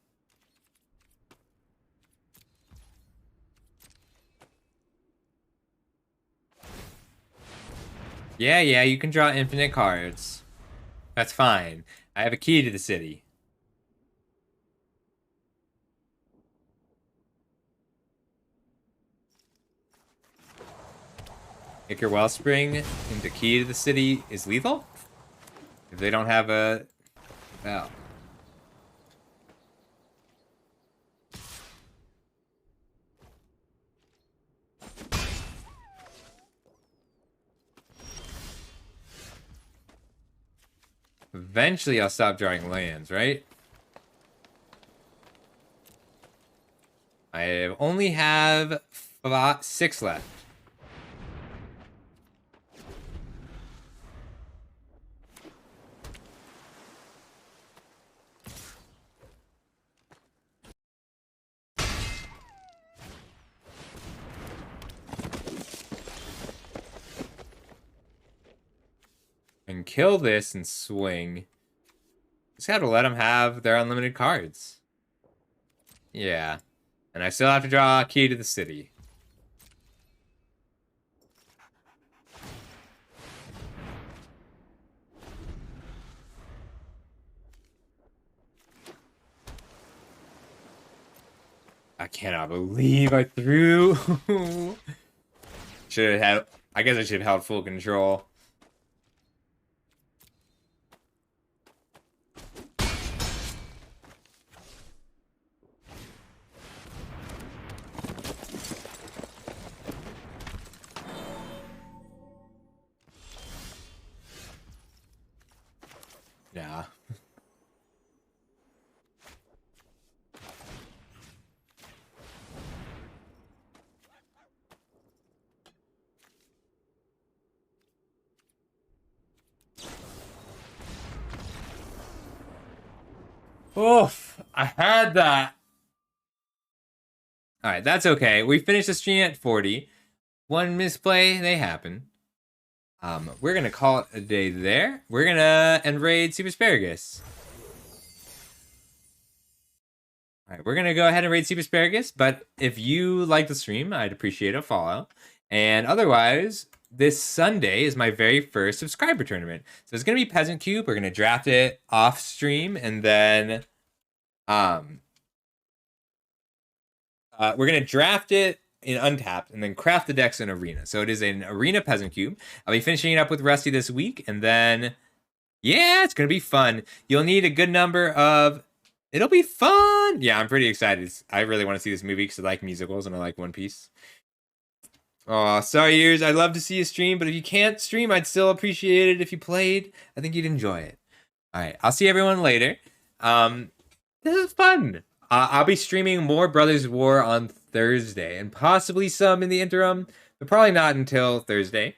Yeah, you can draw infinite cards. That's fine. I have a key to the city. Kick your Wellspring into key to the city is lethal? If they don't have a... Oh. Eventually I'll stop drawing lands, right? I only have 6 left. and kill this and swing. Just gotta let them have their unlimited cards. Yeah. And I still have to draw a key to the city. I cannot believe I threw. Should have had. I guess I should have held full control. Yeah. Oof, I had that. All right, that's okay. We finished the stream at 40. One misplay, they happen. We're gonna call it a day there. We're gonna end raid Super Asparagus. All right, we're gonna go ahead and raid Super Asparagus. But if you like the stream, I'd appreciate a follow. And otherwise, this Sunday is my very first subscriber tournament. So it's gonna be Peasant Cube. We're gonna draft it off stream, and then we're gonna draft it in Untapped and then craft the decks in Arena. So it is an Arena Peasant Cube. I'll be finishing it up with Rusty this week, and then yeah, it's gonna be fun. You'll need a good number of. It'll be fun. Yeah, I'm pretty excited. I really want to see this movie because I like musicals and I like One Piece. Oh, sorry, Ears. I'd love to see you stream, but if you can't stream, I'd still appreciate it if you played. I think you'd enjoy it. All right, I'll see everyone later. This is fun. I'll be streaming more Brothers War on Thursday, and possibly some in the interim, but probably not until Thursday.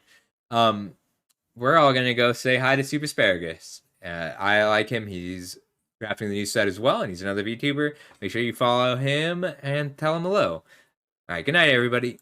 We're all gonna go say hi to Super Asparagus. I like him. He's drafting the new set as well, and he's another VTuber. Make sure you follow him and tell him hello. All right, good night, everybody.